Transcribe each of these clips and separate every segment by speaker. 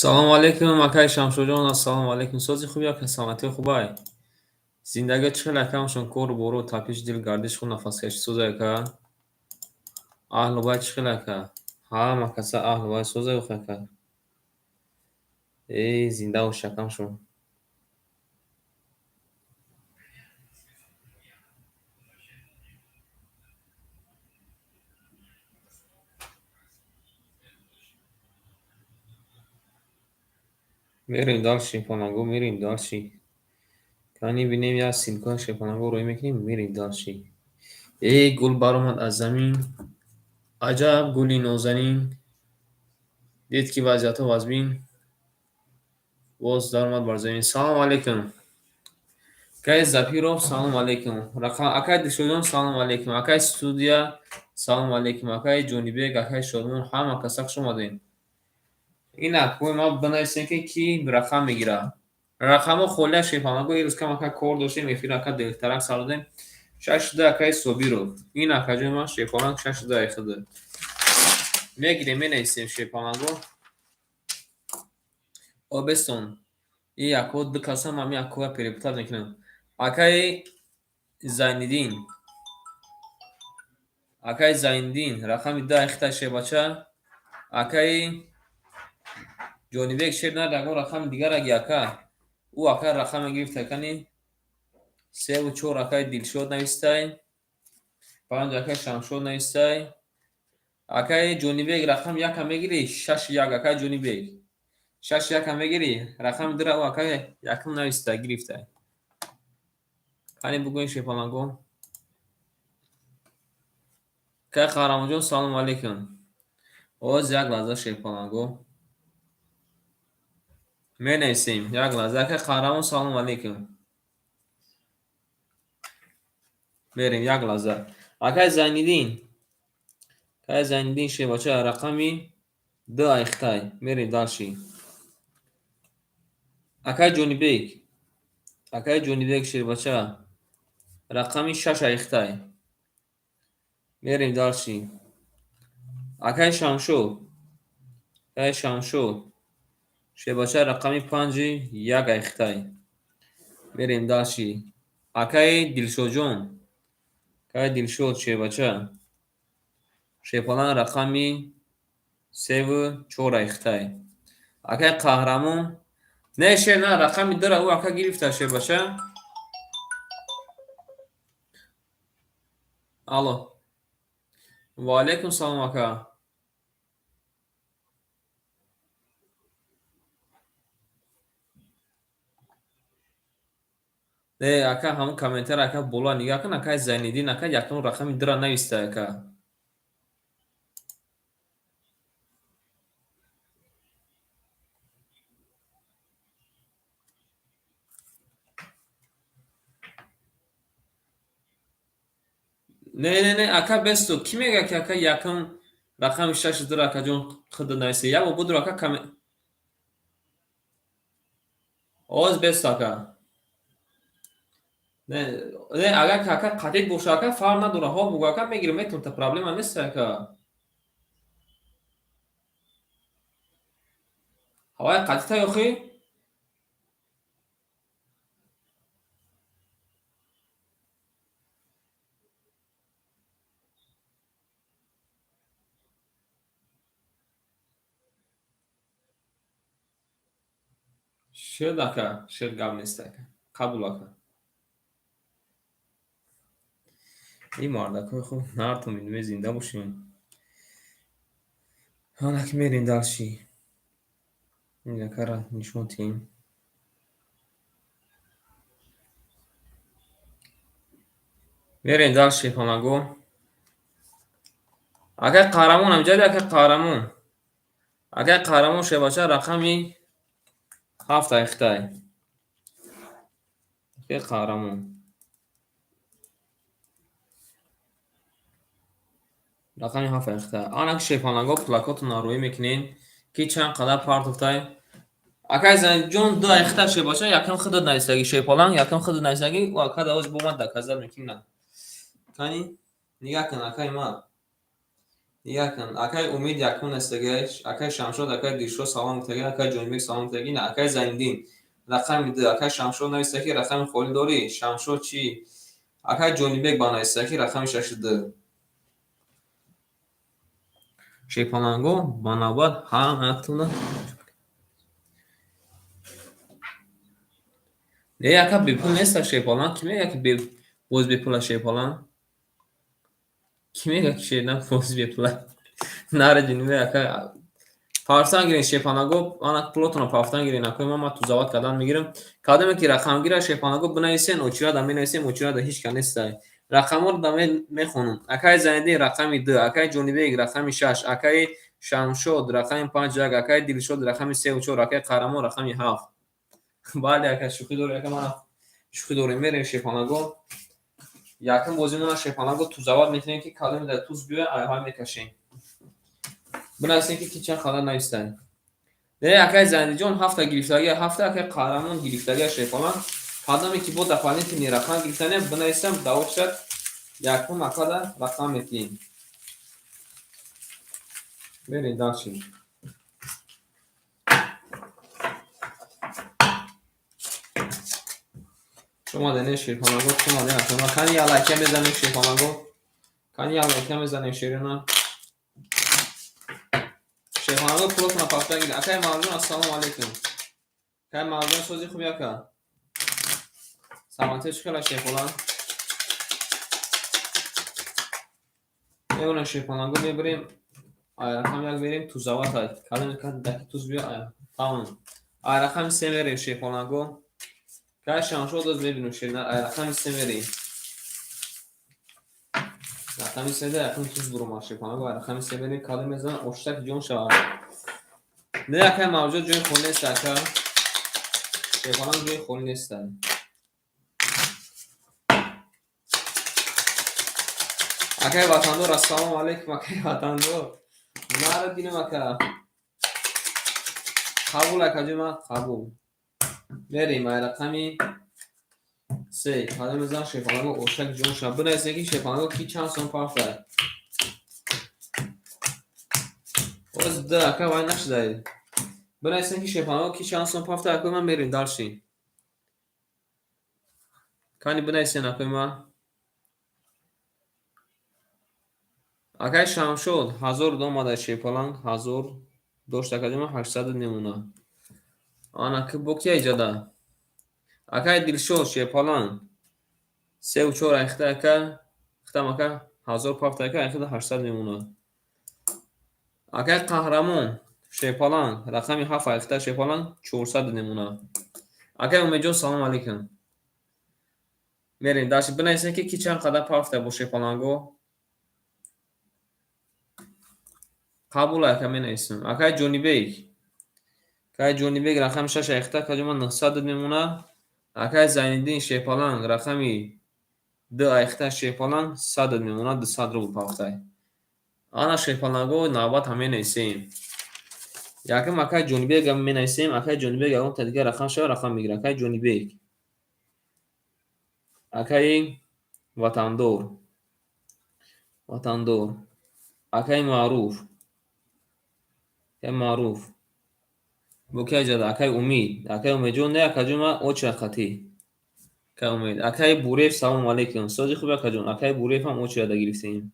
Speaker 1: салому алейкум, акай Шамшоҷон. Ассалому алейкум. Сози хуби ака, саломати хубай? Зиндагӣ чӣ хел акамашон? Кору бору, тапиш дил, гардиш худ, нафаскашӣ созай ака? Аҳлу байт чӣ хел ака? Ҳама каса аҳлу байт созай ух ака? Зинда бош акамашон. Мерем дар шипонаго, мерем далши. Кани бинем як силкои шипонаго рӯй мекунем, мерем далши. Гул баромад аз замин. Аҷаб гули нозанин. Дид ки вазъияту вазбин. Боз даромад бар замин. Салому алейкум. Акай Запиров, салому алейкум. Акай Дилшодjon, салому алейкум. Акай студия, салому алейкум. Акай Ҷонибек, акай Шодмон, ҳама каса хуш омадед. Ин акбои ма банависем ки рақам мегира. Рақамо холия шипонаго ирӯз кам ака кор доштем, эфир ака делтарак сар додем. Шашуда акай Собиров. Ин акаҷои ма шипонак шашуда ихида. Мегирем, менависем шипонаго. Обестон. И яко ду каса ма ми акоя перепутат мекунам. Акай Зайниддин. Акай Зайниддин, рақами 2 ихта шебача. Акай Ҷонибек шернад ягон рақами дигар аги ака. Ӯ ака рақаме гирифта кани 3 ва 4 акай Дилшод навистай. 5 акай Шамшод навистай. Акай Ҷонибек рақам якам мегири 6-1 акай Ҷонибек. 6-1 мегири. Рақами 2 ӯ акай якам навистай гирифтай. Кани бугӯем шипонаго. Акай Қаҳрамонҷон, салому алейкум. Оз як лаҳза шипонаго. Менависем як лаҳза. Акай Қаҳрамон, салому алейкум. Мерем як лаҳза. Акай Зайниддин. Акай Зайниддин шебача рақами 2 ихтай. Мерем далши. Акай Ҷонибек. Акай Ҷонибек шебача рақами 6 ихтай. Мерем далши. Акай Шамшод. Акай Шамшод шебача рақами 5-1 ихтай. Мерем далши. Акай Дилшодҷон. Акай Дилшод шебача шипонак рақами 3-4 ихтай. Акай Қаҳрамон. Не шерна рақами 2 ӯ ака гирифта шебача. Алло. Ва алейкум салом ака. Не ака ҳамон комментар ака бола нигаҳ кун. Акай Зайниддин ака якум рақами 2 нависта ака. Не ака бесто ки мегӯяд ки ака якум рақами 6 акаҷон худа нависта. Як бор будро ака оз бесто ака. Не агар ака қатъи боша ака фарқ надора. Ҳо буго ака мегирам метавонад, проблема нест ака. ҳавай қатъита ёхи. Шуд ака, шуд гап нест ака. Қабул ака. И мардакои хуб, ҳартон медуме зинда бошем. Ҳана ки мерем далши. Ин акара нишон тиҳем. Мерем далши шипонаго. Акай Қаҳрамон амҷади акай Қаҳрамон. Акай Қаҳрамон шебача рақами 7 ихтай. Акай Қаҳрамон. рақами 7 ихтай. Ана ки шипонаго плакотро рӯй мекунем ки чанд қадар партофтай. Акай Зайниддинҷон 2 ихта шебача якум худа навистаги шипонак, якум худа навистаги ва ака давоз бомад даказар мекунад. Кани нигаҳ кун акай ма. Yakın. Akay Umid yakın estegeç. Akay Şamşod, Akay Dilşo salam tege. Akay Cönbek salam tege. Akay Zayndin. Rakam idi. Akay Şamşod nevisteki rakam Xolidori. Şamşod çi. Akay Cönbek bana isteki rakam şaşırdı. Şepalango bana var. Ha aklına. Ne yakın bir pul neyse Şepalan. Kime yakın bir boz bir pula Şepalan? Kime yakın şeyden boz bir pula? Nare dinle yakın. Парсан гирен шепанаго ана плотно пафтан гирен акой мама ту завод кадан мигирам кадаме ки рақам гира шепанаго бинависен очира да менависем очира да ҳеч кан нестай рақамор да мехонам акай зайди рақами 2 акай ҷонибек рақами 6 акай шамшод рақами 5 як акай дилшод рақами 3 4 акай қарамо рақами 7 бале акай шухи дори акай мана шухи дорем мерем шепанаго якам бозимона шепанаго ту завод мехонем ки кадаме да туз биё айҳа мекашем бинависем ки кичан хала навистай نه اکای زندیجان هفته گرفتگی هفته اکای قهرمان گرفتگی شیفالان قدمی که بود دفعه تیمی رقم گرفتنه بنویسم داوود شد یکم اکادا رقم میتیم برید داشتیم شما دنه شیفالانگو شما دنه شما کنی علاکه بزنیم شیفالانگو کنی علاکه بزنیم شیرنا شیفالانگو پروتنا پاکتا گید اکای مردون السلام علیکم اکای مردون سوزی خوبی اکا سلامتی چکلا شیفالان میبونم شیفالانگو میبریم رقم یک بریم تو زاوات های کلم که دکی توز بیا تمام رقم 3 بریم شیفالانگو که شانشو دوز ببینیم شیرنا رقم 3 بریم رقم 3 ده رقم توز برو ما شیفالانگو رقم 3 بریم کلم میزن اشتک جون شوار نه یکم موجود جوی خونه است اکا شیفالانگو جوی خونه نیست اکای وطندور السلام علیکم اکای وطندور نارد دینم اکا قبول اکا جمع قبول بریم رقمی 3 حالا میزن شیفالانگو اوشک جون شد بنویسه که شیفالانگو کی چند سون پافته اوز ده اکا وای نشده بنویسه که شیفالانگو کی چند سون پافته اکا من بریم دارشیم کانی بنویسین اکا من اکای شام شد 1000 دومده شیفالانگ 1000 دوشت اکا جمع 800 نمونه آن اکا بوکی ایجاده اکای دلشد شیفالانگ 3 و 4 اخته اکا اختم اکا 1000 پافته اکا اخته 800 نمونه اکای قهرمان شیپالان رقمی 7 اخته شیپالان 400 نمونه اکای امیدجان سلام علیکم میرین داشت بنویسین که کی چند قدر پافته با شیپالانگو قبول اکا مینویسم اکای جونی بیگ رقم 6 اخته کجا من 900 نمونه اکای زیندین شیپالان رقمی 2 اخته شیپالان 100 نمونه 200 رو پافته آنا شیپالانگو نوبت همین نویسیم یکم اکای جونی بیگ هم مینویسیم اکای جونی بیگ اون تا دیگه رقم شو رقم میگیره اکای جونی بیگ اکای وطندور اکای معروف بوکی جدا اکای امید جون نه اکای جون اوچ خطی اکای امید اکای بوریف سلام علیکم سوزی خوبه اکای جون اکای بوریف هم اوچ یاد گرفتیم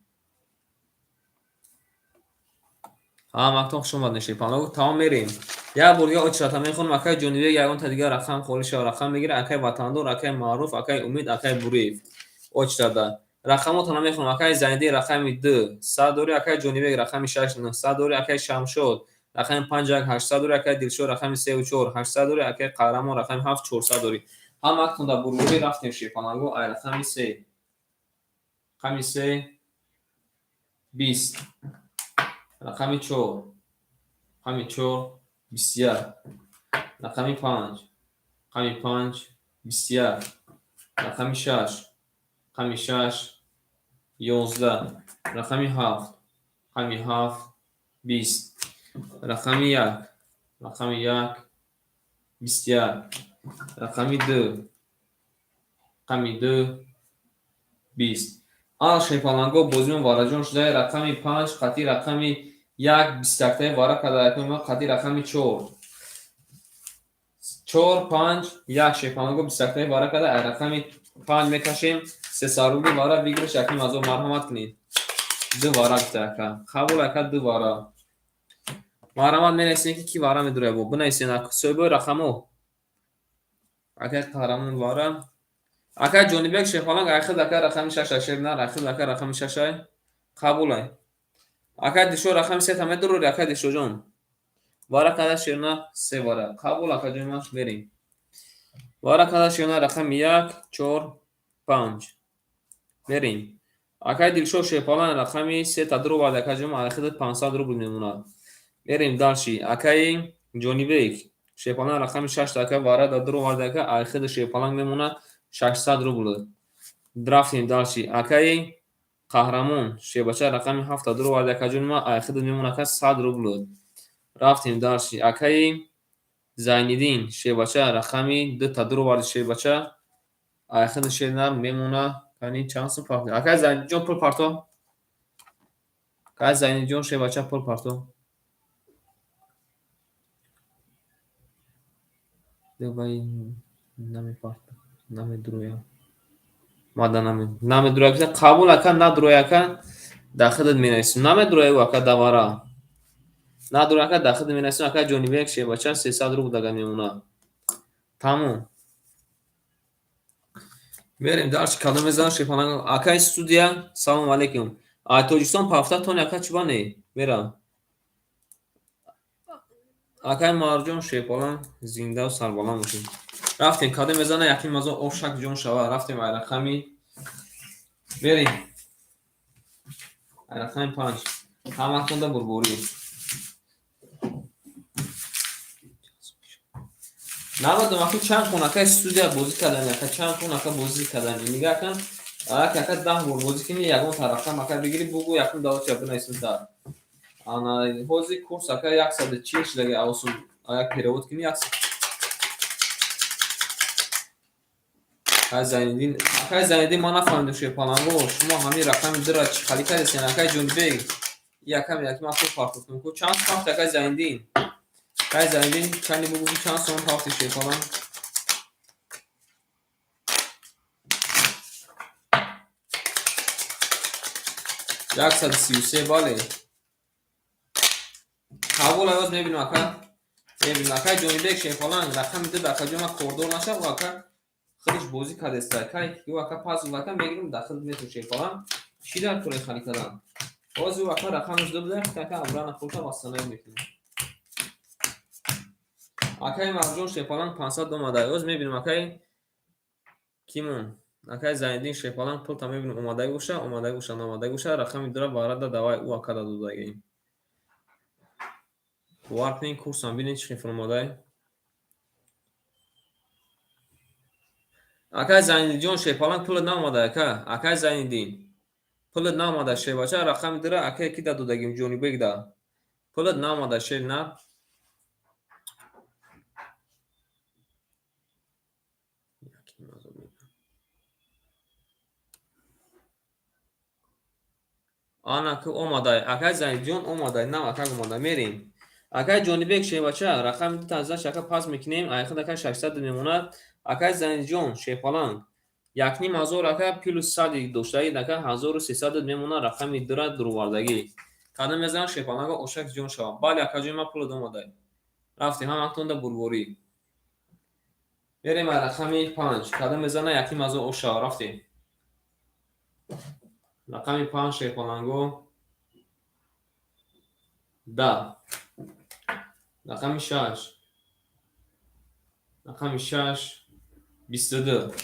Speaker 1: ها مکتوب شما نشی پانو تمام میریم یا بوریا اوچ تا میخونم اکای جونی بیگ اون تا دیگه رقم خورش و رقم میگیره اکای وطندور اکای معروف اکای امید اکای بوریف اوچ داده رقماتون رو میخونم اکای زیندی رقمی 2 100 دوری اکای جونی بیگ رقمی 6 900 دوری اکای شمشود رقم 5 800 دوری اکای دلشو رقم 3 و 4 800 دوری اکای قهرمان رقم 7 400 دوری هم وقتون در بروری رفتیم شیپانگو رقمی 3 رقمی 3 20 رقمی 4 رقمی 4 21 رقمی 5 رقمی 5 21 رقمی 6 رقمی 6 11 رقمی 7 رقمی 7 20 رقمی 1 رقمی 1 21 رقمی 2 رقمی 2 20 ан шепаланго бозиён вараҷон шудаи рақами 5 қатъи рақами 1 21 вара кадаякум қатъи рақами 4 4 5 1 шепаланго 21 вара када рақами 5 мекашем 300 рубли вара бигириш яким азо марҳамат кунед 2 вара гуфтаака қабул ака 2 вара марҳамат менависем ки вара медурая бо бинависен ака соҳибои рақамо ака қаҳрамон вара ака ҷонибек шефаланг ахид ака рақами 6 шернар ахид ака рақами 6 қабулай ака дишо рақами 3 медурури ака дишоҷон вара када шерна 3 вара қабул ака ҷонима берем вара када шерна рақами 1 4 5 берем ака дилшо шефаланг рақами 3 тадуру вард ака ҷонима ахид 500 рубл мемонад берем далши акаи ҷонибек шефаланг рақами 6 ака вара дадуру вард ака ахид шефаланг мемонад 600 рубл драфтем далши акаи қаҳрамон шебача рақами 7 дуру вард ака ҷонима ахид мемонад 100 рубл рафтем далши акаи зайниддин шебача рақами 2 тадуру варди шебача ахид шенар мемонад кани чанд сум фарқ акаи зайниддинҷон пул парто акаи зайниддинҷон шебача пул парто дебай намепарто намедуроя мада намедуроя киса қабул ака надуроя ака дахидат менависем намедуроя ака давара надуроя ака дахидат менависем ака ҷонибек шебача 300 рубл дага мемонад тамом берем дарчи кадом мезанам шефаланг акаи студия салом алейкум ай тоҷикистон пафта тони ака чӣ бане мерам акаи марҷон шефаланг зиндаву сарбаланд бошед рафтем кадом мезана якин мазон овшак ҷон шава рафтем ай рақами берем ай рақами 5 ҳаматонда бурборӣ намадум ака чанд кун ака студия бозӣ кардани ака чанд кун ака бозӣ кардани мига ака ака 10 бор бозӣ кини ягон тарафтам ака бигири бугу якум давоча бинависем да ана ҳозир курс ака 140 шидаги авсун ак перевод кини 100 акаи зайниддин ман нафаҳмидам шефаланго шумо ҳамин рақами дира чӣ халӣ кардесен акаи ҷонибек якам пул партофтум ку чанд сум ҳафт акаи зайниддин кани бугу чанд сум ҳафти шефаланг 133 бале қабул авоз мебинам ака мебинам акаи ҷонибек шефаланг рақами ду ака ҷома кордор наша ва ака хириш бозӣ кардеста акаи ю ака пас ака мегирам дахил мету шефаланг чӣ дар кори халӣ кардан ҳозир ака рақамаш ду буда ака абрана хурта вастанай мекунам акаи марҷон шефаланг 500 омадай ҳоз мебинам акаи кимон акаи зайниддин шефаланг пулта мебинам омадай боша намадай боша рақами дура барада давай ӯ ака дадодагем варкнин курсам бинед чӣ хел омадай акаи зайниддинҷон шефаланг пулат наомадай ака акаи зайниддин пулат наомадай шебача рақами дура акае ки дадодагем ҷонибек да пулат наомадай шер на анаку омадай акаи зайниддинҷон омадай нам ака омадай мерем акаи ҷонибек шебача рақами 2 танзилаш ака пас мекунем айхид ака 600 мемонад акаи зайниддинҷон шефаланг 1500 ака плюс 100 доштаи ака 1300 мемонад рақами дура дурвардагӣ кадом мезанам шефаланго ошак ҷон шава бале ака ҷонима пулат омадай рафтем ҳаматонда бурборӣ берем ай рақами 5 кадом мезана якин мазон ош шава рафтем рақами 5 шефаланго да рақами 6 22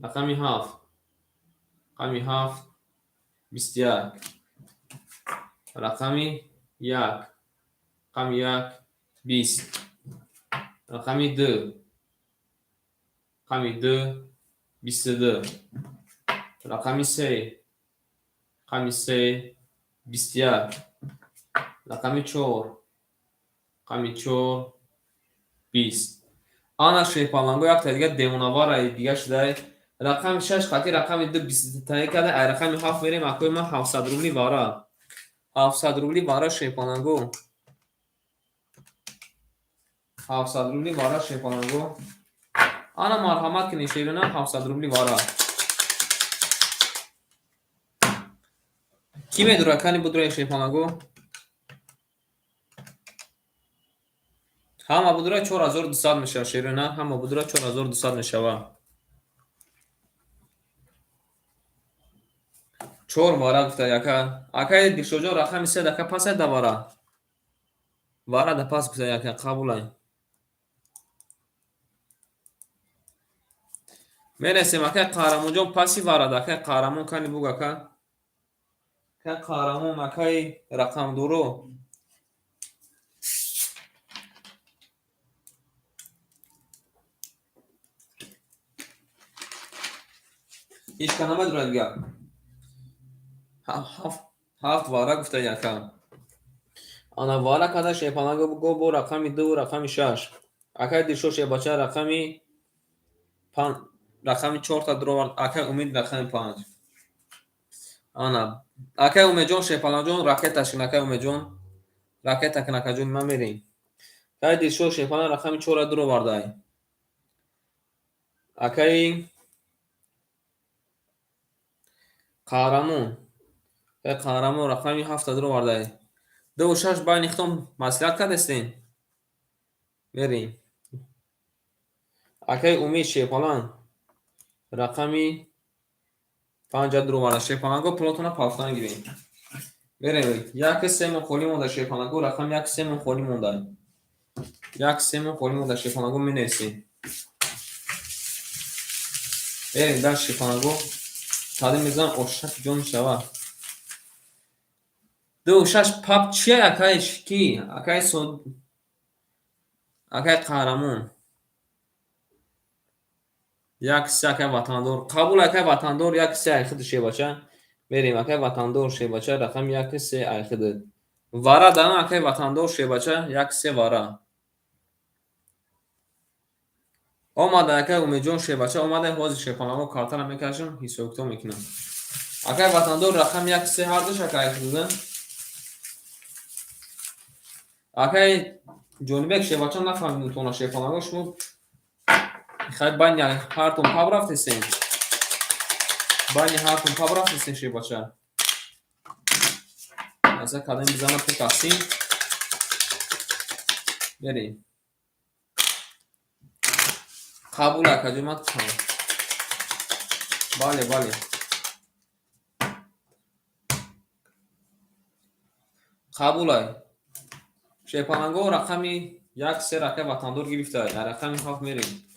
Speaker 1: рақами 7 21 рақами 1 20 рақами 2 22 рақами 3 21 рақами 4 20 ана шефаланго якта дига демонавараи дига шудай رقم 6 خاطی رقم 2 20 تایی کرده ای رقم 7 میریم اکوی ما 700 روبلی وارا 700 روبلی وارا شیپانگو 700 روبلی وارا شیپانگو آنا مرحمت کنی شیرونه 700 روبلی وارا کی میدونه کنی بدره شیپانگو همه بدره 4200 میشه شیرونه همه بدره 4200 میشه 4 باره گفته یکه اکای دیشوجو رقم 3 دکه پس دواره واره ده پس گفته یکه قبول میرسیم اکای قهرمون جون پسی واره دکه قهرمون کنی بگو که قهرمون اکای رقم دورو هیچ کنامه دوره دیگه هفت واره گفته یکه آنا واره کده شیپانه گو بو رقمی 2 و رقمی 6 اکای دیشو شیباچه رقمی 5 رقمی 4 تا درو اکای امید رقمی 5 آنا اکای امید جون شیپانه جون راکت تشکیل اکای امید جون راکت تکن اکای جون من میریم اکای دیشو شیپانه رقمی 4 درو وارده اکای قهرمون قهرمون رقمی 7 درو وارده 2 و 6 باید نختم مسئله کدستین میریم اکای امید شیپانه رقمی 5 درو وارده شیپانه گو پلوتونه پافتان گیریم بریم یک سیمون خولی مونده شیپانگو رقم یک سیمون خولی مونده یک سیمون خولی مونده شیپانگو می نیسیم بریم در شیپانگو تاده میزن اوشک جون شوه 2 و 6 پاپ چیه اکایش کی اکای سود اکای قهرمون یک سه اکای وطندور قبول اکای وطندور یک سه ایخد شی باشه بریم اکای وطندور شی باشه رقم یک سه ایخد واره دانا اکای وطندور شی باشه یک سه واره اومده اکای امیدجون شیباچه اومده حوض شیپانگو کارتر هم میکشم حسوکتو میکنم اکای وطندور رقم یک سه هر دوش اکای خودن اکای جونبک شیباچه نفهمیدون تونا شیپانگو شمو خیلی بانی هر تون پاب رفتیستین بانی هر تون پاب رفتیستین شیباچه از کدام بزنم پکستین بریم قبول اکای جومت کنم بله بله قبول های شیپانگو رقمی یک سه رقم وطندور گرفته های رقمی هفت میریم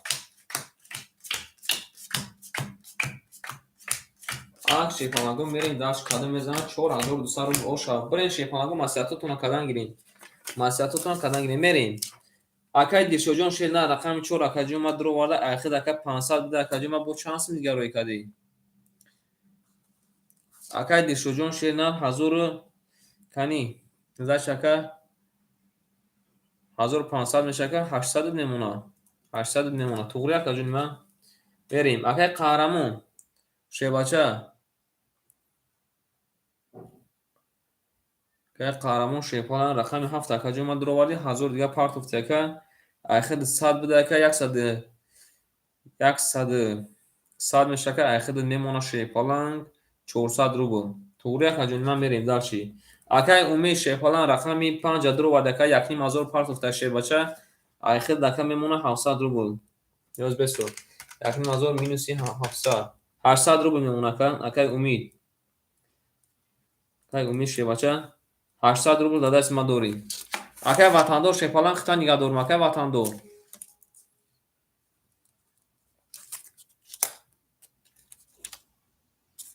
Speaker 1: آن شیپانگو میریم داشت کدام میزنم 4200 روبل اوشا برین شیپانگو مسیحتتون کدام گیرین مسیحتتون کدام گیرین میریم اکای دیشوجون شیل نه رقم 4 اکای جوما درو وارده اخید اکای 500 بده اکای جوما بو چانس دیگه روی کدی اکای دیشوجون شیل نه حضور کنی زاش اکای 1500 میشه که 800 نمونه 800 نمونه توغری اکای جون من بریم اکای قهرمون شیباچه که قهرمان شیپان رقم 7 اکای جوما درو وارده حضور دیگه پارت افته که اخید 100 بده که 100 100 میشه که اخید نمونه شیپالنگ 400 روبل توغری اکای جون من بریم داشی اکای امید شیپالنگ رقمی 5 درو وارده که یک نیم هزار پارت افته شیباچه اخید دکه میمونه 700 روبل یاز بسو یک نیم هزار مینوسی 700 800 روبل میمونه که اکای امید شیباچه 800 روبل داده است ما دوریم اکای وطندور شیپالنگ خطا نگه دورم اکای وطندور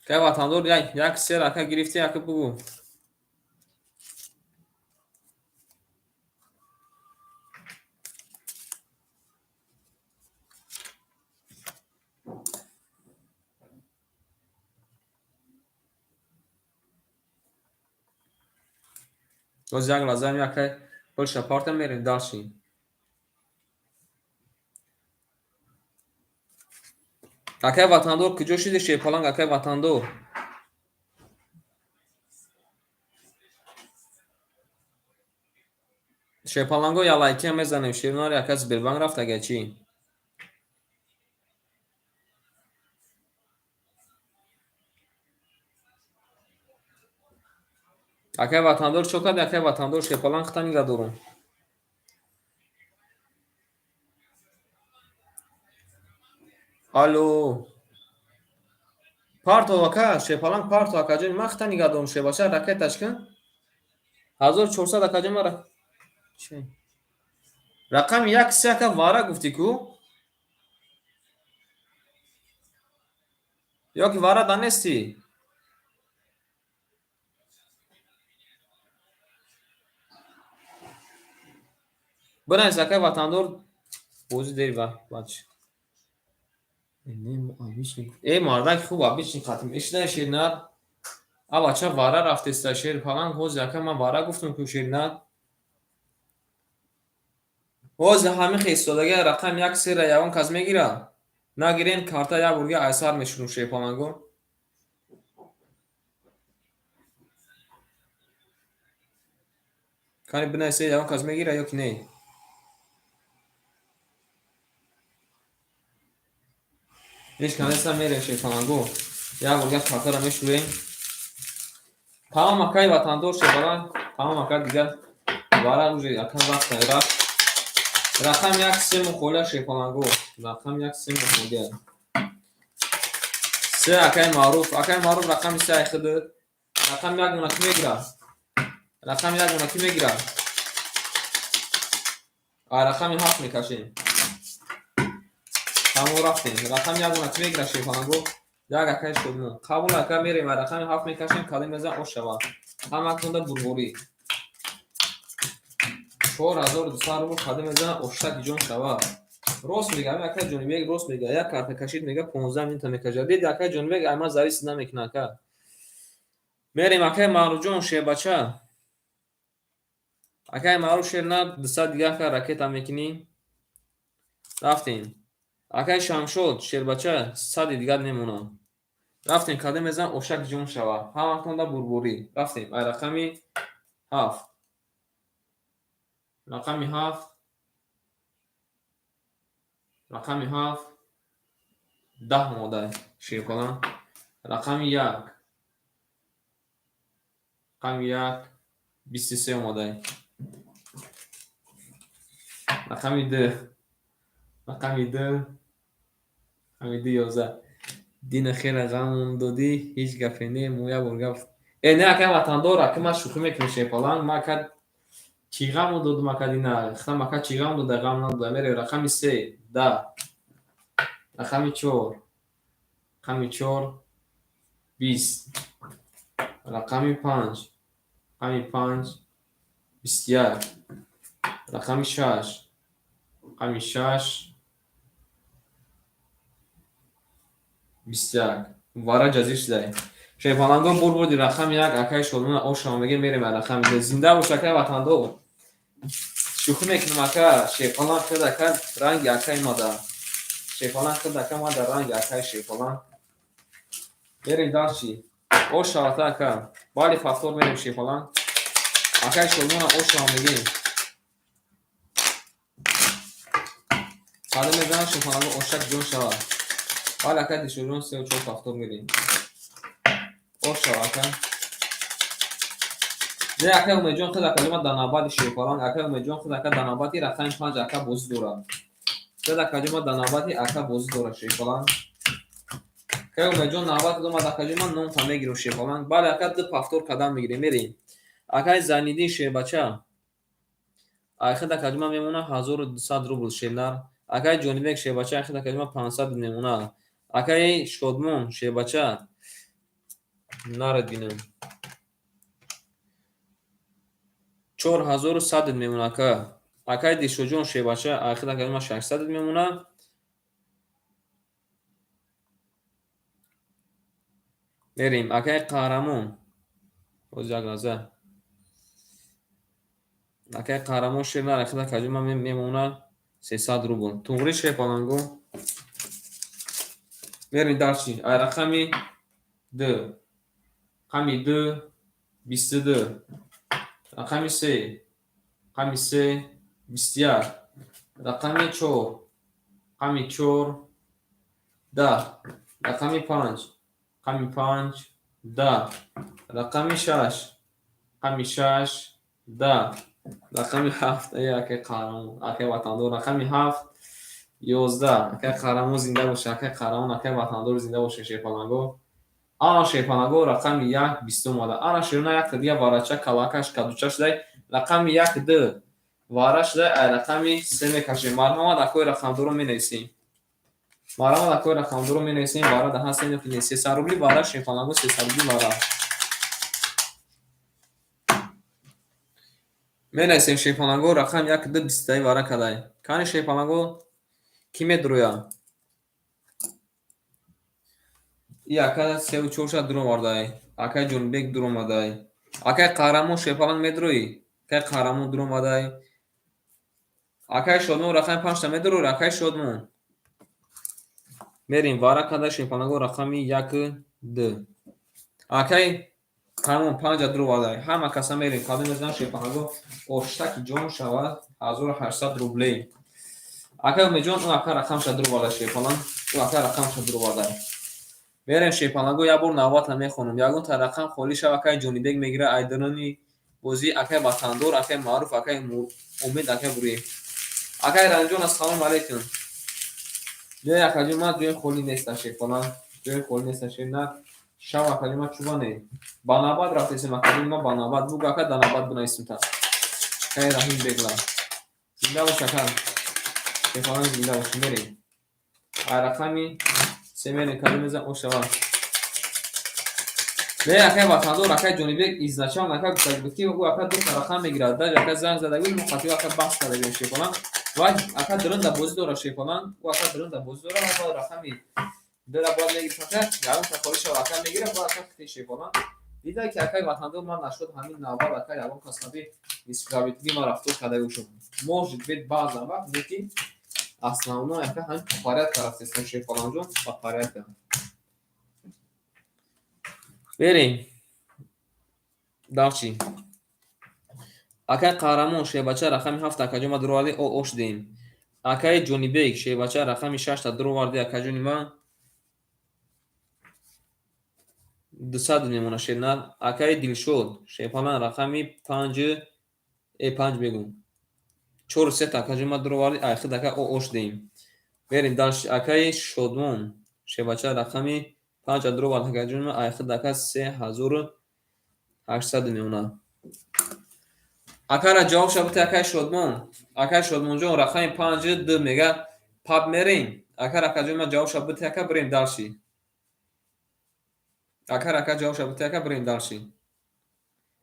Speaker 1: که وطندور یک سر اکای گرفتی اکای بگو باز یک لازم اکای پل شپارت میریم داشتیم Акай ватандор куҷо шуди шепаланг акай ватандор? Шепаланго ялайкия мезанем ширинор яка Сбербанк рафт ага чӣ? Акай ватандор чо карди акай ватандор шепаланг хта нигаҳдорум. Алло. Партов ака шепаланг партов акаҷон ман хта нигаҳдорум шебаша ракеташ кин 1400 акаҷон мара чӣ? Рақами як се ака вара гуфтӣ ку? Ё ки вара данестӣ? Бинавис акай ватандор бози дери бач. Марdak хуб обични қатъ мешида ширинад. А бача вара рафтеста шерпаланг ҳози ака ман вара гуфтум ку ширинад. ҳози ҳамин хистодагия рақами як сера ягон кас мегира? Нагирен карта як бурга айсар мешунум шерпаланго. Кани бинависе ягон кас мегира ё ки не? ҳеҷ канеса мерем шерпаланго. Як бурга картара мешурем. Тамом акай ватандор шерпаланг тамом ака дигар вара уже ака вақт рафт. Рақам як се мухоля шерпаланго. Рақам як се мухоля. Се акай маъруф рақами се айхиди. Рақам як гуна ки мегира? Рақами як гуна ки мегира? Рақами 7 мекашем. Тамом рафтем. Рақами як гуна ки мегира шерпаланго? Як акай шудмо. Қабул ака мерем рақами 7 мекашем калим мезан ош шава. Ҳама кунда бурбори. 4200 рубл калим мезан оштак ҷон шава. Рост мегам ака ҷонибек рост мега. Як карта кашид мега 15 минута мекаша. Дид ака ҷонибек ама завис намекуна ака. Мерем акай маъруф шебача. Акай маъруф шерна 200 дигар ка ракета мекунӣ. Рафтем. Акай шамшод шербача 100 дигар немона. Рафтем калим мезан оштак ҷон шава. Ҳама кунда бурбори. Рафтем ай рақами 7. Рақами 7. Рақами 7 10 омода шерпаланг. Рақами 1. Рақами 1 23 омода. Рақами 2. Рақами 2. Рақами 2 11. Дина хела ғамон додӣ ҳеҷ гафе не моя бургав. Не ака ватандор ака ма шӯхӣ мекунӣ шерпаланг ма ака чӣ ғаму додум ака дина хитам ака чӣ ғам дода ғам надода мере рақами 3 10. Рақами 4. Рақами 4 20. Рақами 5. Рақами 5 21. Рақами 6. Рақами 6 21. Вара ҷазир шудай. Шерпаланго бурбурди рақами 1 акай шодмона ошама меге мерем рақами 2. Зинда бош акай ватандор. Шӯхӣ мекунам ака шерпаланг хеле ака ранги акай мада. Шерпаланг хеле ака мада ранги акай шерпаланг. Мерем дарчи. Ош шавата ака. Бали пафтор мерем шерпаланг. Акай шодмона ошама мегем. Калим мезанам шерпаланго оштак ҷон шава. Бали ака дишожон 3 ва 4 пафтор мерем. Ош шава ака. Не ака умеҷон хеле ака ҷома дар навбати шерпаланг ака умеҷон хеле ака дар навбати рақами 5 ака бозӣ дорад. Хеле ака ҷома дар навбати ака бозӣ дорад шерпаланг. Ка умеҷон навбати домад ака ҷома ном та мегирам шерпаланг. Бале ака 2 пафтор кадам мегирем мерем. Акай Зайниддин шербача. Ахир ака ҷома мемона 1200 рубл шернар. Акай Ҷонибек шербача ахир ака ҷома 500 мемона. Акай Шодмон шербача нарад бинам 4100 мемона ака. Акай Дишоҷон шербача ахир ака ҷома 600 мемона. Мерем акай Қаҳрамон боз як лаҳза. Акай Қаҳрамон шернар ахир ака ҷома мемона 300 рубл. Туғри шерпаланго بریم دارچی رقمی 2 رقمی 2 22 رقمی 3 رقمی 3 21 رقمی 4 رقمی 4 10 رقمی 5 رقمی 5 10 رقمی 6 رقمی 6 10 رقمی 7 اگه قهرمان اگه وطندار رقمی 7 11 اگه قهرمان زنده باشه اگه قهرمان اگه وطندار زنده باشه شیپالنگو آنا شیپالنگو رقمی 1 20 اومده آنا شیرونه یک دیگه وارچه کلاکش کدوچش دی رقمی 1 2 وارش دی رقمی 3 میکشیم مرحمت اکوی رقم دو رو می نویسیم مرحمت اکوی رقم دو رو می نویسیم وارا ده هست این فیلی 300 روبلی وارا شیپالنگو 300 روبلی وارا می نویسیم شیپالنگو رقم 1 2 20 دی وارا کدای کانی شیپالنگو کی درویا ای اکا 3 و 4 شد درو مردای اکا جنبک درو مردای اکا قهرمان شیپالنگ میدروی که قهرمان درو مردای اکا شدمون رقم 5 تا میدرو اکا شدمون میریم وارا کدا شیپالنگو رقمی 1 2 اکا همون 5 درو مردای همه کسا میریم کدا میزنن شیپالنگو اوشتک جون شود 1800 روبلی اکا میجون اون اکا رقم شد درو مردای شیپالنگ اون اکا رقم شد درو مردای بریم شیپالنگو یه بار نوبت میخونم یگون تا رقم خالی شو اکای جونیبگ میگیره ایدرونی بازی اکای وطندار اکای معروف اکای امید اکای بروی اکای رنجون السلام علیکم جای اکای ما جای خالی نیست شیپالنگ جای خالی نیست نه شو اکای ما چوبانه بناباد رفته سیم اکای ما بناباد بگو اکای دناباد بنایسیم تا اکای رحیم بگلا زنده باش اکای شیپالنگ زنده باش بریم رقمی سیمین کلمه اوشوا نه اکای وطندار اکای جونیبگ ایزنشان اکای گفتگی و اکای دو تا رقم میگیرد در اکای زنگ زده بود مخاطب اکای بحث کرده بود شیپالنگ و اکای درنده بازی داره شیپالنگ و اکای درنده بازی داره و رقمی دو تا باز میگیره اکای یارو تفاریش اکای میگیره و اکای کتی شیپالنگ دیده که اکای وطندار من نشد همین نوبت اکای یارو کسبی دیسکریبیتگی ما رفتو کرده بود موج بید باز وقت دیگه اصلا اونو اکای همین فعالیت طرف شیپالنگ جون فعالیت کرد بریم دارچی اکای قهرمان شیبچه رقمی 7 اکای ما درو وردی او اوش دیم اکای جونیبگ شیبچه رقمی 6 تا درو وردی اکای جونی ما 200 میمونه شیرنر اکای دلشود شیپالنگ رقمی 5 5 بگم 4 3 تا اکای ما درو وردی اخیر اکای او اوش دیم بریم دارچی اکای شودمون شیبچه رقمی 5 درو وردی اکای جونی ما اخیر اکای 3800 میمونه اکای جواب شبت اکای شدمون جون رقم 5 2 میگه پاپ میریم اکای ما جواب شبت اکای بریم دارشی اکای جواب شبت اکای بریم دارشی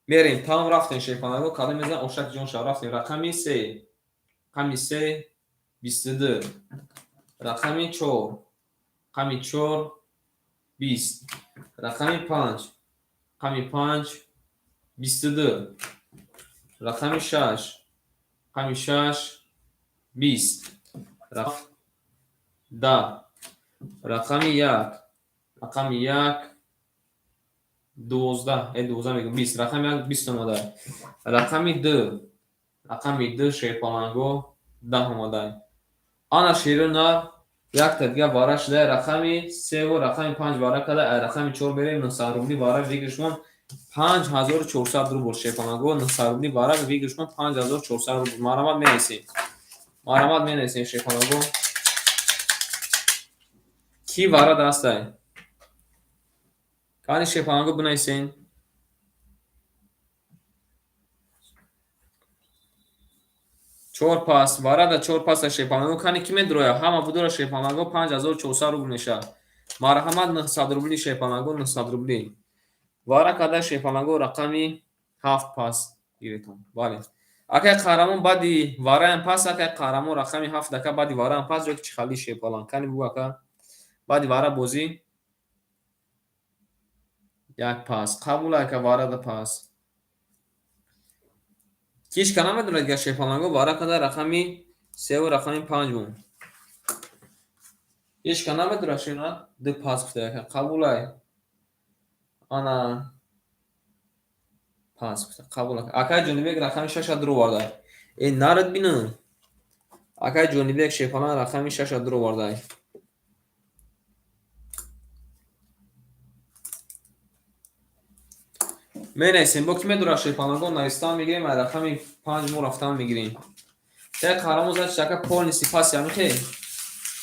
Speaker 1: میریم تمام رفتین شیپالنگو کادو میزن اوشک جون شب رفتین رقمی 3 رقمی 3 22 رقمی 4 رقمی 4 20 رقمی 5 رقمی 5 22 رقمی 6 رقمی 6 20 رقم 10 رقمی 1 رقمی 1 12 میگم 20 رقمی 1 20 اومده رقمی 2 رقمی 2 شیپالنگو 10 اومده آنا شیرونه یک تا دیگه واره شده رقمی 3 و رقمی 5 واره کده رقمی 4 بریم 900 روبلی واره بگیرشمون 5400 روبل شیپالنگو 900 روبلی واره بگیرشمون 5400 روبل مرامت می نویسیم شیپالنگو کی واره دسته کانی شیپالنگو بنویسین 4 پاس وارد 4 پاس شیپالنگو کانی کی میدرویا همه بدور شیپالنگو 5400 روبل میشه مرحمت 900 روبلی شیپالنگو 900 روبلی واره کده شیپالنگو رقمی 7 پاس گیریتون بله اگه قهرمان بعدی واره ام پاس اگه قهرمان رقمی 7 دکه بعدی واره ام پاس جو که خالی شیپالنگ کانی بو اگه بعدی واره بازی یک پاس قبول اگه واره پاس کیش کنم میدونه دیگه شیپالنگو واره کده رقمی 3 و رقمی 5 بون ишка намедурашина ду пас гуфта қабулай ана пас гуфта қабулак акай ҷонибек рақами 6 dur овардай нарид бину акай ҷонибек шефалан рақами 6 dur овардай менесем бо ки медура шефаланго наистан мегирем ай рақами 5 мо рафтан мегирем те қарамуза чака полниси пас ямхе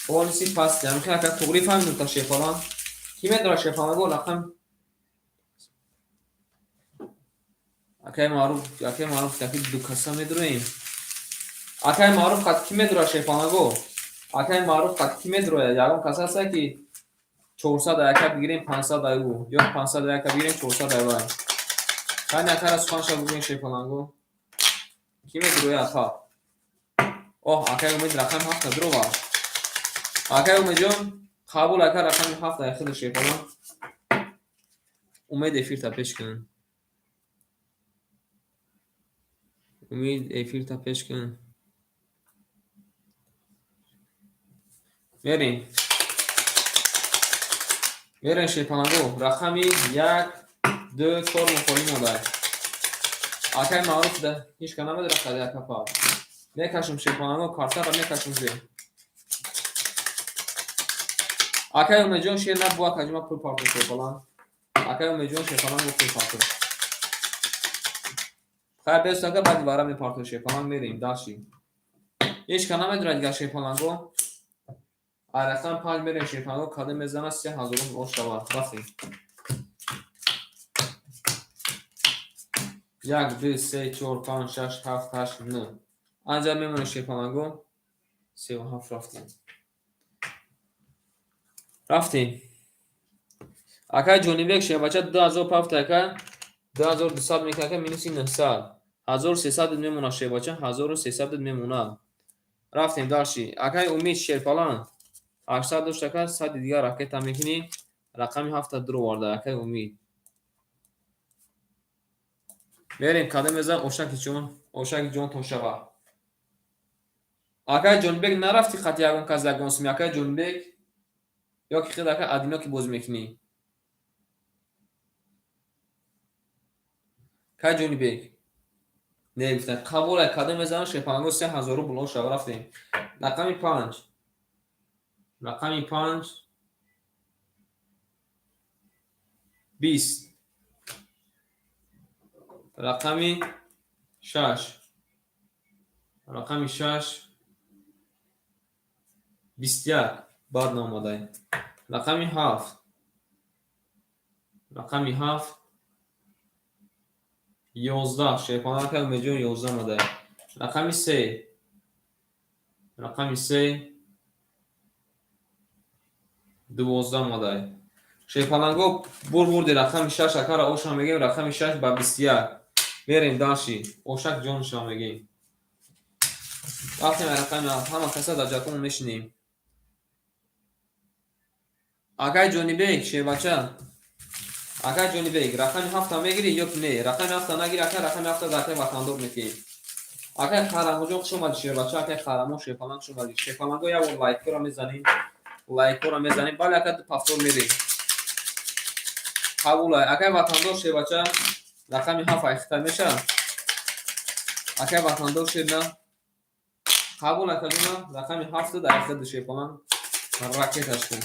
Speaker 1: полниси пас ямхе ака туғри фаҳмидута шефалан ки медура шефаланго рақам акай маъруф таки ду каса медураем акай маъруф қад ки медура шефаланго акай маъруф қад ки медура ягон каса аста ки 400 ака бигирем 500 аю ё 500 ака бигирем 400 аю кани акара суханша бигирем шефаланго ки медура ака акай умед рақам 7 дурова акай умеҷон қабул ака рақами 7 ай хиди шефалан умед эфирта пеш кун умед эфирта пеш кун мерем шефаланго рақами 1 2 4 мухоли модар акай маъруф да ҳичка намедура қади ака па мекашем шефаланго картаро мекашем зе акай умеҷон шер на буа кажима пул парту шефалан акай умеҷон шефаланго пул парту хай бесака баъди бара мепарту шефалан мерем даши ҳичка намедура дигар шефаланго ай рақам 5 мерем шефаланго каде мезана 3000 ош шава рафтем 1 2 3 4 5 6 7 8 9 анҷа мемоне шефаланго 37 рафтем акай ҷонибек шебача 2005 ака 2200 мекака минуси 900 1300 мемона шебача 1300 мемона рафтем дарши акай умид шерфалан 800 доштака 100 дигар ракета мекини рақами 7 dur оварда акай умид мерем каде мезан ошаки ҷон тошава акай ҷонибек нарафти хати ягон кас ягон сими акай ҷонибек ё ки хид ака адино ки боз мекунӣ кай ҷонибек негуфта қабулай каде мезанам шефаланго 3000 рубл ош шава рафтем рақами 5 20 рақами 6 21 баъд наомадай рақами 7 11 шефалан ака умеҷон 11 мадай рақами 3 12 мадай шефаланго бурди рақами 6 акара оша мегем рақами 6 ба 21 мерем даши ошак ҷонша мегем рафтем рақами ҳама каса дар ҷакон мешинем акай ҷонибек шебача акай ҷонибек рақами 7 мегири ё ки не рақами 7 нагири акай рақами 7 да акай ватандор мекунем акай харамоҷон хушомади шебача акай харамо шефаланг шумади шефаланго як бор лайкора мезанем бале акай пафтор мерем қабулай акай ватандор шебача рақами 7 ай хита меша акай ватандор шебна қабулай кажуна рақами 7 да хита шефаланг ракеташ кун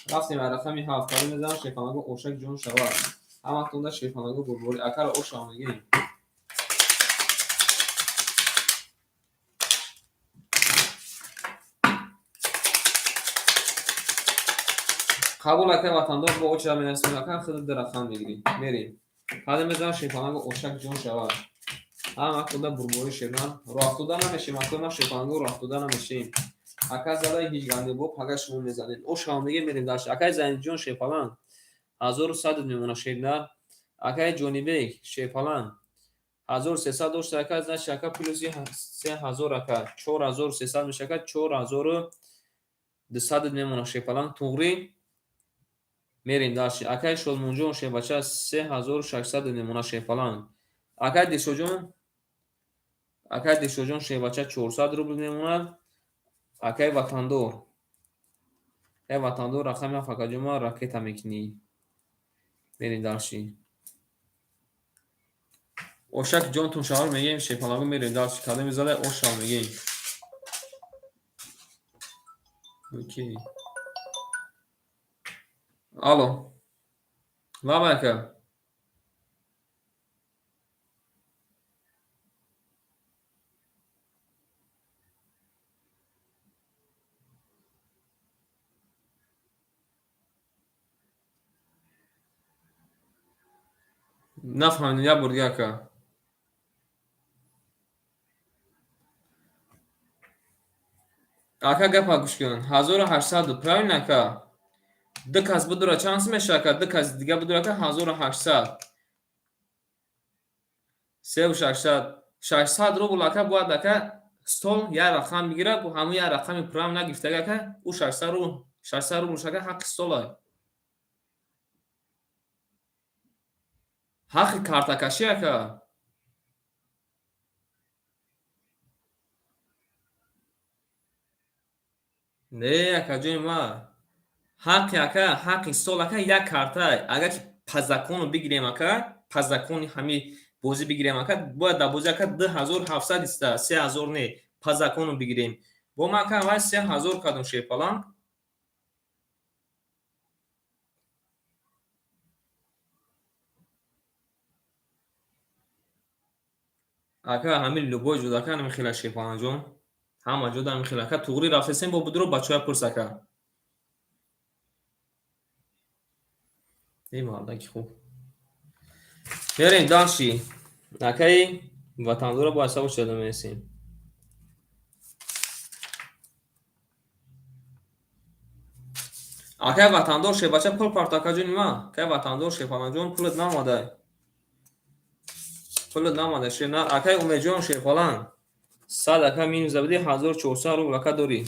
Speaker 1: рафтем рақами 7 каде мезанам шефаланго ошак ҷон шавад ҳаматонда шефаланго бурбори акара оша мегирем қабул акай ватандор бо оча менасим акай хиди рақам мегирем мерем каде мезанам шефаланго ошак ҷон шавад ҳаматонда бурбори шебна роҳтуда намешем акома шефаланго роҳтуда намешем акай задаи ҳеҷ ганде боб ага шумо мезанед оша мегирем мерем дашт акай зайниҷон шефалан 1100 мемона шебна акай ҷонибек шефалан 1300 дошта ака значит ака плюси 3000 ака 4300 мешака 4200 мемона шефалан туғри мерем дашт акай шолмунҷон шебача 3600 мемона шефалан акай дишоҷон шебача 400 рубл мемонад акай ватандор که وطندو رقم فکجوما راکت میکنی میرین داشتی اوشک جون تون شهر میگیم شیپانگو میرین داشتی کاده میزاده اوشا میگیم اوکی الو لامکه نفهمیدم یا بردی که اکا گپا گوش کن 1800 правильно اکا دو کس بدوره چانس میشه که دو کس دیگه بدوره که 1800 600 рубл ака бояд ака стол як рақам бигирад бо ҳамун як рақами пурам нагирифтага ака ӯ 600 рубл шака ҳаққи столай ҳаққи картакашӣ ака не ака ҷони ма ҳаққи ака ҳаққи стол ака як картай агар ки пазакону бигирем ака пазакони ҳами бозӣ бигирем ака бояд дар бозӣ ака 2700 иста 3000 не пазакону бигирем бо ма ака аввал 3000 кардам шепалан ака ҳамин любой ҷудака намехела шепаланҷон ҳама ҷо намехела ака туғри рафтесем бо будро бачаҳоя пурс ака мардак хуб берем даши акаи ватандора бо ҳисабу шуда мерасем акаи ватандор шебача пул партакаҷони ма акаи ватандор шепаланҷон пулат намодай пулат намода шена акаи умеҷон шефалан 100 ака минус забиди 1400 рубл ака дорӣ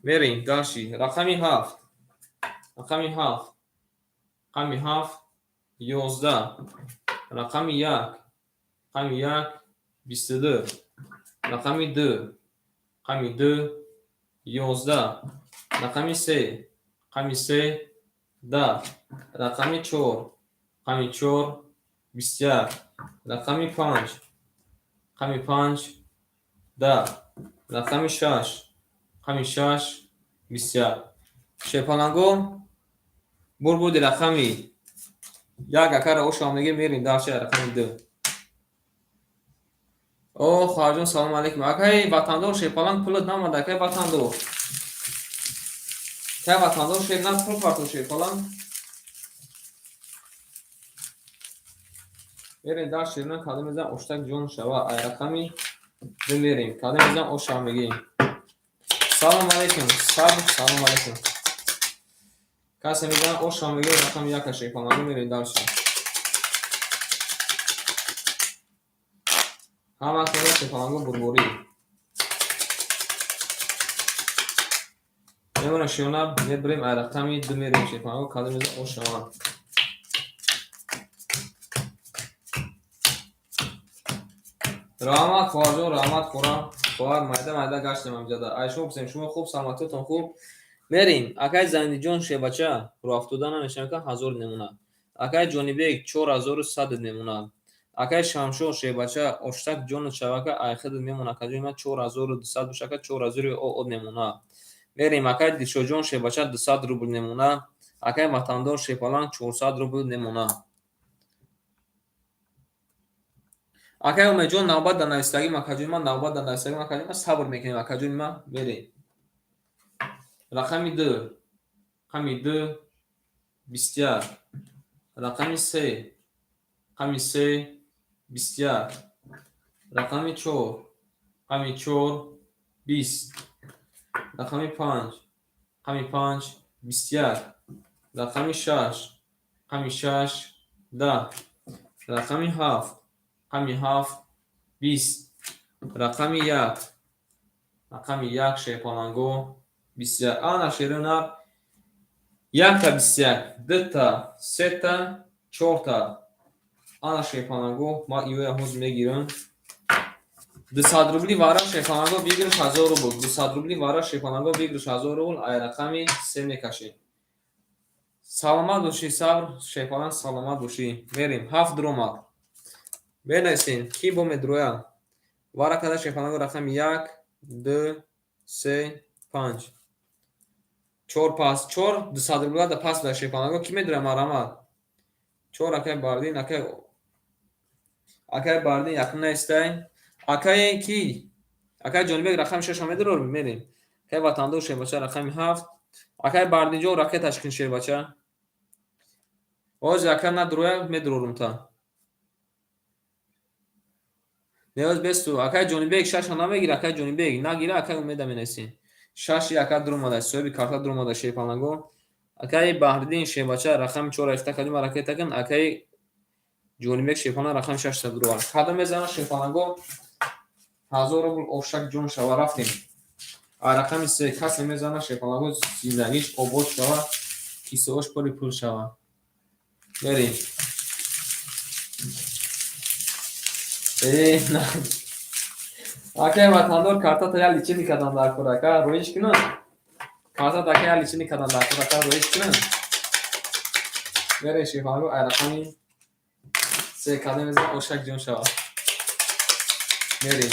Speaker 1: мерем даши рақами 7 рақами 7 рақами 7 11 рақами 1 рақами 1 22 рақами 2 рақами 2 11 рақами 3 рақами 3 10 рақами 4 рақами 4 21 рақами 5 рақами 5 10 рақами 6 рақами 6 21 шепаланго бурбуди рақами як акара ошомиги мерин даши рақами 2 о хоҳарҷон салом алейкум акаи ватандор шепаланг пулат намода акаи ватандор акаи ватандор шепна пул парту шепаланг мерин даши на када мезан оштак ҷон шава ай рақами 2 мерин када мезан ошомиги салом алейкум салом алейкум касе мезан ошомиги рақами 1 шепаланг мерин даши ҳама кора шепаланго бурборӣ мемона шиёна мебурем ай рақами 2 мерим шепаланго када мезан ошоман раҳмат хоҳарҷон раҳмат хӯрам хоҳар майда гаштем амҷада ай шумо бисем шумо хуб саломатитон хуб мерем акаи зандиҷон шебача роҳафтода намешавем ка 1000 немуна акаи ҷонибек 4100 немуна акаи шамшо шебача оштак ҷону шавака айхид мемона каҷоима 4200 бошака 4000 немуна мерем акаи дилшоҷон шебача 200 рубл немуна акаи ватандор шепалан 400 рубл немуна акаи умеҷон навбат дар навистагӣ макаҷоима навбат дар навистагӣ макаҷоима сабр мекунем акаҷонима мерем рақами 2 рақами 2 21 рақами 3 рақами 3 21 рақами 4 рақами 4 20 рақами 5 рақами 5 21 рақами 6 рақами 6 10 рақами 7 рақами 7 20 рақами 1 рақами 1 шепаланго 21 ана шерунар 1 та 21 2 та 3 та 4 та ана шепаланго ма иёя ҳоз мегирам 200 рубли вара шефанаго бигирш 1000 рубл. 200 рубли вара шефанаго бигирш 1000 рубл. Ай рақами 3 мекашем. Саломат бошӣ сабр шефалан саломат бошӣ. Мерим 7 дромад. Бенависем ки бо медроя. Вара када шефанаго рақами 1 2 3 5 4 пас 4 200 рубля да пас да шефанаго ки медроя марамат. 4 акай бардин акай бардин якум наистай. Акай ки акай ҷонибек рақами 6 медро мерем. Акай ватандор шебача рақами 7. Акай бардинҷо ракет ташкил шебача. Оз акай надроя медрорумта. Неоз бесту акай ҷонибек 6 намегира акай ҷонибек нагира акай умеда менаси. 6 акай дромада соҳиби карта дромада шефанаго. Акай баҳридин шебача рақами 4 ифта кадима ракетакан акай ҷонибек шефана рақами 6 дроа. Када мезана шефанаго 1000 рубл ошак ҷон шава рафтем. А рақами 3 касе мезана шефанаго зиндагиш обод шава кисаош пури пул шава. Берем. На. Акай ватандор карта та я личини кадан дар корака роиш кино. Карта та я личини кадан дар корака роиш кино. Бере шефанаго ай рақами 3 каде мезана ошак ҷон шава. Берем.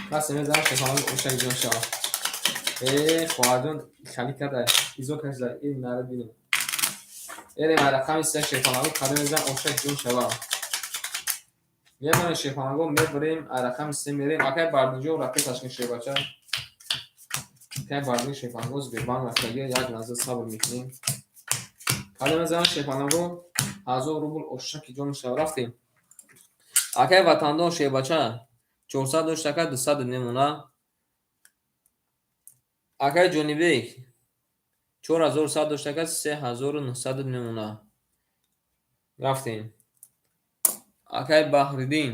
Speaker 1: Касе мезана шефанаго ошак ҷон шава. خواهرجان خالی کرده ایزو کشده این نره بینم ایریم رقم 3 شیفانگو کده میزن اشک جون شوا میمونه شیفانگو میبریم رقم 3 میریم اکای بردنجو رقم تشکیل شه بچه اکای بردنجو شیفانگو زبیربان وقتی یک نظر صبر میکنیم کده میزن شیفانگو 1000 روبل اشک جون شوا رفتیم اکای وطندان شه بچه 400 داشته 200 نمونه акай ҷонибек 4100 доштака 3900 мемона. Рафтем. Акай баҳридин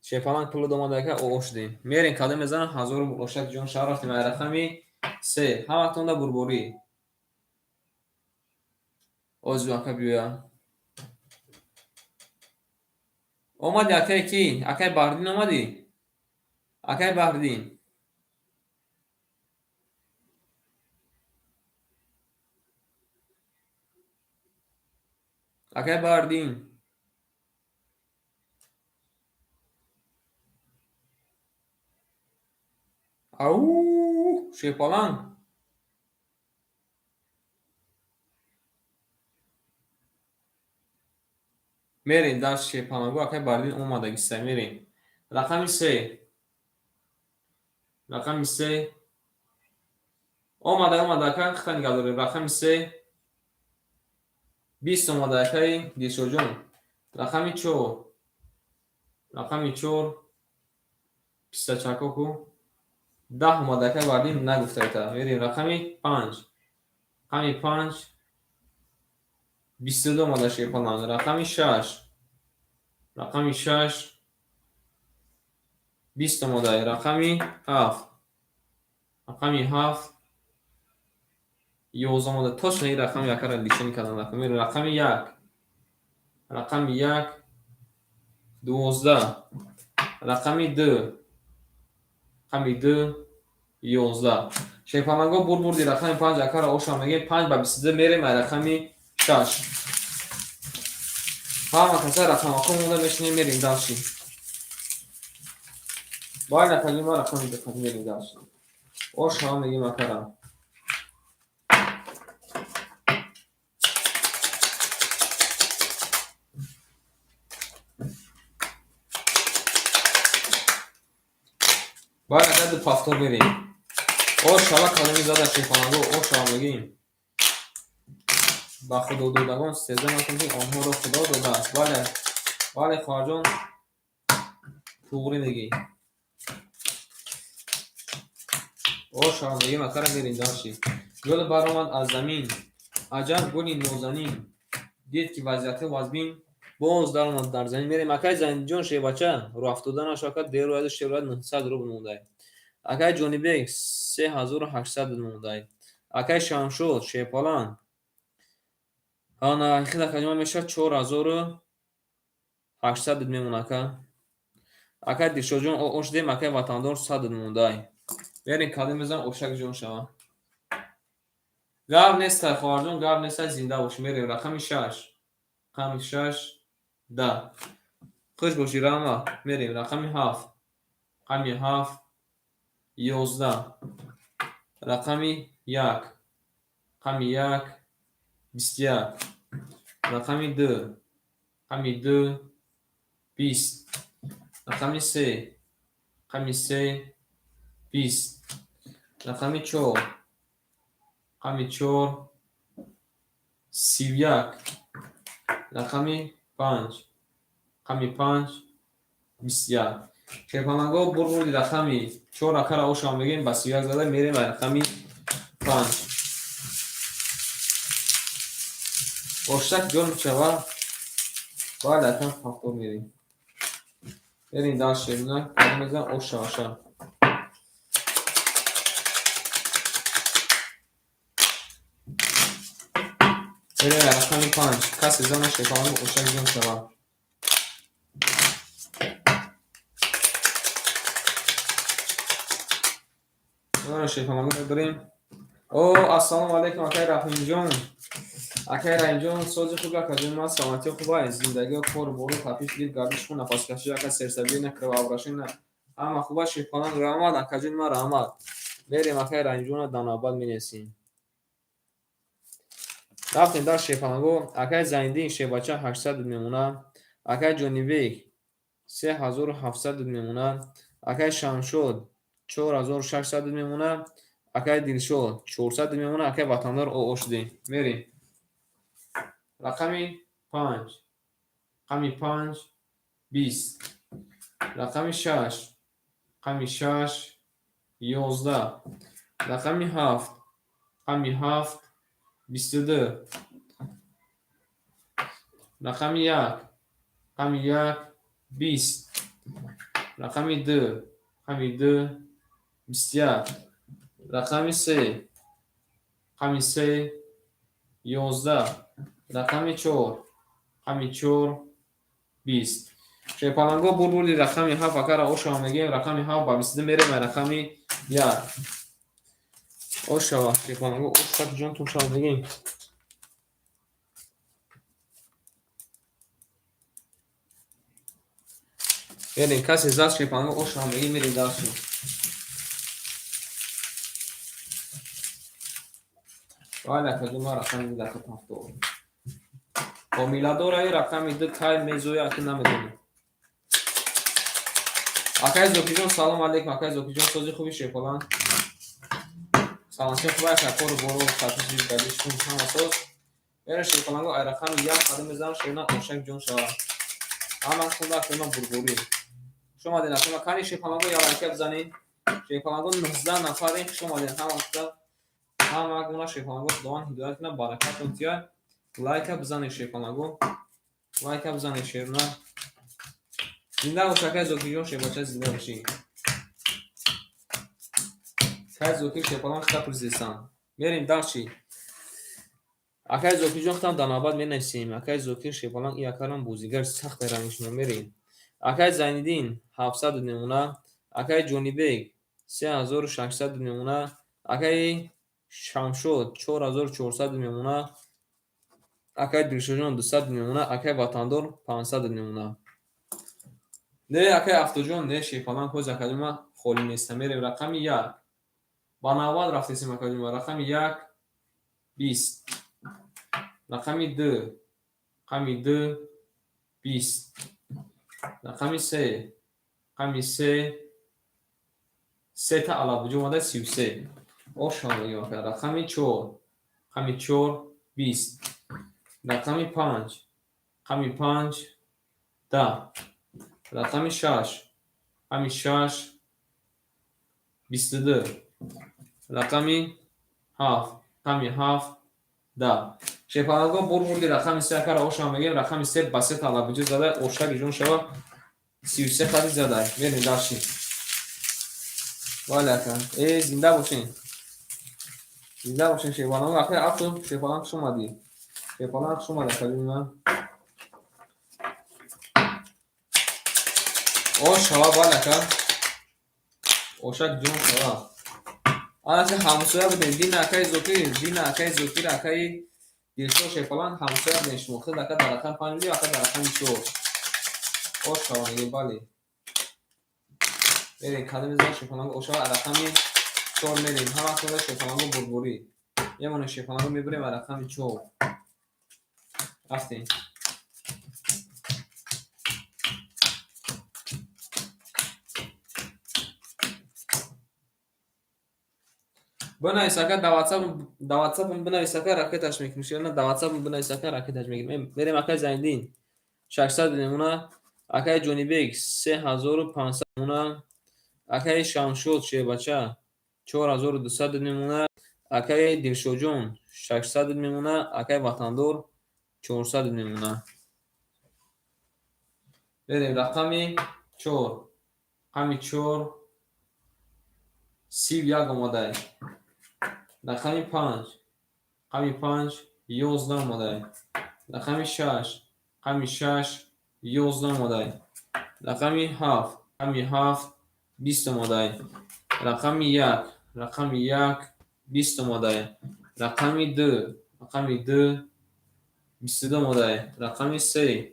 Speaker 1: шефалан пул домадака ошдем. Мерем када мезанам 1000 ошак ҷон шаҳр рафтем. Ай рақами 3 ҳаматонда бурборӣ. Озу ака биёя. Омади акай ки? Акай баҳридин омади? Акай баҳридин. Акай баҳридин. Ау! Шефалан. Мерем дар шефанаго акай баҳридин омадагиста мерем. Рақами 3. Рақами 3. Омада акай хта нигоҳ дорем. Рақами 3. 20 омада акай дилшодҷон. Рақами 4. Рақами 4. пистачако 10 омада акай баҳридин нагуфтаита. Мерем рақами 5. Рақами 5. 22 омада шефалан. Рақами 6. Рақами 6. 20 омада. Рақами 7. Рақами 7. 11 омада. Точно ин рақами якара лишини кардам. Рақами 1. Рақами 1. 12. Рақами 2. Рақами 2. 11. Шефанаго бурбурди рақами 5 якара оша мегем 5 ба 22 мерем. Ай рақами 6. ҳама каса рақамако монда мешинем мерем далши. бай накадим ма рақами дақат мерем далши. Ош ҳама мегем акара. бай накади пафтор мерем. ош ҳама калими зада шефанаго ош ҳама мегем. ба худо додагон сеза накун ки онҳоро худо додааст. бале хоҳарҷон туғри мегӣ. ош ҳама мегем акара мерем далши. гул баромад аз замин. аҷаб гули нозанин. дид ки вазъияти вазбин боз даромад дар замин. мерем акай заминҷон шебача рафтоданаша акай деру аз шеврад 900 рубл мондай. акай ҷонибек 3800 мондай. акай шамшод шефалан ҳана хида каҷма меша 4000 800 میمونه اکا دیشو جون اوش دیم اکا وطندار 100 مونده برین کدیم بزن اوشک جون شما گاب نیست خواهر جون گاب نیست زنده باش میریم رقم 6 رقم 6 10 خوش باشی راما میریم رقم 7 رقم 7 11 رقم 1 رقم 1 21 رقم 2 رقم 2 20 رقم 3 رقم 3 20 رقم 4 رقم 4 31 رقم 5 رقم 5 21 شیپانگو بردی رقمی 4 رقم را اوشان بگیم با 31 زده میریم رقمی 5 اوشتک جون شوا باید اکم فاکتور میریم بریم داشت شیرونه کدیم بزن اوشا اوشا بریم رقمی 5 کسی زن شیپانگو اوشتک جون شوا بریم شیپانگو بریم او السلام علیکم اکای رحیم جون اکای رحیم جون سوزی خوب کجون ما سلامتی خوبه زندگی کور برو تپیش گیر گردش خون نفس کشی اکا سرسبی نکره و ابراشی نه اما خوبه شیپانگ رحمت اکجون ما رحمت بریم اکای رحیم جون داناباد می نسیم رفتیم در شیپانگو اکای زنده این شیباچه 800 میمونه اکای جونیویک 3700 میمونه اکای شمشود 4600 میمونه اکای دلشود 400 میمونه اکای وطندار او شدیم میریم رقمی 5 رقمی 5 20 رقمی 6 رقمی 6 11 رقمی 7 رقمی 7 22 رقمی 1 رقمی 1 20 رقمی 2 رقمی 2 21 رقمی 3 رقمی 3 11 رقمی 4 رقمی 4 20 شیپالنگو بردی رقمی 7 اکر اوشا میگیم رقمی 7 با 22 میریم رقمی 1 اوشا شیپالنگو اوشا جون تو شما میگیم بریم کسی زد شیپالنگو اوشا میگیم میریم داشتیم باید کدوم رقمی میده که تفتور با میلادور های رقمی 2 تای میزوی اکی نمیدونیم اکای زوکی جون سلام علیکم اکای زوکی جون سوزی خوبی شیپالان سلامتی خوبه اکور برو تپیش گردش کن هم اساس برای شیپالنگو ای رقمی 1 قدم بزن شینا اوشک جون شوا اما خونده که ما برگوری شما دین اکنون کانی شیپالنگو یا لایک بزنین شیپالنگو 19 نفرین شما دین هم اکتا هم اگونا شیپالنگو دوان هدایت کنه برکت انتیا لایک بزنین شیپالنگو لایک بزنین شیرنا زنده باش اکای زوکی جون شیباچه زنده باشی اکای زوکی شیپالنگ خطا پرزیستان بریم داشتی اکای زوکی جون خطا داناباد می نسیم اکای زوکی شیپالنگ ای اکارم بوزیگر سخت رنگش میریم اکای زیندین 700 نمونه اکای جونی بیگ 3600 نمونه اکای شمشود 4400 نمونه اکای دلشجون 200 نمونه اکای وطندار 500 نمونه نه اکای افتوجون نه شیپالنگ خوز اکادوما خولی نیست میریم رقم 1 با 90 رفتیم اکادوما رقم 1 20 رقم 2 رقم 2 20 رقم 3 رقم 3 3 تا علابوجه اومده 33 اوشان میگم رقم 4 رقم 4 20 رقم 5 رقم 5 10 رقم 6 رقم 6 22 رقم 7 رقم 7 10 شیپالنگو بردی رقم 3 اکر اوشان میگیم رقم 3 با 3 تا علابوجه زده اوشک جون شوا 33 خالی زده بریم داشتیم والا کن ای زنده باشین زنده باشین شیپالنگو اکر افتو شیپالنگ شما دی شیپالنگ شما دی کلیم من Oşağa balaka. Oşak John şağa. Anası hamsuya bidin. Din akay zokir akay dilşoş falan hamsuya bidin. Şmukta daka darakan panjuli aka darakan ço. Oşağa negi bali. Verin kadınızdan şefalango oşağa arakami çor merin. Hama sonra şefalango burburi. Yemonu şefalango mibre arakami ço. Aftin. بنویساکر دواتساپ بنویساکر راکتش میکنیش یا نه دواتساپ بنویساکر راکتش میکنیم بریم اکای زندین 600 نمونه اکای جونیبیک 3500 نمونه اکای شامشود شه بچه 4200 نمونه اکای دلشوجون 600 نمونه اکای وطندور 400 نمونه بریم رقمی 4 رقمی 4 31 آماده رقمی 5 رقمی 5 11 آماده رقمی 6 رقمی 6 11 آماده رقمی 7 رقمی 7 20 آماده رقمی 1 رقمی 1 20 آماده رقمی 2 رقمی 2 22 آماده رقمی 3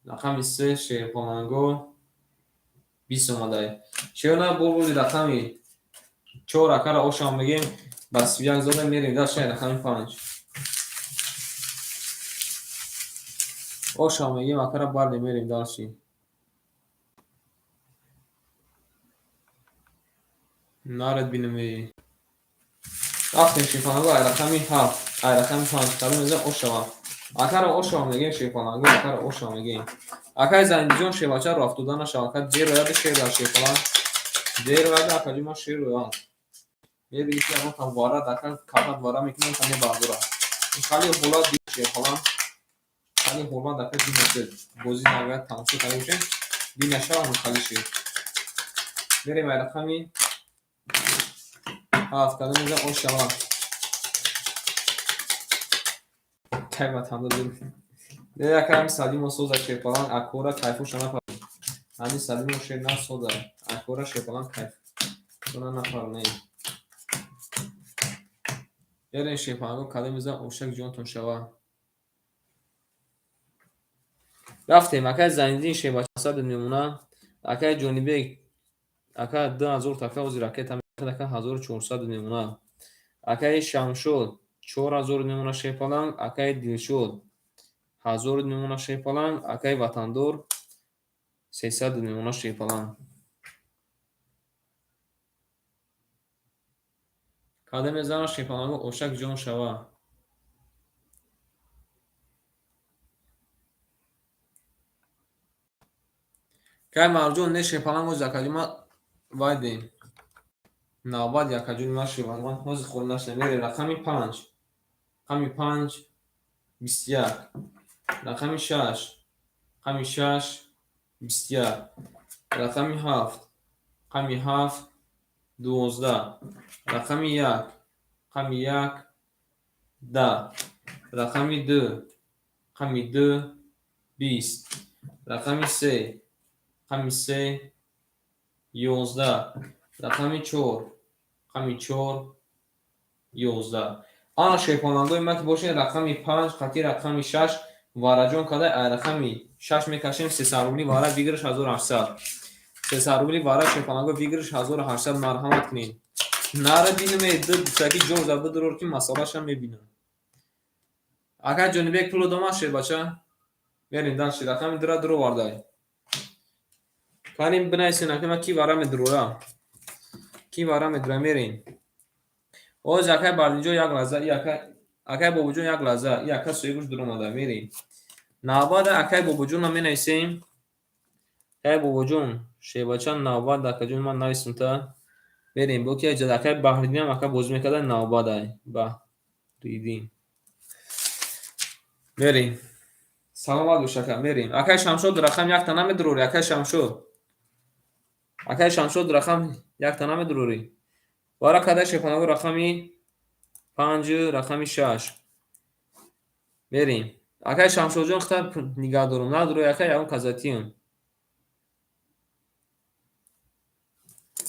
Speaker 1: رقمی 3 شیرپامنگو 20 آماده چرا بولبولی رقمی 4 اکر آشام بگیم بس یک زده میریم در شهر رقمی 5 آشام بگیم اکر برده میریم در شی نارد بینمی رفتیم شیفانگو رقمی 7 رقمی 5 کلو میزه آشام اکر آشام بگیم شیفانگو اکر آشام بگیم اکر زنجون شیواچه رافتودن شاکت جیر و یاد شیر در شیفان جیر و یاد اکجی ما شیر رو یاد یه دیگه که اما وارا دکن کافت وارا میکنن کنه بردورا خالی هولا دیشه falan خالی هولا دکن دیشه بوزی نگاه تماشا کنه میشه بینشه همون خالی شه بریم رقمی 7 کلو میزه اون شما قیمت هم داریم نه یکم سلیم و سوز شیپالان اکورا کیفو شما همین سلیم و شیر نه سوز اکورا شیپالان کیف دونا نفر نه بریم شیپالانگو کلو میزه اوشک جونتون شوا رفتیم اکای زنجین شیبا 600 نمونه اکای جونیبیک اکای 2000 تکه وزی راکت هم اکای 1400 نمونه اکای شمشود 4000 نمونه شیپالان اکای دلشود 1000 نمونه شیپالان اکای وطندور 300 نمونه شیپالان کادم زن شیپالانگو اوشک جون شوا کای مرجون نه شیپالانگو زکاجیما وایدیم ناباد یکجون ما شیپالان هوز خورناش نمیره رقمی 5 رقمی 5 21 رقمی 6 رقمی 6 21 رقمی 7 رقمی 7 12 رقمی 1 رقمی 1 10 رقمی 2 رقمی 2 20 رقمی 3 رقمی 3 11 رقمی 4 رقمی 4 11 آن شیپانندوی من که باشین رقمی 5 خطی رقمی 6 وارجون کده رقمی 6 میکشیم 300 روبلی واره بیگرش 1800 300 روبلی واره شیپانندو بیگرش 1800 مرحمت کنین ناره بینم ایده ساکی جو زبه درور که مسئلهش هم میبینم اگر جانبه یک پلو دومه شد بچه بریم دانشی رقمی درو وارده کنیم بنایسین اکنه کی واره میدروره کی واره میدروره میرین اوز اکای باردینجو یک لحظه اکای بابوجون یک لحظه اکای سویگوش درو ماده میرین ناباد اکای بابوجون هم مینایسیم اکای بابوجون شیباچان ناباد اکای من نایسیم تا بریم بو که اجاد اکای بحریدین هم اکای بوز میکده ناباد های بحریدین بریم سلامت بوشکم بریم اکای شمشود رقم یک تنه میدروری اکای شمشود رقم یک تنه میدروری وارا کده شیپانگو رقمی 5 رقمی 6 بریم اکای شمشود جون خطر نگاه دارم ندروی اکای اون کازاتیم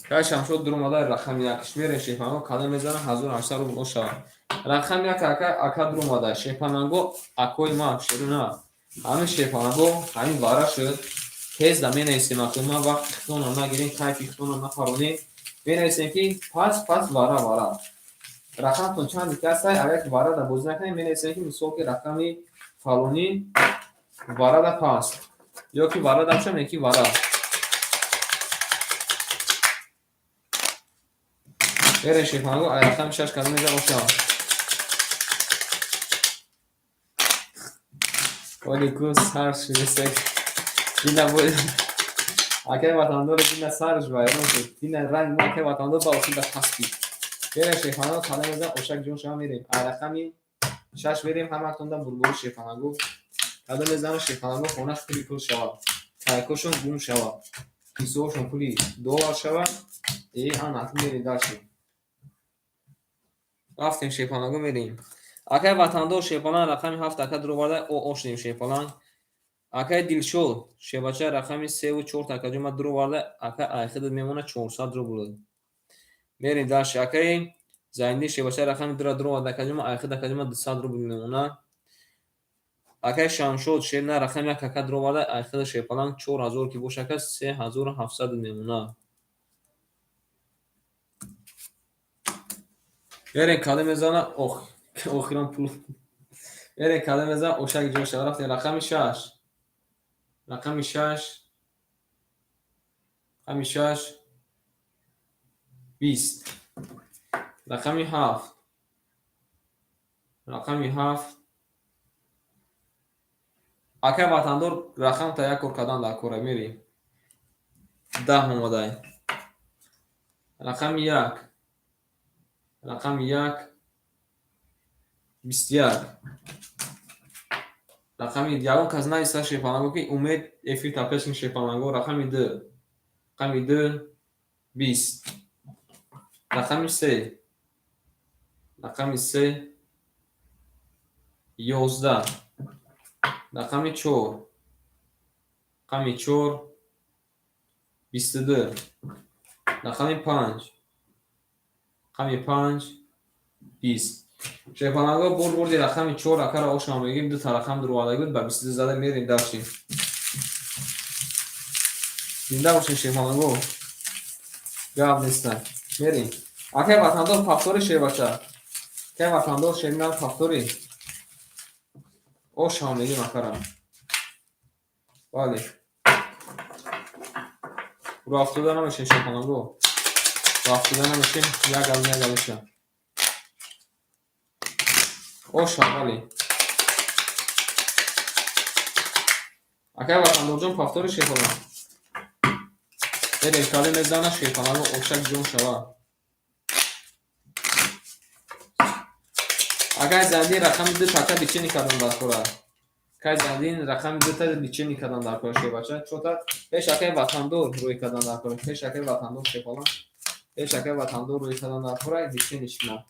Speaker 1: که شمشد درماده رقم یکش میره شیپانگو کده میزنه 1800 روبل شود. رقم یک اکا درماده شیپانگو اکوی ما شروع نه همین شیپانگو همین واره شد تیز دا می نیستیم اکوی ما وقت اختون هم نگیریم تایپ اختون هم نخارونیم می نیستیم که پس واره رقم تون چند کسته اگر که واره دا بوز نکنیم می نیستیم که مثال که رقمی فالونی واره دا پاس یا که واره دا بشم یکی واره بره شیپانگو رقم 6 کده میزه باشم ولی کوس هر شده دینا بود اگه وطندار دینا سرش وایرون شد دینا رنگ ما که وطندار با اصول دستی بره شیپانگو کده میزه اوشک جون شما میریم رقمی 6 بریم هم اکتون دا بلبول شیپانگو کده میزنه شیپانگو خونش کلی کل شود تایکوشون گوم شود کیسوشون کلی دو شود هم اکتون میریم داشتیم رفتیم شیپانگو میریم اگه وطندار شیپانگ رقمی 7 اکه درو برده او اوشنیم شیپانگ اگه دیلشود شیباچه رقمی 3 و 4 اکه جمع درو برده اگه ایخید میمونه 400 رو بود میریم داشت اگه زایندی شیباچه رقمی درو برده اکه جمع ایخید اکه جمع 200 رو بود میمونه اگه شمشود شیرنه رقمی یک اکه درو برده ایخید شیپانگ 4000 که باشه که 3700 میمونه میریم کده میزنه اخیران پول میریم کده میزنه اوشک جوشه رفتیم رقمی 6 رقمی 6 رقمی 6 20 رقمی 7 رقمی 7 اگه وطندار رقم تا یک کور کدن در کوره میریم 10 اومده رقمی 1 رقمی 1 21 رقمی دیگون کس نیسته شیپانگو که امید افیر تپشن شیپانگو رقمی 2 رقمی 2 20 رقمی 3 رقمی 3 11 رقمی 4 رقمی 4 22 رقمی 5 رقمی 5 20 شیپانگو بردی رقمی 4 اکه را آشنا میگیم دو تا رقم درو آده بود با 22 زده میریم داشتیم زنده باشین شیپانگو گاب نیستن میریم اکه وطندار پافتوری شیباچه که وطندار شیرینه پافتوری آشنا میگیم اکه را بله رو افتاده نمیشین شیپانگو رو افتاده نمیشین یک گل بشن آشنا بله اکه وطندار جون پافتوری شیپانگو میریم کالی میزنه شیپانگو اوشک جون شود اگر زندی رقم 2 تاکه بیچینی کردن در کوره که زندین رقم 2 تا بیچینی کردن در کوره شیباچه چوتا پیش اکه وطندار روی کردن در کوره پیش اکه وطندار شیپانگ پیش اکه وطندار روی کردن در کوره بیچینیش نه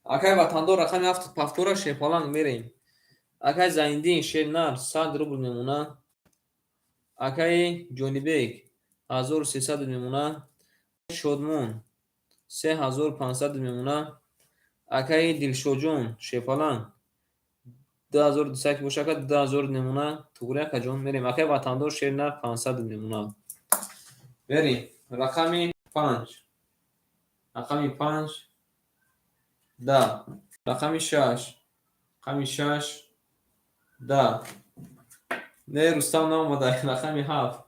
Speaker 1: اکه وطندار رقم 7 پافتوره شیپانگ میریم اکه زندین شیرنر 100 روبل میمونه اکه جونیبیک 1300 میمونه شدمون 3500 میمونه اکه دیلشوجون شیپانگ 2200 که باشه که 2000 نمونه توره که جون میریم اکه وطندار شیرنر 500 نمونه بریم رقمی 5 رقمی 5 10 رقمی 6 رقمی 6 10 نه رستم نامده رقمی 7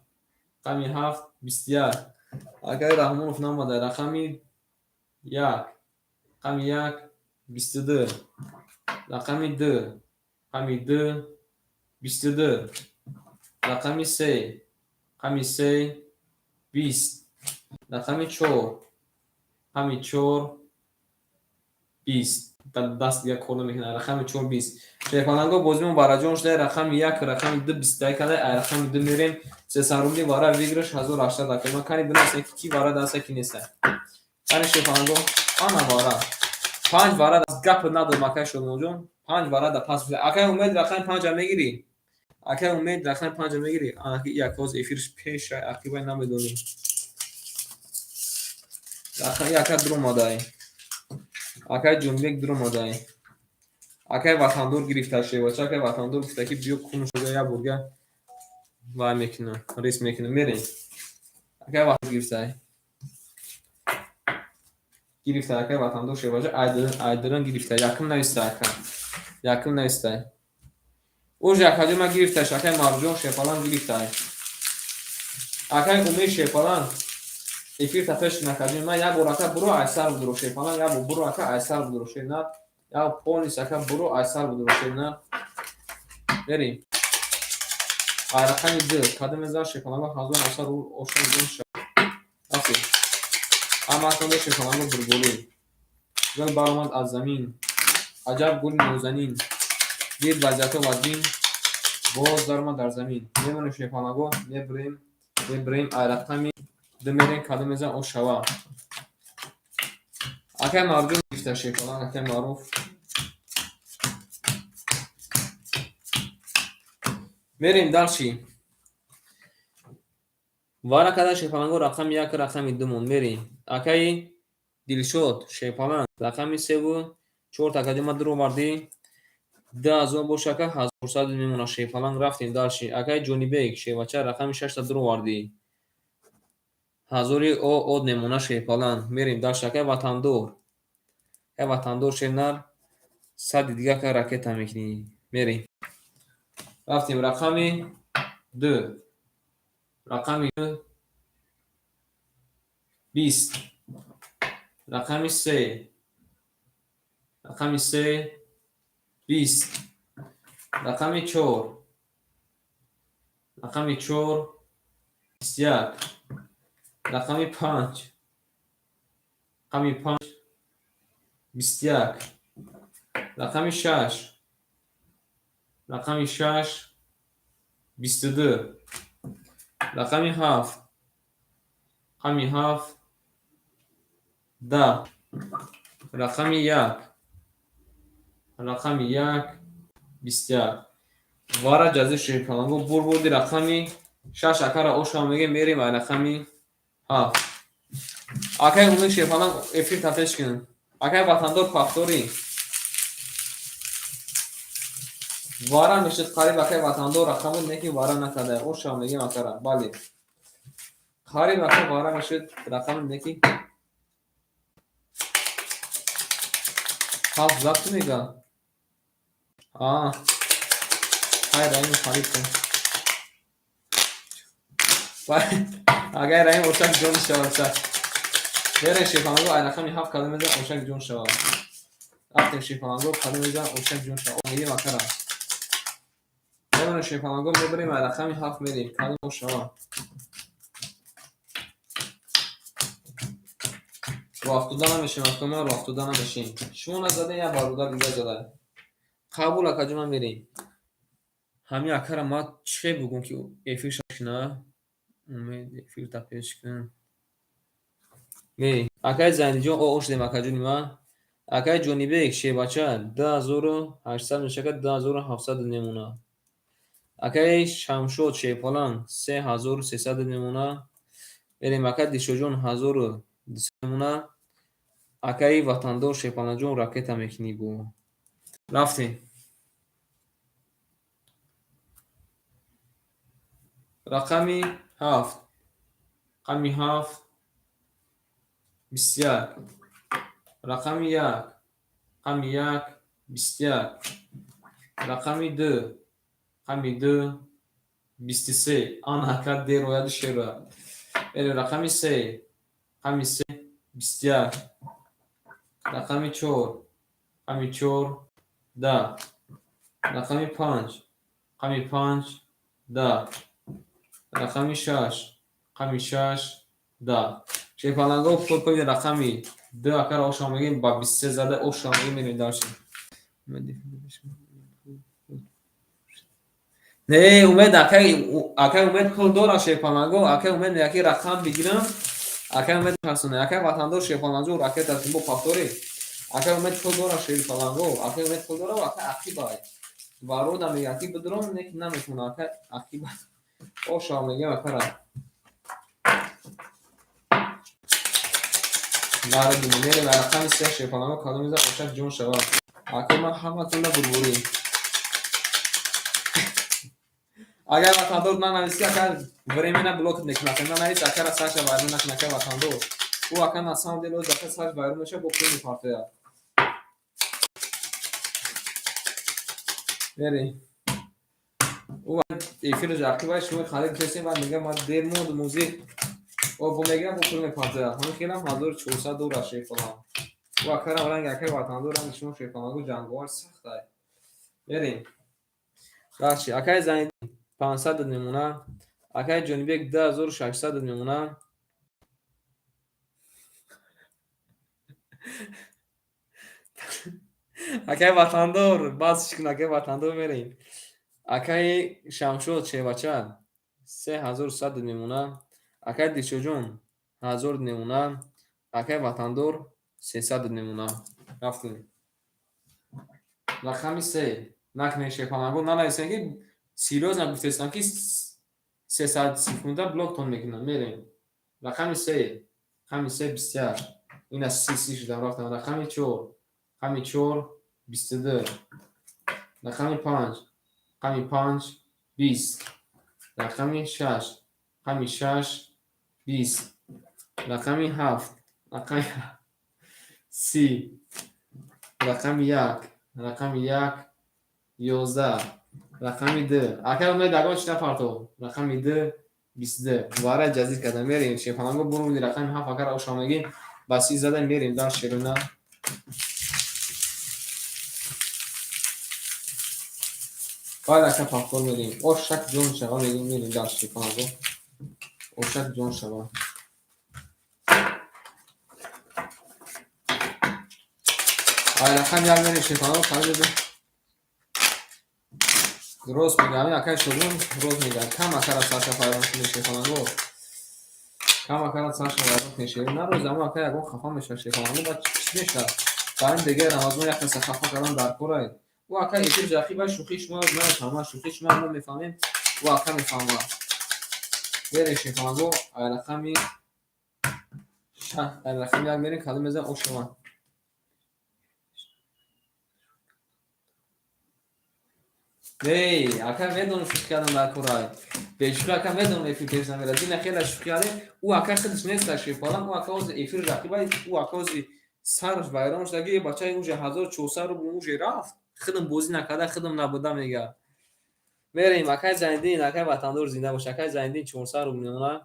Speaker 1: رقمی 7 21 اکه رحمونوف نامده رقمی 1 رقمی 1 22 رقمی 2 رقمی 2 22 رقمی 3 رقمی 3 20 رقمی 4 رقمی 4 20 دست دیگه کلا میکنه رقمی 4 20 شیپانگو بازیمون باراجون شده رقمی 1 رقمی 2 21 کده رقمی 2 میریم 300 روبلی واره ویگرش 1800 دکه ما کنی بنویسیم که کی واره دسته کی نیست کنی شیپانگو آنا واره 5 واره دست گپ نداد مکه شد موجون 5 واره دا پاس اکه امید رقم 5 میگیری اگر امید رقم 5 میگیری آنکی یک باز افیرش پیش عقیبه نمیدونی رقم یک درو مادای اگر جنبک درو مادای اگر وطندور گرفته شه باشه اگر وطندور گفته که بیو کنوش یا برگه وای میکنه ریس میکنه میری اگر وطندور گرفته اگر وطندور شه باشه ایدران گرفته یکم نیسته اگر یکم نیسته اوج یک ما گرفته شکل مرجان شپالان گرفته اگر امید شپالان افیر تفش نکردیم من یک بار برو ایسر بدرو شپالان یا برو ایسر بدرو نه یا پونی سکه برو ایسر بدرو نه بریم رقم 2 قدم ازار شپالان حاضر اثر رو اوشن گم شد اصلی اما کنده شپالان برگولی گل برآمد از زمین عجب گل نوزنین دید وضعیت وزین باز درما در زمین میمونه شپالان میبریم رقمی دمیرین قدم ازار او شوا اکه مرجون گفته شپالان اکه معروف میریم دلشی وارا کده شپالانگو رقم 1 رقم 2 مون میریم اکه دیل شد شپالان رقم 3 بود 4 تا ما درو وردی 10,000 باشه که 1400 میمونه شپالان رفتیم دلشی اکه جونی بیگ شپاچه رقم 6 تا درو وردی 1000 او نمونه شپالان میریم دلش اکه وطندور شنر صد دیگه که راکت میکنی میریم رفتیم رقم 2 رقم 20 رقم 3 رقم 20 رقم 4 رقم 21 رقم 5 رقم 21 رقم 6 رقم 22 رقم 7 10 رقم 1 21 وارا جزی شپالانگو بردی رقم 6 اکر اوشا میگه میریم رقم 7 اکه اون شپالان افیر تفش کن اکه وطندور پافتوری وارا میشد قریب اکه وطندور رقم نکی وارا نکده اوشا میگه مکره بله قریب اکه وارا میشد رقم نکی 7 زبط میگه های رای قریب کن اگر رای اوشک جون شود برای شپالانگو رقم 7 قدم میزن اوشک جون شود رفتیم شپالانگو قدم میزن اوشک جون شود میگه مکره برای شپالانگو میبریم رقم 7 میریم قدم او شود رافتودا نمیشیم اکما رافتودا نمیشیم شما نزده یا بارودار دیگه زده قبول اکجا میریم همین اکر ما چه بگون که افیر شکنه امید افیر تپیش کن میریم اکای زندیجون او اوش دیم اکجا نیمه اکای جونی بیگ شه بچه 10800 میشه که 10700 نمونه اکای شمشود شپالان 3300 نمونه میریم اکای دیشو جون 1200 نمونه اکای وطندور شپالان جون راکت میکنی بو رفتیم رقمی 7 رقمی 7 21 رقمی 1 رقمی 1 21 رقمی 2 رقمی 2 23 آن حرکت دیر روید شروع رقمی 3 رقمی 3 21 رقمی 4 رقمی 4 10 رقمی 5 رقمی 5 10 رقمی 6 رقمی 6 10 شپالانگو خود کنید رقمی 2 اکر اوشا میگیم با 23 زده اوشا میگیم میریم داشتیم نه امید اکر امید کل دورا شپالانگو اکر امید یکی رقم بگیرم اکر امید پرسونه اکر وطندور شپالانگو راکت از تیمبو پافتوری اکر امید کل دورا شپالانگو اکر امید کل دورا و اکر اقی باید ورودم میگه اکی بدرون نمیتونه اکی اوشا میگه وکره برای دیمونیره و رقم سه شیفانامو کادو میزه اوشک جون شود اکی من همه تونه بربوری اگر وطندور ننویسی اگر временно блок نکنه من نویس اگر ساشه وایرون نکنه وطندور او اگر نسام دلو دفعه ساش وایرون میشه با پول میپارته بری او ایفیل جاکی باش شما خالد کسی من میگه ما دیر مود موزیک او بو میگه با پول میپارته همون خیلی 1400 دلار شیفانام او اگر اولن اگر وطندور هم شما شیفانامو جنگوار سخته بریم باشی اگر زنید 500 نمونه اگر جنوبی 10600 نمونه اگر وطندور باز شکن اگر وطندور میریم اگر شمشود شیوچه 3100 نمونه اگر دیشو جون 1000 نمونه اگر وطندور 300 نمونه رفتیم رقمی سه نکنه شیفانگو ننویسن که سیروز نگفتستن که 300 سکونده بلوک تون میکنن میریم رقمی سه رقمی سه بسیار این از سی شدم رفتم رقمی چور رقمی چور 22 رقمی پنج رقمی پنج 20 رقمی شش رقمی شش 20 رقمی هفت رقمی 30 رقمی یک رقمی یک 11 رقمی دو اگر اومد دگاه چی نفرتو رقمی دو 22 واره جدید کردن میریم شیفانگو برو دی رقمی هفت اگر او شامگی بسی زدن میریم در شیرونه باید اکا پاکتور میریم او شک جون شما میریم در شیفانگو او شک جون شما آیا رقم یک میریم شیفانگو خواهد روز میگه همین اکای شدون روز میگه کم اکر از ساشا پایران میشه کننگو کم اکر از ساشا پایران میشه نه روز اما اکای اگون خفا میشه کننگو با چی میشه برای دیگه رمضان یک مثل خفا کردن در کورای او اکای یکی جاخی با شوخیش ما نمیفهمه شوخیش ما میفهمیم او اکای میفهمه بریشه کننگو رقمی رقمی یک میرین کدوم میزن او شما Bey, acá vedem fiecare la curai. Deci acá vedem le fiecare să merge din aquela fiecare, u acá خدش نیست și پالان u acá از افیر رقیبای u acá از سر وایرانش دگی بچای اونجا 1400 رو اونجا رفت خدم بازی نکرده خدم نبوده میگه بریم اکای زندین اکای وطندور زنده باشه اکای زندین 400 رو میمونه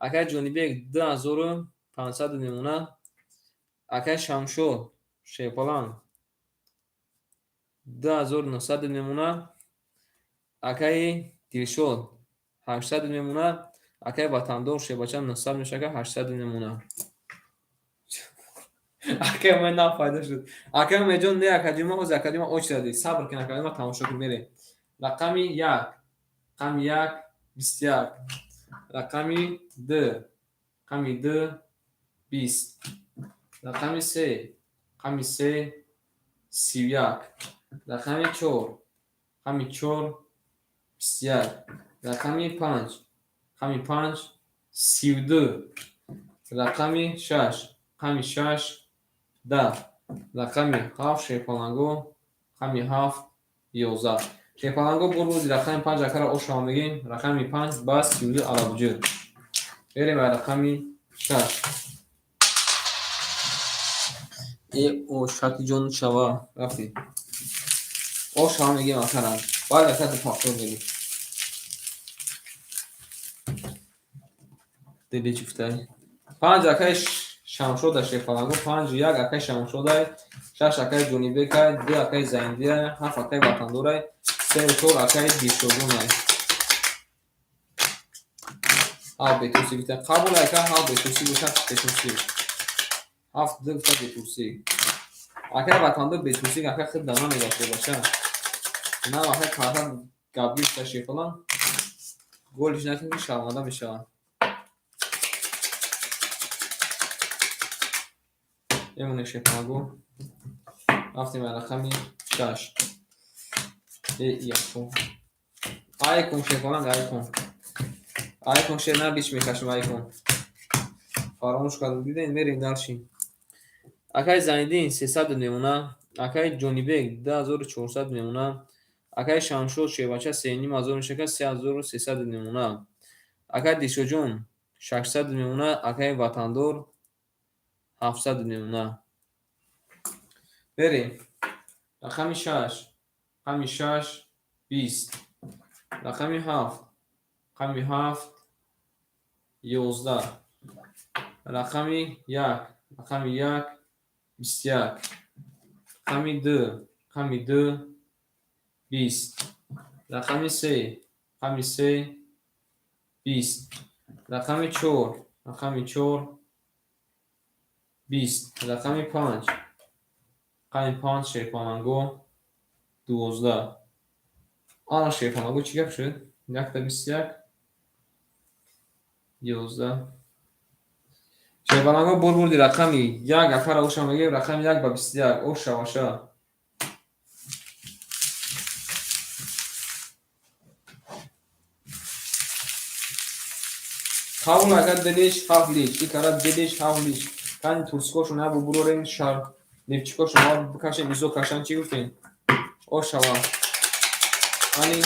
Speaker 1: اکای جنوبی 2500 میمونه اکای شمشو شیپالان 2900 میمونه اکای دیرشود 800 میمونه اکای وطندور شیباچه 900 میشه که 800 میمونه اکای من نفایده شد اکای میجون نه اکادیما و اکادیما اوچ دادی صبر کن اکادیما تماشا کن میره رقمی یک رقمی یک 21 رقمی دو رقمی دو 20 رقمی سه رقمی سه 31 رقمی چهار رقمی چهار 21 رقمی پنج رقمی پنج 32 رقمی شش رقمی شش 10 رقمی هفت شیپالنگو رقمی هفت 11 شیپالنگو برو رقمی پنج اکر او شما میگیم رقمی پنج بس 32 عربجه بریم به رقمی شش ای او شکی جون شوا رفتی او شما میگیم اکرم باید اکر پاکتور میگیم دیدی چفته پنج اکای شمشو داشته فلانگو پنج یک اکای شمشو دای شش اکای جنوبی کای دو اکای زندیه هفت اکای وطندوره سه و چهار اکای دیشودونه هفت بیتوسی بیته قبول اکای هفت بیتوسی بیته بیتوسی هفت دو بیته بیتوسی اکای وطندور بیتوسی اکای خود دانه نگاشته باشه نه اکای کارتن گابگیش داشته فلان گولش نکنی شرمنده میشه یمونه شیپاگو رفتیم رقمی شش یکون آیکون شیپالنگ آیکون شیر نبیش میکشم آیکون فراموش کردم دیدین میریم دالشین اکای زایندین 300 میمونه اکای جونیبک 10400 میمونه اکای شامشو شیباچه 3500 میشه که 3300 میمونه اکای دیشوجون 600 میمونه اکای وطندور 700 میمونه بریم رقم 6 رقم 6 20 رقم 7 رقم 7 11 رقم 1 رقم 1 21 رقم 2 رقم 2 20 رقم 3 رقم 3 20 رقم 4 رقم 4 20 رقم 5 رقم 5 شیپانانگو 12 آن شیپانانگو چی گپ شد؟ 1 تا 21 11 شیپانانگو بردی رقم 1 اکر اوشا میگه رقم 1 با 21 اوشا Havlu agar dilish havlish ikara dilish havlish kan turskosh na buburoren shar levchikosh ma bukashin izo kashan chi guftin o shava ani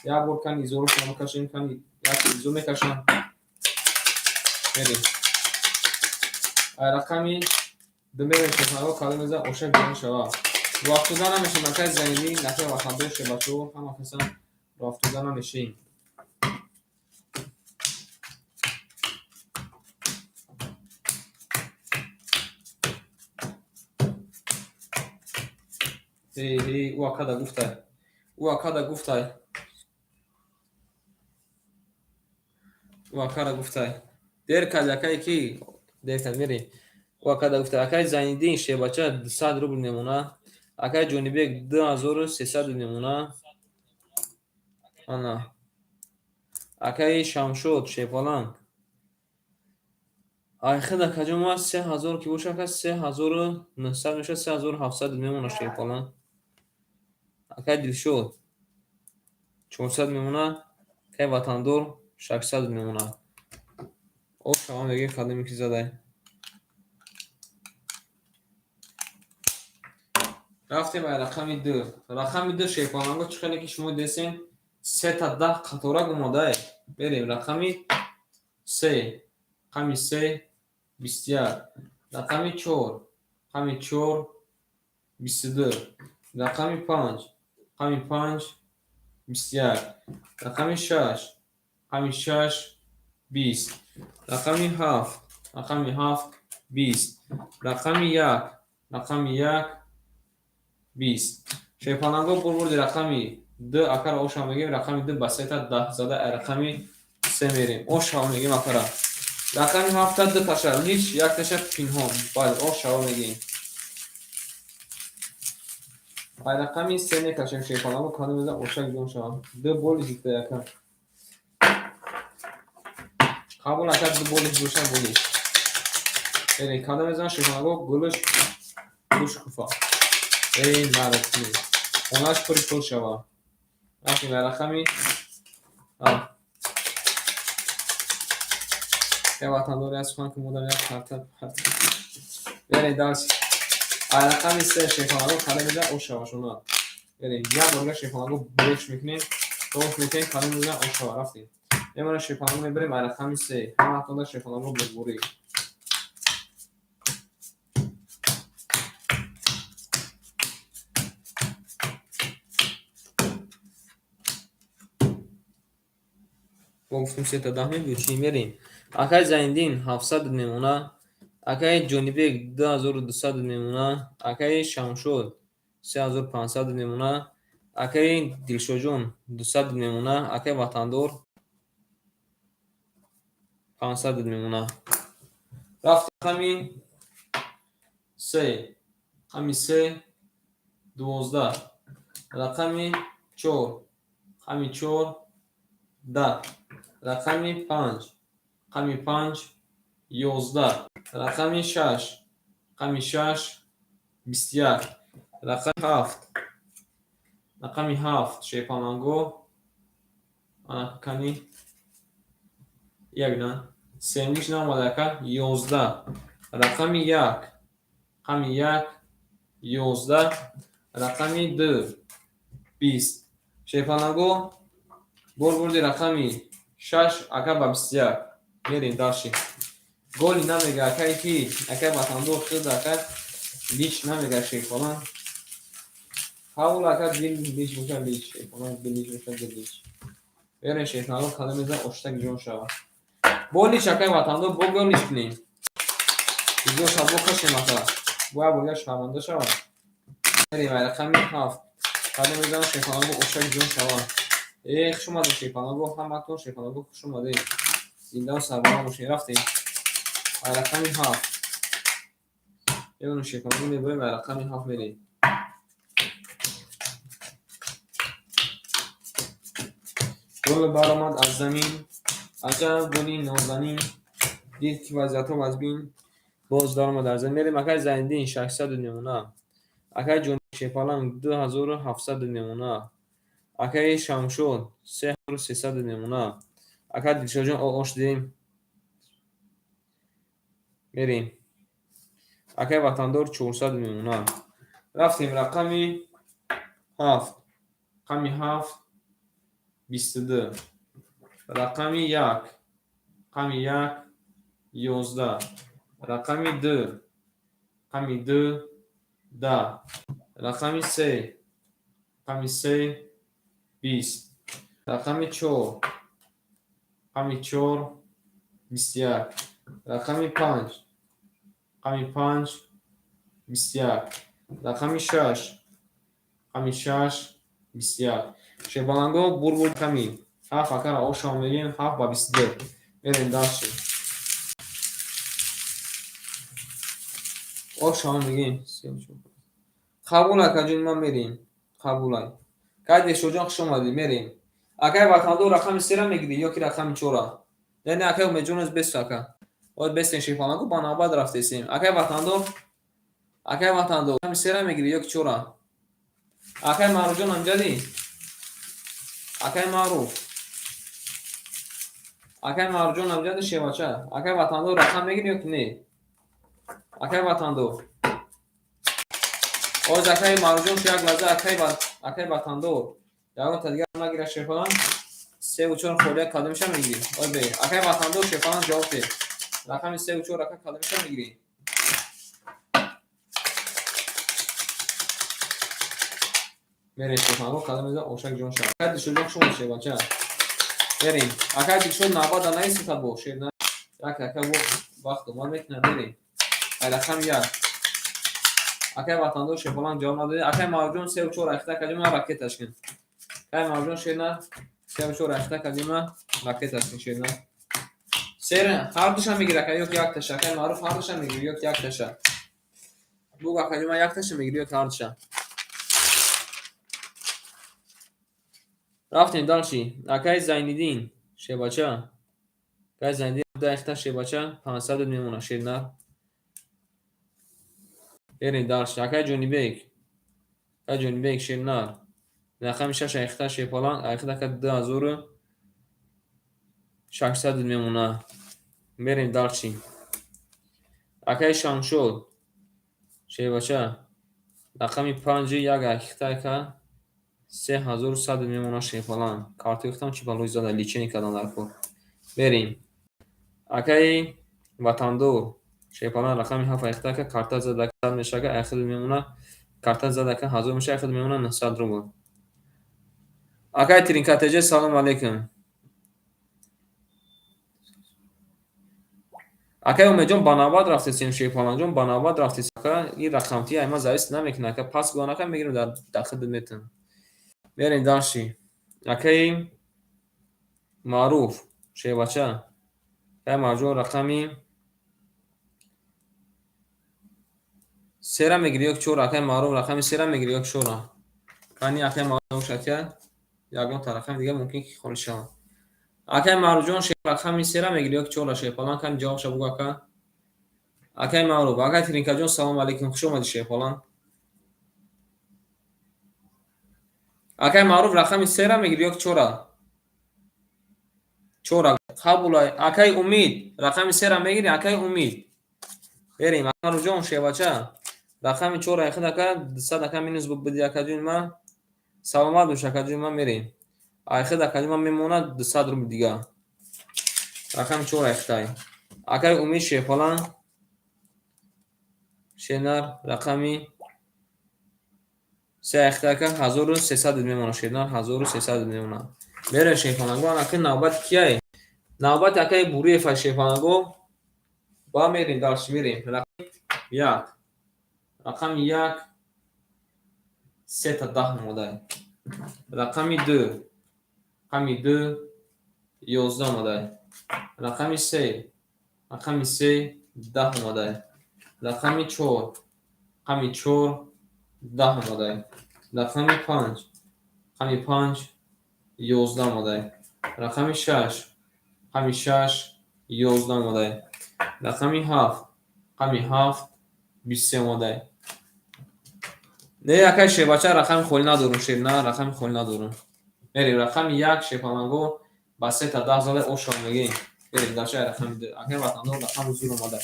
Speaker 1: ya burkan izo shama kashin kan ya izo me kashan beri rakami dmere shafaro kalmeza osha gan shava vaqtudana meshi makaz zangi nafe vaqtando shebacho hama kasan vaqtudana meshi هی او akada guftay وکارا گفتای در کجاکای کی دیتن میری وکارا گفتای اکای زایندین شیباچه 200 روبل میمونه اکای جونیبک 2300 میمونه انا اکای شامشود شیپالان ای خدا کجا ما 3000 کی وشا 3900 میشه 3700 میمونه شیپالان اکای دلشود 400 میمونه اکای وطندور 600 میمونه او شما میگه کدومی کی زده رفتیم به رقم 2 شیپانانگو چخیلی که شما دیسین 3 تا 10 قطورک اومده بریم رقم 3 رقم 3 21 رقم 4 رقم 4 22 رقم 5 رقم 5 21 رقم 6 رقم 6 20 رقم 7 رقم 7 20 رقم 1 رقم 1 20 شیپانانگو بردی رقمی 2 اکر اوشا میگیم رقمی 2 بسیطه 10 زده رقمی 3 میریم اوشا میگیم اکر رقمی 7 2 تاشر لیچ 1 تاشر پینهام باید اوشا میگیم باید رقمی 3 میکشیم شیپانانگو کانو میزن اوشا گیدون شا 2 بولی زیده اکر قبول اکر 2 بولی دوشن بولی ایره کانو میزن شیپانانگو گلوش کفا این معرفی اوناش پری پول شوا رقمی رقمی که وطنداری از خواهن که مدر یک پرتب بیارین دارسی رقمی 3 شیپانانگو کده میده او شوا شونا بیارین یک برگه شیپانانگو بریش میکنین توف میکنین کده میده او شوا رفتیم یه شیپانانگو میبریم رقمی 3 هم وطندار شیپانانگو برگوری گفتیم 3 تا 10 میگو چی میریم اکای زایندین 700 میمونه اکای جونیبک 2200 میمونه اکای شامشود 3500 میمونه اکای دلشوجون 200 میمونه اکای وطندور 500 میمونه رفت رقمی 3 رقمی 3 12 رقمی 4 رقمی 4 10 رقمی 5 رقمی 5 11 رقمی 6 رقمی 6 21 رقم 7 رقمی 7 شیپالانگو کمی یک نه سیملیش ناماده که 11 رقمی 1 رقمی 1 11 رقمی 2 20 شیپالانگو بردی رقمی 6 اکا با 21 میرین داشتی گولی نمیگه اکا هیچ اکا وطندور شد اکا لیچ نمیگه شیپالان حاول اکا لیچ بکن لیچ شیپالان لیچ بکن لیچ میرین شیپالانگو کلمیزه اشتک جون شود بولی چکای وطندور بگولیش کنیم دیگه شب بخشیم اکا باید بگه شمانده شود میرین رقمی 7 کلمیزه شیپالانگو اشتک جون شود خوش اومدین شیپالانگو همتون شیپالانگو خوش اومدین زنده و سربلند باشین رفتیم رقمی 7 یه اون شیپالانگو میبریم رقمی 7 میریم گل برآمد از زمین عجب گلی نازنین دید که وضعیت رو از بین باز دارم در زمین میریم اکای زندین 600 نمونه اکای جون شیپالانگ 2700 نمونه اکای شمشون 3300 نمونه اکای دیلشا جون آغاش دیم میریم اکای وطندار 400 نمونه رفتیم رقمی 7 رقمی 7 22 رقمی 1 رقمی 1 11 رقمی 2 رقمی 2 10 رقمی 3 رقمی 3 20 رقمی 4 رقمی 4 21 رقمی 5 رقمی 5 21 رقمی 6 رقمی 6 21 شیپالانگو بور کمی 7 اکر آش میریم 7 با 22 میریم داشتیم آش میگیم قبول اکا جون ما میریم قبول کادی شجاع خوش اومدی میریم اکای وطندور رقم 3 را میگیری یا که رقم 4 یعنی اکای میجون از 20 اکا و 20 شیپالانگو با نوبت رفتیم اکای وطندور رقم 3 را میگیری یا که 4 اکای معروف جون امجدی اکای معروف جون امجد شیواچه اکای وطندور رقم میگیری یا که نه اکای وطندور از اکای معروف جون یک لحظه اکای وطندور یاگون تا دیگه نگیره شیپالان 3 و 4 خورده کادمیش هم میگیری آی بی اکای وطندور شیپالان جواب ده رقم 3 و 4 اکای کادمیش هم میگیری میرین شیپالانگو کادمیزه اوشک جون شد اکای دیشو شما شیواچه بریم اکای دیشو نبادا نیستی تا بو شیر نه یک اکای بو وقت ما میکنه بریم رقم 1 اکای وطندور شیپالان جواب نده اکای معروف جون 3 و 4 اخته کدیم راکتش کن اکای معروف جون شیر نه 3 و 4 اخته کدیم راکتش کن شیر نه سیر هر دوشم میگیره که یک تشه که معروف هر دوشم میگیره یک تشه بگو که ما یک تشه میگیره یک هر دوشم رفتیم دانشی اکای زینیدین شیباچه اکای زینیدین ده اخته شیباچه 500 میمونه شیر نه برین دانشی اکای جونی بیک شیر نه رقم 6 اخته شیپالان اخته که 2600 میمونه بریم دانشی اکای شمشود شیباچه رقمی 5 یک اخته که 3100 میمونه شیپالان کارتی گفتم چی بالوی زده لیچینی کدان در خور بریم اکای وطندور شیپالان رقمی 7 اخته که کارتا زده که 100 میشه که اخید میمونه کارتا زده که 1000 میشه اخید میمونه 900 رو بود اکای ترینکاتجه سلام علیکم اکای امید جون بناباد رفتیم شیپالان جون بناباد رفتیم که این رقمتی ایما زایست نمیکنه که پس گونه که میگیریم در خدمتتون بریم داشتی اکای معروف شیباچه که مرجوع رقمی 3 را میگیری یک 4 اکای معروف رقمی 3 را میگیری یک 4 کنی اکای معروف شکل یگان تا رقم دیگه ممکن که خورد شود اکای معروف جون شیپ رقمی 3 را میگیری یک 4 شیپالان کنی جواب شو بگو اکای معروف اکای ترینکا جون سلام علیکم خوش اومدی شیپالان Акай маъруф рақами 3-ра мегирӣ ё 4-ра? 4-ра. Қабулай. Акай Умид рақами 3-ра мегирӣ? Акай Умид. Берем. Акаруҷон шевача. Рақами 4-ра яхид ака 200 ака минус буди акаҷони ма. Саломат бош акаҷони ма мерем. Яхид акаҷони ма мемонад 200 рубл дига. Рақами 4-ра яхидай. Акай Умид шефалан. Шенар рақами 3 яхида ака 1300 мемонад. Шенар 1300 мемонад. Мерем шефанаго. Ака навбат кияй? Навбат акай Буриева шефанаго. Ба мерем дарш мерем. Рақами 1. Рақами 1 3 та 10 омадай. Рақами 2. Рақами 2 11 омадай. Рақами 3. Рақами 3 10 омадай. Рақами 4. Рақами 4 10 омадай. Рақами 5. Рақами 5 11 омадай. Рақами 6. Рақами 6 11 омадай. Рақами 7. Рақами 7 23 омадай. Не якай шебача рақами холи надорум шебна рақами холи надорум. Мерем рақами 1 шепаланго ба 3 та 10 зада ошо мегем. Берем дашай рақами 2. Акай ватандор рақами зур омадай.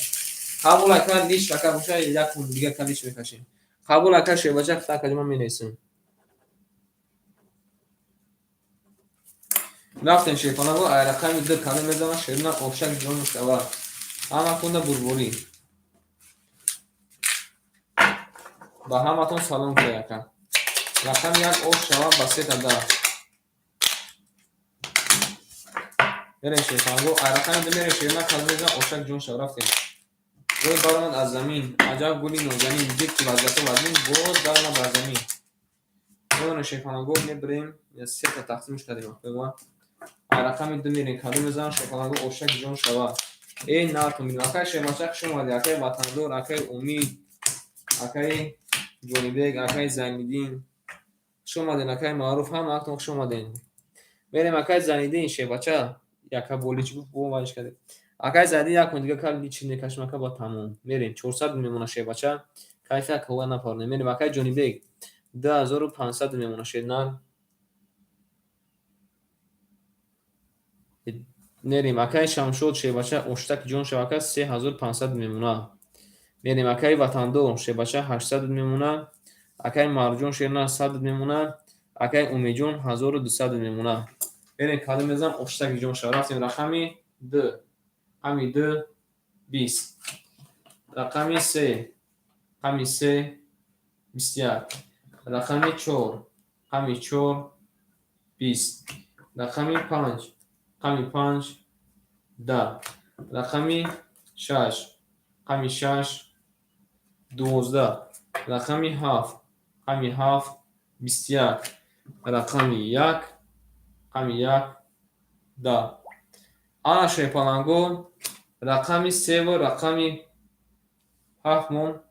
Speaker 1: Қабул ака лиш ака боша як пул дига калиш мекашем. Қабул ака шебача та калима менесим. Рафтем шепаланго ай рақами 2 калим мезана шебна ошак ҷон шава. Ама кунда бурбури. Ба ҳаматон салом кияка. Рақами 1 ош шава ба 3 та 10. Мерем шефанго ай рақами 2 мерем шевна калмеза ошак ҷон шава рафтем. Гӯй баромад аз замин. Аҷаб гули нозанин. Дик лаззату вазин боз даромад аз замин. Мерем шефанго мебирем 3 та тақсимш кардем. Ай рақами 2 мерем калмеза шефанго ошак ҷон шава. Эй натум акай шемачак шумади акай ватандор акай Умид акай Ҷонибек акай Зайниддин шумадин акай маъруф ҳама актон шумадин. Мерем акай Зайниддин шебача яка болич бу ваш каде. Акай Зайниддин якон дига кал личи некашма ка ба тамом. Мерем 400 мемона шебача кайфа кова напарне. Мерем акай Ҷонибек 2500 мемона шедна. Мерем акай Шамшод шебача оштак ҷон шавака 3500 мемона. Мерем акай ватандор шебача 800 мемона. Акай Марҷон шерна 100 мемона. Акай Умидҷон 1200 мемона. Мерем калимезам оштак ҷон шава. Рафтем рақами 2. Рақами 2 20. Рақами 3. Рақами 3 21. Рақами 4. Рақами 4 20. Рақами 5. Рақами 5 10. Рақами 6. Рақами 6 12. Рақами 7. Рақами 7 21. Рақами 1. Рақами 1 10. Ана шепаланго рақами 3 ва рақами 7 мон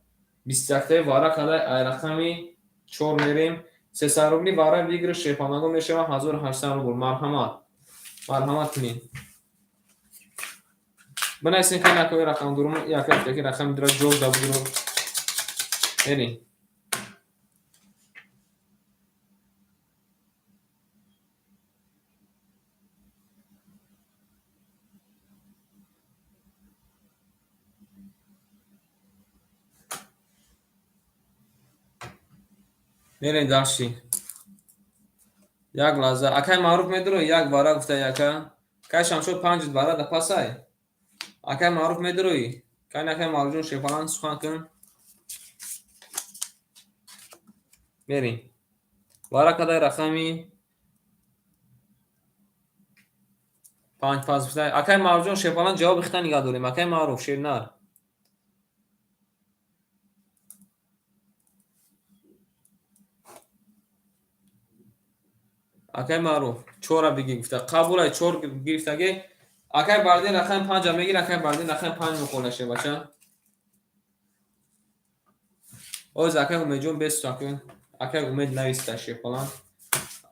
Speaker 1: 21 вара кадай ай рақами 4 мерем 300 рубли вара бигир шепаланго мешава 1800 рубл. Марҳамат кунед. Банайсин ки накои рақам дурум яка таки рақами дра ҷоб да буду. Ени мерем дарши як лаза акай маъруф медиро як бара гуфта яка кай Шамшод 5 бара да пасай акай маъруф медирои кай акай Марҷон шефалан сухан кун мерем бара кадай рақами 5 пас гуфта акай Марҷон шефалан ҷавоб ихта нигаҳ дорем акай маъруф шернар акай маъруф 4 биги гуфта қабулай 4 гирифтаги акай бардин рақами 5 мегир акай бардин рақами 5 мехона шебача оз акай Умедҷон беста кун акай Умед нависта шефалан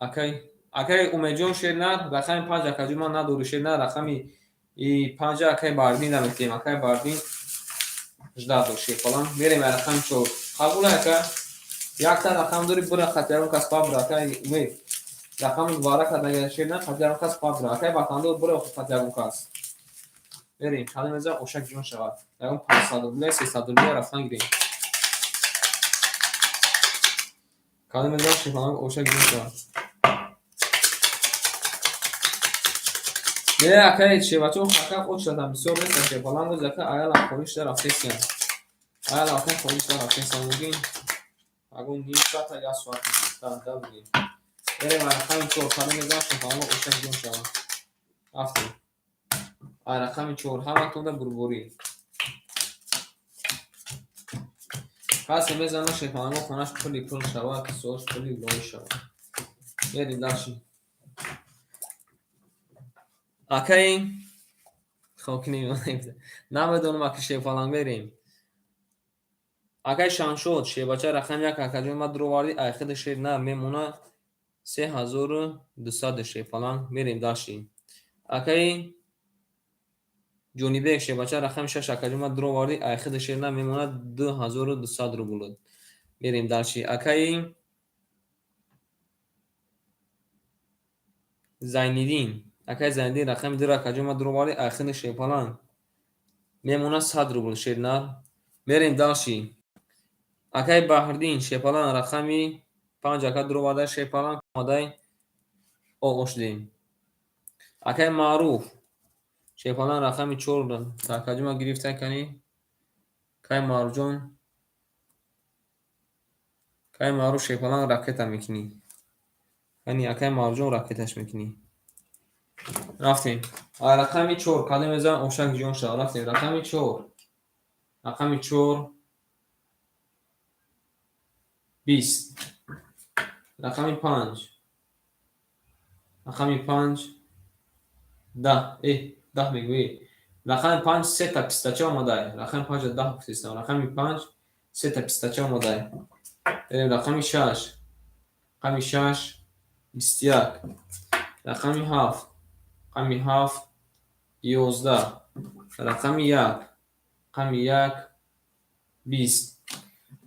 Speaker 1: акай Умедҷон шернар рақами 5 акаҷу ман надору шернар рақами 5 акай бардин наметем акай бардин 18 дор шефалан мерем рақами 4 қабулай ака як та рақам дори бура хатярон кас пабра акай Умед رقم دوباره کدنگ شدن خطر کس پاپ را که باتندور برای خطر کس بریم حالا میذارم اوشک جون شود رقم 500 روبل 300 روبل رفتن گیریم حالا میذارم شفاهنگ اوشک جون شود نه اکای چه بچه حقا خود شدم بسیار نیست که فلان روز که آیا خودش در رفته سیان آیا لکن خودش در رفته سیان بگیم اگه نیم ساعت یا ساعت در بگیم بریم رقم 4 حالا میذارم شفاهنگ اوشک جون شود رفتیم رقم 4 همتون در بربوری پس میزنم شفاهنگ خونش کلی پول شود سوش کلی لوی شود بریم داشتیم اکای خاکی نمیدونم نمیدونم اکای شفاهنگ بریم اکای شان شد شیباچه رقم یک اکای ما درو واردی ایخد شیر نه میمونه 3200 شفاهنگ میریم داشتیم اکای جونی بیگ شیباچه رقم 6 اکای ما درو واردی ایخد شیر نه میمونه 2200 رو بولد میریم داشتیم اکای زینیدین اکای زینیدین رقم 2 اکای ما درو واردی ایخد شفاهنگ میمونه 100 رو بولد شیر نه میریم داشتیم اکای بحردین شپالان رقمی 5 اکای درو واده شپالان کماده اوش دیم اکای معروف شپالان رقمی 4 اکای ما گرفته کنی کای معروف جون کای معروف شپالان راکت میکنی یعنی اکای معروف جون راکتش میکنی رفتیم رقمی 4 کالی میزن اوشک جون شد رفتیم رقمی 4 رقمی 4 20 رقمی 5 رقمی 5 10 10 میگویی رقم 5 3 تا پیستاچه آماده رقم 5 10 پیستاچه رقم 5 3 تا پیستاچه آماده رقم 6 رقم 6 21 رقم 7 رقم 7 11 رقم 1 رقم 1 20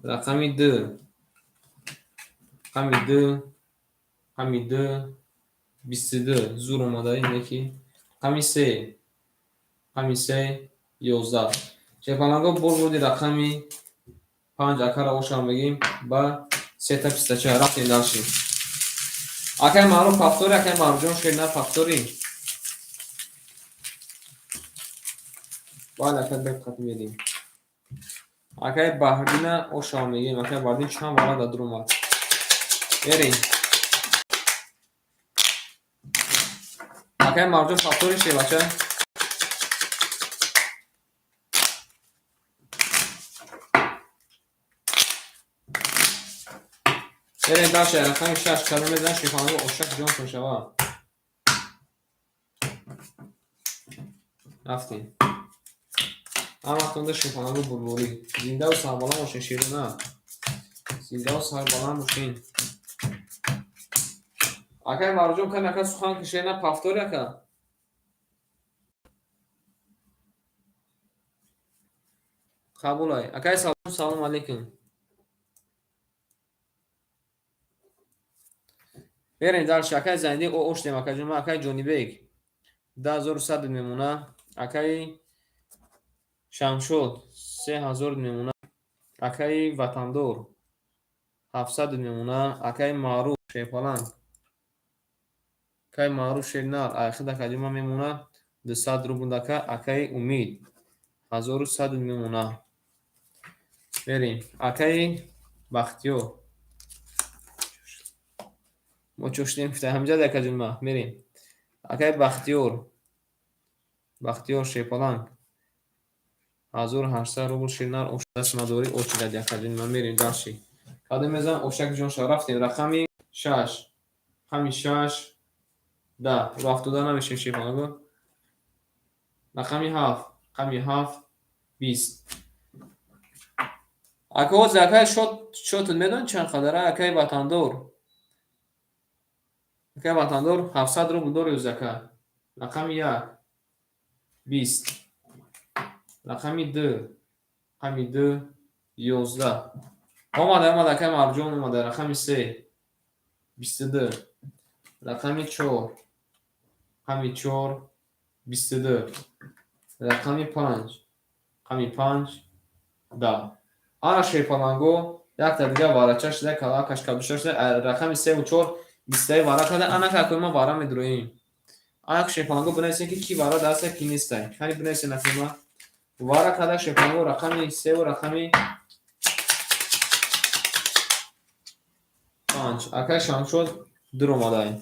Speaker 1: رقم 2 رقم 2 رقم 2 22 زور آماده یکی رقم 3 رقم 3 11 شپالانگو بودی رقمی 5 اکا را اوشان بگیم با 3 تا پیستاچه رفتیم داشتیم اکای معروف پافتوری اکای معروف جون شیر نه پافتوری باید اکای بکت میدیم اکای بحردین اوشان بگیم اکای بحردین چند والا دادر اومد بریم اکای معروف جون پافتوری شیر بچه بریم داشته رقم 6 کلمه میزن شیفانگو اوشک جون کن شوا رفتیم اما تونده شیفانگو بلوری زنده و سربالان موشین شیرو نه زنده و سربالان موشین اکای معروف جون کن اکای سخان کشیر نه پافتوری اکای قبول های اکای سلام علیکم بریم در شکای زندگی او اوشتیم اکای جون اکای جونی بیگ 10100 میمونه اکای شمشود 3000 میمونه اکای وطندور 700 میمونه اکای معروف شیپالان اکای معروف شیرنار اخید اکای جون میمونه 200 رو بود اکای امید 1100 میمونه بریم اکای بختیو ما چوشتیم فته همجا اکای جون ما میریم اکای بختیور شیپالان 1800 رو بود شیرنار اوشدش مداری اوچیدد اکای جون ما میریم داشتی کاده میزن اوشک جون شا رفتیم رقمی 6 رقمی 6 10 رو 70 نمیشیم شیپالان رقمی 7 رقمی 7 20 اکا زکای شد میدون چند خدره اکای وطندور اکای وطندور 700 رو بودور زکای رقم 1 20 رقم 2 رقم 2 11 آمده اکای مرجون آمده رقم 3 22 رقم 4. رقم 4 22. رقم 5. رقم 5 10. آن شیپالانگو یک تا دیگه وارچه شده کلاکش کبوشه شده رقم 3 و 4 23 وارا کرده انا که ما وارا میدرویم آیا شیپالانگو بنویسین که کی وارا دسته کی نیسته خیلی بنویسین نفهمه وارا کرده شیپالانگو رقم 3 و رقم 5 اکای شام شد در اومده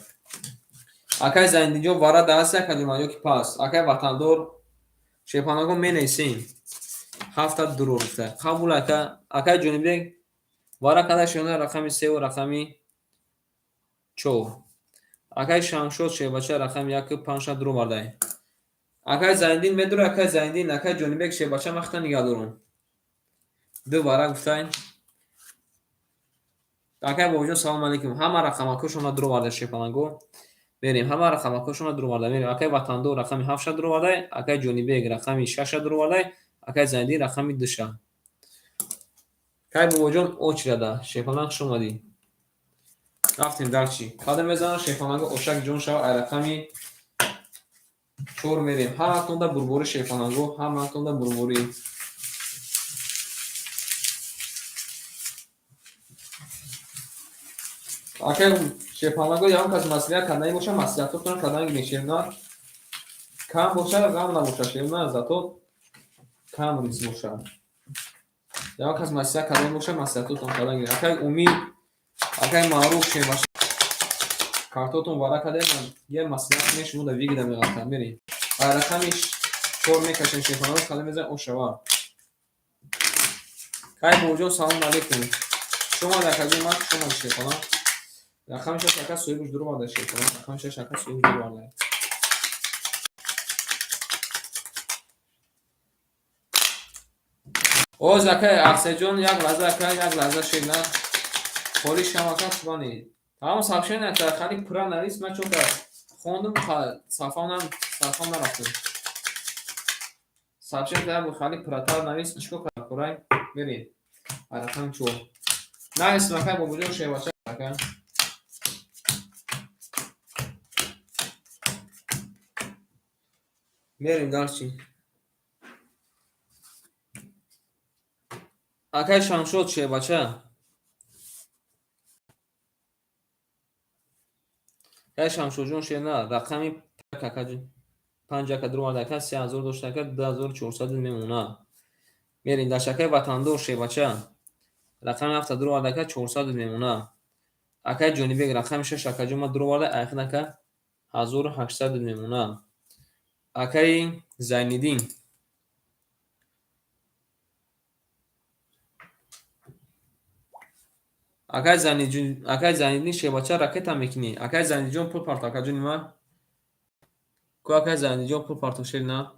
Speaker 1: اکای زندگی وارا دسته کدوم که پاس اکای وطن دور شیپالانگو مینویسین هفته درو رفته قبول اکای جنوبی وارا کرده شونه رقم 3 و رقم 4 اکای شام شد شیباچه رقم 1 5 درو مرده اکای زندین میدرو اکای زندین اکای جنوبی شیباچه مخته نگه دارون دوباره گفتین اکای با وجود سلام علیکم همه رقم شما درو مرده شیپالانگو بریم همه رقم شما درو مرده میریم اکای وطن دو رقم 7 درو مرده اکای جنوبی رقم 6 درو مرده اکای زندین رقم 2 کای با وجود اوچ رده شیپالانگ شما دی رفتیم در چی قدم بزنم شیپالانگو اوشک جون شو رقم 4 میریم هر اتونده بربوری شیپالانگو هم اتونده بربوری اگر شیپالانگو یا کس مسئله کردنی باشه مسئولیتتون کردن میشین کم باشه غم نباشه شیرنا زاتو کم ریز باشه یا کس مسئله کردنی باشه مسئولیتتون کردن اگر امید اگر معروف شه باشه کارتاتون وارا کرده یه مسئله میشه مود ویگ دمیغه میری رقمش 4 میکشن شیپالانگو کلمه میزن او شوا کای موجود سلام علیکم شما در خدمت شما شیپالانگ رقم 6 شکست سوی بوش درو بارده شیپالانگ رقم 6 شکست سوی بوش درو بارده او زکای اکسجون یک لحظه اکای یک لحظه شیلن خوری شماکان شبانی تمام صفحه نه تا خالی پورا نویس من چون که خوندم صفحه نرفتم صفحه در خالی پوراتر نویس چیکو کار پورای بریم رقم 4 نه اسم اکای با وجود شیواچه اکای بریم دارچی اکای شام شد شیواچه اکای شام شد جون شینا رقمی اکای 5 درو مارده 3000 داشته که 2400 میمونه میرین در شکای وطن دور شیواچه رقم 7 درو مارده که 400 میمونه اکای جنوبی رقم 6 اکای جمع درو مارده اخینا که 1800 میمونه اکای زینیدین اکای زینیدین شیواچه رکت هم میکنی اکای زینیدین پول پارت اکای جون ما کو اکای زینیدین پول پارت شیل نه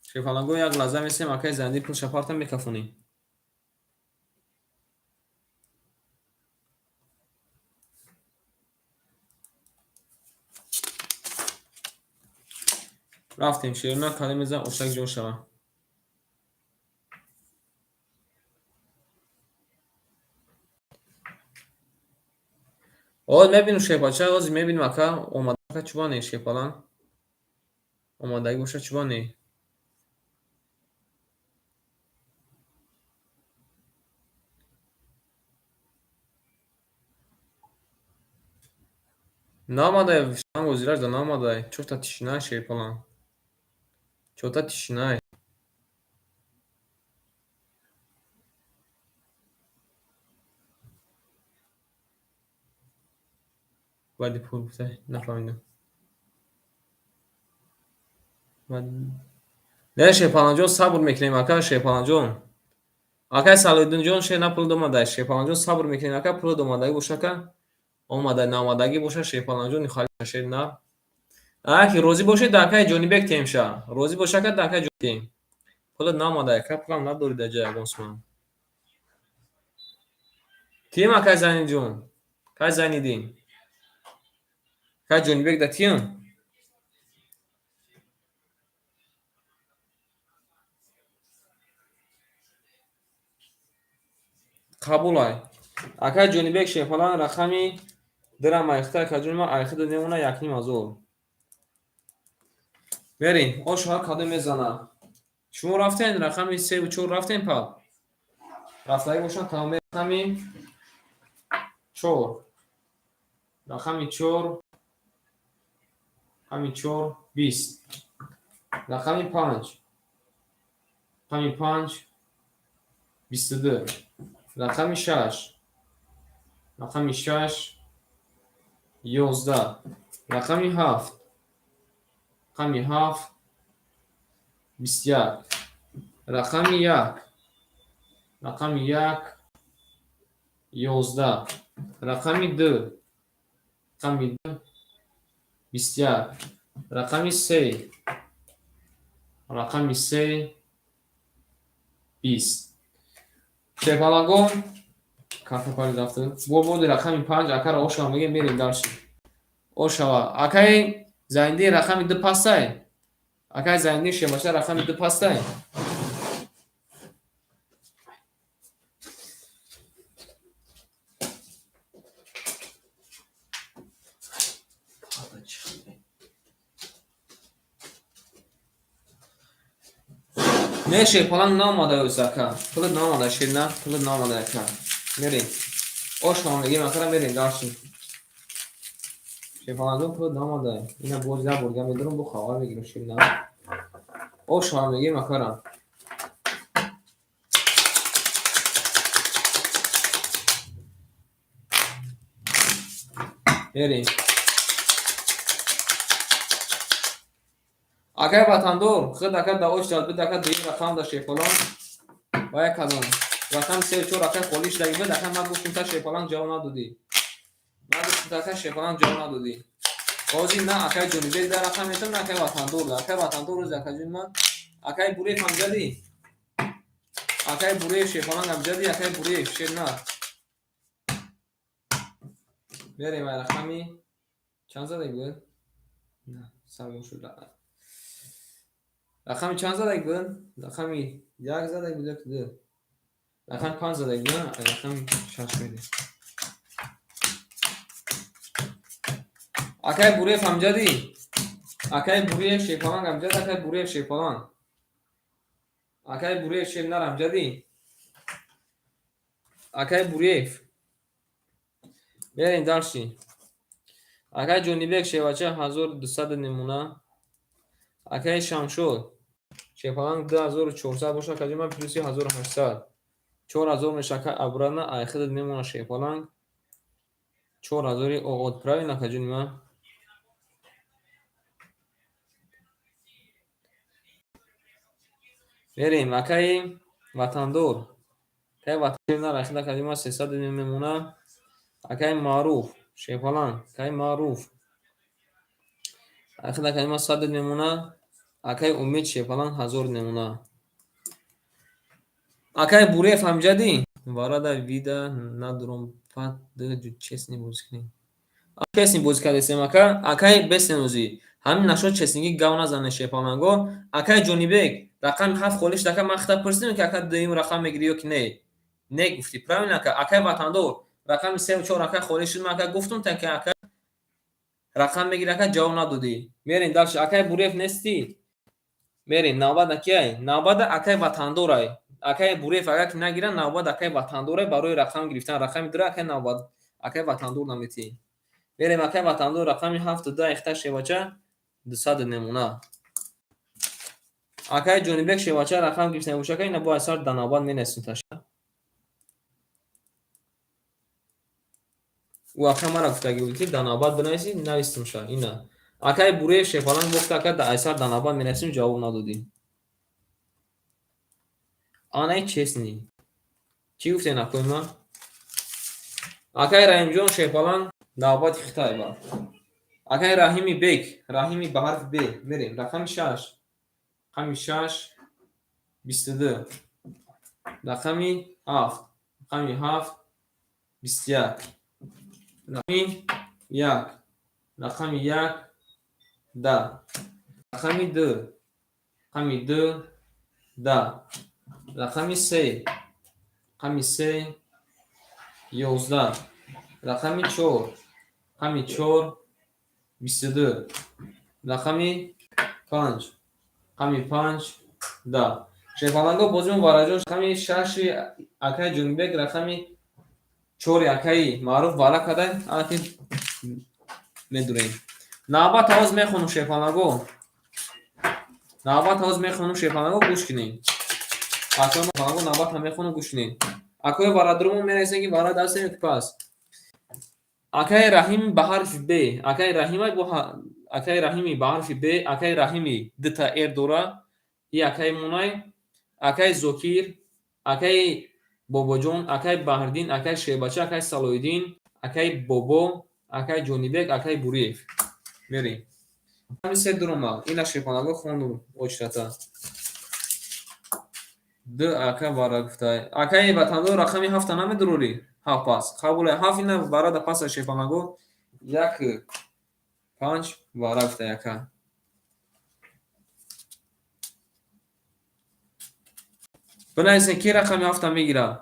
Speaker 1: شیپالانگو یک لحظه میسیم اکای زینیدین پول شپارت هم میکفونی رفتیم شیرنا کالی میزن اوشک جون شما آقا میبینیم شیپاچه آقا میبینیم اکا اومده که چوبانه شیپالان اومده گوشه چوبانه ناماده شما وزیرش دا ناماده چوتا تشینای شیپالان چوتا تشینای ولی پول بوده نفهمیدم نه شیپالان جون صبر میکنیم اکا شیپالان جون اکا سالودون جون شی نپول دوماده شیپالان جون صبر میکنیم اکا پول دوماده گوشه که اومده نامادگی باشه شیپالان جون خالی شیر نه اکی روزی باشه دکای جونی بک تیم شا روزی باشه که دکای جونی تیم پول ناماده که پولم نداری جای گونسمان تیم اکا زنی جون که زنیدین که جونی بک دا تیم қабулай. Акай ҷонибек шефалан рақами дирам айхта каҷунима айхида немуна якним азор. Берин, ошҳо кадом мезана. Шумо рафтен рақами 3 ва 4 рафтен па. Рафтаи бошад тамом рақами 4. Рақами 4 рақами 4 20. Рақами 5 рақами 5 22. Рақами 6 рақами 6 11. Рақами 7 рақами 7 21. Рақами 1 рақами 1 11. Рақами 2 рақами 2 21. Рақами 3 рақами 3 20. шефалагон кафепари рафта борбоди рақами 5 акара ошава мегем мерем дарши ошава акай заинди рақами 2 пастай акай заинди шемаша рақами 2 пастай не шефалан намада узака пулд намада ширна пулд намада ака мерем ошава мегем акара мерем дарши шефалагон пулд намада ина бозда бурга медурум бу хавар мегирам ширна ошава мегем акара мерем акай ватандор хид ака да ош дад бидака дин рақам да шефалан ва як казон рақам 3 4 акай холиш даги бид ака ма гуфтум та шефалан ҷавоб надоди ма гуфтум та ака шефалан ҷавоб надоди бози на акай ҷонибек да рақам метам на акай ватандор да акай ватандор рӯз ака ҷун ман акай бурев ҳамҷади акай бурев шефалан ҳамҷади акай бурев шерна берем ай рақами чанд задаги буд на саргон шуд рақами чанд задаги буд рақами 1 задаги буд ки 2 рақами 5 задаги буд рақами 6 медем акай бурев ҳамҷади акай бурев шефалан ҳамҷад акай бурев шефалан акай бурев шернар ҳамҷади акай бурев берем дарши акай ҷонибек шевача 1200 немуна акай шамшод шефалан 2400 боша каҷума плюси 1800 4000 мешака абрана айхида немуна шефалан 4000 оғод правильно каҷунима берем акай ватандор акай ватандор айхида каҷума 300 немуна акай маъруф шефалан акай маъруф айхида каҷума 100 немуна акай умед шефалан 1000 немуна акай бурев ҳамҷади варада вида надурум пат ду честни бозикунем честни бозикадесем ака акай беснузи ҳамин нашо честниги гав назане шефаланго акай ҷонибек рақами 7 холиш дака махта пурсидем ки ака дуюм рақам мегири ё ки не не гуфти правильно ака акай ватандор рақами 3 ва 4 ака холиш шуд ака гуфтум та ки ака рақам мегири ака ҷавоб надоди мерин дарш акай бурев нести мерин навбада кияй навбада акай ватандорай акай бурев ага ки нагира навбад акай ватандорай барои рақам гирифтан рақами дура акай навбад акай ватандор наметӣ мерем акай ватандор рақами 72 ихта шевача 200 немуна акай ҷонибек шевача рақам гирифтан боша ка ина бо асар да навбад менесим таша у ака мара гуфтаги буд ки да навбад бинависи навистим ша ина акай бурев шефалан гуфта ака да асар да навбад менесим ҷавоб надоди анай честни чӣ гуфтен акои ман акай раҳимҷон шефалан навбати хитай ба акай раҳими бек раҳими ба ҳарфи б мерем рақами 6 рақами 6 22 рақами 7 рақами 7 21 рақами 1 рақами 1 10 рақами 2 рақами 2 10 рақами 3 рақами 3 11 رقم 4 رقم 4 22 رقم 5 رقم 5 10 شیفانگو بازم وارجون رقم 6 اکای جنوبک رقم 4 اکای معروف والا کده آتی میدونیم نوبت آواز میخونم شیفانگو نوبت آواز میخونم شیفانگو گوش کنین اکای شیفانگو نوبت هم میخونم گوش کنین اکای وارادروم میرسه که وارد هستیم پس اکای رحیم به حرف ب اکای رحیمه اکای رحیمی به حرف ب اکای رحیمی دتا ایر دورا ای اکای مونای اکای زوکیر اکای باباجون اکای بهردین اکای شیباچه اکای سالویدین اکای بابو اکای جونیبک اکای بوریف میریم همین سه دروما اینا شیپانگو خوندم اوچتا دو اکای بارا گفتای اکای وطندو رقمی هفت نمی دروری هفت پاس قبول هفت اینا بارا دا پاس شیپانگو یک پنج بارا گفتای اکا بنایسن کی رقمی هفت میگیره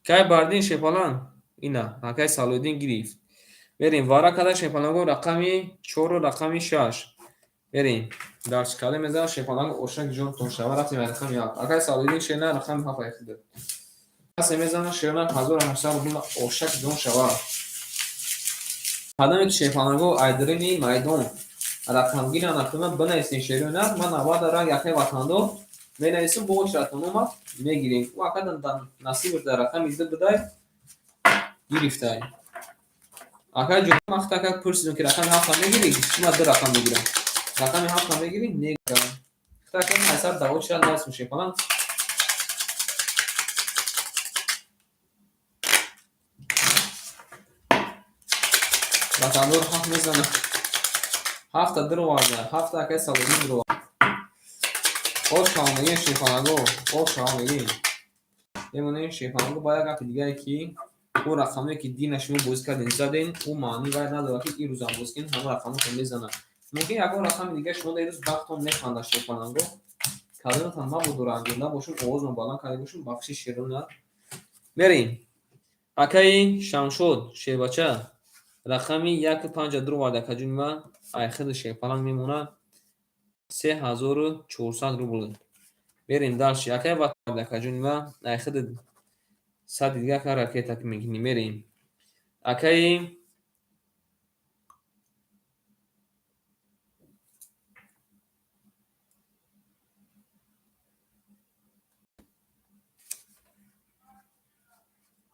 Speaker 1: کای باردین شیپالان اینا اکای سالودین گرفت بریم وارا کده شیپانگو رقمی 4 و رقمی 6 بریم درس کده میزه شیپانگو اوشک جون تون شوا رفتیم رقم یک اکای سالودین شینا رقم هفت اخده پس میزنه شیرنا 1800 بولا اوشک جون شوا قدمی که شیپانگو ایدرینی میدون رقم گیرن اکنون بنایسین شیرنا من نواد را یکی وطندو بنایسین بوش رتونوما میگیریم و اکد نصیب در رقم ایده بدای گرفتای اکای جون وقتا که پرسیدم که رقم هفت میگیری شما دو رقم میگیرم رقم هفت میگیری نگیرم تا که حساب داوود شد درس میشه کنم رقم دور هفت میزنه هفت درو وارده هفت که سالگی درو اور شامگی شیفانگو اور شامگی یمونه شیفانگو باید گفت دیگه کی او رقمی که دینش می بوز کردین زدین او معنی باید نداره که این روز هم بوز کردین همه رقم رو میزنه ممکن یک رقم دیگه شما در روز وقتون نخوانده شیفانگو کلمتان ما بود رو انجام نباشون آوازون بالا کرده باشون بخشی شیرون میریم اکای شمشود شیباچه رقمی 152 وارده کجون و ایخد شیپالان میمونه 3400 روبل بریم داشت اکای وارده کجون و ایخد صد دیگه که رکیتا که میگنی میریم اکای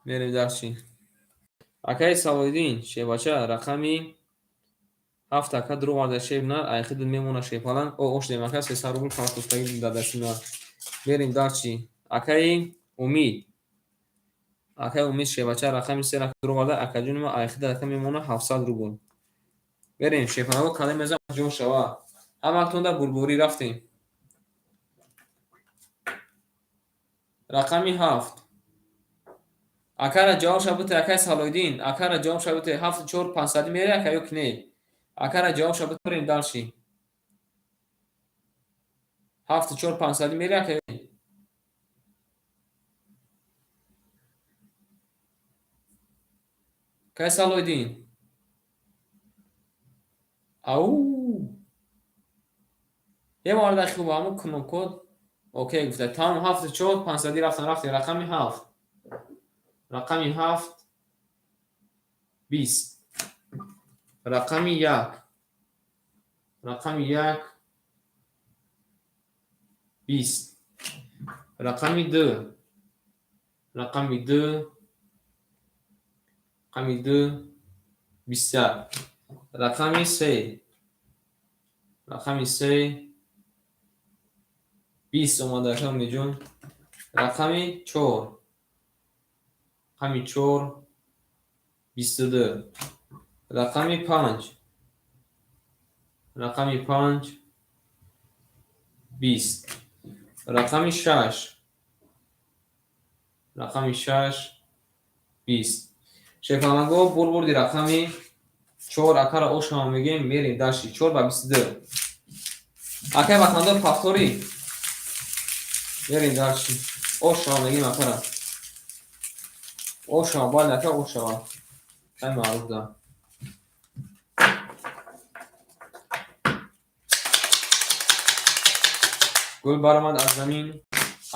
Speaker 1: میریم داشتی اکای سوایدین شیباچه رقمی 7 اکا درو وارده شیب نه ایخد میمونه شیپالان او اوش دیمکه 300 روبل کارتوستایی دادشونه بریم داشتی اکای امید اکای امید شیباچه رقمی 3 اکا درو وارده اکا جون ما ایخد اکا میمونه 700 روبل بریم شیپانگو کاله میزم جون شوا هم اکتون در بلبوری رفتیم رقمی 7 اکر جواب شبوت اکای سالویدین اکر جواب شبوت 7 4 500 میره اکا یک نه اکر جواب شبوت بریم دالشی 7 4 500 میره اکا اکای سالویدین او یه مورد خوب همون کنم کد اوکی گفته تمام 7 4 500 رفتیم رقمی 7 رقمی 7 20 رقمی 1 رقمی 1 20 رقمی 2 رقمی 2 رقمی 2 20 رقمی 3 رقمی 3 20 اومده شما جون رقمی 4 رقمی 4 22 رقمی 5 رقمی 5 20 رقمی 6 رقمی 6 20 شیفانگو بردی رقمی 4 اکر اوش هم میگیم میریم داشتی 4 و 22 اکر وطندار پاکتوری میریم داشتی اوش هم میگیم اکر Oşa balaka oşa. Ben maruf da. گل برآمد از زمین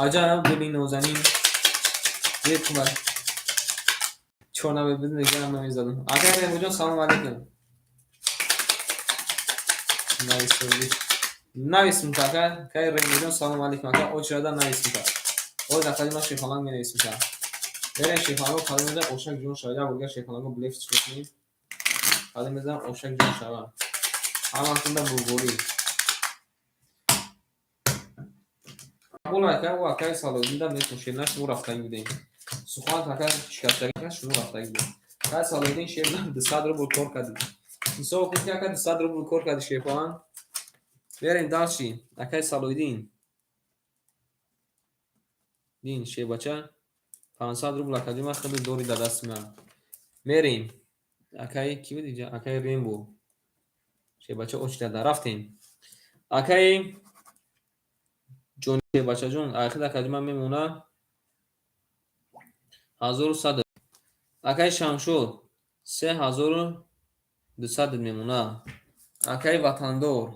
Speaker 1: عجب گلی نازنین یک بار چونه به بدون دیگه هم نمیزدم اگر نمیجان سلام علیکم نویسم تاکر که رمیجان سلام علیکم اگر او چرا نویسم تاکر او دفعه ما شیخالان می نویسم تاکر برای شیخالان کاری میزن اوشک جون شاید بودگر شیخالان رو بلیفت کنیم کاری میزن اوشک جون شاید همه کنده بوگوری اون اگر او اگر سالو دیدم نیست مشکل نشد او رفتنی بودیم سخوان تاکر شکستگی کش شما رفتنی بودیم که سالو دین شیرنا 200 روبل کار کردیم Só o que é que 200 ruble korka de şepan. Verin dalşi. Akay saloydin. Din şey bacha. 500 ruble akadima khad dori da dasma. Merin. Akay kimi diyeceğim? Akay Rainbow. Şey bacha oçta da raftin. Akay John şey bacha John. Akhir akadima memuna 1100. Akay Shamshod 3200 memuna. Akay Vatandor.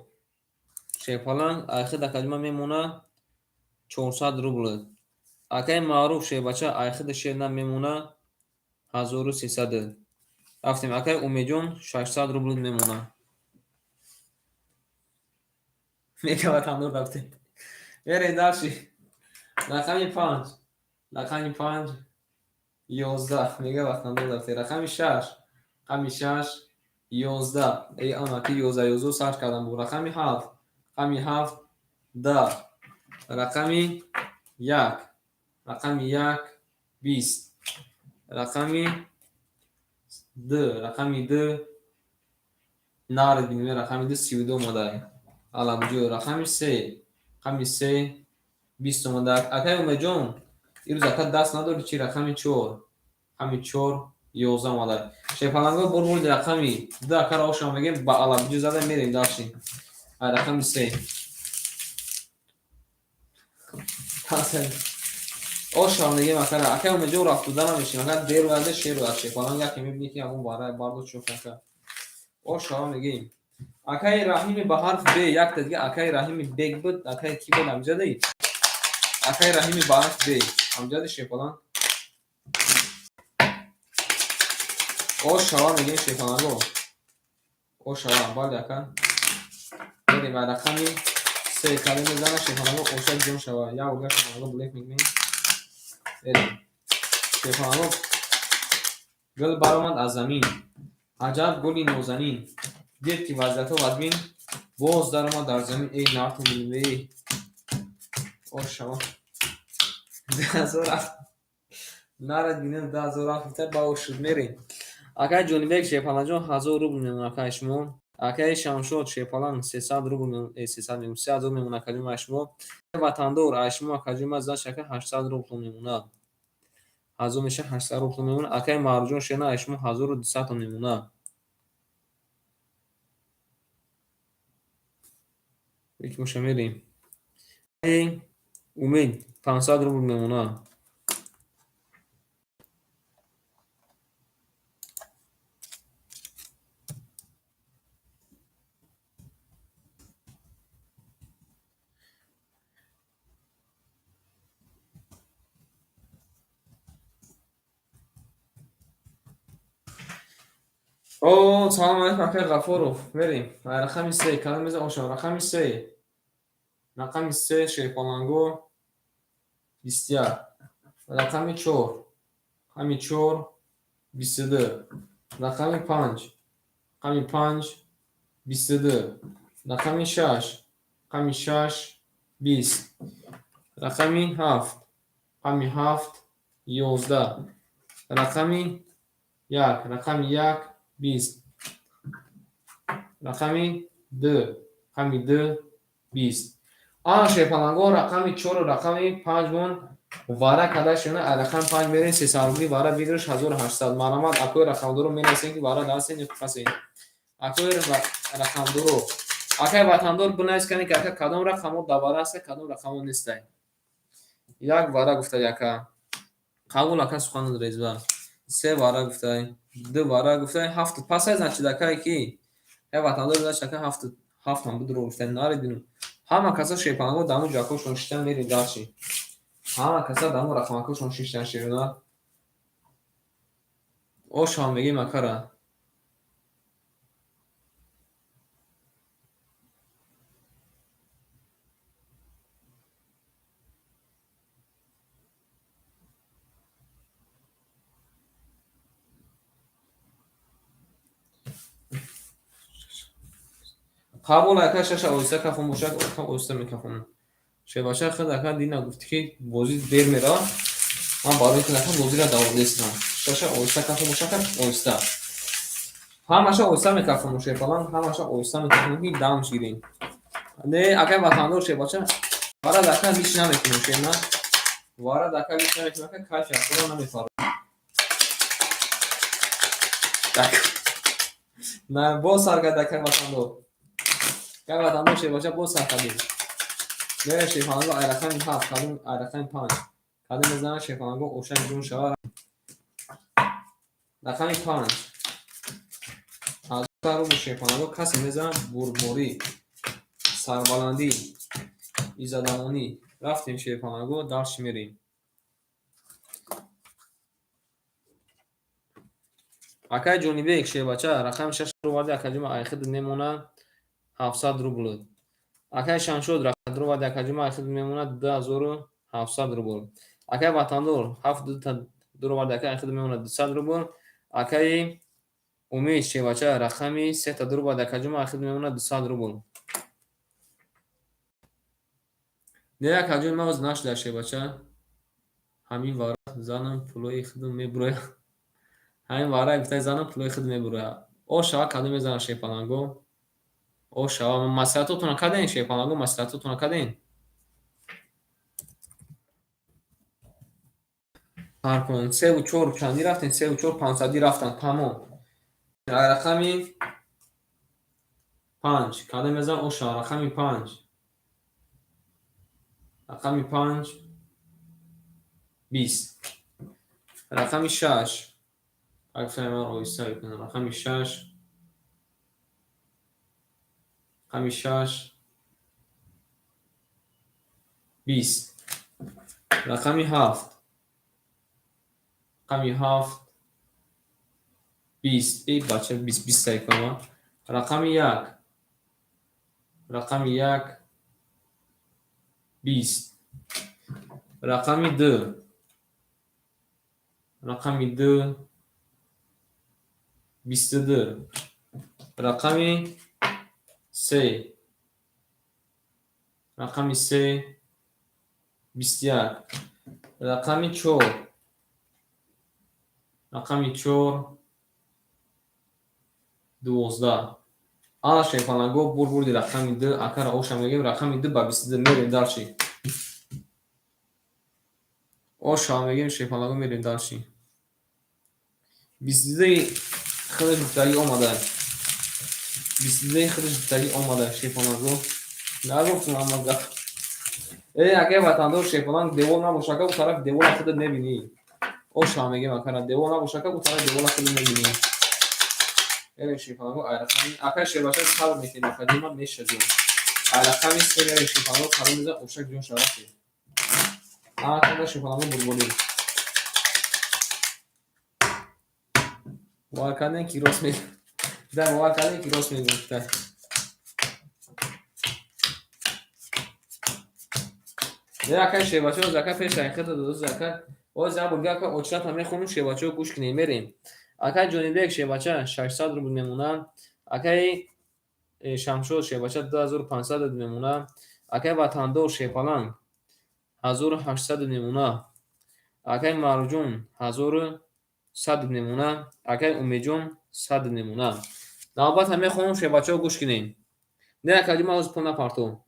Speaker 1: Şepalan akhir akadima memuna 400 ruble. Акай маъруф шебача айхида шерна мемона 1300. Рафтем акай Умеҷон 600 рубл мемона. Мегават ҳамдур рафтем. Верен дарши. Рақами 5. Рақами 5 11 мегават ҳамдур рафтем. Рақами 6. Рақами 6 11. Эй ана ки 11 сарч кардам бу. Рақами 7. Рақами 7 10. Рақами 1. Рақами 1 20. Рақами 2. Рақами 2 нард бинем. Рақами 2 32 омадай. Аламҷо. Рақами 3. Рақами 3 20 омадай. Акай Умеҷон ирӯз ака даст надори чи рақами 4. Рақами 4 11 омадай. Шепаланго бурбурди рақами 2 акара ошам мегем ба аламҷо зада мерем дашин. Ай рақами 3. Тасен Ошам мегем акара акай Умеҷон рафту дана мешин. Акай дер варда шер вард шепаланга ки мебини ки амон бара бардо чӯ ака. Ошам мегем акай Раҳими ба ҳарф б як та дига акай Раҳими бег буд. Акай ки буд амҷади? Акай Раҳими ба ҳарф б амҷади шепалан. Ошам мегем шепаланго. Ошам бале ака. Берем ба рақами 3 калиме зана шепаланго ошак ҷон шава. Я урга шепаланго блек мегем. Берем. Шепаланго гул баромад аз замин. Аҷаб гули нозанин. Дид ки вазъиятҳо вазбин боз даромад дар замин. Эй нарту милве. Ошама 10,000 рафт. Нарад бинем 10,000 рафт ба ошуд мерем. Акай Ҷонибек шепаланҷон 1000 рубл мемона акай шумо. Акай Шамшод шепалан 300 рубл мемона 300 мемона 3000 мемона акаҷума шумо. Ватандор ашмо акаҷума зан шака 800 рубл мемона. 1000 меша 800 рубл мемона. Акай Маруҷон шена ашмо 1200 мемона. یک مشه میریم. امید 500 روبل میمونه. او سلام علیکم اکای غفورов. بریم. رقم 3 کلمه میز آشنا. رقم 3. رقم 3 شیپالانگو 21. رقم 4. رقم 4 22. رقم 5. رقم 5 22. رقم 6. رقم 6 20. رقم 7. رقم 7 11. رقم 1. رقم 1 20. رقم 2. رقم 2 20. آن شیپالانگو رقم 4 و رقم 5 بون وارا کدا شونه رقم 5 میرین 300 روبلی وارا بگیرش 1800 مرامت اکوی رقم دو رو مینویسین که وارا دستین یفقسین اکوی رقم دو رو اکای وطندار بنویس کنی که اکا کدام رقمو دوباره است کدام رقمو نیست یک وارا گفته یکا قبول اکا سخن رزبا سه واره گفته دو واره گفته هفت پس از نچه دکایی که یا وطندار بوده چکه هفت هم بود رو گفته ناریدینو همه کسا شیپانگو دامو جاکوشون شیشتن میرین دارچی همه کسا دامو رقمکوشون شیشتن شیرونا او شامگی مکره قبول اکا شش اویسته کفون بوشک اوکم اویسته میکفون شباشه خود اکا دینا گفتی که بازی دیر میره من برای که اکا بازی را دوام نیستم شش اویسته کفون بوشک اویسته همش اویسته میکفون بوشه فلان همش اویسته میکفون که دام شیرین نه اکا وطندار شباشه وارد اکا هیچ نمیکنه که نه وارد اکا هیچ نمیکنه که کاش اصلا نمیفاره نه باز سرگرد اکا وطندار که وطندار شباشه باز سرگردید نه شیفانگو ایرکانی هفت کدوم ایرکانی پنج کدوم میزنه شیفانگو اوشن جون شود رقمی پنج از رو به شیفانگو کسی میزنه بربوری سربلندی ایزدمانی رفتیم شیفانگو درش میریم اکای جونی بیک شی بچه رقم 6 رو وارد اکاجم ایخد میمونه 700 روبل اکای شانشود رقم رو وارد اکاجم ایخد میمونه 2700 روبل اکای وطندور 7 دو وارد اکای میمونه 200 روبل اکای امید شی بچه رقمی 3 تا درو وارد اکاجم ایخد میمونه 200 روبل نه اکاجم ماز ناش داشته بچه همین وارد زنم پلوی خودم میبره همین وارد گفته زنم پلوی خودم میبره او شوا کدوم میزنه شیپانگو او شوا مسئلاتتون کدین شیپانگو مسئلاتتون کدین هر کن 3 و 4 چندی رفتین 3 و 4 500 رفتن تمام رقمی 5 کدوم میزنه او شوا رقمی 5 رقمی 5 20 رقمی 6 اگه من رویسته کنم رقمی 6 رقمی 6 20 رقمی 7 رقمی 7 20 ای بچه 20 سعی کنم رقمی 1 رقمی 1 20 رقمی 2 رقمی 2 22 رقمی 3 رقمی 3 21 رقمی 4 رقمی 4 12 آن شیپانگو بردی رقمی 2 اکر اوشم میگیم رقمی 2 با 22 میریم دارچی او شام میگیم شیپانگو میریم دارچی 22 خیلی جفتایی آمده 22 خیلی جفتایی آمده شیپانگو نگفتم اما گفت ای اگه وطندار شیپانگ دیوال نباشه که اون طرف دیوال خودت نبینی او شام میگیم اکر دیوال نباشه که اون طرف دیوال خودت نبینی ای شیپانگو ایرکانی اکر شیباشه حال میکنیم قدیما میشدیم ایرکانی سری شیپانگو حال میزه اوشک جون شده اما کنده شیپانگو بربولی واکردن کی راست میگه در واکردن کی راست میگه نه اکر شیباشه و زکر پیش شیخت دو زکر و زبور گه که اوچلت همه خونو شیباشه و گوش کنیم میریم اکر جونیده یک شیباشه 600 روبل میمونه اکر شمشور شیباشه 2500 میمونه اکر وطندار شیپالنگ 1800 میمونه اکر مرجون 1100 میمونه اکر امیجون 100 میمونه نوبت همه خونو شیباشه و گوش کنیم نه اکر ما از پونه پارتو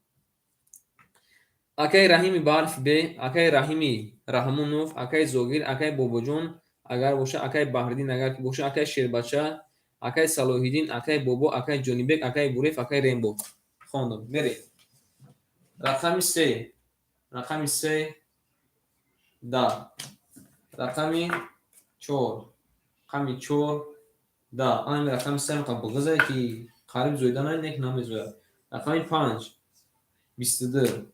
Speaker 1: اکای رحیمی بارف بی اکای رحیمی رحمونوف اکای زوگیر اکای بوبوجون اگر باشه اکای بحردین اگر که باشه اکای شیربچه اکای صلاحیدین اکای بوبو اکای جونیبک اکای بوریف اکای ریمبو خوندم میری رقمی 3 رقمی 3 10 رقمی 4 رقم 4 10. این رقم 3 میخوام بگذاره که قریب زویدن نیک نمیزوید. رقم 5 22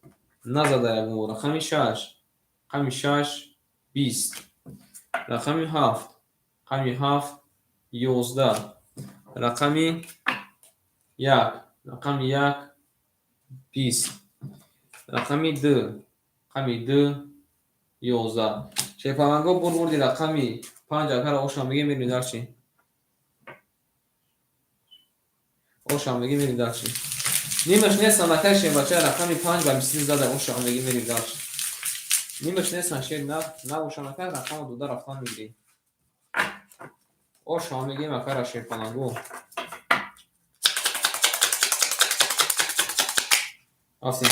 Speaker 1: نزده یکم. رقم 6 رقم 6 20. رقم 7 رقم 7 11. رقم 1 رقم 1 20. رقم 2 رقم 2 11. شیپانگو بردی رقم 5 اگر آشامگی میری داشتی. آشامگی میری داشتی. نیمش نیستم اکرشی بچه رقم 5 و 20 زده آشامگی میری داشتی. نیمش نیستم شیر نه آشامگی رقم 2 رفتن میگیری. آشامگی مکر شیپانگو. آفرین.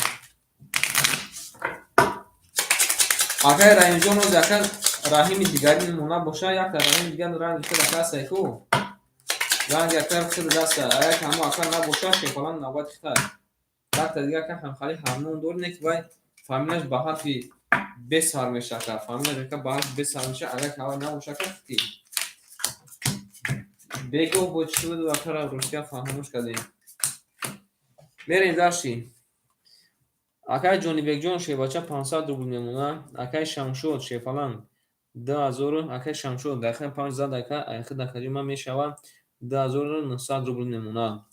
Speaker 1: اگر رنجون و اگر راهی دیگری نمونه باشه یک راهی دیگر رنج شده دست ایکو رنج اگر خود دست اگر همه اگر نباشه شیپان نباید خطر وقت دیگر که هم خالی همون دور نیست وای فامیلش به حرفی بسار میشه که فامیلش که به حرف بسار میشه اگر که هوا نباشه که بگو بود شد و اگر روشیا فهموش کردیم میرین داشتی اگر جونی بیگ جون شی بچه 500 روبل میمونه اگر شمشود شیپالان 2000 اگر شمشود دقیقا 500 دقیقه دقیقه من میشوم 2900 روبل میمونه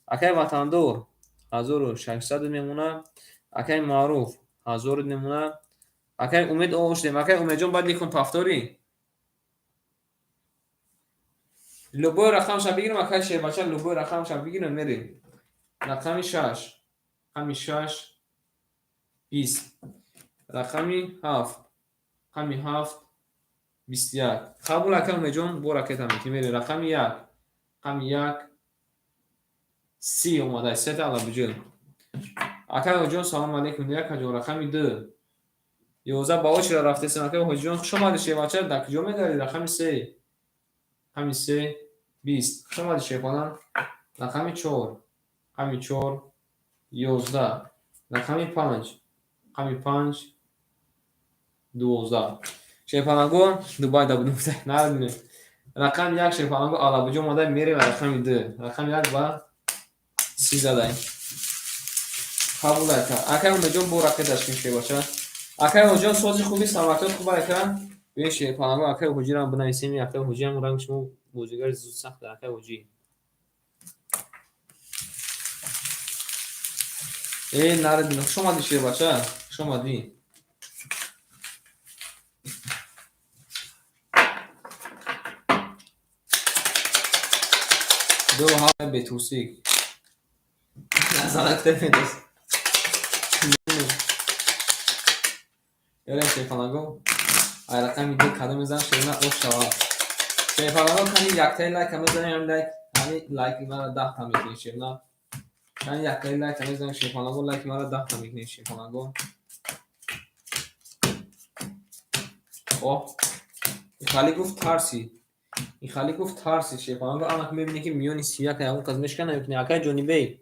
Speaker 1: اگر وطندور 1600 میمونه اگر معروف 1000 میمونه اگر امید اوشتیم اگر امید جون باید لیکن پافتوری لوبوی رقمش بگیرم اگر شی بچه لوبوی رقمش بگیرم میریم رقم 6 رقم 6 20. رقم 7 رقم 7 21. قبول اکم میجون بو راکت هم میتونی میری رقم 1 رقم 1 30 اومده 3 تا علا بجل اکم جون سلام علیکم یک کجا رقم 2 11 با چرا رفته سن اکم جون شما دشه بچه دک جو میداری رقم 3 رقم 3 20. شما دشه فلان رقم 4 رقم 4 11. رقم 5 رقم 5 12. شیپانگو دوبای دا بودم نه رقم 1 شیپانگو علا بجو اومده میره و رقم 2 رقم 1 با 13 دایم قبول اکا اکا اون جون بو راکتش میشه باشه اکا اونجا سوزی خوبی سماکت خوبه اکا بشه پانگو اکا حجی رو بنویسیم اکا حجی هم رنگش مو بوزیگر زود سخت اکا حجی ای نردین شما دیشه باشه شما دی دو ها بتوسیک نزانت تفیدست یاره شیپانگو ای رقم 2 کدوم میزن شیرنا اوش شوا شیپانگو کنی یک تایی لایک هم بزنیم لایک همین لایک من 10 تا میکنی شیرنا کنی یک تایی لایک هم بزنیم شیپانگو لایک من 10 تا میکنی شیپانگو اوه خالی گفت ترسی این خالی گفت ترسی شیپانگو اما که میبینی که میونی سیاه که اون قزمش کنه میکنی اکای جونی بی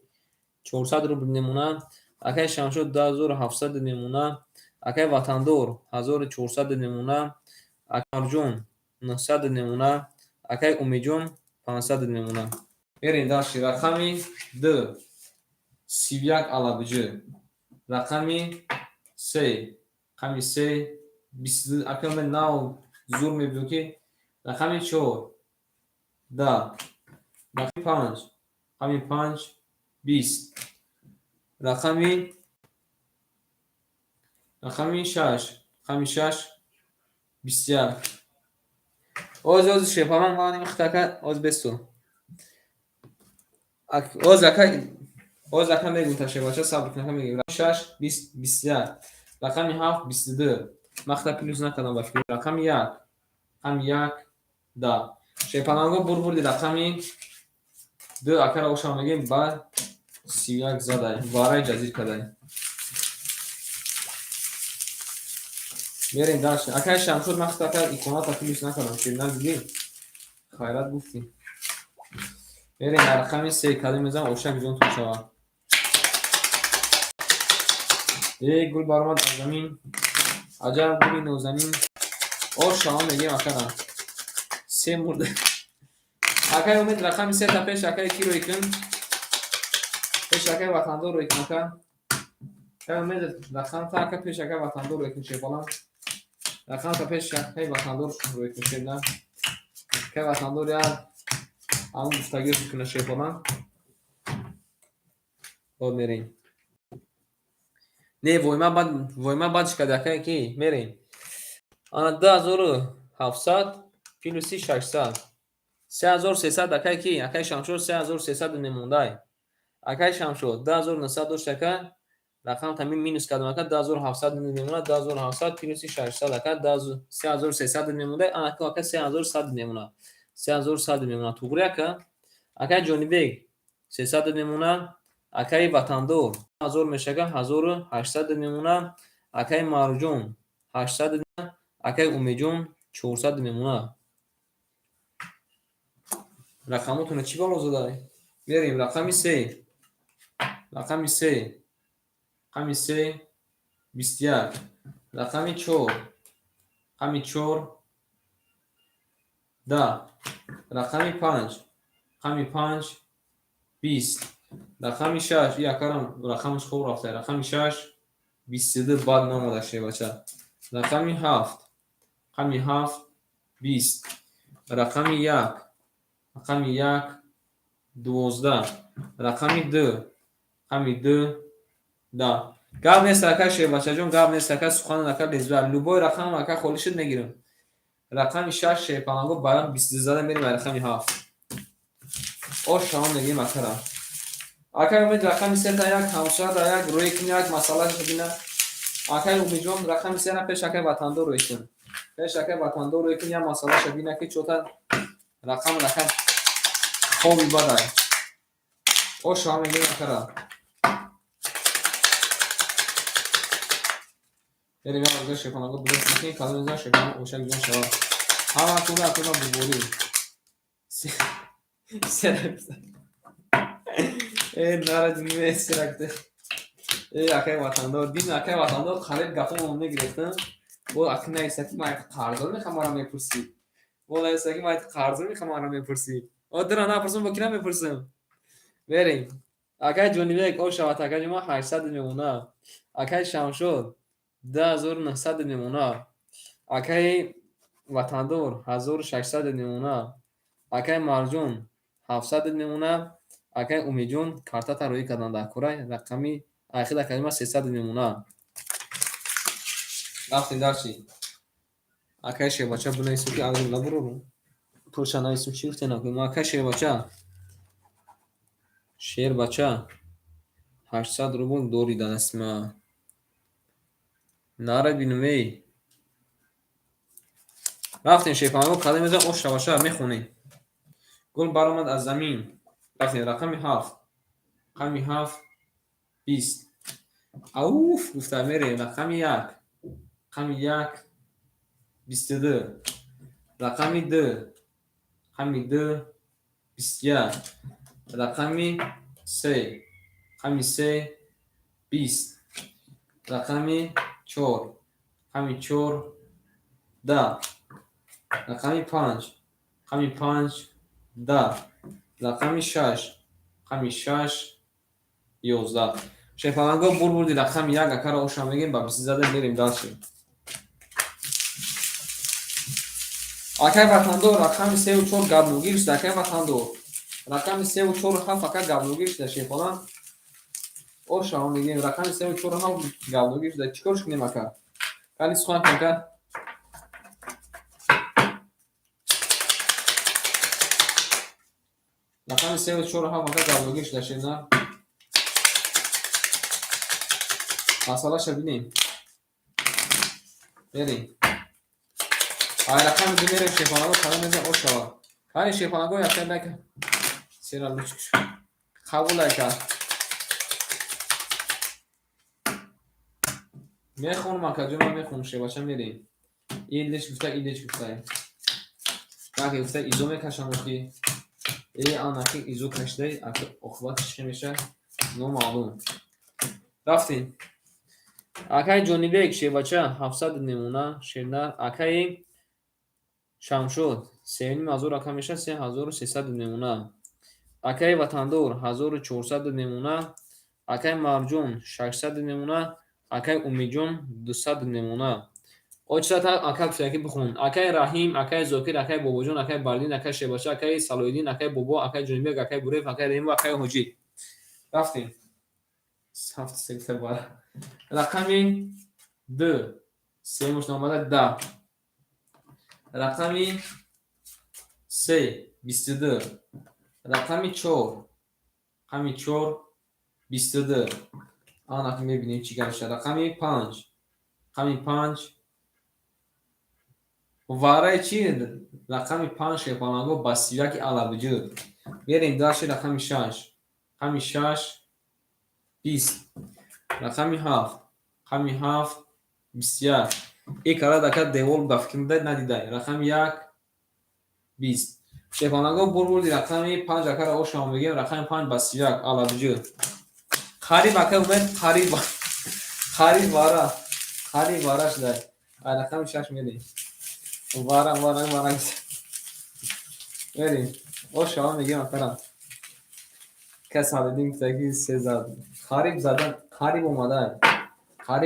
Speaker 1: 400 روبل نمونه اکای شمشود 2700 نمونه اکای وطندور 1400 نمونه اکای ارجون 900 نمونه اکای امیجون 500 نمونه برین داشتی رقمی 2 31 علابجه رقمی 3 رقمی 3 22 اکای من ناو زور میبینی که رقمی 4 10 رقمی 5 رقمی 5 20 رقمی 6 رقمی 6 21 اوز شیپامان هانی مختکه اوز بستو اوز اکا میگون تا شیپاچه صبر کنه میگیم رقمی 6 20 21 رقمی 7 22 مختا پیلوز نکردم باشی رقمی 1 رقمی 1 10 شیپانانگو بردی رقمی 2 اکا رو اوشا میگیم با 31 زده بارای جزیر کده میرین داشت اکای شمشود مخصوصا اکای ایکونا تا پیلوس نکنم شیرنا دیدیم خیرات گفتیم میرین رقمی 3 کده میزن اوشک جون تو شوا یک گل برآمد از زمین عجب گلی نوزنین او شما میگیم اکرم سه مرده. اکای امید رقم سه تا پیش اکای کی رو یکن؟ پیش اکای وطندار رو یکن اکا. اکای امید رقم تا اکا پیش اکای وطندار رو یکن شیفالا. رقم تا پیش اکای وطندار رو یکن شیفالا. اکای وطندار یا همون گفتگیر بکنه شیفالا. با میریم. نه وایما بعد شکده اکای کی میریم. آن 2700 پینوسی 600 3300 اکای کی اکای شمشور 3300 نمونده اکای شمشور 10900 دوش اکا رقم تامین مینوس کردم اکا 10700 نمونه 10700 پینوسی 600 اکا 3300 نمونده اکا 3100 نمونه 3100 نمونه توغری اکا اکای جانبی 300 نمونه اکای وطندور 1000 میشه 1800 نمونه اکای مرجون 800 اکای امیجون 400 میمونه. رقماتون چی بالا زده؟ بریم رقم 3 رقم 3 رقم 3 21 رقم 4 رقم 4 10 رقم 5 رقم 5 20 رقم 6 یا کارم رقمش خوب رفته رقم 6 22 بعد نموده شه بچه رقم 7 رقم 7 20 رقم 1 رقم 1 12 رقم 2 رقم 2 10 گاب نیست اکا شه بچه جون گاب نیست اکا سخان اکا لزبر لوبای رقم اکا خولشت میگیرم رقم 6 شه پناگو برام 20 زده میریم رقم 7 او شام نگیم اکا را اکا امید رقم 3 تا یک همسر تا یک روی کن یک مسئله شد بینه اکا امیدوارم رقم 3 را پیش اکا وطندار روی کن پیش اکا وطندار روی کن یک مسئله شد بینه که چوتا رقم خوبی بده او شام نگیم اکا را بریم یا ارزش شپانگو بودن سیکنی کلام ازا شپانگو اوشک جان شوا همه اکنه ببوری سرکته نارد نیمه سرکته اکای وطندار دیم اکای وطندار خرید گفت مونه گرفتن و اکنه ایسا که ما قرضار میخوام آرام میپرسی ولی ایسا که ما قرضار میخوام آرام میپرسی درا نپرسم با کی نمیپرسم بریم اکای جونیبک او شوات اکای ما 800 میمونه اکای شمشود 10900 نمونه اکای وطندور 1600 نمونه اکای مرجون 700 نمونه اکای امیجون کارتا تا روی کردن در کره رقمی اخیر اکای ما 300 نمونه رفتیم در چی اکای شه بچه بنا ایسو که آگه نبرو رو پرشان ایسو چی گفته نکنیم اکای شه بچه شیر بچه 800 روبون دوری دن اسمه ناره بینوی رفتیم شیفانگو کلمه زن اوش باشه میخونیم گل برآمد از زمین رفتیم رقم 7 رقم 7 20 اوف گفته میره رقم 1 رقم 1 22 رقم 2 رقم 2 21 رقم 3 رقم 3 20 رقم 4 رقم 4 10 رقم 5 رقم 5 10 رقم 6 رقم 6 11 شیفانگو بردی رقم 1 اکر اوشا میگیم با 20 زده میریم داشتیم اکای وطندور رقم 3 و 4 گابلوگیر شده اکای وطندور رقم 3 و 4 7 اکا گابلوگیر شده شیفانا اوشا میگیم رقم 3 و 4 7 گابلوگیر شده چیکارش کنیم اکا کلی سخن کن که رقم 3 و 4 7 اکا گابلوگیر شده شیفانا مسئله شبینیم بریم آی رقم دو میریم شیفانگو کلم میزن اوشا کلی شیفانگو یکتر نکن سیرا لچکش قبول کرد میخونم اکا جون میخونم شه باشه میریم ایلش گفته ایلش گفته که گفته ایزو میکشم اخی آن اخی ایزو کشده اکا اخواتش که میشه نو معلوم رفتیم اکای جونیبک شه باشه 700 نمونه شیرنر اکای شمشود سیونیم 1000 رقم میشه 3300 نمونه. اکای وطندور 1400 نمونه. اکای مرجون 600 نمونه. اکای امیجون 200 نمونه. اوچتا اکای بسیاری بخون. اکای رحیم، اکای زوکر، اکای باباجون، اکای بردین، اکای شباشه، اکای سالویدین، اکای بابا، اکای جونیبگ، اکای بوریف، اکای رحیم و اکای حجی. رفتیم. هفت سکتر بار. رقمی 2 سه مشت ده. رقمی 3 22. رقمی 4 رقمی 4 22. آن رقم میبینیم چی گرشه. رقمی 5 رقمی 5 واره چی؟ رقمی 5 شیپانگو با سیوک علا وجود. بریم داشت رقمی 6 رقمی 6 20. رقمی 7 رقمی 7 21. این کارا دکت دیوال بفکرده ندیده. رقم 1 20. شیپانگو بردی رقمی 5 اکر او شما بگیم. رقم 5 با سیوک علا وجود. خریب اکر اومد خریب واره شده. رقم 6 میدیم. واره بریم. او شما میگیم اکرم کس حالیدین تاکی 3 زد. خریب زدن. خریب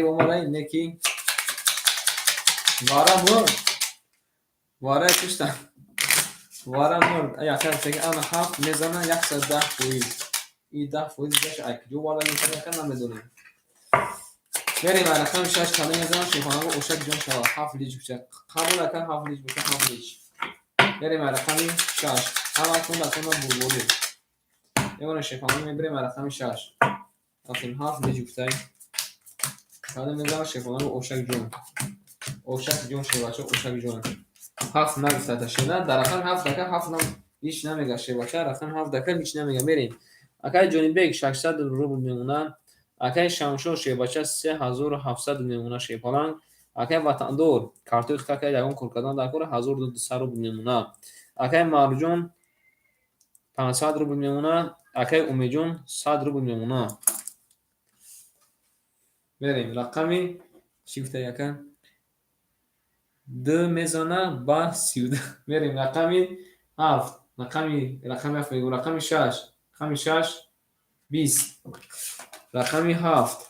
Speaker 1: اومده اینه کی واره کشتن. واره مرد. ای اکرم تاکی آن 7 میزنن 110 فویز. این 10 فویز بشه ایک جو والا میکنه که نمیدونیم. بریم رقم 6 کلی میزنم شیفانگو اوشک جون شما 7 لیج بشه. قبول اکر 7 لیج بشه 7 لیج. بریم رقمی 6 همه کن بکنم بولبولی. یه شیفانگو میبریم رقمی 6 رقم 7 لیج بشه. کلی میزنم شیفانگو اوشک جون شیواچه اوشک جون 7 نگفته تشیدن. در رقم 7 دکر 7 نم هیچ نمیگه شیواچه. رقم 7 دکر هیچ نمیگه. میریم اکای جونیبگ 600 روبل میمونه. اکای شمشو شیواچه 3700 نمونه شیپالان. اکای وطندور کارتوخ که یگان کورکدان دکور 1200 روبل میمونه. اکای مرجون 500 روبل میمونه. اکای امیجون 100 روبل میمونه. بریم رقمی شیفت یکن 2 میزنه با 32. بریم رقمی 7 رقمی 7 بگو. رقمی 6 رقمی 6 20. رقمی 7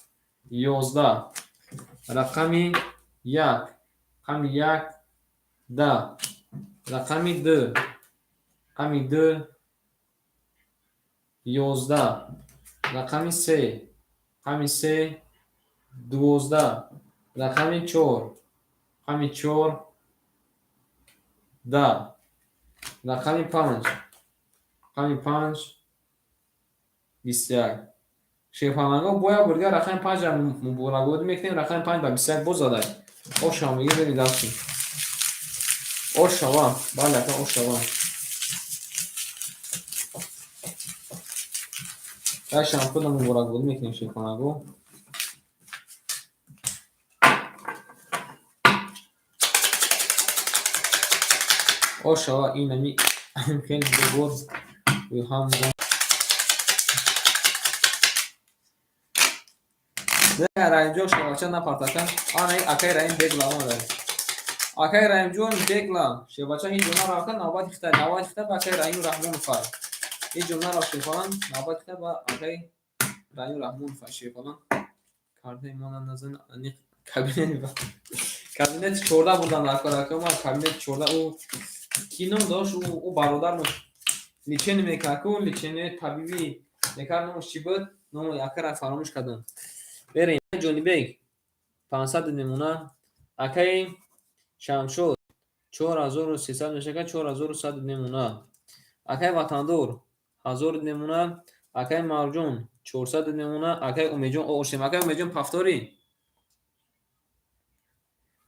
Speaker 1: 11. رقمی 1 رقمی 1 10. رقمی 2 رقمی 2 11. رقمی 3 رقمی 3 12. رقمی 4 رقمی 4 10. رقمی 5 رقمی 5 21. شیفانگو بایا برگه رقم 5 را مبارگود میکنیم. رقم 5 با 21 بزاده. او شما میگه برید دستیم. او شما بله که او شما شما خود مبارگود میکنیم شیفانگو. او شما این نمی خیلی بگرد و هم ده رنجو شما چه نپارتکن آنه اکای رنج بگلا ماده. اکای رنجون بگلا شما چه این جمعه را کن نوبت اخته با اکای رنج رحمون فر. این جمعه را شیفان نوبت اخته با اکای رنج رحمون فر شیفان کارت ایمان نزن انی کابینت چورده بودن اکار ما کابینت چورده او کینم داشت او برادر لیچن میکاکو لیچن طبیبی میکردم چی بود نو یکر فراموش کردم. بریم جونیبگ 500 نمونه. اکای شمشود 4300 میشه 4100 نمونه. اکای وطندور 1000 نمونه. اکای مرجون 400 نمونه. اکای امیجون اوشیم اکای امیجون پفتوری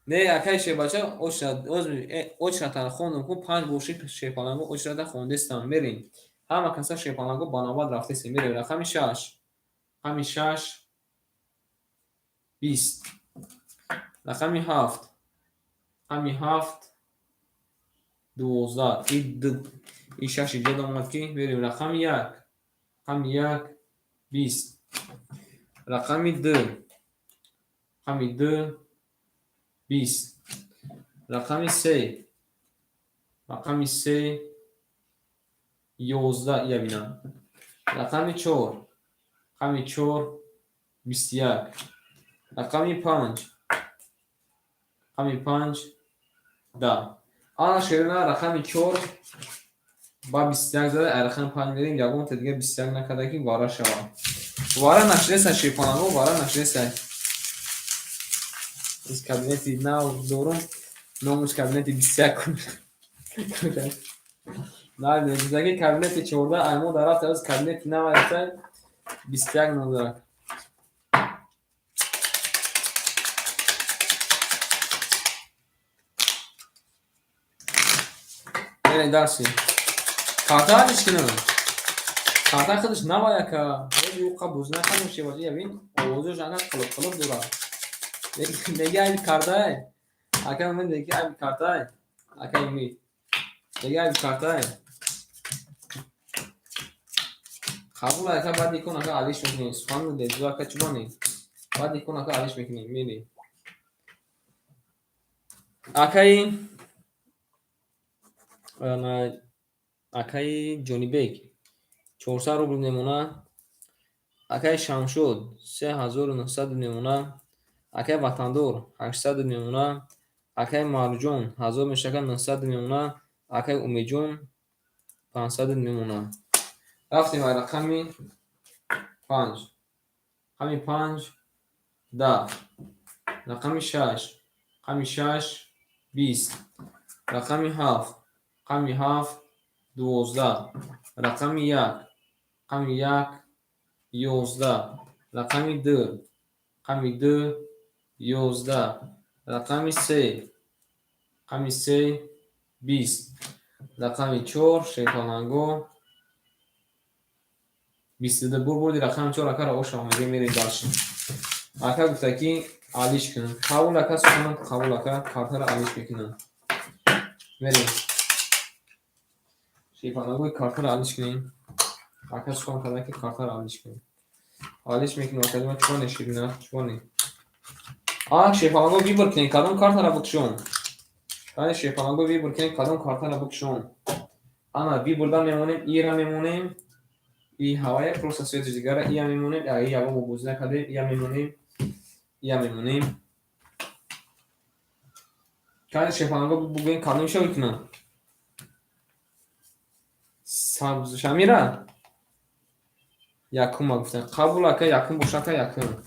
Speaker 1: نه اکای شباچه اوشتا خوندم کو 5 بوشی شیپالانگو اوشتا خوندستم. بریم همه کسا شیپالانگو باناباد رفته سیم. بریم رقمی 6 رقمی 6 20. رقمی 7 رقمی 7 12. این 6 اینجا داماد کی. بریم رقمی 1 رقمی 1 20. رقمی 2 رقمی 2 20. رقمی 3 رقم 3 11 یا بینم. رقم 4 رقم 4 21. رقم 5 رقم 5 10. آن شیرینه رقم 4 با 21 زده رقم 5 میدیم یگون تا دیگه 21 نکرده که واره شود. واره نشده سه شیپانگو واره نشده سه از کابینتی نو دورم نومش کابینتی 21 کنه. نه دیگه کابینتی 14 ایمو درفت از کابینتی نو رفته 21 نداره. بریم درسی کارتا هیچ کنم کارتا خودش نباید که روی اوقا بوزنه کنم شی بازی یبین آوازوش انقدر قلب قلب دورا دیگه این کارتا اکا من دیگه این کارتا اکا می دیگه این کارتا قبول اکا بعد یکون اکا علیش میکنی سخان دیدو اکا چبانی بعد یکون اکا علیش میکنی میری اکا این اکای جونی بیگ 400 روبل نمونه. اکای شمشود 3900 نمونه. اکای وطندور 800 نمونه. اکای مارجون 1000 میشه 900 نمونه. اکای امیجون 500 نمونه. رفتیم رقمی 5 رقمی 5 10. رقمی 6 رقمی 6 20. رقمی 7 رقمی 7 12. رقمی 1 رقمی 1 11. رقمی 2 رقمی 2 11. رقمی 3 رقمی 3 20. رقمی 4 شیطانانگو 22 بردی رقم 4 اکا را اوش آمده میری داشتیم اکا گفته که علیش کنم قبول اکا سکنم قبول اکا کارتا را علیش بکنم میریم شیطانانگوی کارتا را علیش کنیم اکا سکنم کده که کارتا را علیش کنیم علیش میکنم اکا دیما چون نشید نه چونی شیطانانگو بی برکنیم کدام کارتا را بکشون کده شیطانانگو بی برکنیم کدام کارتا را بکشون اما بی بردن میمونیم ای را میمونیم ای هوای پروسسوی دیگر ای هم میمونیم یا ای هم بوز نکردیم ای هم میمونیم ای هم میمونیم که شیفانگو بگوین کانون شو کنم سبز شمیره یکم ما گفتن قبول که یکم باشه که یکم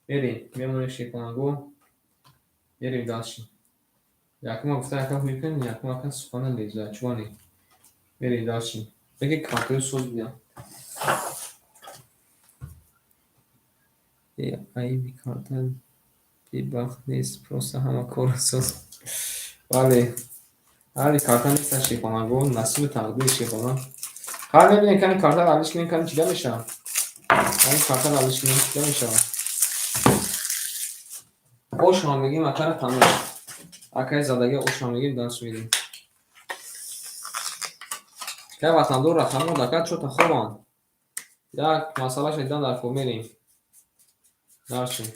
Speaker 1: بریم میمونیم شیفانگو بریم داشتیم یکم ما گفتن یکم میکنیم یکم که سخانه لیزه چوانی بریم داشتیم بگه کانتوی سوز بیام ای بی کارتن بی بخت نیست پروسه همه کورسوز ولی هر کارتا نیستن شیفانگو نصیب تقدیر شیفانگو کار نبینیم کنی کارتا رو علیش کنیم کنی چیده میشم کنی کارتا رو علیش کنیم چیده میشم اوش هم بگیم اکر تموش اکر زدگی اوش هم بگیم دانش میدیم که وطندور رقم رو دکت شد خوبان یک مسئله شدیدن در خوب میریم دارشیم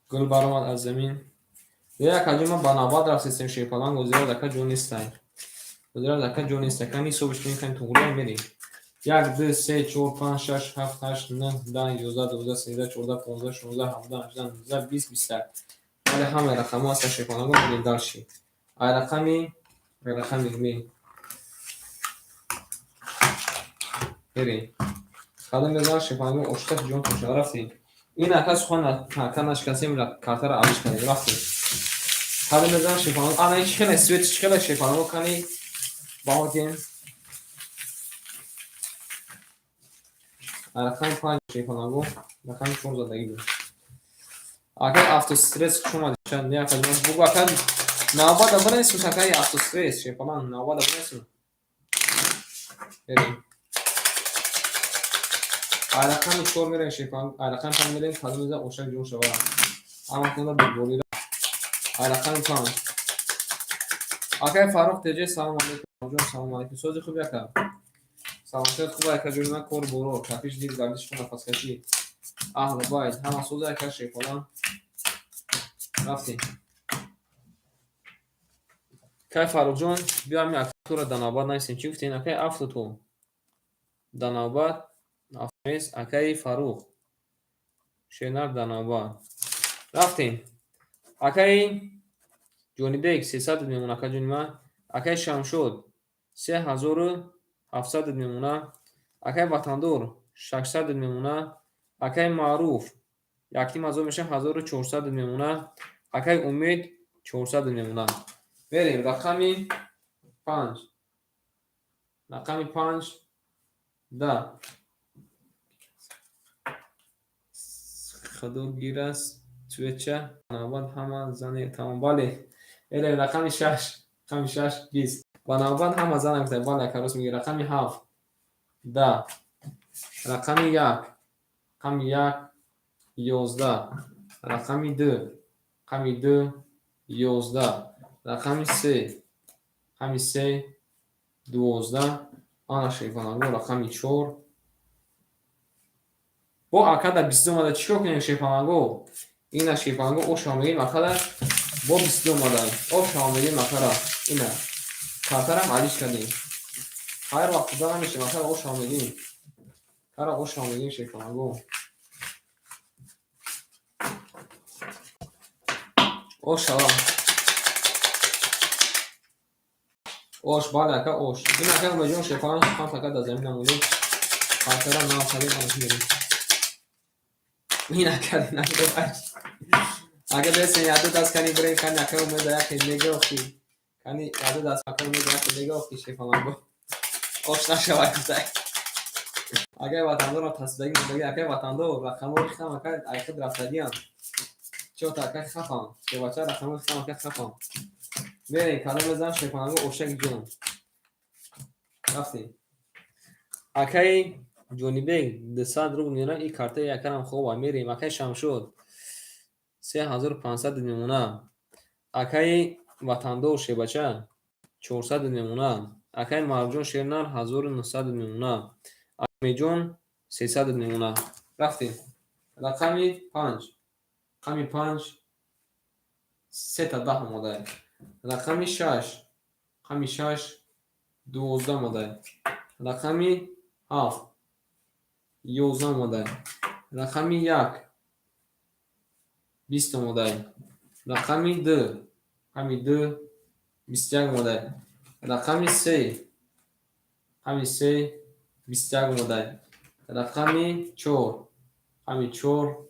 Speaker 1: گل برآمد از زمین یک کجا ما بنابرای در سیستم شیپالان گذار دکت جو نیستن گذار دکت جو نیستن کنی صبحش کنی کنی تو گروه میریم 1 2 3 4 5 6 7 8 9 10 11 12 13 14 15 16 17 18 19 20 21 ولی همه رقم هست شیپالان گذار داشتیم رقمی می بریم قدم بزن شیپالان اشتاق جون تو رفتیم این اکاس خون کنش کسی میره کارتا را علیش کنید رفتیم قدم بزن شیپالان آنها هیچ کنه سویت چکل شیپالان کنی با گیم رقم 5 شیپالانگو رقم 4 زدگی بود اگر افتو استرس شما چند نه کدوم بگو اگر نوبت دبر نیست متکای افتو استرس شیپالان نوبت دبر نیست بریم رقم 4 میره شیپالان رقم 5 میره کدوم میزه اوشک جون شوا اما کنه به گولی رقم 5 Акай Фарух теҷе салом алейкум. Салом алейкум. Сози хуб яка. Саломат хуба яка ҷойна кор боро. Капиш дид гардиш нафаскашӣ. Аҳли байт. Ҳама соза яка шефона. Рафтем. Кай Фарухҷон, биём як тура дар навбат нависем. Чӣ гуфтин акай? Афту ту. Дар навбат афтамес акай Фарух. Шенар дар навбат. Рафтем. Акай Ҷонибек 300 мемона акай ҷонима. Акай Шамшуд 3700 мемона. Акай Ватандор 600 мемона. Акай Маъруф яктим ҳазор меша 1400 мемона. Акай Умед 400 мемона. Берем рақами 5. Рақами 5 да. Худо гир аст. Твеча навбат ҳама зани тамом. Бале. Берем рақами 6. Рақами 6 20. Ба навбат ҳама зан гуфта. Бале акарос миги рақами 7. Да. Рақами 1. Рақами 1 11. Рақами 2. Рақами 2 11. Рақами 3. Рақами 3 12. Ана шефанагу рақами 4. Бо акада 20 омада чикор кунем шефанагу. Ина шефанагу оша мегим акада бо 20 омада. Оша мегим акара. Ина катарам алиш кадем. Хайр вақт худа намешем акада оша мегим. Кара оша мегим шефанагу. Оша. Ош балака ош. Ин ака мажон шефан хан фақат аз замин намуди. Хатара на сали намуди. Ин ака на баш. Ага бесен яду дас кани бре кани ака умеда як нега офти. Кани яду дас ака умеда як нега офти шефан го. Ош нашава кутай. Ага ватандор тасдаги мудаги ака ватандор рақамо хам ака айхад рафтадиам. Чо та ака хафам. Ке бача рақамо хам ака хафам. Берем калом зам шефанагу ошак ҷон. Рафтем. Акай Ҷонибек 200 рубл мемона. И карта якарам хоба мерем. Акай Шамшуд 3500 мемона. Акай Ватандор шебача 400 мемона. Акай Марҷон Шернар 1900 мемона. Амеҷон 300 мемона. Рафтем. Рақами 5. Рақами 5 3 та 10 омадаи. Рақами 6. Рақами 6 12 омадаи. Рақами 7 11 омадаи. Рақами 1 20 омадаи. Рақами 2. Рақами 2 21 омадаи. Рақами 3. Рақами 3 21 омадаи. Рақами 4. Рақами 4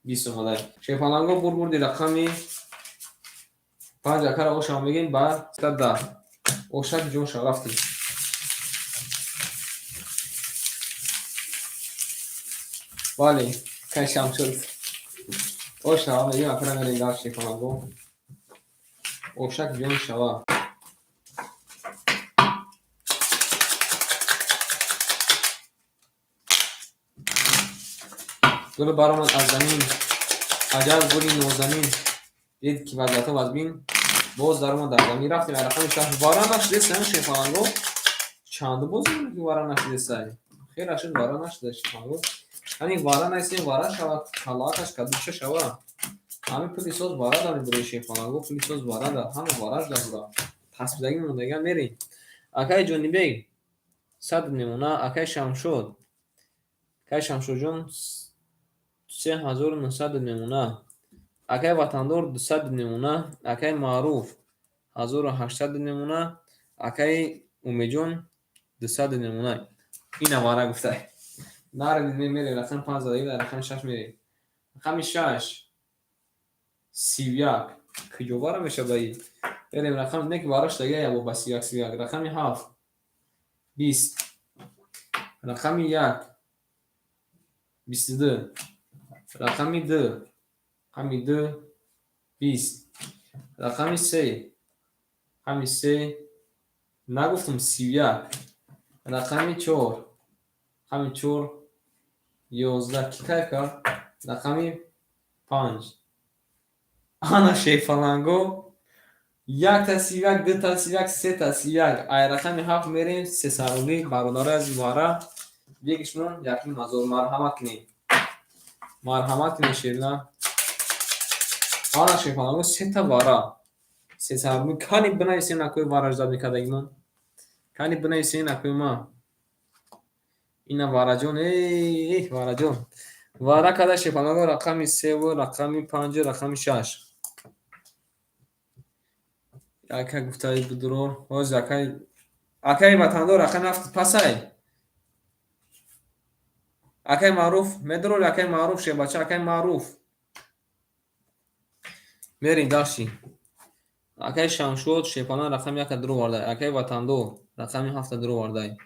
Speaker 1: 20 омадаи. Шефананго бурбурди рақами 5 акара оша мегим ба 10. Ошак ҷон шарафтем. Бале, кай Шамшуд. Оша мегим акара мерем дар шефананго. Ошак ҷон шава. گل برآمد از زمین عجب گلی نازنین دید که وضعیت از بین باز در ما در زمین رفتیم رقم شهر وارا نشده سن شفانگو چند باز که وارا نشده سای خیر اشد وارا نشده شفانگو یعنی وارا نشدیم وارا شود خلاقش کدوشه شود همین پلی ساز وارا داریم برای شفانگو پلی ساز وارا دار همه وارا دار تصویدگی موندگی میریم اکای جونیبگ 100 میمونه اکای شمشود اکای شمشود جون 3900 мемона. Акай Ватандор 200 мемона. Акай Маъруф 1800 мемона. Акай Умеҷон 200 мемона. Ин авара гуфта. Нар мемери рақам 5 задаги рақам 6 мери. Рақами 6 31 киҷовара мешаваи. Берем рақам нек бараш таги я бо 31 рақами 7 20. Рақами 1 22. رقمی 2 رقمی 2 20 رقمی 3 رقمی 3 نگفتم 31 رقمی 4 رقمی 4 11 کی کار کرد رقمی 5 آنا شیفالانگو یک تا سیوک، دو تا سیوک، سه تا سیوک. ای رقم 7 میریم. سه سرولی برادر از واره یکیشون یکی مزور مرحمت کنیم. مرحمت کنیم شیرنا. آنا شیفانگو سه تا واره. سه سرولی کانی بنویسیم نکوی واره اجزاد میکردگیمون. کانی بنویسیم نکوی ما. اینا واره جون. ای واره جون. واره کده شیفانگو رقمی 3 و رقمی 5 و رقمی 6. یکی گفتایی بدرور. باز یکی اکی وطندار اکی نفت پسای. اکی معروف مدرول اکی معروف شه بچه اکی معروف. میرین داشتی. اکی شمشود شیپانان رقم یک درو وارده. اکی وطندو رقمی 7 درو وارده.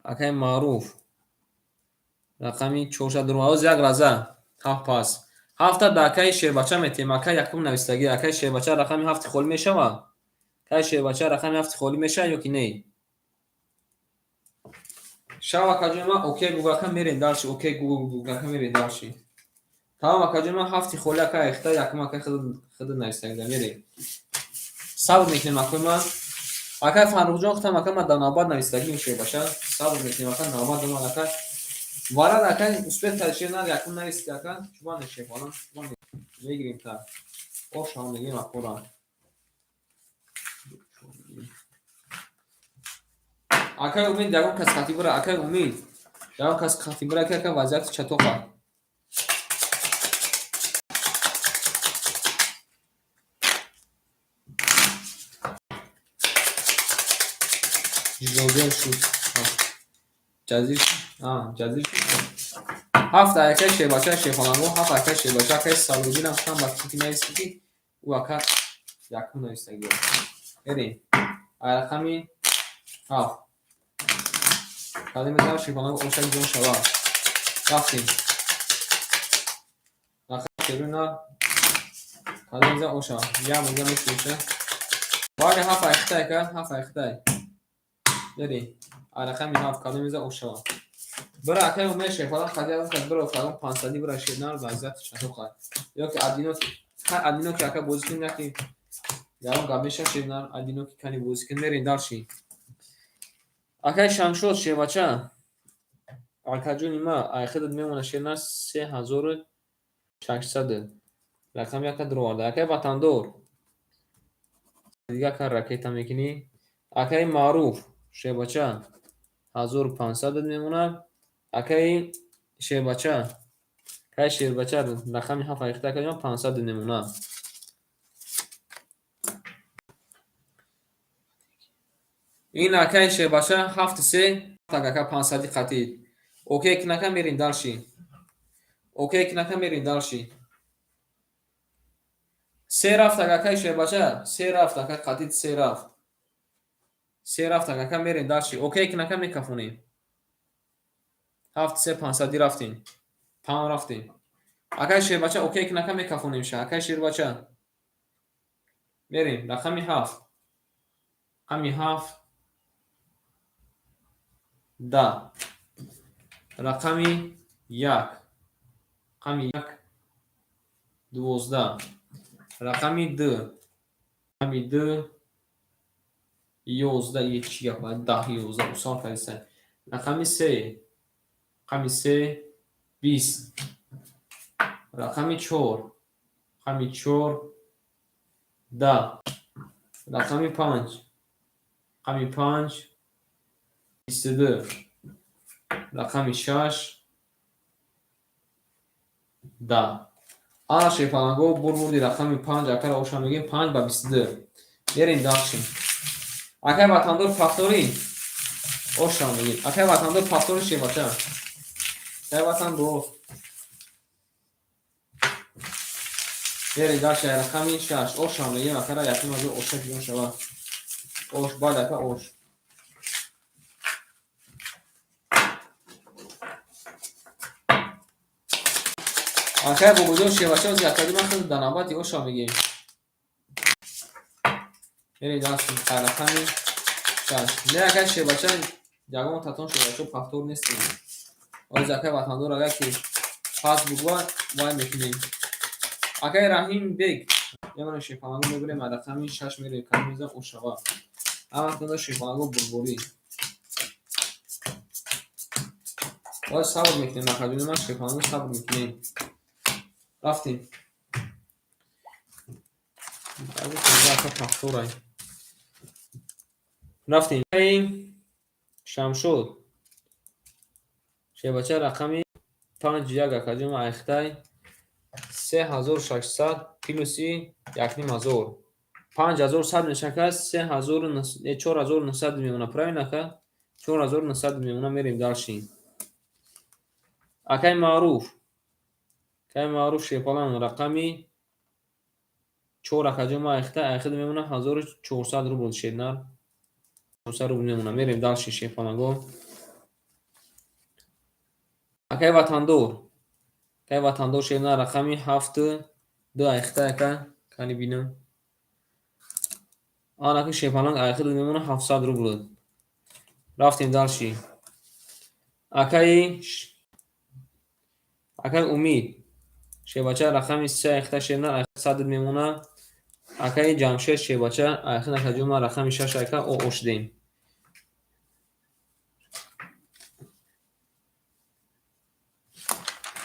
Speaker 1: اکی معروف رقمی 4 درو. آوز یک رزه. هفت پاس. 7 داکی شیر بچه میتیم. اکی یکم نویستگی. اکی شیر بچه رقمی 7 خول میشه و اکی شیر بچه رقمی 7 خولی میشه یا کی نه. شاو کجا اوکی گوگل کم میرین داشتی. اوکی گوگل کم میرین داشتی. تمام کجا ما 7 خوله که اختا یکم اکی خود نویستگی میرین. صبر میکنیم اکی ما. اکی فروغ جان گفتم اکی ما در نوبت نویستگی میشه باشه. صبر میکنیم اکی نوبت دوم اکی وارد اکی اسپیت ترشیر نه یکم نویستی اکی چوبان نشه فلان چوبان میگیریم تا اوش هم میگیم اکی را اکی امید دیگه کس خطی بره اکی امید دیگه کس خطی بره اکی وضعیت چطور جوزر شد جزیر جزیر شد 7 اکی شه باشه شیفانگو 7 اکی شه باشه اکی سالودین هم خواهم وقتی که نویستی او اکی یکم نویستگی بریم رقمی 7 کلمه دار شیفانگو اوشک جون شوا رفتیم رقم شیرون کلمه دار اوشا یا موزه میشه باقی 7 اخته که 7 اخته بریم رقمی 7 کلمه دار اوشا برای اکی اومه شیفانگو خطی هم که برای فرام 500 برای شیرنار وضعیت چطور خواهد یا که ادینو که اکی بوزی کنی نکی یا اون گابیشا شیرنار ادینو که کنی بوزی کنی میرین دارشی اکی شمشود شه بچه اکی جونی ما ایخدت میمونه شیرنار 3600 رقم یک درو وارده اکی وطندور دیگه که رکیت هم میکنی اکی معروف شه بچه 1500 میمونه اکی شه بچه اکی شیر بچه رقم 7 ایخته که 500 میمونه این اکی شه بچه 7 3 تا که 500 خطی اوکی که نکن میرین دارشی اوکی که نکن میرین دارشی سه رفت اگه شه باشه سه رفت اگه قطید سه رفت اگه میرین داشتی اوکی که نکن میکفونیم 7 3 500 رفتیم 5 رفتیم اگه شه باشه اوکی که نکن میکفونیم شه اگه شیر باشه میریم رقمی 7 همی 7 10 رقمی 1 رقمی 1 12 رقمی 2 رقمی 2 11 1 10 11 سال کردیسه رقمی 3 رقمی 3 20 رقمی 4 رقمی 4 10 رقمی 5 رقمی 5 22 رقمی 6 10 آنا شیفانگو بردی رقمی 5 اکر اوشا میگیم 5 با 22 بریم داشتیم اکر وطندور فاکتوری اوشا میگیم اکر وطندور فاکتوری شی باشه اکر وطندور بریم داشتیم رقمی 6 اوشا میگیم اکر یکی مزو اوشا بیون شوا اوش باید اکر اوش اکر بودو شی باشه از یکردی من خود دناباتی اوشا میگیم بریم داشتیم رقمی 6 نه اکر شی باشه جاگمون تاتون شده چون فاکتور نیستیم از اکر وطندور اگر که پاس بگوان وای میکنیم اکر رحیم بیگ یه شیپانگو میبریم رقم 6 میریم کمی میزن اوشوا اما تو شیپانگو بلبولی باید صبر میکنیم مخدونی من شیپانگو صبر میکنیم رفتیم رفتیم شمشد شیبچه رقمی 5 یک اکادیم ایختای 3600 پلوسی یکنیم هزار 5100 نشکست 4900 میمونه پرای نکه 4900 میمونه میریم داشتیم اکای معروف شیپالان رقمی 4 اکادیم ایخته میمونه 1400 روبل شیدنر 400 روبل میمونه میریم داشتیم شیپالانگو اکای وطندور شیدنر رقمی 7 2 ایخته اکا کنی بینم آن اکا شیپالانگ ایخته میمونه 700 روبل رفتیم داشتیم اکای امید شیبچه رقمی 3 ایخته شیدنر ایخته 100 میمونه اکای جمشید شیبچه ایخته اکادیم رقمی 6 ایکا او اوشدیم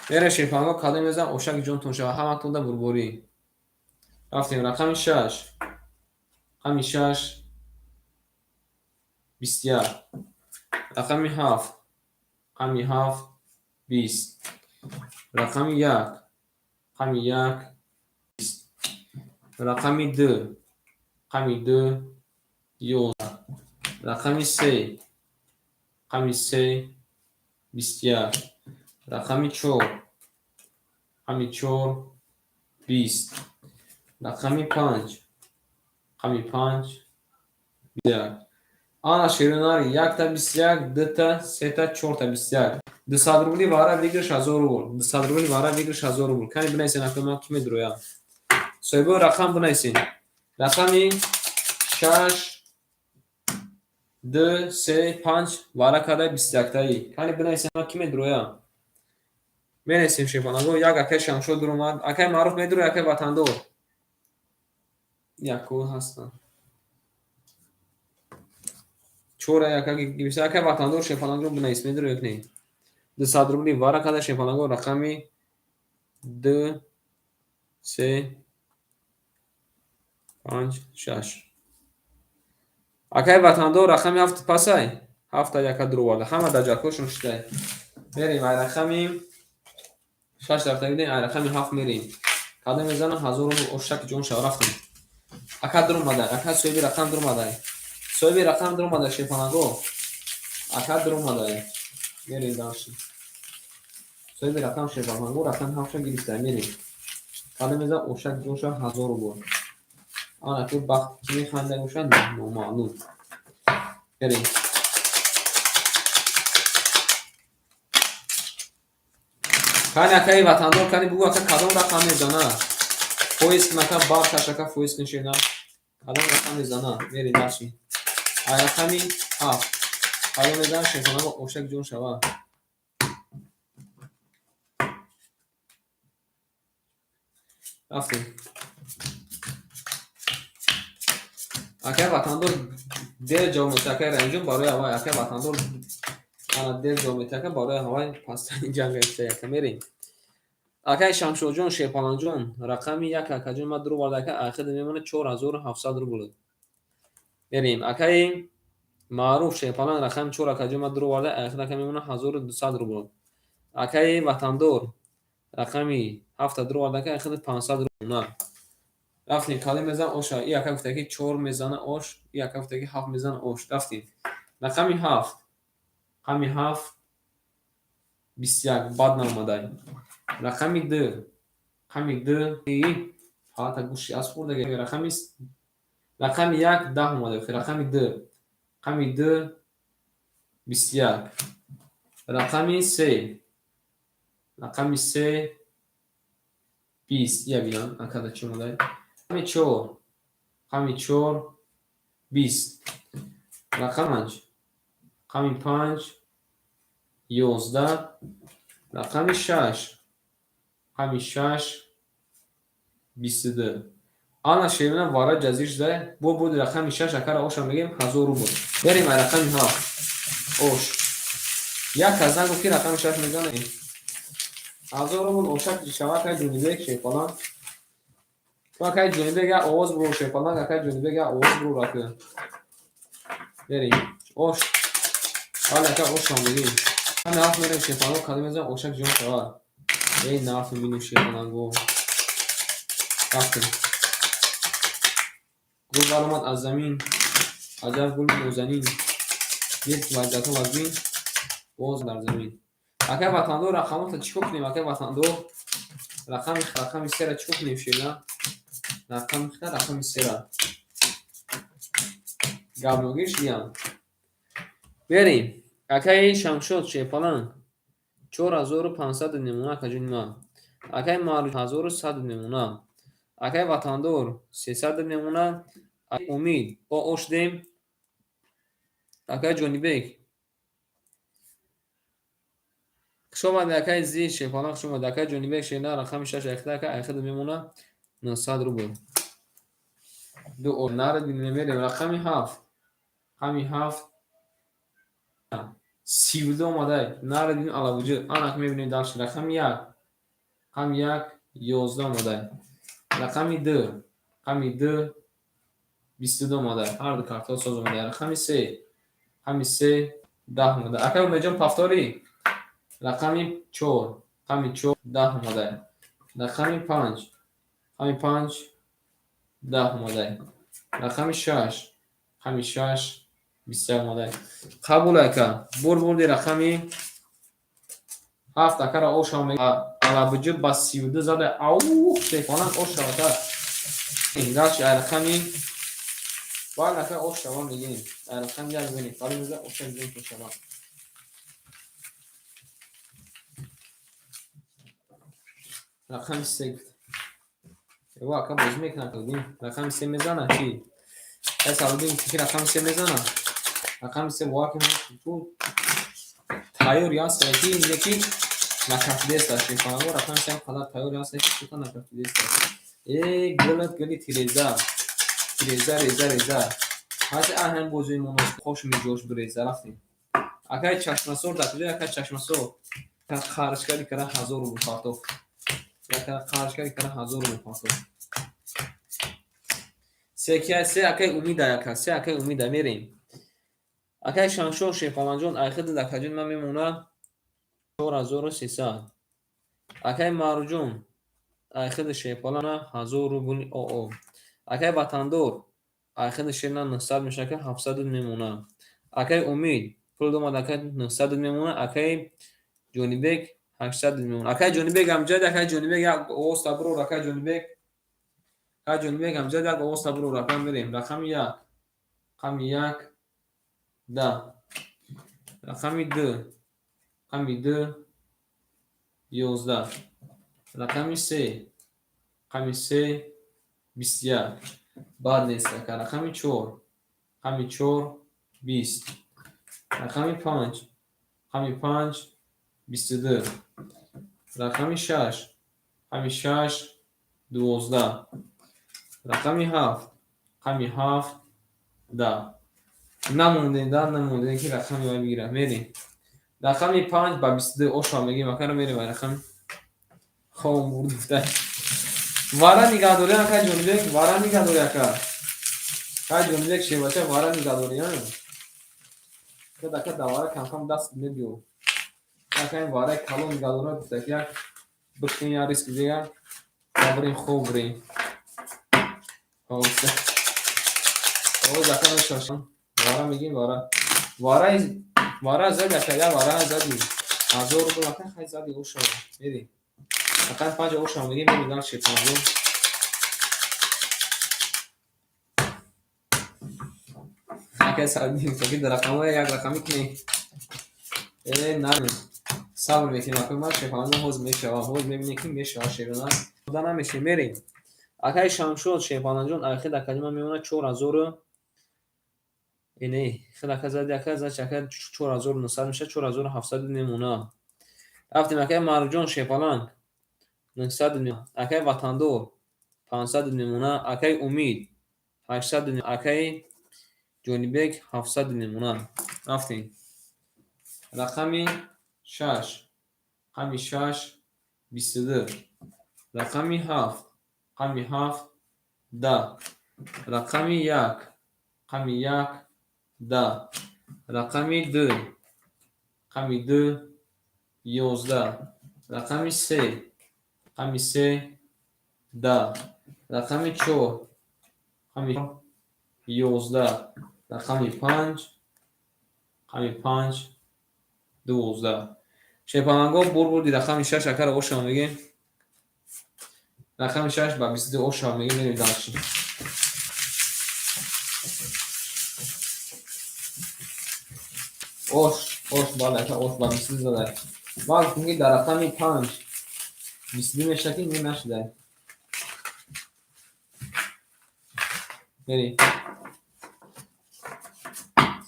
Speaker 1: میره شیپانگو کاده میزن اوشک جون تون شوه همه تونده بربوری رفتیم رقمی 6 رقمی 6 21 رقمی 7 رقمی 7 20 رقمی 1 رقمی 1 20 رقمی 2 رقمی 2 11 رقمی 3 رقمی 3 21 رقمی 4 رقمی 4 20 رقمی 5 رقمی 5 21 آن شیریناری 1 تا 21 2 تا 3 تا 4 تا 21 200 روبلی واره بگیرش 1000 روبل 200 روبلی واره بگیرش 1000 روبل کنی بنویسین اکا کی میدرویا سویبو رقم بنویسین رقمی 6 2 3 5 واره کده 21 تایی کنی بنویسین کی میدرویا بنویسیم شیپانگو یک اکای شمشو در اومد اکای معروف میدرو اکای وطندور یکو هستن چور اکای گیبیسه اکای وطندور شیپانگو بنویس میدرو یک نی 200 روبلی واره کده شیپانگو رقمی 2 3 5 6 اکای وطندور رقمی 7 پسای 7 یک درو ورده همه در جاکوشون شده میریم رقمی 6 رفته بیدیم رقمی 7 میریم کده میزنم 1000 روبل اوشک جون شو رفتیم اکا در اومده اکا سویبی رقم در اومده سویبی رقم در اومده شیپانگو اکا در اومده میریم داشتیم سویبی رقم شیپانگو رقم 7 گرفته میریم کده میزنم اوشک جون شو 1000 روبل آن اکو بخت کی میخنده گوشن نامعلوم بریم کنی اکای وطندور کنی بگو اکا کدام رقم میزنه فویسک نکن بار کشکا فویسک نشینه کدام رقم میزنه میری داشتی رقمی 7 کدام میزنه شیپانگو اوشک جون شوه رفتیم اکای وطندور دل جامعه رنجون برای هوای اکای وطندور انا دل جامعه برای هوای پستانی جنگ افته میریم اکای شمشو جون شیپالان جون رقمی 1 اکاجون ما درو ورده که اخیر میمونه 4700 روبل بریم اکای معروف شیپالان رقم 4 اکاجون ما درو ورده اخیر که میمونه 1200 روبل اکای وطندور رقمی 7 درو ورده که اخیر 500 روبل رفتیم کالی میزن اوش ای اکا گفته که 4 میزنه اوش ای اکا گفته که 7 میزنه اوش رفتیم رقمی 7 رقمی 7 21 بعد نموده رقمی 2 رقمی 2 ای حالت گوشی از خورده رقمی 1 10 اومده رقمی 2 رقمی 2 21 رقمی 3 رقمی 3 20 یا بیان اکا چی اومده رقمی 4 رقمی 4 20 رقمی 5 11 رقمی 6 رقمی 6 22 ана шевина вара ҷазиш за бо буд рақами 6 акара оша мегем 1000 рубл. Берем ай рақами 7 ош. Як казан гуфти рақами 6 мезанем. 1000 рубл ошак шава кай ҷунибек шефалан. Ва кай ҷунибек я овоз буру шефалан кай ҷунибек я овоз буру раку. Берем ош. Ҳала кай оша мегем. Ҳам наф мерем шефалан кадом мезан ошак ҷон шава. Эй наф мебинем шефалан го. Рафтем. Гул баромад аз замин. Аҷаб гул нозанин. Як ваҷдату вазмин. Боз дар замин. Акай ватандор рақамота чӣ кунем? Акай ватандор рақами сера чӣ кунем шена? Рақами сера. Габногиш диям. Берем. Акай Шамшод шефалан 4500 немуна кажунма. Акай Маруҷ 1100 немуна. Акай ватандор 300 немуна. Умид бо ош дем. Акай Ҷонибек хушомад акай зи шефалан хушомад акай Ҷонибек шена рақами 6 айхда мемуна 900 рубл. ду орнар бинемерем рақами 7 ҳами 7 32 омадай нар бин алавуҷу анак мебинем далш рақами 1 ҳами 1 11 омадай рақами 2 ҳами 2 22 омадай ҳар ду картон соз омадай рақами 3 ҳами 3 10 омадай акай умеҷон пафтори рақами 4 ҳами 4 10 омадай рақами 5 ҳами 5 10 омадай рақами 6 ҳами 6 20 омадай қабул ака бурди рақами 7 акара оша алабуҷу ба 32 зада ау шефалан ошавата ингаш рақами вал ака ошава мегем рақами як бини фали меза оша мегем ошава рақами 3 ва ака боз мекна кардим рақами 3 мезана чи ай савдим чи рақами 3 мезана рақами 3 ва ки ту тайёр яст ки яки накафдеста шефалан рақами 3 қадар тайёр яст ки ту накафдеста гули реза ҳази аҳам бозуи монос хош миҷош буреза рафтем акай чашмасор да куҷа акай чашмасор харҷкари кара 1000 рубл партоф яка харҷкари кара 1000 рубл партоф се акай умида яка се акай умида мерем акай Шамшод шефаланҷон айхид да каҷун ман мемона 4300 акай Маруҷон айхид шефалана 1000 рубл оо акай ватандор айхид шена 900 мешака 700 мемона акай умид пул домад акай 900 мемона акай Ҷонибек 800 мемона акай Ҷонибек амҷад акай Ҷонибек як овоз табро акай Ҷонибек амҷад як овоз табро рақам мерем рақами 1 ҳами 1 10 рақами 2 ҳами 2 11 рақами 3 ҳами 3 21 баъд нест рақами 4 ҳами 4 20 рақами 5 ҳами 5 22 рақами 6 ҳами 6 12 рақами 7 ҳами 7 10 намонде ки рақами вай бигирам мерем рақами 5 ба 22 оша мегем акара мерем рақами хом бурдуфтай вара нигаҳдори акай Ҷонибек вара нигаҳдори ака кай Ҷонибек шевача вара нигаҳдори ака давара камкам даст мебиё акай вара калон нигаҳдора гуфтак як бихтин як риск дига табрин хоб бурем оз ака шашан вара мегим вара зад ака я вара зади 1000 рубл ака хай зади оша мерем акай 5 оша мегим мерем дар шефалан акай садим таки рақама як рақами ки нами сабр мекунем акай ма шефалан ҳоз мешава ҳоз мебинем ки мешава шевана худа намеше мерем акай Шамшод шефаланҷон айхид акадима мемона 4000 ине хадака зади ака за чака 4900 меша 4700 мемона рафтем акай Маруҷон шефалан 900 мемона акай ватандор 500 میمونه. اکای امید 800 میمونه. اکای جونیبک 700 میمونه. رفتیم. رقمی 6 رقمی 6 22. رقمی 7 رقمی 7 10. رقمی 1 رقمی 1 10. رقمی 2 رقمی 2 11. رقمی 3 رقمی 3 10. رقمی 4 رقمی 11. رقمی 5 رقمی 5 12. شیپانگو بردی رقمی 6 اکر اوشا میگه. رقمی 6 با 22 اوشا میگه. میریم دانشی. اوش بالا که اوش با 22 زده. باز میگه در رقمی 5 22 میشه که این نشده. میری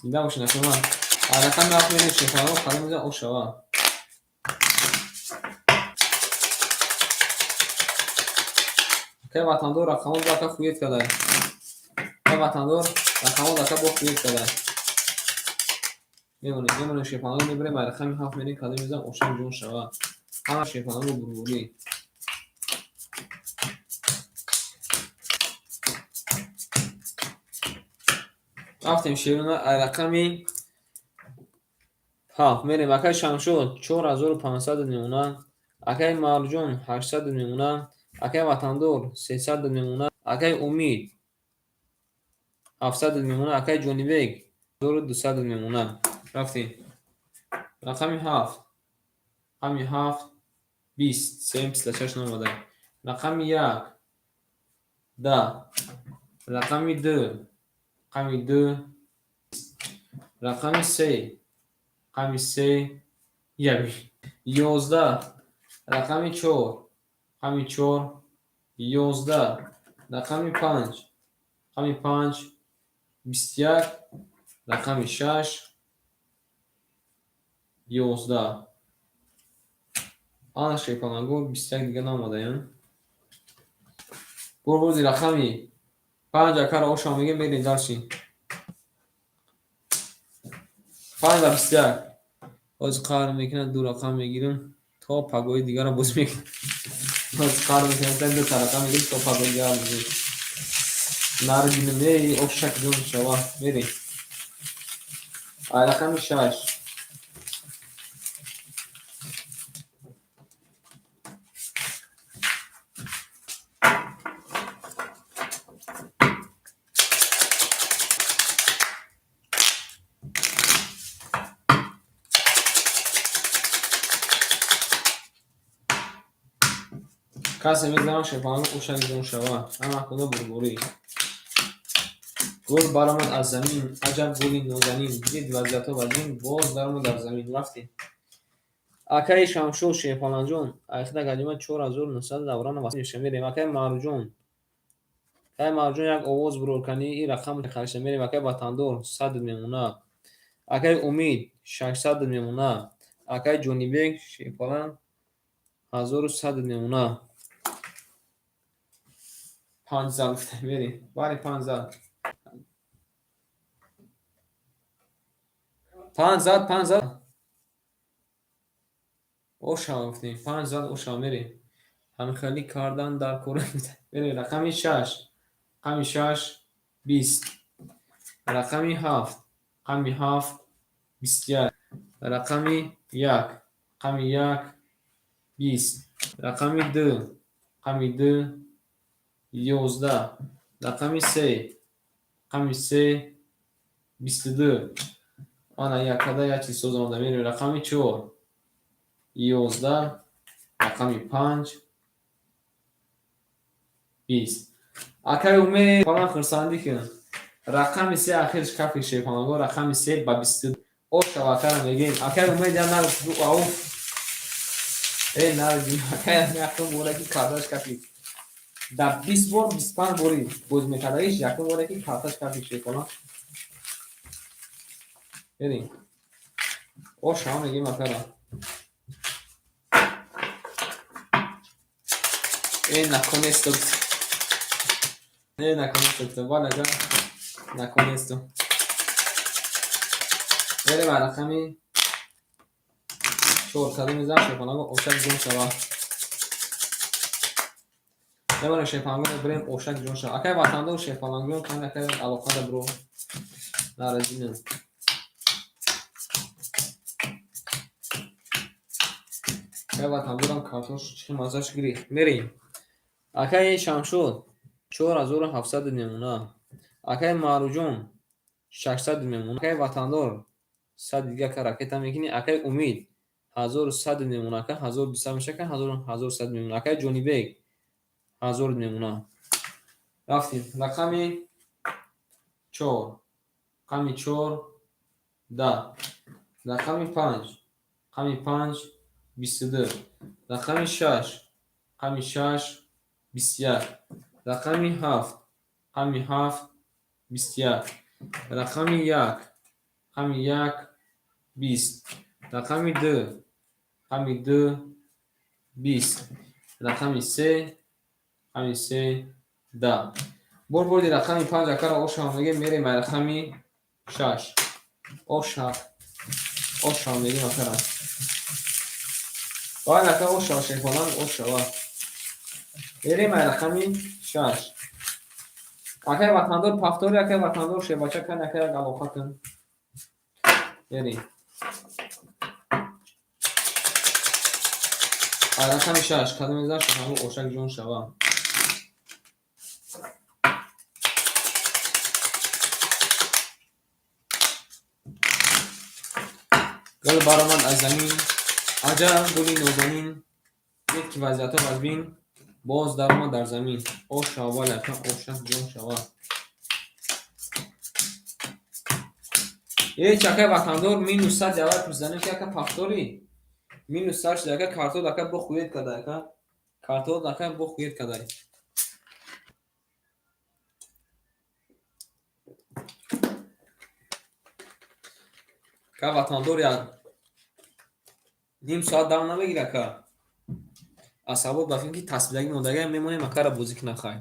Speaker 1: زنده باشه نکنم. رقمی 7 میریم شیپانگو خالی میزن اوشا. که وطندار رقمون داکا خویت کرده. که وطندار رقمون داکا با خویت کرده. میمونه شیپانگو میبره با رقمی 7 میریم خالی میزن اوشا جون شوا. همه شیپانگو بروری. رفتیم شیرونه رقمی 7 میریم. اکای شمشود 4500 میمونه. اکای مرجون 800 میمونه. اکای وطندار 300 میمونه. اکای امید 700 میمونه. اکای جونیبک 1200 میمونه. رفتیم. رقمی 7 رقمی 7 20 3 نموده. رقمی 1 10. رقمی 2 رقمی 2 رقمی 3 رقمی 3 11. رقمی 4 رقمی 4 11. رقمی 5 رقمی 5 21. رقمی 6 11. آن شیپانگو 21 دیگه نامده یم. بردی رقمی 5 اکر اوشا میگه. میرین دارشین 5 و 21. باز کار میکنه دو رقم میگیرم تا پگوی دیگر رو باز میکنم. باز کار میکنه دو تا رقم میگیرم تا پگوی دیگر رو میگیرم. نردینه میری اوشک جون شوا. میری رقمی 6 کسی میزنم شیپانگو اوشک جون شوا. همه کنه بربوری. گل برآمد از زمین. عجب گلی نازنین. دید وضعیت وزین باز درآمد در زمین. رفتیم. اکای شمشور شیپانجون اخیرا گجمه 4900 دوران واسه میشه. میریم. اکای مرجون یک آواز برور کنی این رقم خرشه. میریم. اکای وطندار 100 میمونه. اکای امید 600 میمونه. اکای جونیبک شیپالان 1100 میمونه. 500 گفته. میریم. باری 500 اوشا گفتیم. 500 اوشا. میریم. همه خیلی کاردن در کوره میده. میریم. رقمی 6 رقمی 6 20. رقمی 7 رقمی 7 21. رقمی 1 رقمی 1 20. رقمی 2 رقمی 2 11. رقمی 3 رقمی 3 22. آنا یک کده یک چیز سوز آمده. میریم. رقمی 4 11. رقمی 5 20. اکای اومه پانا خرساندی کن. رقمی 3 آخرش کافی شیپانگو. رقمی 3 با 22. اوشا اکای میگیم. اکای اومه دیگر نرو. اوف نرو. اکای یکم بوده که کارداش کافی. در 20 بار 25 باری بوز میکرده ایش یکم بوده که کارداش کافی شیپانا. بریم. اوشا میگیم اکای این نکنه استوکس. نه نکنیست تو بالا جا نکنیست تو بریم رقمی 400 میزن شیفانگو اوشک جون شوا نمونه شیفانگو بریم اوشک جون شوا اکای وطنده شیفانگو کن اکای علاقه دا برو نارزینم اکای وطنده دارم کارتوش چی مازاش گری میریم اکای شمشود 4700 نمونه اکای ماروجون 600 میمونه اکای وطندار 100 دیگه که راکت هم میکنی اکای امید 1100 میمونه اکای 1200 میشه که 1100 میمونه اکای جونی بیگ 1000 میمونه رفتیم رقمی 4 رقمی 4 10 رقمی 5 رقمی 5 22 رقمی 6 رقمی 6 21 رقمی 7 رقمی 7 21 رقمی 1 رقمی 1 20 رقمی 2 رقمی 2 20 رقمی 3 رقمی 3 10 بردی رقمی 5 اکر اوشامگی میریم رقمی 6 اوشامگی اکر باید اکر اوشاشه کنم اوشاوا میریم رقمی 6 اکر وطندار پفتوری اکر وطندار شباچه کن اکر گلوخه کن میریم رقمی 6 کدوم میزن شما اوشک جون شوا گل برآمد از زمین عجب گلی نازنین دید که وضعیت رو از بین باز در آمد در زمین شوا لکه اوشک جون شوا یه چکه وطندار مینوس 100 جواب میزنه که پفتوری مینوس 100 دکه کارتو دکه بخوید کده که کارتو دکه بخوید کده که وطندار یا نیم ساعت دام نمیگیره که اصابو بفین که تصویدگی مدگه میمونیم اکر بوزیک نخواهی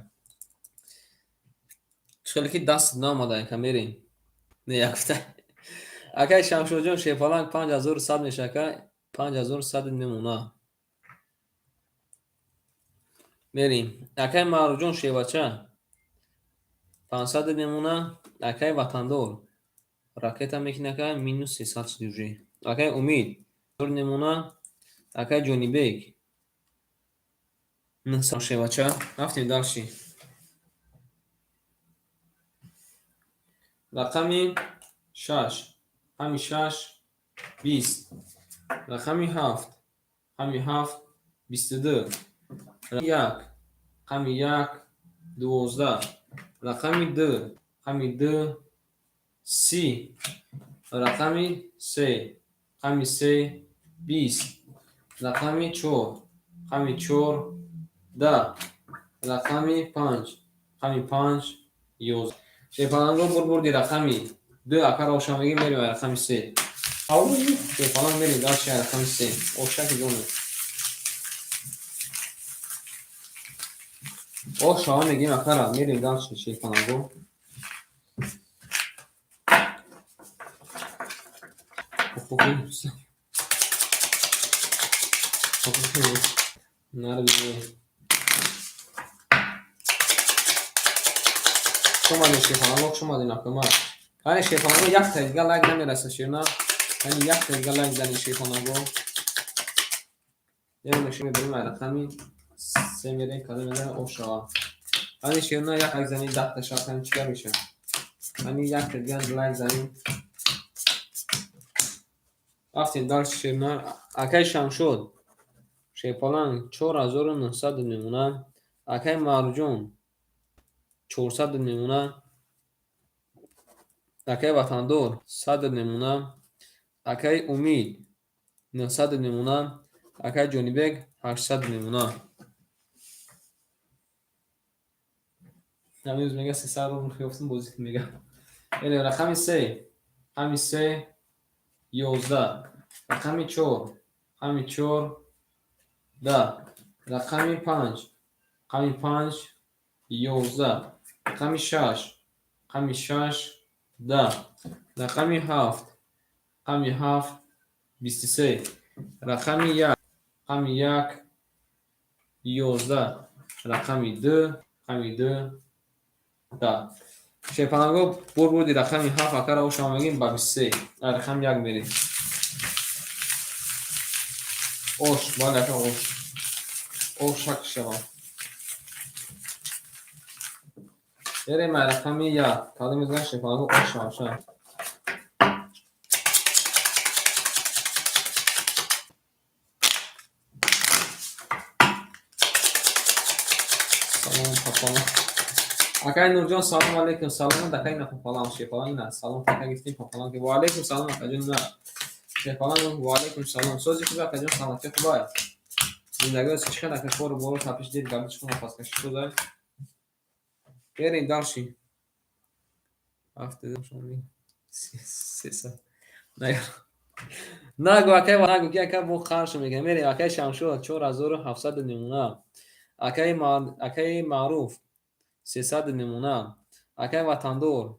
Speaker 1: خیلی که دست نامده که میریم نه یکفته اکر شمشو جون شیفالنگ 5100 میشه که 5100 نمونه میریم اکر مارو جون شیوچه 500 نمونه اکر وطندار راکت هم میکنه که مینوس 300 دیوژی اکر امید دور نمونه اکر جونی بیگ نسان شیوچه رفتیم دارشی رقمی 6 رقمی 6 20 رقمی 7 رقمی 7 22 رقمی 1 رقمی 1 12 رقمی 2 رقمی 2 30 رقمی 3 رقمی 3 20 رقمی 4 رقمی 4 10 رقمی 5 رقمی 5 11 شیفانگو بردی رقمی 2 اکر اوشامگی میریم رقمی 3 شیفانگ میریم داشت رقمی 3 اوشک جونه اوشام میگیم اکر میریم داشت شیفانگو نرد شما دی شیفانگو شما دی نکمه یعنی شیفانگو یک تگه لگ نمیرسه شیرنا یعنی یک تگه لگ زنی شیفانگو یه نشون بریم رقمی 3 میریم کده میزنه اوشا یعنی شیرنا یک لگ زنی 10 تا شاکن چیکار میشه یعنی یک تگه لگ زنی رفتیم دار شیرنا اکای شمشود شیفالنگ 4900 میمونه اکای مارجون 400 میمونه اکای وطندار 100 میمونه اکای امید 900 میمونه اکای جونی بیگ 800 میمونه هنوز میگه 300 رو خیافتون بازی میگه یعنی رقمی 3 رقمی 3 11 رقمی 4 رقمی 4 10 رقمی 5 رقمی 5 11 رقم 6 رقم 6 10 رقم 7 رقم 7 23 رقم 1 رقم 1 11 رقم 2 رقم 2 10 شیپانگو بردی رقم 7 اکر او شما میگیم با 23 رقم 1 میریم اوش بالا اوش حق شما بریم رقم 1 کالا میزن شیپانگو اوش شما سلام پاپالا اکای نورجان سلام علیکم سلام دکای نه پاپالا شیپالا نه سلام تکا گفتیم پاپالا که و علیکم سلام اکا جون نه شیپالا و علیکم سلام سوزی خوبه اکا جون سلامتی خوبه زندگی از چیکار اکا فور برو تاپش دید گردش کنه پاس کشی شده بریم دارشی هفته دم شما می سه سه نه نگو اکای و نگو که اکای بو خارش میگه میری اکای شمشو 4700 نمونه اکای معروف 300 نمونه اکای وطندور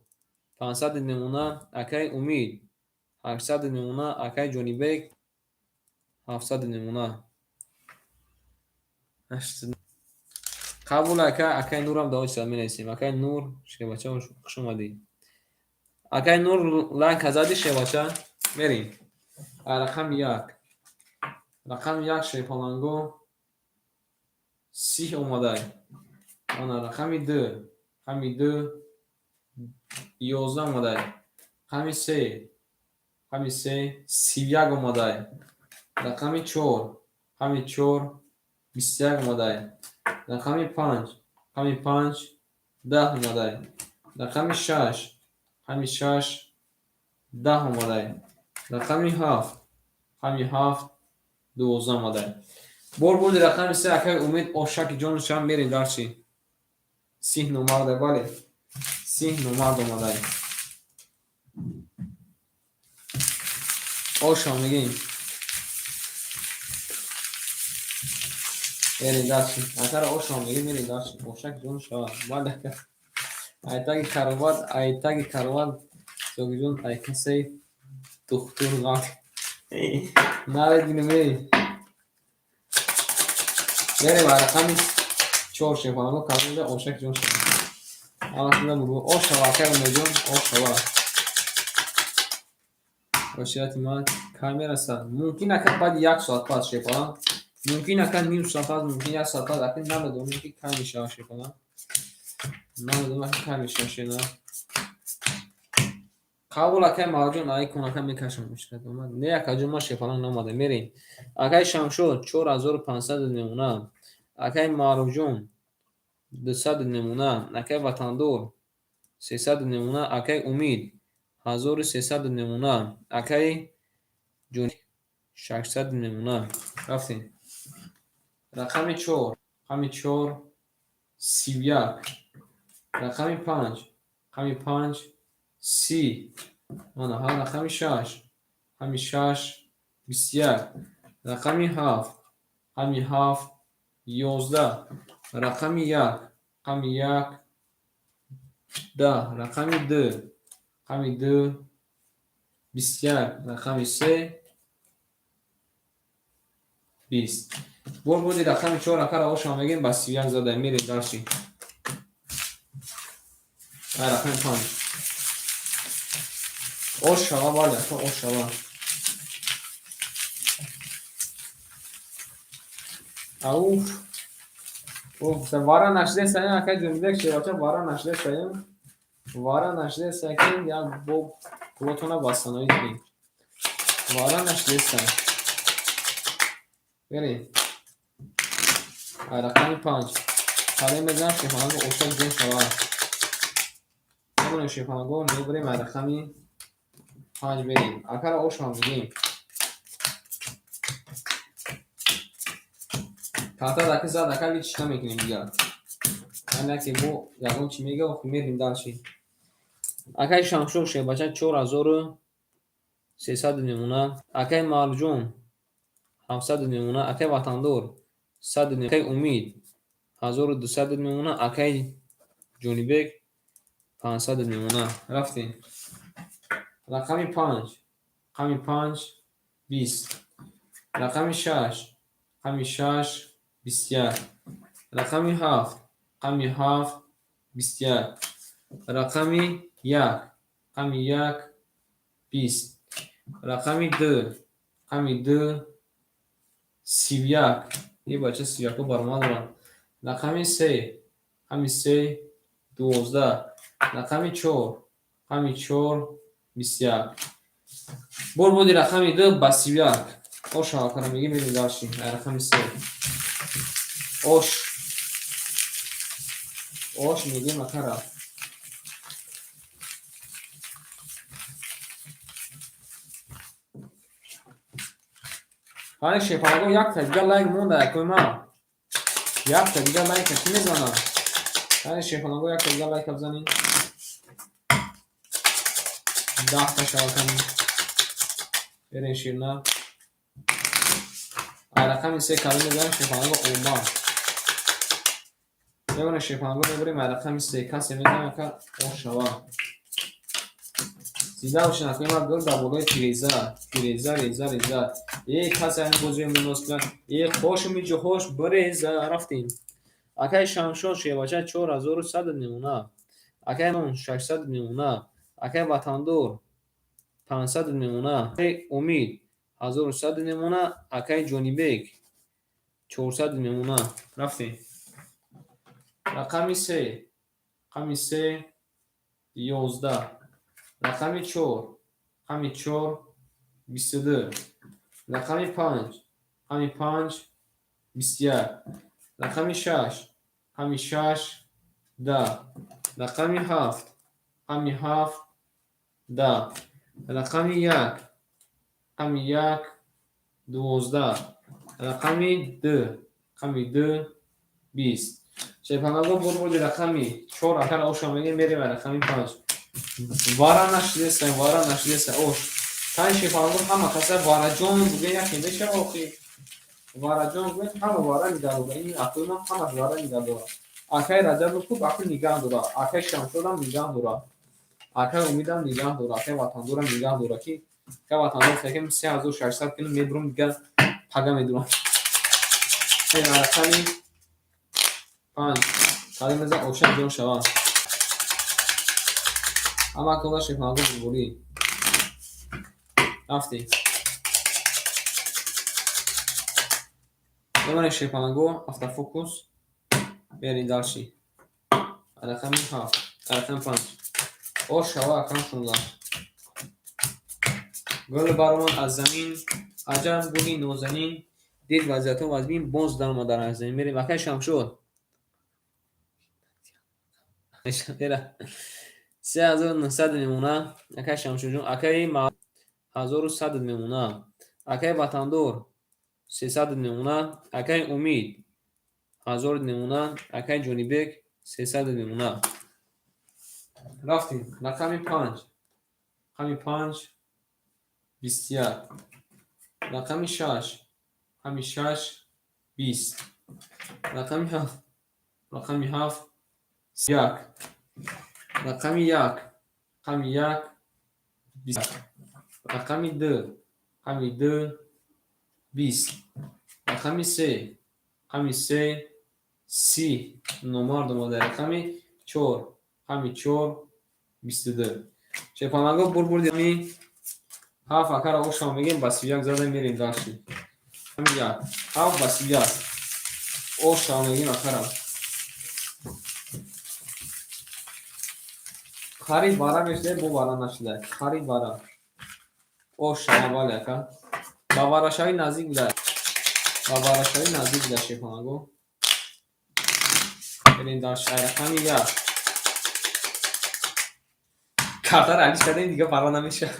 Speaker 1: 500 نمونه اکای امید 800 نمونه اکای جونی بیگ 700 نمونه قبول اکای نورم داوش سامی نیستیم اکای نور شه بچه خوش اومدی اکای نور لانک ازادی شه بچه بریم رقم 1 رقم 1 شه پالانگو 30 اومده انا رقم 2 رقم 2 11 اومده رقم 3 رقم 3 31 اومده رقم 4 رقم 4 21 اومده رقم 5 رقم 5 10 اومده رقم 6 رقم 6 10 اومده رقم 7 رقم 7 12 اومده بود رقم 3 اکای امید اوشک جان شام میرین دارچی 30 نمرده بله 30 نمرد اومده اوشا میگیم میرین دارچی اکر اوشا میگیم میرین دارچی اوشک جان شام بله aytagi karovat zogijon aykasay doktor g'al naredinime bere raqami 4 shefano kamida oshak jon shema aslida bu oshava kelmejon oshava oshati man kamera sa mumkin akan bad 1 soat bad shefano mumkin akan nim soat bad mumkin 1 soat bad akan namadom ki kami shefano namadom ki kami shefano قبول اکای ماجون آیکون اکای میکشم مشکل اومد نه اکای ما شفالان نماده میریم اکای شمشو 4500 نمونه اکای ماروجون 200 نمونه اکای وطندور 300 نمونه اکای امید 1300 نمونه اکای جون 600 نمونه رفتیم رقم 4 رقم 4 31 رقم 5 رقم 5 30 انا ها رقم 6 رقم 6 21 رقم 7 رقم 7 11 رقم 1 رقم 1 10 رقم 2 رقم 2 21 رقم 3 20 بودی رقم 4 اکر او شما میگیم با 31 زده میرید دارشی رقم 5 اوشاوا بالا تو اوشاوا اوف اوف وارا نشده سایه اکای جنبیدک شیراچه وارا نشده سایه وارا نشده سایه یا بو بلوتونا باستانوی دیم وارا نشده سایه بریم رقم 5 حالا میزنم شیفانگو اوشک جن شوا نبونیم شیفانگو نبریم رقمی 5 بریم اکر اوش هم میگیم کاتا دکی زد اکر هیچ نمیکنیم دیگر یعنی که بو یکون چی میگه و میریم دارشی اکای شمشو شه بچه 4300 نمونه اکای مارجون 700 نمونه اکای وطندور 100 نمونه اکای امید 1200 نمونه اکای جونیبک 500 میمونه. رفتیم. رقم 5 رقم 5 20. رقم 6 رقم 6 21. رقم 7 رقم 7 21. رقم 1 رقم 1 20. رقم 2 رقم 2 31. یه بچه 31 رو بر ما دارم. رقم 3 رقم 3 12. رقم 4 رقم 4 21. بودی رقم 2 با 31. اوش ها کنم میگه میریم داشتیم. رقم 3 اوش میگه مکرم. های شفاگو یک تا دیگه لایک مونده کوی ما. یک تا دیگه لایک کی میزنم؟ های شفاگو یک تا دیگه لایک بزنین. 10 تا شما کنین. برین شیرنا. رقم 3 کاری میزنم شفاگو اوما. ببینم شفاگو ببریم رقم 3 کسی میزنه که او شوا. زیده باشین اکنون ما گل در بولای ریزه یک کسی این بوزوی منوس کن یک خوش میجه خوش بریزه. رفتیم. اکای شمشون شیواچه 4100 میمونه. اکای من 600 میمونه. اکای وطندور 500 میمونه. اکای امید 1100 میمونه. اکای جونیبک 400 میمونه. رفتیم. رقم 3 رقم 3 11. رقم 4 رقم 4 22. رقم 5 رقم 5 21. رقم 6 رقم 6 10. رقم 7 رقم 7 10. رقم 1 رقم 1 12. رقم 2 رقم 2 20. شیپانگو بود رقم 4 اکر اوشا میگه میریم رقم 5. وارا نشده اوش. تای شیپانگو همه کسا وارا جون بگه یکی بشه اوخی. وارا جون بگه همه وارا نگاه این اقوی من همه وارا نگاه داره. اکای رجب خوب اقوی نگاه داره. اکای شمشود هم نگاه داره. اکای امید هم نگاه داره. اکای وطندور هم نگاه داره که وطندور فکرم 3600 کیلو میبرم دیگه پگه میدونم. این رقمی 5 کاری مثل اوشن جون شوان. اما کلا شیپانگو بولی. رفتی. ببینید شیپانگو افتر فوکوس بیارین دالشی. رقم 7 رقم 5 او شوا کم 16. گل بارمان از زمین عجب گلی نازنین دید وضعیتون از بین بونز در اومدن از زمین میریم اکای شمشود 3900 میمونه. اکای شمشود جون اکای 1100 میمونه. اکای وطندور 300 میمونه. اکای امید 1000 میمونه. اکای جونیبک 300 میمونه. رفتیم. رقم 5 رقم 5 21. رقم 6 رقم 6 20. رقم 7 رقم 7 1. رقم 1 رقم 1 20. رقم 2 رقم 2 20. رقم 3 رقم 3 30 نمار دوماده. رقم 4 رقم 4 22. شیپانگو بردیم. هفت اکر اوشا میگیم با 31 زده میریم داشتیم. همین یک هفت با 31 اوشا میگیم اکرم. خرید بارا میشده بو بارا نشده. خرید بارا اوشا بالا اکر با باراشوی نزدیک بوده. با باراشوی نزدیک بوده شیپانگو. بریم داشت رقم یک کارتر علیش کردیم دیگه بارا نمیشه.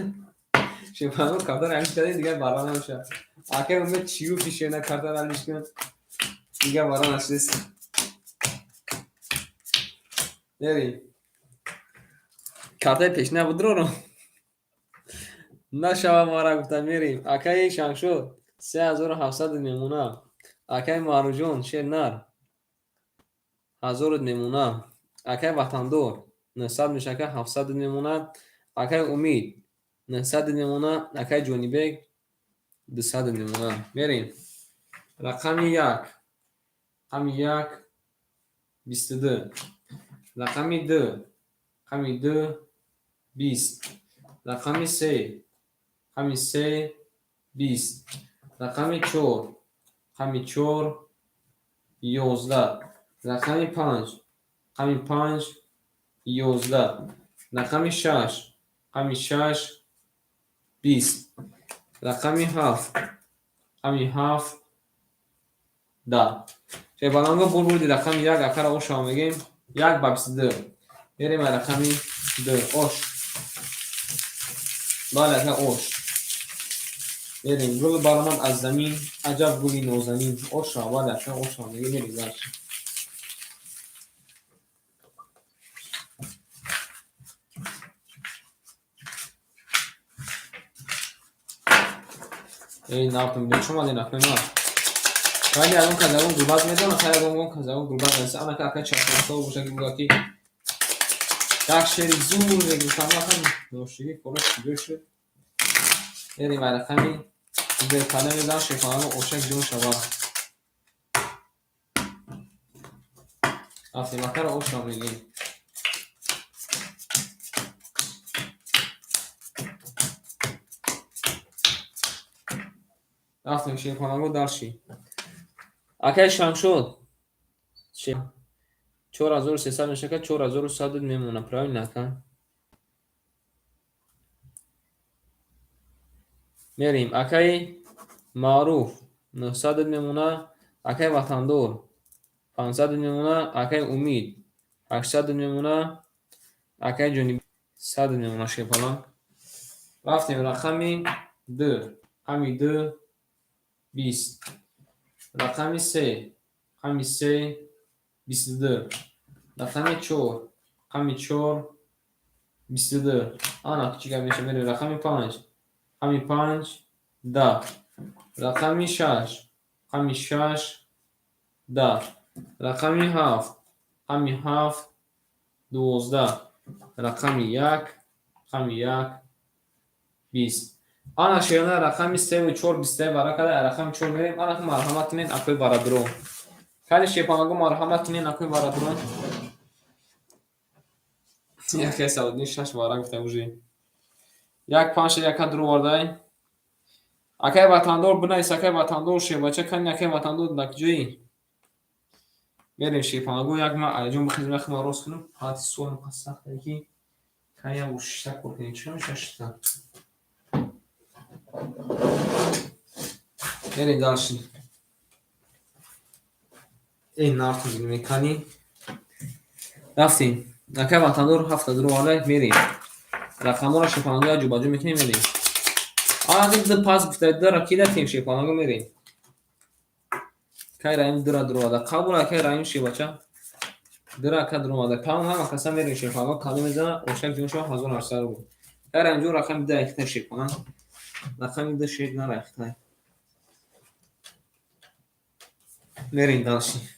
Speaker 1: شیپانگو کارتر علیش کردیم دیگه بارا نمیشه. اکر اومد چیو پیشه نه کارتر علیش کن دیگه بارا نشده. بریم کارتر پیش نبود رو نشوا مارا گفتم میریم. اکای شمشود 3700 میمونه. اکای مارو جون شیر نر 1000 میمونه. اکای وطندار 900 میشه که 700 میمونه. اکای امید 900 میمونه. اکای جونی بیگ 200 میمونه. میریم رقم یک. رقم یک 22. رقم دو. رقم دو 20. رقم سه. رقم سه 20. رقم چهار. رقم چهار 11. رقم پنج. رقم پنج 11. رقم شش. رقم شش 20. رقم هفت. رقم هفت 10. شیبانانگو بول بودی رقم یک اکر اوش هم میگیم 1 با 22. میریم رقم 2 اوش. بله اکر اوش. میریم گل برآمد از زمین عجب گلی نازنین. اوش ها بله اکر اوش هم میگیم. میریم درش. این نفتم میدونم شما دین اکنون ها ولی اون کذاون گلباز میدونم خیلی اون کذاون گلباز نیست. اما که اکر چهارتا باشه که بگه کی یک شری زور میگیم شما هم نوشیدی فرش بشه. میریم رقم به کلمه میدم شیفانانو اوشک جون شما. افتی مکر اوش هم میگیم. رفتیم شیفانانو درشی اکر شام شد 4300 میشه که 4100 میمونه. پرای نکن. میریم اکای معروف 900 میمونه. اکای وطندار 500 میمونه. اکای امید 800 میمونه. اکای جونی 100 میمونه. شیپالان رفتیم رقم دو. رقم دو 20. رقم سه. رقم سه 22. رقم چهار. رقم چهار 22. آنا کوچیک‌تر میشه. میریم رقم پنج. رقم پنج 10. رقم شش. رقم شش 10. رقم هفت. رقم هفت 12. رقم یک. رقم یک 20. آنا شیرانه رقم سه و چهار 20 برای کده رقم چهار میریم. آنا که مرحمت کنین اکوی برادرون کلی شیپانگو مرحمت کنین اکوی برادرون یکی سعودی شش بارا گفته بوجی یک پنج یک درو وردای اکای وطندار بنای سکای وطندار شی بچه کن اکای وطندار دکجوی. میریم شیپانگو یک ما ایجون بخیز مخ ما روز کنم حاتی سوال مقصد که کایا وشتا کنین چون ششتا. میریم داشتی این نارت میکنی. رفتیم اکای وطندار هفت درو وردای میریم رقم را شیپانگو یا جوباجو میکنیم. میریم آن دو پاس گفته داره کی داریم شیپانگو میریم کای رایم درو ودا قبول کای رایم شی بچه درا کدر اومده پاون هم قسم میریم شیپانگو کالی میزنه اوشک جون شو 1800 بود. در اینجور رقم ده اخته شیپان رقم ده شید نره اخته. میریم داشتی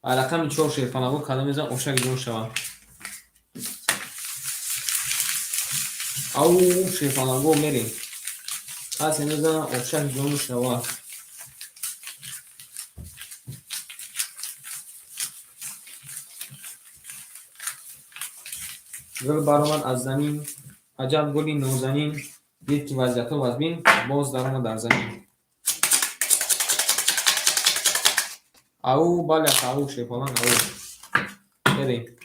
Speaker 1: رقم چهار شیپانگو کالی میزنه اوشک جون شو او شیپانگو میریم قسم میزنه اوشک جون شو. گل برآمد از زمین عجب گلی نازنین. دید که وضعیت و بین باز درآمد در زمین. او بله او شیپالان او بریم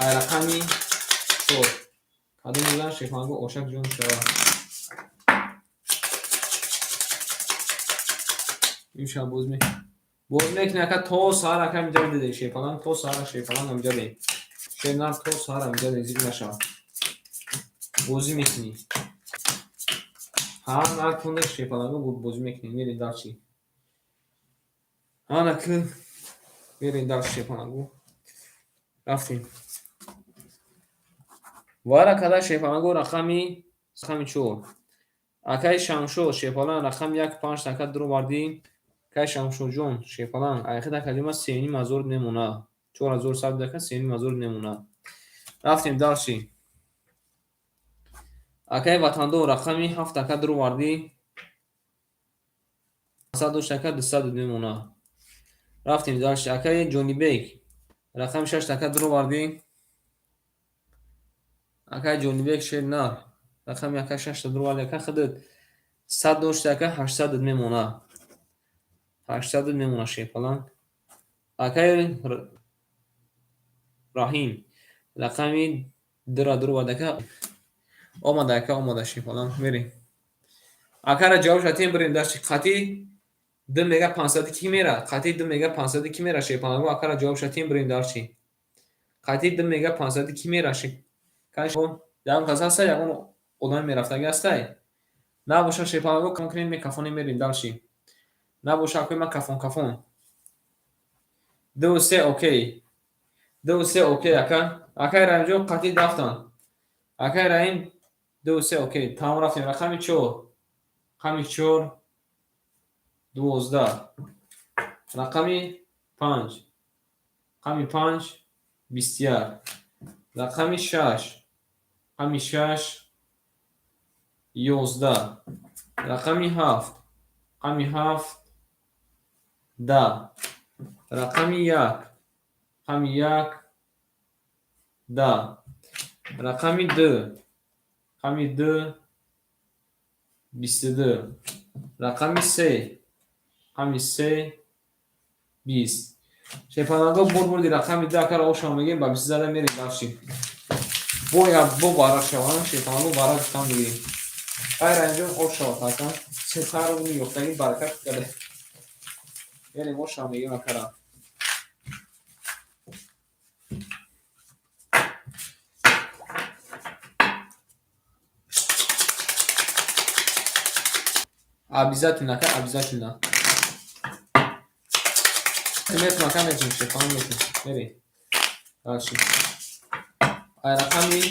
Speaker 1: رقمی چهار کدوم میزن شیپانگو اوشک جون شوا. این شب بوز میکنه که تو سهر اکر اینجا دیده شیپالان تو سهر شیپالان اینجا دید شیرنار تو سهر اینجا دید زیر نشا بوزی میکنی هم نکنده شیپالانگو بود بوزی میکنی. میرین در چی آنه که میرین در شیپالانگو رفتیم وارا کده شیپالانگو رقمی چهار اکای شمشو شیپالان رقم یک پنج تکت درو باردیم. کای شمشو جون شیپالان ایخی تا کلیمه سینی مزور نمونه 4000 ثبت دکن 3000 نمونه. رفتیم داشتی اکای وطندو رقمی 7 دکه درو واردی 100 دکه 200 نمونه. رفتیم داشتی اکای جونی بیک رقم 6 دکه درو واردی اکای جونی بیک شیر رقم یک 6 درو واردی اکای خودت 100 دکه 800 نمونه 800 نمونه شیر فلان اکای راهیم رقمی درو واردی که آماده شیر فلان میریم اکای را جواب شدیم بریم داشتی قطعی 2 میگه 500 کی میره قطعی 2 میگه 500 کی میره شیر فلان اکای را جواب شدیم بریم داشتی قطعی 2 میگه 500 کی میره شیر کاش یام قصاص یام اونم میرفت گستای نباشه شیر فلان کنیم میکافونی میریم داشتی نباشه که ما کافون 2 3 اوکی 2 3 اوکی اکای رنجو قطعی دفتن اکای راین 2 3 اوکی تمام رفتیم رقمی 4 رقمی 4 12 رقمی 5 رقمی 5 بسیار رقمی 6 رقمی 6 11 رقمی 7 رقمی 7 10 رقمی 1 رقمی 1 10 رقمی 2 رقمی 2 22 رقمی 3 رقمی 3 20 شپانگو بردی رقمی 2 کار اوشام میگیم با 20 زده میریم داشتیم بو بارا شوان شپانگو بارا دستان میگیم خیر انجام اوشام تاکن چه کارو میگفتگی برکت کرده میریم اوشام میگیم اکرا обязательно Met makam etsin şefan etsin. Nereye? Karşı. Ayrakami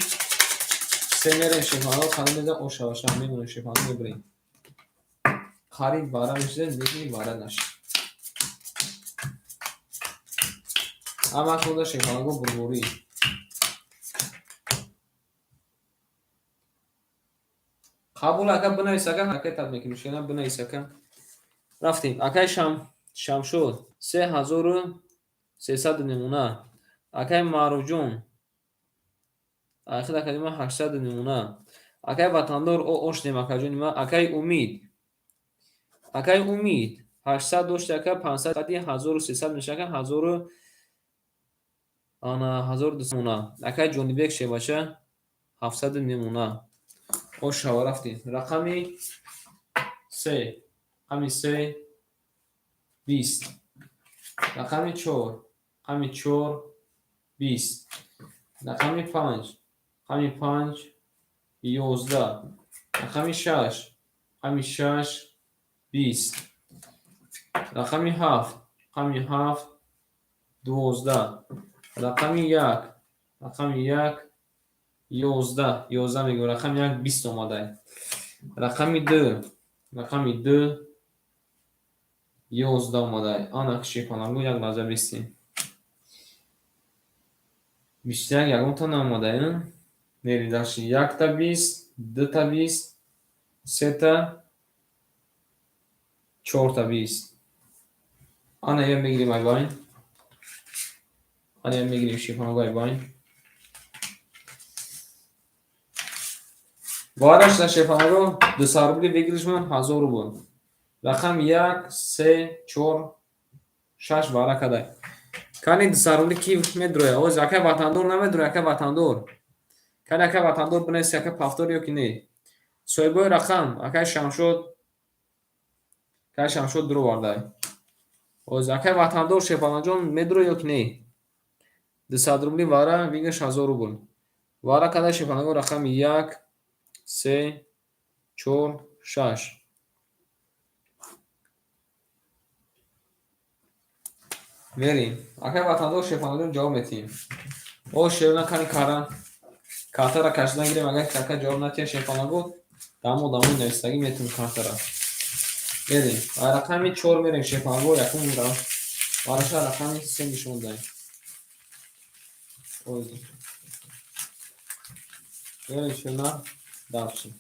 Speaker 1: senere şefanı kanımda o şavaşan memnun şefanı mebreyim. Kari bara işte nekini bara naş. Ama koda şefanı bu bururi. Kabul akab buna isaka hareket etmek müşkelen buna isaka. Raftim. Akay şam şod. 3300 نمونه اکای معروف جون آخر کلمه 800 نمونه اکای وطندار او اوش نمکه جون ما اکای امید 800 دوشت اکای 500 قدی 1300 میشه که 1000 آنا 1200 نمونه اکای جونی بیک شه باشه 700 نمونه او شوا رفتیم رقمی 3 رقمی 3 20 رقمی 4 رقمی 4 20 رقمی 5 رقمی 5 11 رقمی 6 رقمی 6 20 رقمی 7 رقمی 7 12 رقمی 1 رقمی 1 11 میگه رقمی 1 20 اومده رقمی 2 رقمی 2 11 اومده آن اکشی کنم یک لحظه بیستیم بیشتر یکم تا نموده میری داشتی 1 تا 20 2 تا 20 3 تا 4 تا 20 آن ایم بگیریم ای باین آن ایم بگیریم شیفانگو ای باین بارش تا شیفانگو 200 روبلی بگیرش من 1000 روبل رقم 1 3 4 6 بارا کده کانی 200 روبلی کی میدروه اوز اکه وطندور نمیدروه اکه وطندور کانی اکه وطندور بنیست اکه پافتور یو که نی سویبوی رقم اکه شمشود درو وارده اوز اکه وطندور شیفانگو جون میدروه یو که نی 200 روبلی وارا ویگش 1000 روبل وارا کده شیفانگو رقم 1 3 4 6 میریم اکه وطندور شیفانگو جواب میتیم او شیرنا کنی کارتا را کشیدن گیریم اگر کاکا جواب نتیه شیفانگو دامو نویستگی میتونیم کارتا را بریم رقمی 4 میریم شیفانگو یکم را وارشا رقمی 3 نشون دهیم Oydu. Böyle şuna dalsın.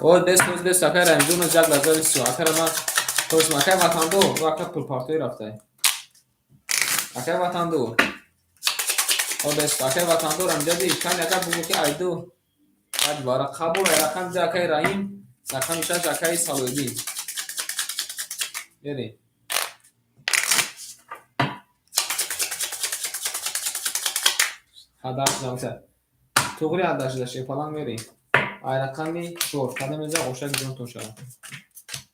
Speaker 1: O dest اخر انجام زد لازم سو اخر ما توش مکه وطن دو وقت پول پارتوی رفته اخر وطن دو o dest اخر وطن دو رم جدی کن اگر بگو که ایدو بعد بارا قبول رقم زکای رحیم رقم میشه زکای سالودی بری هدف نمیشه توغری هدف داشته falan بری ay رقمی شور کنه میزه اوشک جون تو شد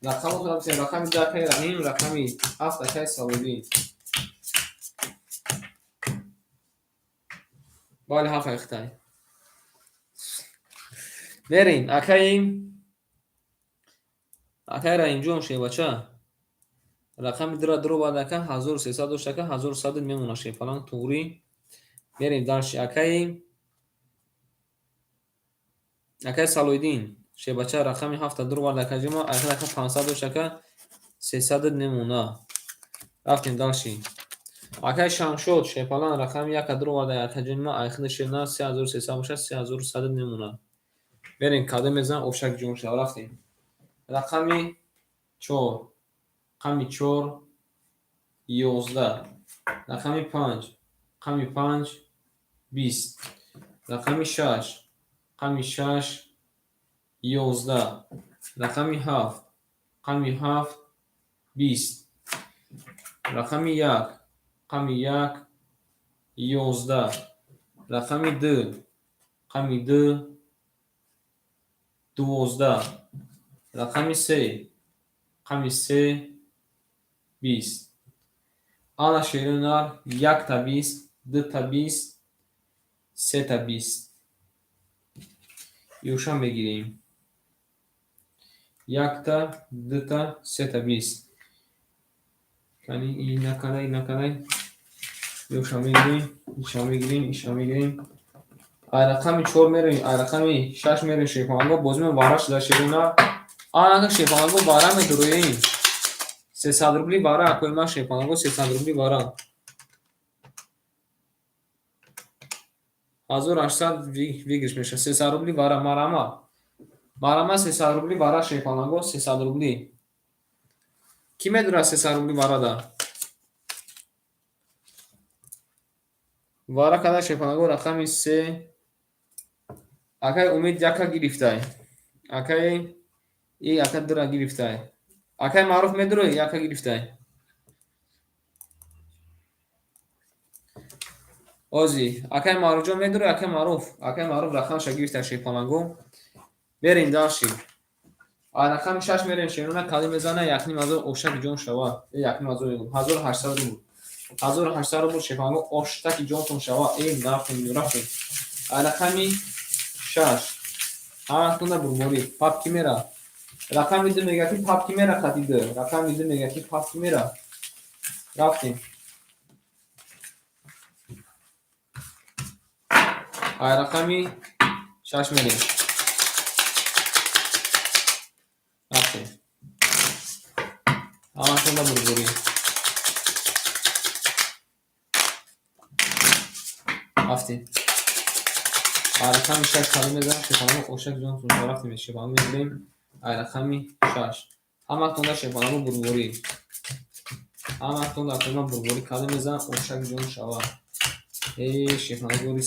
Speaker 1: رقم خودم سه رقم زکای رحیم رقمی هفت زکای سالودی بالا هفت اختای بریم اکای رحیم جون شه بچه رقم درو بعد که 1300 شکه 1100 میمونه شه falan توغری بریم دانش اکای سالویدین شه بچه رقمی هفت درو بعد که جمع اکای رقم 500 شکه 300 نمونه رفتیم دانشی اکای شام شد شه falan رقم یک درو بعد که جمع اکای شنا 3300 باشه 3100 نمونه بریم کادو میزن اوشک جون شه رفتیم رقمی 4 رقمی 4 11 رقمی 5 رقمی 5 20 رقمی 6 رقمی 6 11 رقمی 7 رقمی 7 20 رقمی 1 رقمی 1 11 رقمی 2 رقمی 2 12 رقمی 3 رقمی 3 20 آن شیرینار 1 تا 20 2 تا 20 3 تا 20 یوشان بگیریم 1 تا 2 تا 3 تا 20 یعنی این نکنه یوشان بگیریم رقمی 4 میریم رقمی 6 میریم شیفانگو بازم وارش دا شیرینا آنها شیفانگو بارا میدرویم 300 روبلی بارا کوئی ما شیفانگو 300 روبلی بارا 1800 ویگش میشه 300 روبلی بارا ماراما 300 روبلی بارا شیفانگو 300 روبلی کی میدونه 300 روبلی بارا دا وارا کدا شیفانگو رقمی 3 اکای امید یکا گرفتای اکای ای اکا درا گرفتای اکای معروف میدروی یکا گرفتای اوزی اکای معروف جو میدروی اکای معروف رقم شا گرفتای شیفانگو بریم داشی رقم 6 میریم شیرونه کالی میزنه یکنی مازو اوشک جون شوا یکنی مازو 1800 رو 1800 رو بود شیفانگو اوشک جون تون شوا این رفتیم رقمی 6 همه برموری پاپ کی میره رقم میده میگه که پاپ کی میره خطیده رقم میده میگه که پاپ کی میره رفتیم رقمی 6 میریم رفتیم همه برموری رفتیم رقمی 6 کالی میزن شیفانگو اوشک جون تون رفتیم شیفانگو میزنیم رقمی 6 همه شیفانگو برموری برموری کالی میزن اوشک جون شوا شیفانگو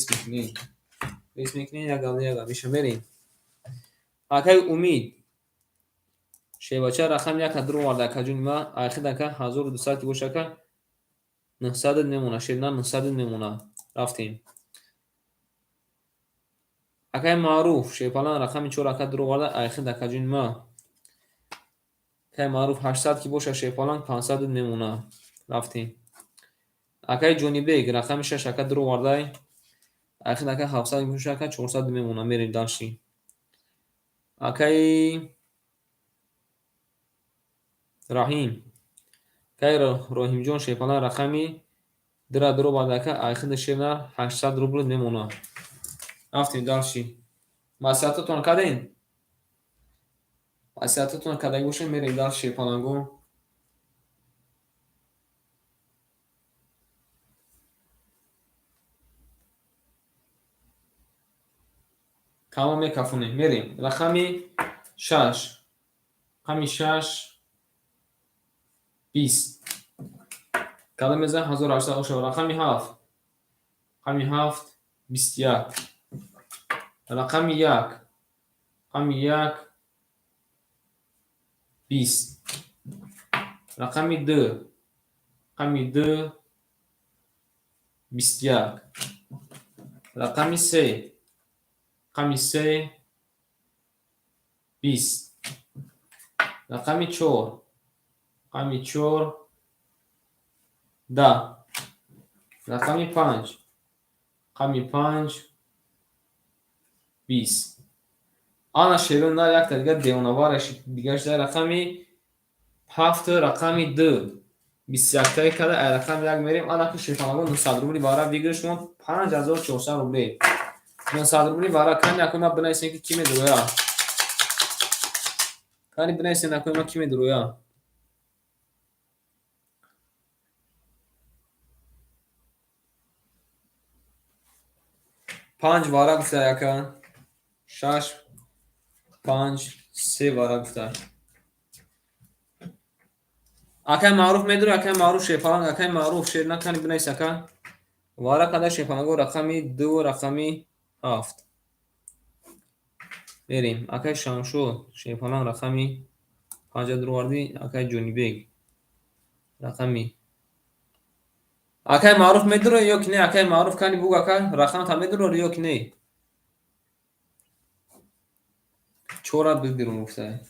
Speaker 1: ریس میکنین یگا میشه بریم اکای امید شیباچه رقم یک درو وارده که جون ما آخر دکه 1200 باشه که 900 نمونه شیرنا 900 نمونه رفتیم اکای معروف شیپالان رقم 4 اکا درو وارده آخر دکه جون ما اکای معروف 800 کی باشه شیپالان 500 نمونه رفتیم اکای جونی بیگ رقم 6 اکا درو وارده آخر دکه 700 باشه که 400 نمونه میریم داشتیم اکای رحیم رحیم جون شیپالان رقمی دره درو بعد که آخر شیرنا 800 روبل میمونه. رفتیم دالشی. مساحتتون کدین؟ مساحتتون کدای گوشه میریم دالشی پلنگو. تمام میکفونیم میریم. رقمی 6. رقمی 6 20. کدام میزه 1800 اوشه. رقمی 7. رقمی 7 21. رقمی 1. رقمی 1 20. رقمی 2. رقمی 2 21. رقمی 3. رقمی 3 20. رقمی 4. رقمی 4 10. رقمی 5. رقمی 5 20. آن شیرون نه یک تا دیگه دیونوارش دیگه شده. رقمی 7. رقمی 2 21 تایی کده. رقم یک میریم. آن که شیفانگو 900 روبلی بارا بگیر شما 5400 روبلی. 900 روبلی بارا کنی اکنون ما بنایسیم که کی میدرویا. کنی بنایسیم اکنون ما کی میدرویا. پنج وارا گفته یکن 6 5 3 وارا گفته. اکای معروف میدرو. اکای معروف شیفانگ. اکای معروف شیر نکنی بنایس اکا وارا کده شیفانگو. رقمی 2 رقمی 7 بریم. اکای شامشو شیفانگ رقمی 5 دروردی. اکای جونی بیگ رقمی. اکای معروف میدرو یا که نه. اکای معروف کنی بگو اکا رقم تا میدرو یا که نه. چورت بگیرم گفته.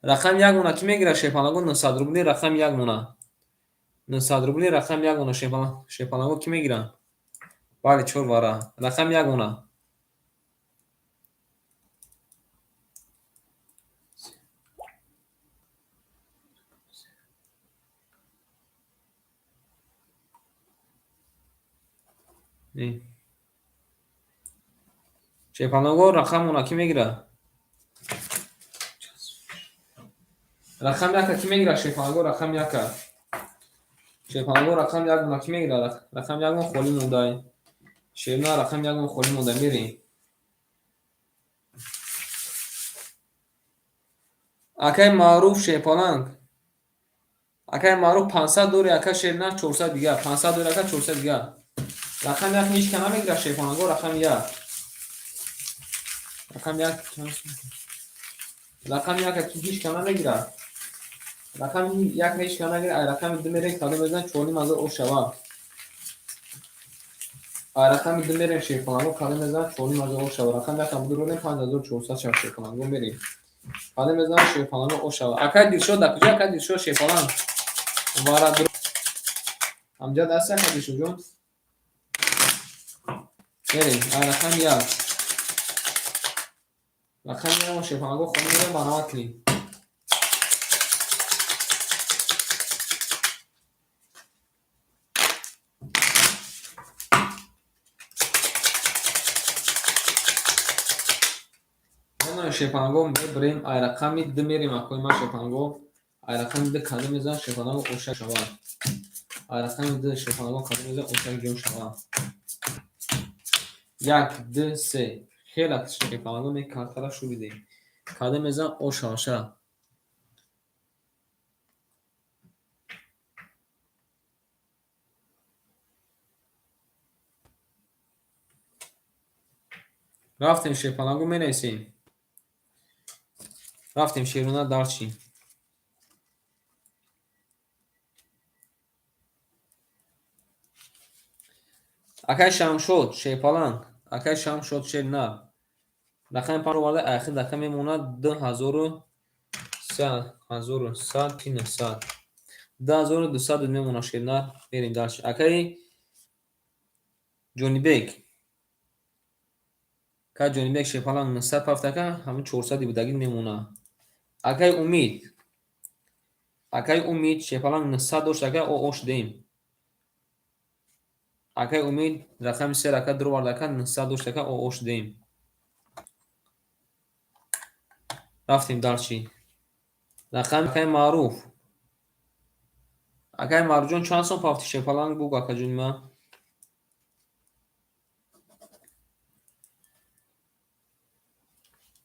Speaker 1: رقم یک مونه کی میگیره شیپانگو 900 روبلی. رقم یک مونه 900 روبلی. رقم یک مونه شیپانگو کی میگیره. بله 4 واره. رقم یک مونه شیپانگو رقم مونه کی میگیره. رقم یک کی میگیره شیپانگو. رقم یک شیپانگو رقم یک مونه کی میگیره. رقم یک مونه خالی مونده. شیرنا رقم یک مونه خالی مونده. میریم. اکای معروف شیپانگ. اکای معروف 500 دوری. اکای شیرنا 400 دیگه. 500 دوری اکای 400 دیگه. رقم یک میش کنه میگیره شیپانگو. رقم یک. رقم یک. رقم یک کی هیچ کنه نگیره. رقم یک هیچ کنه نگیره. رقم دو میره کادو بزن 4000 او شوا. رقم دو میره شیپانگو کادو بزن 4000 او شوا. رقم یک هم دو رو 5400 شیپانگو میری. کادو بزن شیپانگو او شوا. اکا دیر شد کجا اکا دیر شد شیپانگو. وارا درو امجد است اکا دیر شد جون. میری. رقم یک. رقم یک شیپانگو خونی میره مناطلی. شیپانگو میبریم. رقمی دو میریم اکوی ما شیپانگو. رقمی دو کادو میزن شیپانگو اوشک شوا. رقمی دو شیپانگو کادو میزن اوشک جون شوا. یک دو سه. خیلی شیپانگو می کارترا شو بیدیم. کادو میزن اوشاشا. رفتیم شیپانگو می نیسیم. رفتیم شیرونا دارچین. اکای شام شد شیپالنگ. اکای شام شد شیر نه. رقم پارو وارده اخیر رقم میمونه 2100 1100 300 2200 میمونه شیر نه. بریم دارچین. اکای جونی بیگ. که جونی بیگ شیپالنگ 900 پفته که همون 400 بودگی میمونه. اکای امید شیپالنگ 900 داشته که او اوش دیم. акай умид рақами 3 рака dur бардака 902 така ош дем. рафтем далчи. Рақами акай маъруф. Акай Маруҷон чанд сом пафти шепаланг буг акаҷунма?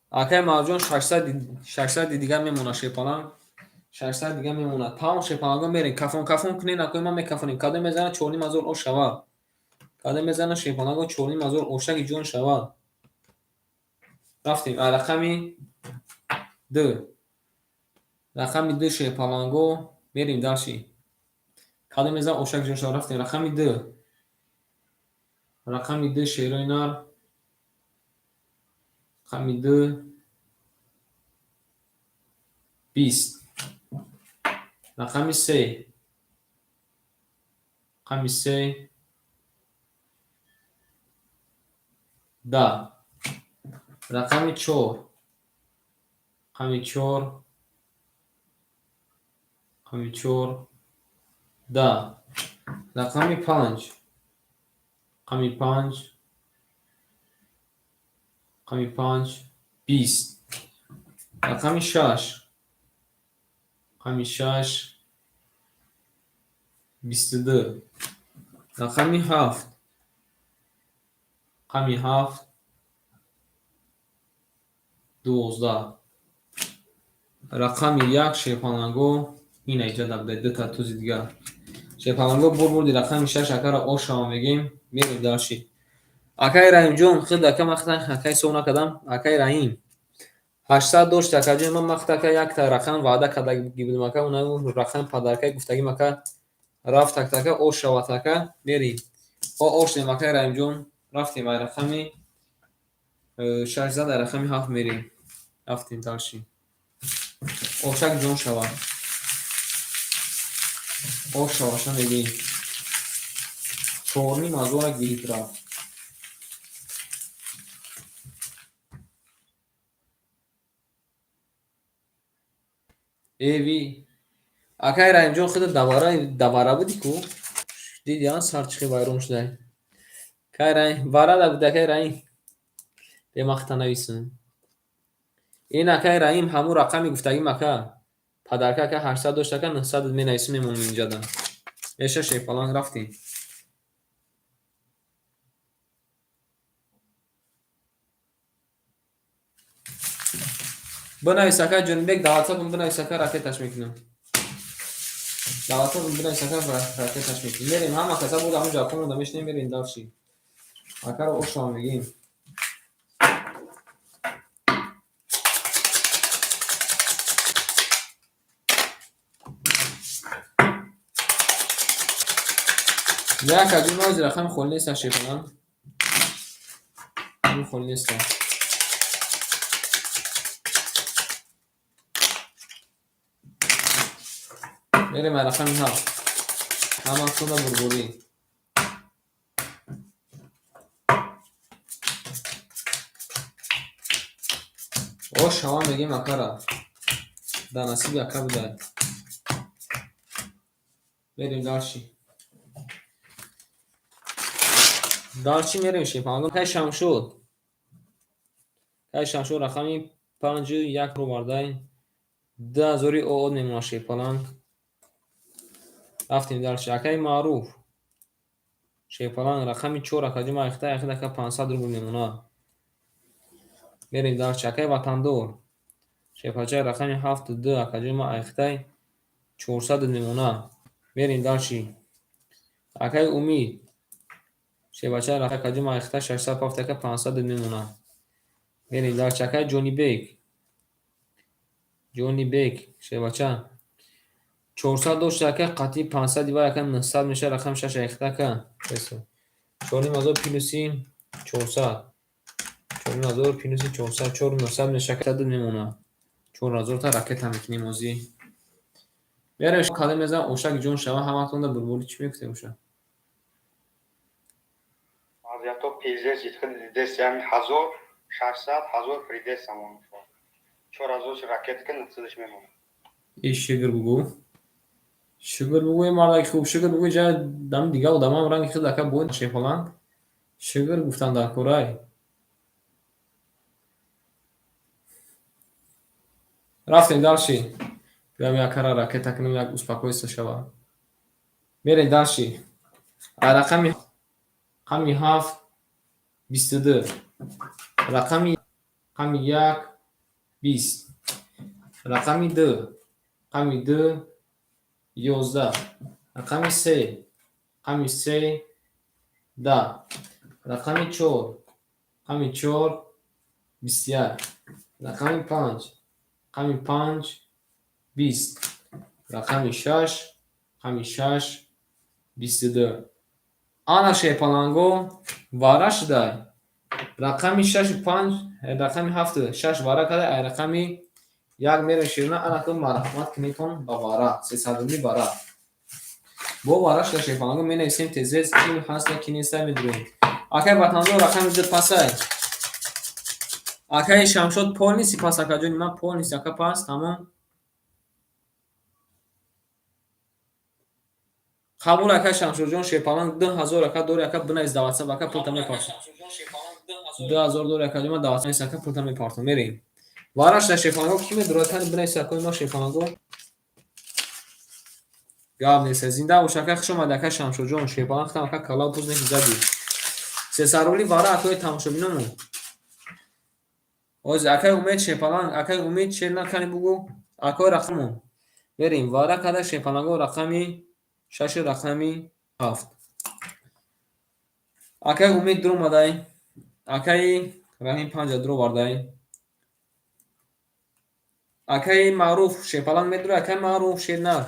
Speaker 1: Акай Маруҷон 600 дигар мемона шепаланг. 600 дигар мемона. Тамом шепалангон мерем. Кафон кунен акои ман мекафонем. Кадом мезанад 4500 ош шавад. Кадом мезанад шепалангон 4500 ошаги ҷон шавад. Рафтем рақами 2. Рақами 2 шепаланго мерем далчи. Кадом мезанад ошаги ҷон шавад. Рафтем рақами 2. Рақами 2 шерои нар. Рақами 2 20. рақами 3. рақами 3 10. рақами 4. рақами 4 рақами 4 10. рақами 5. рақами 5 рақами 5 20. рақами 6. рақами 6 22. рақами 7. рақами 7 12. рақами 1 шепаланго ин айҷада буда 2 та тузи дигар. Шепаланго бурди рақами 6 акара ошава мегем мерем далши. Акай Раимҷон хид ака махта акай сов накадам. Акай Раим 800 дошт акаҷон ман махта ака якта рақам ваъда кардаги будам ака уна рақам падаракай гуфтагим ака рафт ака ош шавад ака мерем. Ош дем акай Раимҷон рафтем ай рақами 600 ай рақами 7 мерем. рафтем далши. ошак ҷон шавад. ош шаваша мегем. 4500 гирифт рафт. эви акай Раимҷон хида давара буди ку дидиан сарчихи вайрон шудай. Кай Раим варада буд акай Раим бемахта нависун. Ин акай Раим ҳамун рақами гуфтагим ака падарка ака 800 дошт ака 900 менависим мемонем инҷада. Меша шепаланг рафтем. бинавис ака ҷунбек даватсаб бинавис ака ракеташ мекунам. даватсаб бинавис ака ракеташ мекунам. мерем ҳама каса буд ҳамун ҷакон да мешнем мерем далши. акаро ошава мегем. як аҷи мози рақами хол неста шепаланг. ҳамун хол неста. мерем ай рақами 7. ҳаман суда бурбурӣ. ош шава мегем акара. да насиби ака будай. мерем далши. далчи мерем шепалангон кай Шамшуд. кай Шамшуд рақами 5 ро бардай 2000 од мемона шепаланг. рафтем далши. акай Маъруф шепаланг рақами 4 акаҷи маихта яхид ака 500 рубл мемона. мерем далши. акай Ватандор шепачай рақами 72 акаҷи маихтай 400 мемона. мерем далши. акай Умид шепачай рақами акаҷи маихта 600 пафт ака 500 мемона. мерем далши. акай Ҷони Бек шепача 400 дошт ака қатъи 500 ва ака 900 меша рақам 6 аихта ака. 4500 плюси 400. 4500 плюси 400 4900 меша 100 мемона. 4000 та ракета мекунем ози. мерем кадом мезанам ошаги ҷон шава ҳаматон да бурбури чӣ мекунем оша.
Speaker 2: аз ято пизес итхи дес ями 1600 1000 придес самон шо 4000 ракетка нацидаш мемона.
Speaker 1: иш шигр бугу. شکر بگوی مردک خوب شکر بگوی جای دم دیگه و دمم رنگ خود دکه بود شیف فلان شکر گفتن در کورای رفتیم دالشی بیام یک کار راکت کنیم یک اسپاکویست شوا میرین دالشی رقمی 7 22 رقمی 1 20 رقمی 2 رقمی 2 11 رقمی 3 10 رقمی 4 21 رقمی 5 20 رقمی 6 22 آنا شیپالانگو واره شده رقمی 6 واره کده ای رقمی 1 میره شیرونه انا تو مرحمت کنیتون با واره 300 واره با واره شده شیپالانگو می نویسیم تزیز کی هست کی نیست میدونیم اکای بطاندو رقمی زد پاسای اکای شمشد پول نیستی پاس اکا جونی من پول نیستی اکا پاس تمام قبول اکا شمشد جون شیپالانگ 2000 اکا دور اکا بنا از دواتسا اکا پول تمی پاس 2000 دور اکا جون دواتسا نیست اکا پول تمی پارتون میریم وارش شیپالانگو کی میدونه کن بنا از اکا ما شیپالانگو گاب نیست زنده و شکا خشم اکا شمشد جون شیپالانگ تام اکا کلا پوز نیست زدی سه سرولی واره اکای تماشا بینم اوز اکای امید شیپالانگ اکای امید چه نکنی بگو اکای رقمون بریم واره کده شیپالانگو رقمی 6 رقمی 7 اکای امید درو مدای اکای رحیم 5 درو باردای اکای معروف شیپالانگ میدرو اکای معروف شیر نه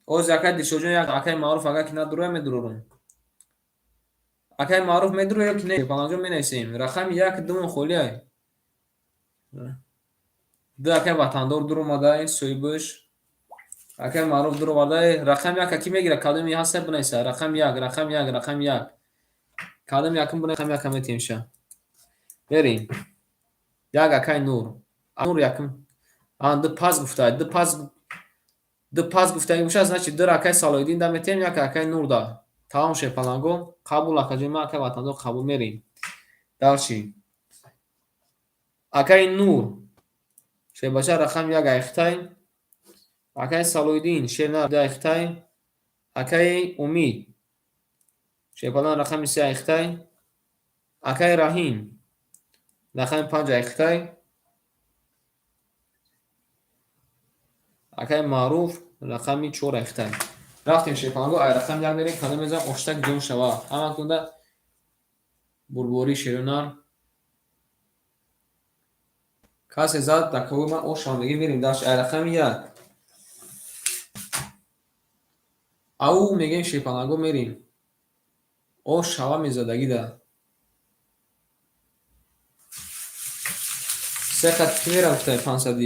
Speaker 1: اوز اکای دیشوجون یک اکای معروف اکای که ندروه میدرورون اکای معروف میدرو یا که نه شیپالانگو می نویسیم رقم 1 دوم خولی های دو اکای وطندار درو مدای سویبوش اکای معروف درو باردای رقم 1 اکی میگیره کدومی هست بنویسه رقم 1 رقم 1 کدوم یکم بنویسه رقم 1 میتیم شه بریم یک اکای نور نور یکم آن دو پاس گفتای دو پاس گفتای میشه значит دو اکای سالویدین دا میتیم یک اکای نور دا تمام شه پلانگو قبول اکای ما اکای وطندار قبول میریم دالشی اکای نور شه باشه رقم 1 اختای اکای سالویدین شه نه دا اختای اکای امید شه پلان رقم 3 اختای اکای رحیم رقم 5 اختای اکای معروف رقمی 4 اختای رفتیم شیپانگو ای رقم 1 میریم کدام میزم اشتک جون شوا اما کنده بربوری شیرونار کسی زد دکوی من او شامگی میریم داشت ای رقم 1 او میگیم شیپانگو میریم او شوا میزدگی ده سه خط کی رفته 500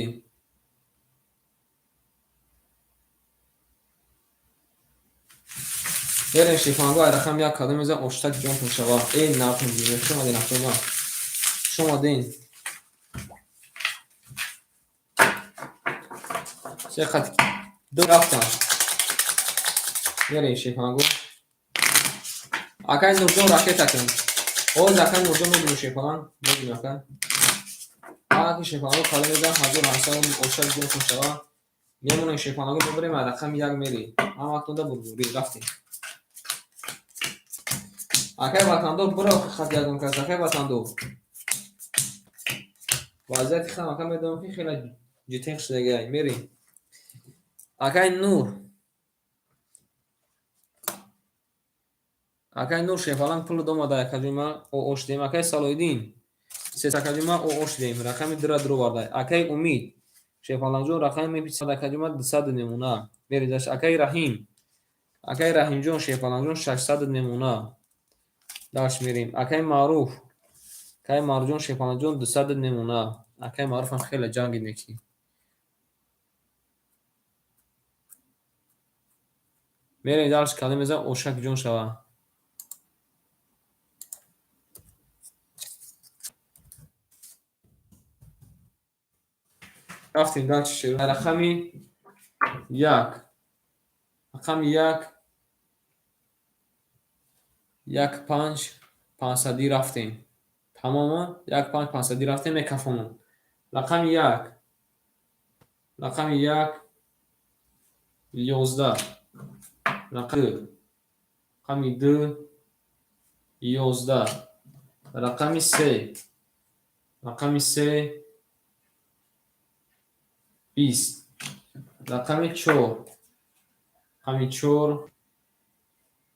Speaker 1: بریم شیپانگو ای رقم 1 کدام میزم اشتک جون شوا این نفتون دیگه شما دین افتون شما دین سه خط دو رفتن بریم شیپانگو اکای نورجون راکت اکن او زکن نورجون میدونی شیپان میدونی اکن اکی شیپانگو کالا میدن حضور حسن اوشک جون شوا میمونه شیپانگو ببریم رقم 1 میری اما اکنده بربوری رفتیم اکای وطندو برو خط یادم کرد اکای وطندو وضعیت خم اکای میدونم که خیلی جتیخ شده گای میری اکای نور اکای نور شیپالان پول دوم دای کجوما او اوشدیم اکای سالویدین سه کجوما او اوشدیم رقم درو باردای اکای امید شیپالان جون رقم میپیچه دای کجوما 200 نمونه میری داش اکای رحیم جون شیپالان جون 600 نمونه داش میریم اکای معروف جون شیپالان جون 200 نمونه اکای معروف هم خیلی جنگی نکی میری داش کلمه زن اوشک جون شوا رفتیم داش رقمی یک. رقم یک پنج 500 رفتیم. تماما 1,500 رفتیم کفمون. رقم یک 11. رقم دو 11. رقم سه 20. رقم چهار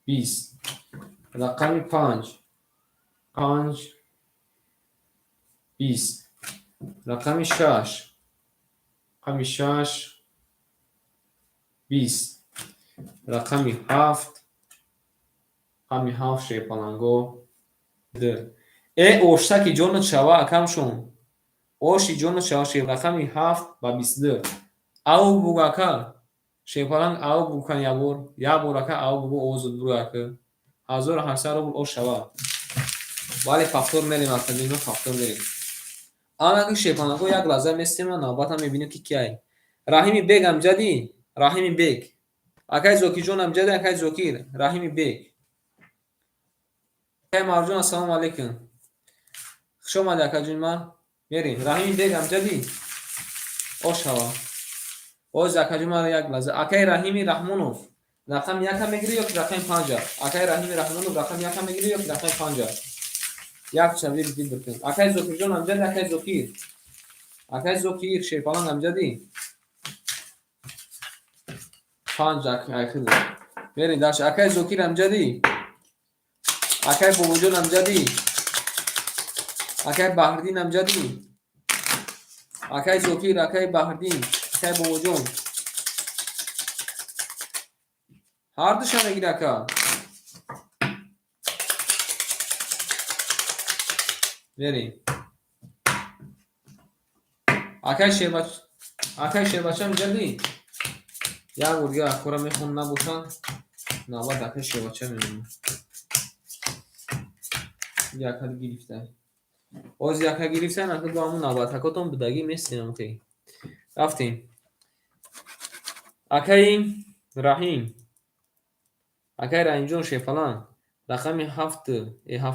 Speaker 1: 20. رقم پنج 20. رقم شش 20. رقم هفت شیپالنگو در. اوشتکی جون چوا اکم شون. اوشی جون چوا شیپ رقم هفت با 22. او بوگاکا شیپالنگ او بوکن یا بورکا او بوگو اوزد بوگاکا 1800 روبل او شوا. ولی فاکتور میریم اکادیمی فاکتور میریم. آنها که شیپالنگو یک لحظه میستیم نوبت هم میبینیم که کیه. راهیمی بیگ امجدی راهیمی بیگ. اکای زوکی جون امجدی اکای زوکیر راهیمی بیگ. اکای مارجون السلام علیکم. شما ده اکای جون ما میریم راهیمی بیگ امجدی او شوا. او زکای جون ما یک لحظه. اکای راهیمی رحمونوف رقم یک هم میگیری یا رقم 50. اکای راهیمی رحمونوف رقم یک هم میگیری یا رقم 50. یک چوی دیگه بکن. اکای زوکی جون امجدی اکای زوکیر. اکای زوکیر شیپالنگ امجدی 5 اکای میرین داش. اکای زوکیر امجدی اکای بوجون امجدی اکای بحردین امجدی اکای زوکیر اکای بحردین اکای بوجون هر دوشان میگیری اکا. میرین اکای شیربچه امجدی یک ورگه اخورا میخون نبوشن نوبت اکای شیربچه میمونه. یک ها گرفتن باز یک ها گرفتن اکا با همون نوبت اکاتون بدگی میستیم خیلی رفتیم. اکای رحیم جون شیپالنگ رقم 7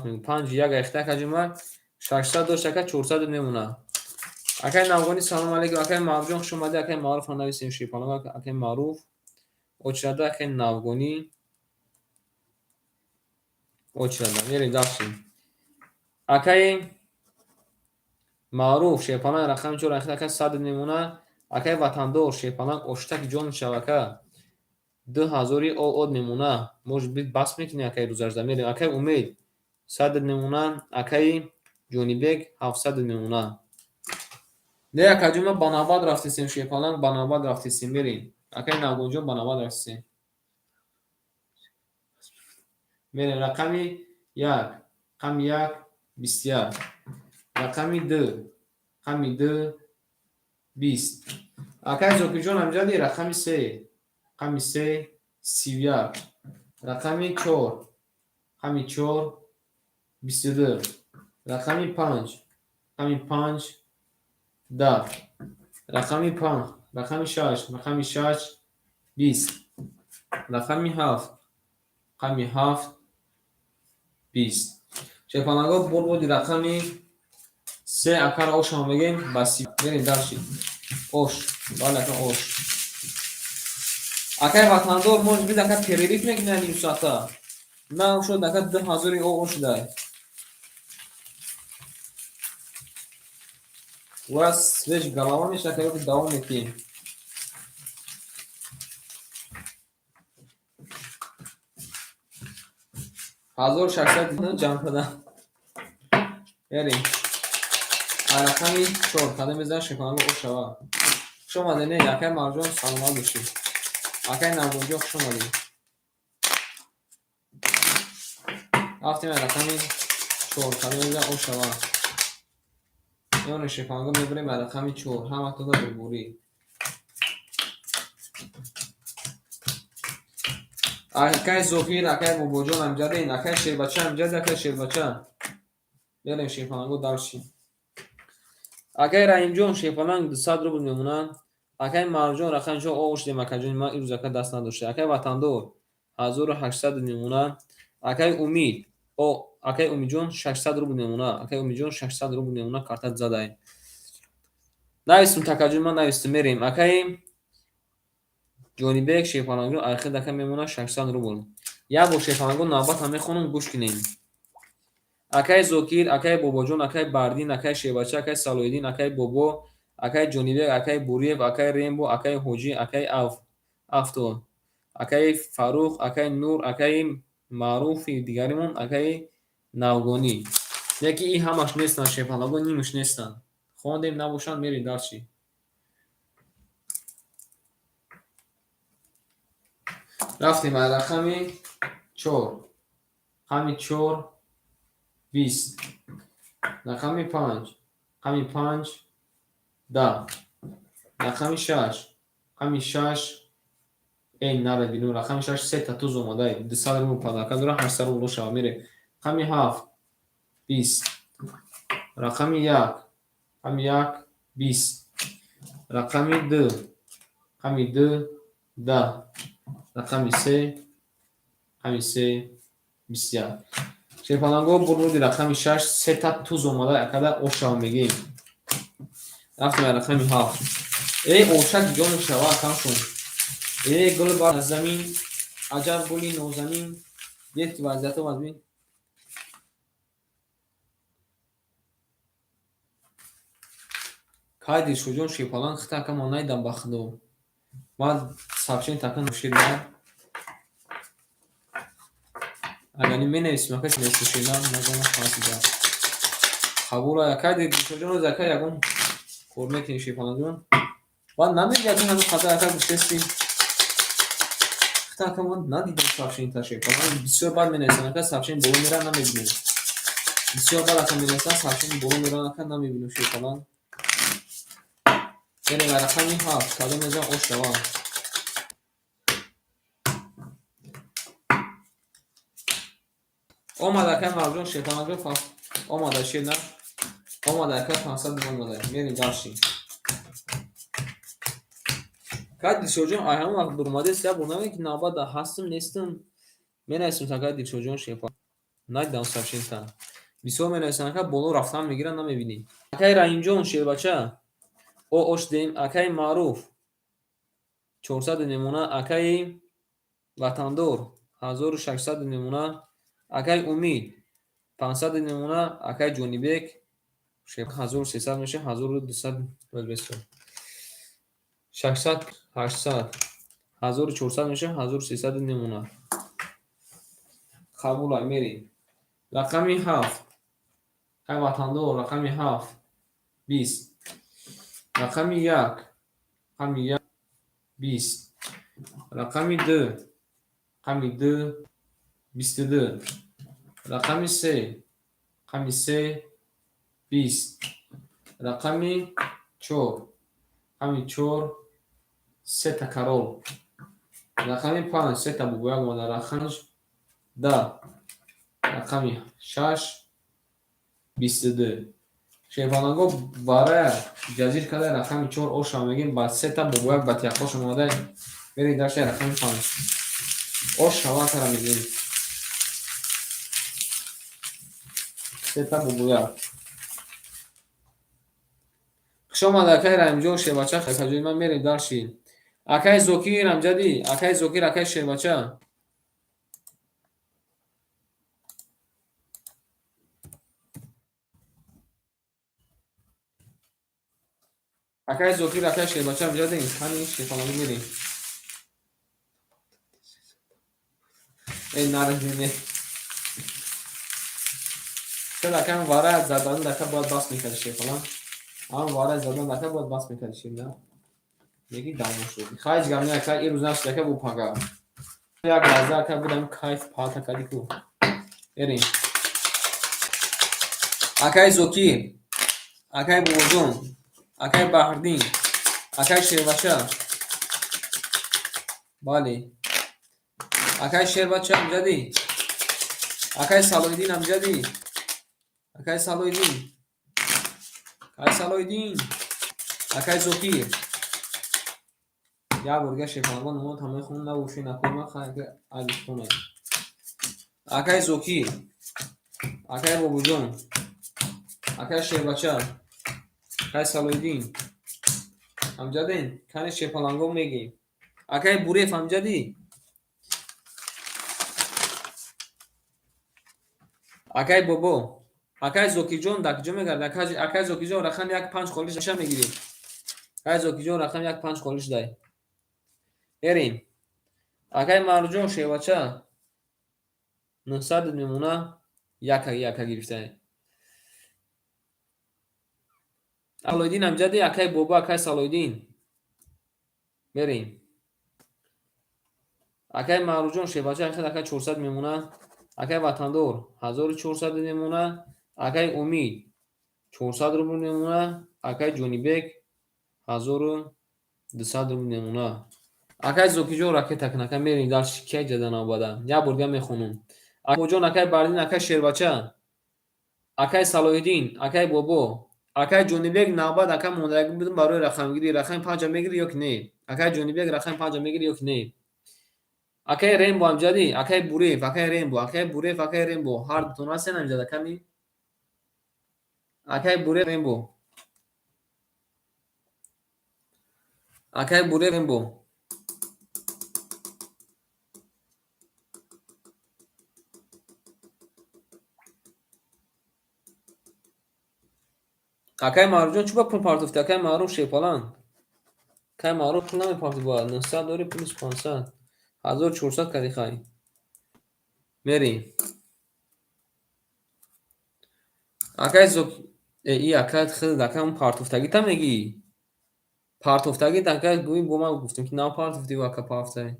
Speaker 1: میگه 5 یک اخته کجمه 600 داشت اکا 400 میمونه. اکای نوگانی سلام علیکم. اکای معروف جون خوش اومده. اکای معروف هم نویسیم شیپالنگ اکای معروف اوچرده اکای نوگانی اوچرده میریم داشتیم. اکای معروف شیپالنگ رقم 4 اخته اکای 100 میمونه. اکای وطندار شیپالنگ اوشتک جون شبکه 2000 او میمونه. موج بید بس میکنی اکای روزرزده میریم. اکای امید 100 میمونه. اکای جونی بیگ 700 میمونه. نه اکای جون باناباد رفتیم شیپالنگ باناباد رفتیم میریم. اکای نوگون جون باناباد رفتیم میریم. رقم 1 21. رقم 2 20. اکای زوکی جون امجدی رقم 3 31. رقم 4 22. رقم 5 10. رقم 6 20. رقم 7 20. شیپالنگا بود رقم 3 اکار اوش هم بگیم بسی بریم درشید اوش بالا اکا اوش اکای وطندار موج بید اکا پیریریف نکنه نیم ساعتا نه شد اکا 2000 اوش دای و از سویش گلاوانش اکا یکی دوام میکنیم. هزار 600 جمع کدن بریم. رقم 4 قدم میزن شیپالنگ اوش شوا خوش آمده. نه اکای مرجان سلامت باشی. اکای نوگونجا خوش آمدی. رفتیم رقم 4 قدم میزن اوش شوا میونه شیپالنگا میبریم رقم 4 هم اکتا دا ببوری. اکای زوکیر اکای بوبوجون امجده اکای شیربچه امجده اکای شیربچه بریم شیپالنگو درشیم. اکای رحیم جون شیپالنگ 200 روبل میمونن. акай марҷон рақамчо оғуш демакаҷони ман ирӯзака даст надошта. Акай ватандор 1800 немуна. Акай умид акай умидҷон 600 рубл немуна. Акай умидҷон 600 рубл немуна картат задай. Навистем такаҷони ман навистем мерем. Акай ҷонибек шефалагу ахир дака мемона 600 рубл. Як бор шефалагу навбата мехонам гӯш кинем. Акай Зокир, акай Бобоҷон, акай Бардин, акай Шебача, акай Салоиддин, акай Бобо, акай Ҷонибек, акай Буриев, акай Рембо, акай Ҳоҷӣ, акай Афто, акай Фаррух, акай Нур, акай Маъруфи дигаримон, акай Навгонӣ. Яки ин ҳамаш нестанд шефалагу, нимаш нестанд. Хондем набошанд мерем дарчи. рафтем аз рақами 4. рақами 4 20. рақами 5. рақами 5 10. рақами 6. рақами 6 наравину. рақами 6 сета туз омадаи 200 рубл падака дора 800 рубл шава мере. рақами 7 20. рақами 1. рақами 1 20. рақами 2. рақами 2 10. рақами 3. рақами 3 21. шефалаго бурнуди рақами 6 сета туз омада акада ошава мегем. рафтем аз рақами 7. ошак ҷони шава камшон. гули бар замин, аҷаб гули нозанин. дед ки вазъиятро бин. кай дилшоҷон шефалан хитака ман найдам ба худо. ман сабшин така ношида. агани менависим акаш нестошида назана фасида. қабула якай дилшоҷон зака ягон кор мекунӣ шефаланҷон. ва намедиям ҳану хата яка гуштести. хитака ман надидам сабшин та шефалан. бисёр бад менависам ака сабшин боло мера намебинем. бисёр бад ака менависам сабшин боло мера ака намебинем шефалан. یعنی رقمی 7 کدوم اینجا اشتباه آمده که مردم شیطان رو آمده شید نه آمده که 500 آمده میریم داشتیم که دیشوجون آیهم وقت برماده سیاه برنامه که نابد هستم نیستم می نایستم تا که دیشوجون شیطان نایدم سبشین تا بیسو می نایستم که بولو رفتن میگیرن نمیبینی اکای رحیمجون شیر بچه او اشتیم اکای معروف 400 نمونه اکای وطندور 1600 نمونه اکای امید 500 نمونه اکای جونیبک 1300 میشه 1200 بسو 600 800 1400 میشه 1300 نمونه قبول میریم رقمی 7 اکای وطندور رقمی 7 20 رقمی 1 رقمی 1 20 رقمی 2 رقمی 2 22 رقمی 3 رقمی 3 20 رقمی 4 رقمی 4 3 تکرار رقمی 5 3 تا بگویا گمانده رقمی 10 رقمی 6 22 شیفانگو برای جزیر کده رقمی 4 اوشا میگیم بعد 3 تا بگویا بطیقاش اومده برید درش رقمی 5 اوشا وقت را میگیم 3 تا بگویا شما اکای رحیمجون شیربچه خیلی من میریم درشین اکای زوکیر امجدی اکای زوکیر اکای شیربچه اکای زوکیر اکای شیربچه امجدی همین شیفانگو میریم این نرگینه شد اکای واره زدن دکه باید باس میکرد شیفانگ هم وارد زدن دکه باید باس میکردیم نه یکی دامون شدی خواهیش گمنه اکه ای روز نشد دکه بو پاگا یک لحظه اکه بودم کایف پاتا کدی کو بریم اکه زوکی اکه بوزون اکه بحردین اکه شیربچه بالی اکه شیربچه امجدی اکه سالویدین امجدی اکه سالویدین اکای سالویدین اکای زوکیر یا برگه شیپالانگو نمو تمام خون نبوشی نکنم خیلی عزیز کنه. اکای زوکی، اکای بابو جون، اکای شیربچه، اکای سالویدین. همجدین کنی شیپالانگو میگیم. اکای بوریف همجدی. اکای بابو، اکای زوکی جون دک جو میگرد. اکای زوکی جون رقم یک 5 خالیش نشه میگیریم. اکای زوکی جون رقم یک 5 خالیش دای. بریم. اکای مارجون شیربچه 900 میمونه یک گرفته. سالویدین همجدی اکای بابو اکای سالویدین. بریم. اکای مارجون شیربچه اکای 400 میمونه. اکای وطندور 1400 میمونه. اکای امید 400 روبل میمونه. اکای جونیبک 1200 روبل میمونه. اکای زوکی جون راکت کنه میریم در شکای جدن آباده. یا برگه میخونم. اکای جون اکای بردین اکای شیربچه اکای سالویدین اکای بابو اکای جونیبک نوبت اکای موندگی بدون برای رقم گیری. رقم 5 میگیری یا نه؟ اکای جونیبک رقم 5 میگیری یا نه؟ اکای رینبو همجدی اکای بوریف اکای رینبو اکای بوریف اکای رینبو هر دو تا سن همجدا کمی اکای بوریف رینبو اکای بوریف رینبو اکای مارجون چوبا پول پارتوفت اکای مارو شیپالان اکای مارو پول نمی پارتو با 900 داری پلیس 500 1400 کدی خواهی میری اکای زوک ای اکای خیلی دکای اون پارتوفتگی تا میگی پارتوفتگی دکای گوی بوما گفتم که نه پارتوفتی واکا پارتوفتگی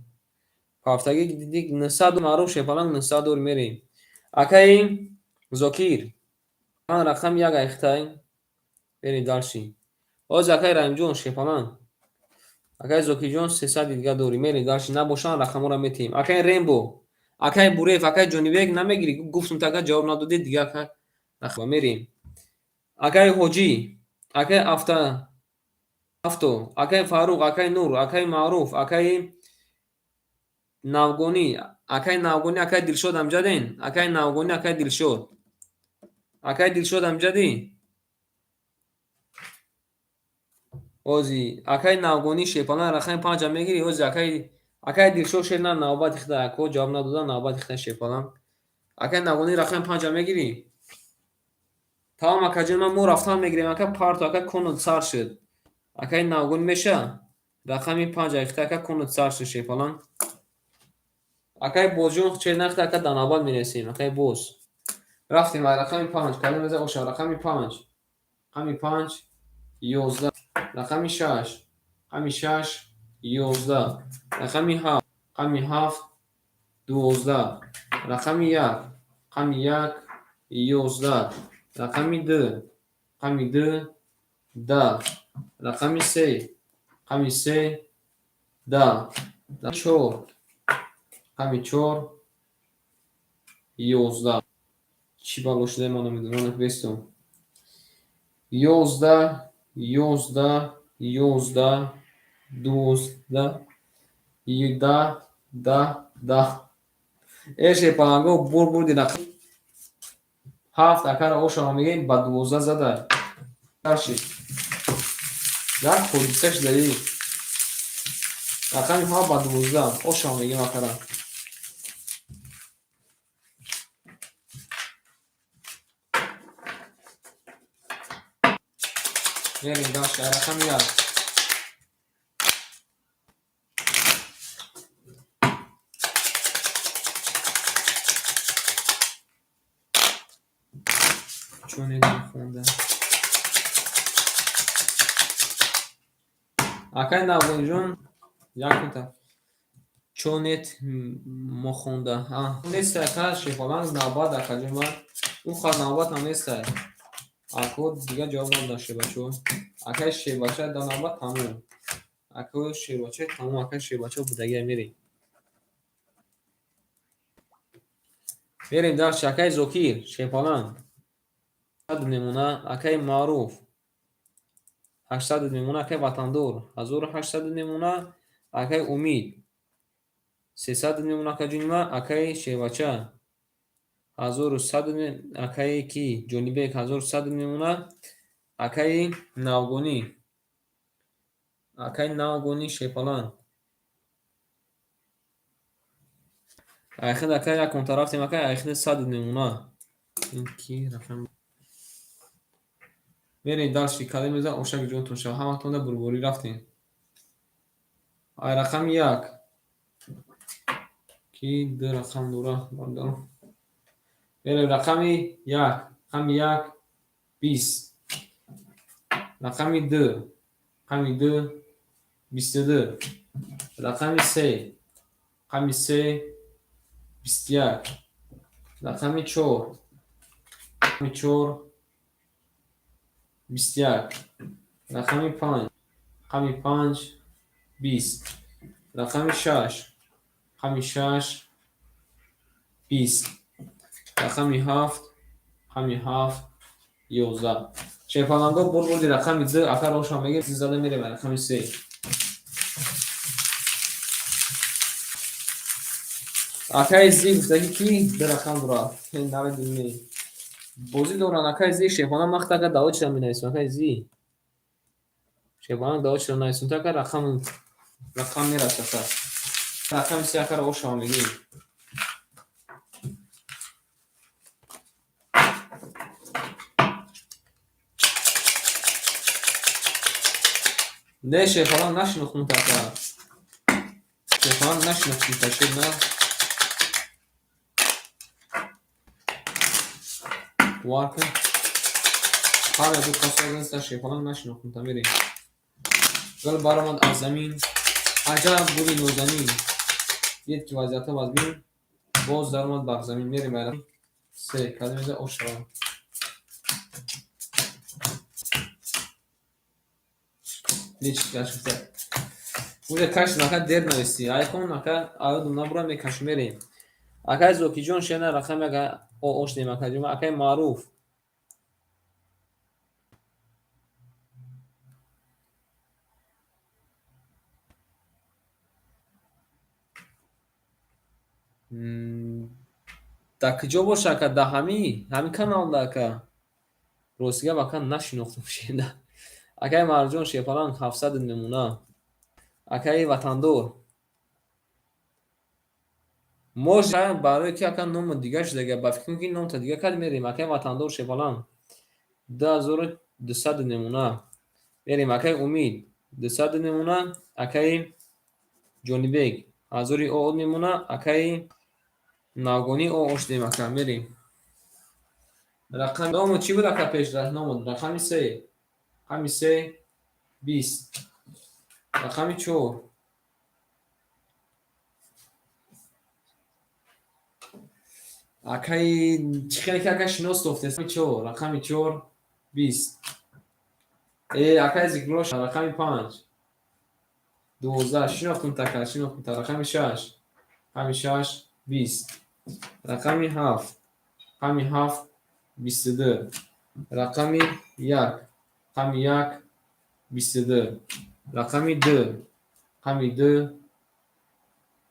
Speaker 1: پارتوفتگی دیدی 900 مارو شیپالان 900 دور میری اکای زوکیر من رقم یک اختای بری دارشی باز اکای رنجون شیپالان اکای زوکی جون 300 دیگه دوری میری دارشی نباشن رقم رو میتیم اکای رینبو اکای بوریف اکای جونیبک نمیگیری گفتم تا جواب ندادی دیگه اکای رقم میریم اکای هوجی اکای افتو اکای فاروق اکای نور اکای معروف اکای ناوگونی اکای دلشود امجدین اکای ناوگونی اکای دلشود امجدی اوزی اکای ناوگونی شیپالان رقم 5 میگیری اوزی اکای دلشود شیرنا نوبت خدا اکو جواب ندادن نوبت خدا شیپالان اکای ناوگونی رقم 5 میگیری تمام اکای من مو رفتن میگیریم اکای پارت اکای کنود سر شد اکای ناوگونی میشه رقم 5 اکای کنود سر شد شیپالان اکای بوجون چه نخت اکای داناباد میرسیم اکای بوز رفتیم رقم 5 کلمه بزن اوشا رقم 5 رقم 5 11 رقم 6 رقم 6 11 رقم 7 رقم 7 12 رقم 1 رقم 1 11 رقم 2 رقم 2 10 رقم 3 رقم 3 10 رقم 4 رقم 4 11 چی بالوش شده ما نمیدونم بستم 11 11 11 12 10 10 10 ايش يبغى بور دي رقم هفت اکر او شما میگین با 12 زده کاشی در خودیسش داری رقم ها با 12 او شما میگین اکر میریم داشت رقم یک چون ایدیم خونده اکر نبون جون یک کنتا چونت مخونده نیست اکر شفالان نباد اکر جون اون خواه نباد نیست اکو دیگه جواب نداشته بچه اکر شیباچه دا نباد تموم اکو شیباچه تموم اکر شیباچه بودگه میریم داشت اکر زوکیر شیپالان 800 نمونه اکای معروف 800 نمونه اکای وطندور 1800 نمونه акай умид 300 мемона акаҷунима акай шевача 1100 акай ки ҷонибек 1100 мемона акай навгонӣ шепалан айхид акай яконта рафтем акай айхид 100 мемона ин ки рақам мерем дарши калемеза ошаки ҷонтон шава ҳаматонда бурборӣ рафтем ай рақами як ки ду рақам дора бардаром мерем рақами як 20 рақами ду 22 рақами се 21 рақами 4 21 рақами 5 20 рақами 6 20 рақами 7 11 шепаланго бурбурди рақами 2 ака рошон мегир зада мерем рақами 3 акай зи гуфтаги ки ду рақам дора наведуме бозӣ доран акай зи шепалан махтака давочида менависем акай зи шепалан давочида нависем така рақам мерасака рақами 3 акара ошава мегирем не шепалан нашинохтум така шепалан нашинохтум ташир на варка ҳар яду қасогаста шепалан нашинохтум та мерем гул баромад аз замин аҷаб гули нозанин дид ки вазъиятҳо вазбин боз даромад бар замин мерем айра се калемеза ошава личкашта уже каш нака дер нависти айкон нака аёдум набура мекашу мерем акай зокиҷон шена рақам яка ошнем акаҷума акай маъруф дар куҷо боша ака дар ҳамин каналда ака ростигап ака нашинохтум шена акай марҷон шепалан 700 мемона акай ватандор мо барои ки ака ному дига шуда ба фикр ки номта дига кад мерем акай ватандор шепалан 2200 мемона мерем акай умид 200 мемона акай ҷонибек 1000 мемона акай навгонӣ ошдем ака мерем рақам ному чӣ буд ака пеш номуд рақами 3 20 рақами 4 акай чӣ хеле ки ака шинос дофтест 4 рақами 4 20 акай зикрош рақами 5 12 шинохтум така рақами 6 20 рақами 7 22 рақами 1 22 рақами 2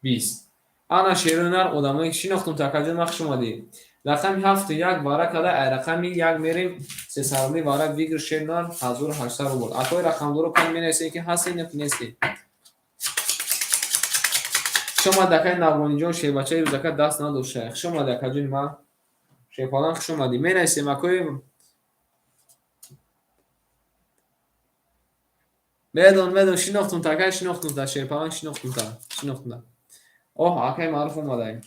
Speaker 1: 20 ана шерунар одамое ки шинохтум такаҷон мах шумади рақами 7 вара када ай рақами 1 мерем сесарали вара вигр шерунар 1800 рубл акои рақамдоро кан менависем ки ҳастем ё ки нестем хушомад акай навгониҷон шебачаи рӯзака даст надоша хушомад акаҷони ман шепалан хушомадӣ менависем акои медон шинохтум така шинохтум та шепалан шинохтум та оҳ акай маъруф омадай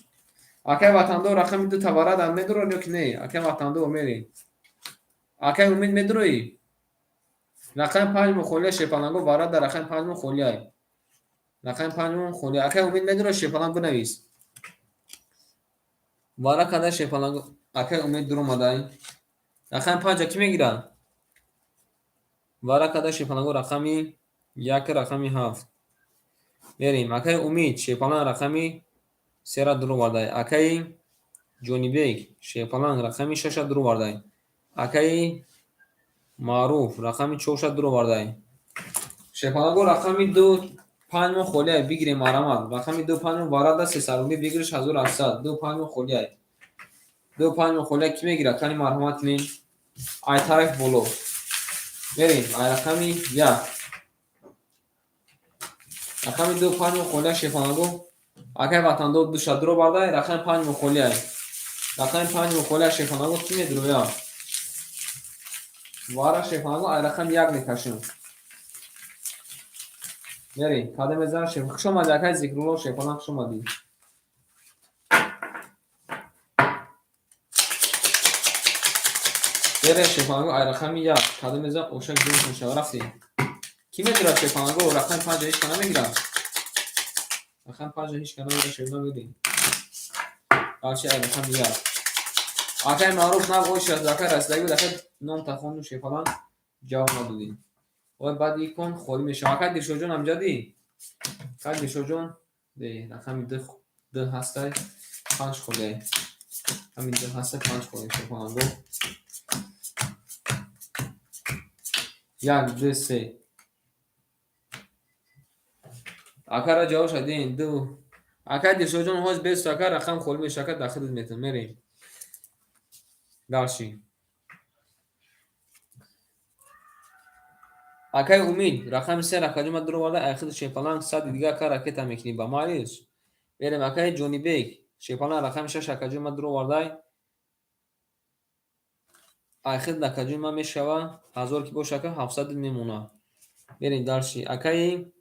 Speaker 1: акай ватандор рақами 2 таварадан медурад ё ки не акай ватандор мерем акай умид медуроӣ рақами 5 холия шепаланго варада рақами 5 холияй рақами 5 холия акай умид медуроӣ шепалан бинавис вара када шепаланго акай умид дуромадай рақами 5 ки мегирад вара када шепаланго рақами 1 рақами 7 мерем акай умид шепалан рақами 3 дуровардай акай ҷонибек шепалан рақами 6 дуровардай акай маъруф рақами 4 дуровардай шепаланго рақами 2 5 мон холия бигирем марамад. Рақами 2 5 мон вара дасти сарумби бигириш 1700. 2 5 мон холия. 2 5 мон холия ки мегира? Кани марҳамат кинен. Ай тараф боло. Берем. Ай рақами 1. Рақами 2 5 мон холия шефонаго. Акай ватандор душадро бардай. Рақами 5 мон холия. Рақами 5 мон холия шефонаго ки медроя? Вара шефонаго ай рақами 1 мекашем. Берем. Каде мезан шеф. Хушомади акай зикруло шефонак шумади. Берем шефонаго ай рақами 1. Каде мезан ошак ҷунг мешава рафтем. Ки медира шефонаго рақами 5 ҳеч кана мегира? Рақами 5 ҳеч кана мегира шефона медем. Алчи ай рақами 1. Акай маъруф нав ой шахз акай расидаги буд акай ном тахону шефонан ҷавоб надодем. Ой баъди кун холӣ мешава. Акай Дилшодҷон амҷади? Акай Дилшодҷон де рақами 2 ҳастай 5 холия. Ҳамин 2 ҳастай 5 холия шефонаго. 1 2 3. Акара ҷавоб шадин 2. Акай Дилшодҷон ҳоз бест акай рақам холӣ мешава акай дахил метон мерем. Далши. Акай Умид рақами 3 рақаҷума дуро варда айхид шефаланг 100 дига акай ракета мекини ба малиш. Берем акай Ҷонибек шефаланг рақами 6 рақаҷума дуро вардай айхид рақаҷума мешава 1000 ки боша акай 700 мемона. Берем далши. Акай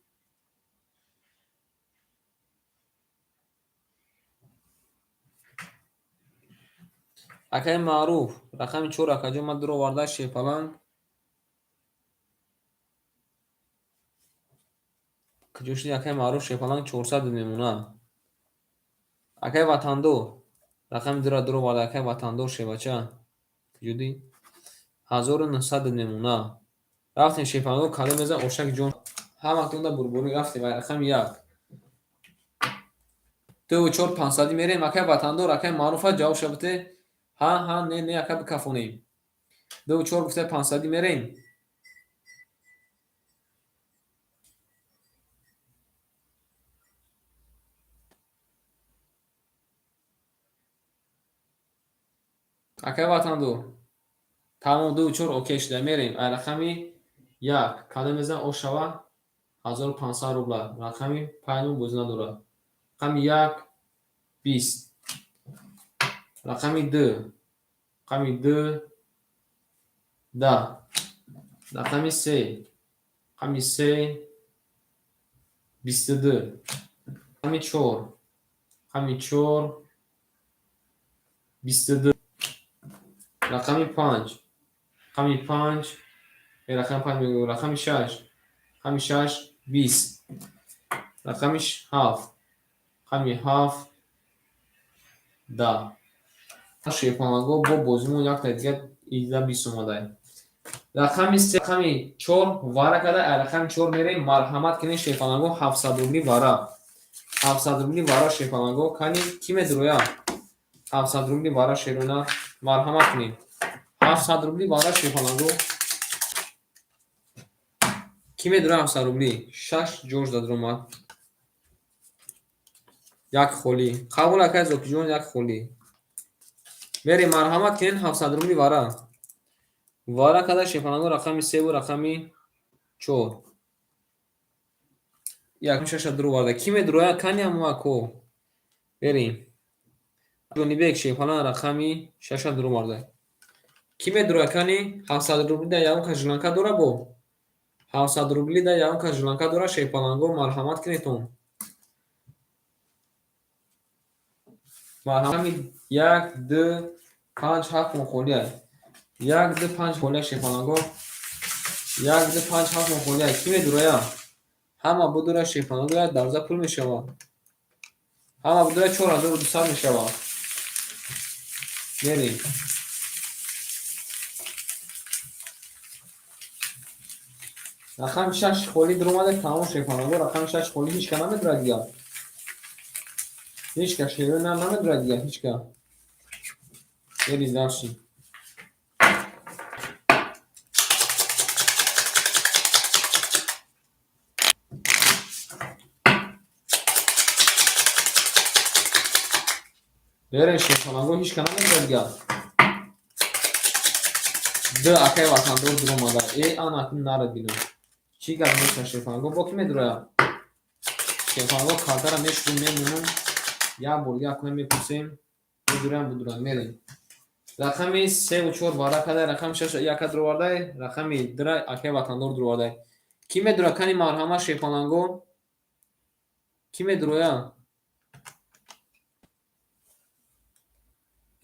Speaker 1: Акай Маъруф рақами 4 рақаҷума дуро варда шефаланг куҷо шуди акай Маъруф шефаланг 400 мемона. Акай Ватандор рақами 2 дуро варда акай Ватандор шевача куҷоди 1900 мемона. Рафтем шефаланго каде мезан ошак ҷон ҳаматонда бурбурӣ рафтем ай рақами 1. 2 4 500 мерем акай Ватандор акай Маъруфа ҷавоб шавте ҳа не акай бикафонем. 2 4 гуфта 500 мерем. Акай Ватандор тамом 2 4 окей шуда мерем ай рақами 1 каде мезан ош шава 1500 рубла. Рақами 5 буз надорад. Рақами 1 20. Рақами 2 10. Рақами 3 22. Рақами 4 22. Рақами 5 рақами 6 20. Рақами 7 10. Шефонаго бо бозимон як дигар 20 омадай. Рақами 3 рақами 4 вара када ай рақами 4 мерем марҳамат кинен шефонаго 700 рубли вара. 700 рубли вара шефонаго кани ки медроя? 700 рубли вара шерона марҳамат кинен. 700 рубли вара шефонаго ки медроя? 700 рубли 6 ҷош дадромад. Як холӣ. Қабул акай Зокиҷон як холӣ. Берем марҳамат кинен 700 рубли вара. Вара када шефонаго рақами 3 бу рақами 4. Як 6 дуро варда. Ки медроя кани амако. Берем. Ҷонибек шефаланг рақами 6 дуро варда. Ки медроя кани 700 рубли да ягон жиланка дора бо. 700 рубли да ягон жиланка дора шефаланго марҳамат кинетон. Марҳамат 1 2 5 7 мон холия. 1 2 5 холия шефаланго. 1 2 5 7 мон холия. Ки медроя? Ҳама будура шефаланго як дарза пул мешава. Ҳама будура 4200 мешава. Берем. рақами 6 холӣ дуромада тамом шефонаго рақами 6 холӣ ҳичка намедурад дигар. Ҳичка шерона намедурад дигар ҳичка. Бери далши. بریم شیفانگو هیچ کنم نمیدونم ده اکای وطن دور درو مادر ای آن اکن نرد بینم چی گرم میشه شیفانگو با کی میدرویا شیفانگو کارتر میشکون میمونم یا برگه اکنه میپوسیم بدورم میریم رقمی 3 و 4 وارده کده رقم 6 یک درو وارده رقمی دره اکای وطن دور درو وارده کی میدرو کنی مرحمه شیفانگو کی میدرویا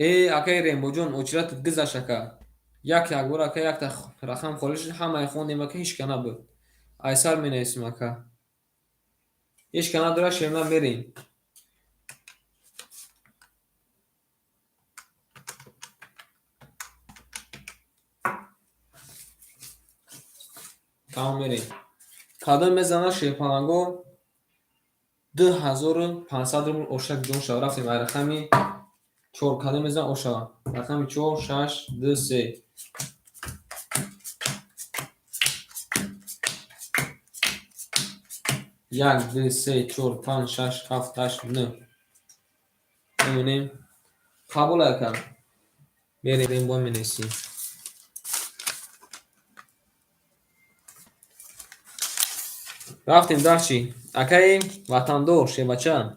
Speaker 1: ای اکای ریمبو جون اوچرت گذاشته یک گور اکای یک تا رقم خورش همه خوندیم که هیچ کنه بود ایسر می نیستیم که هیچ کنه داره شیرنا میریم تمام میریم کادم میزنه شیپانگو 2500 روبل اوشک جون شد رفتیم رقمی 4 کادم میزنه اوشا رقمی 4 6 2 3 1 2 3 4 5 6 7 8 9 ببینیم قبول کن بریم با می نیستیم رفتیم در چی اکای وطن دور شیبچه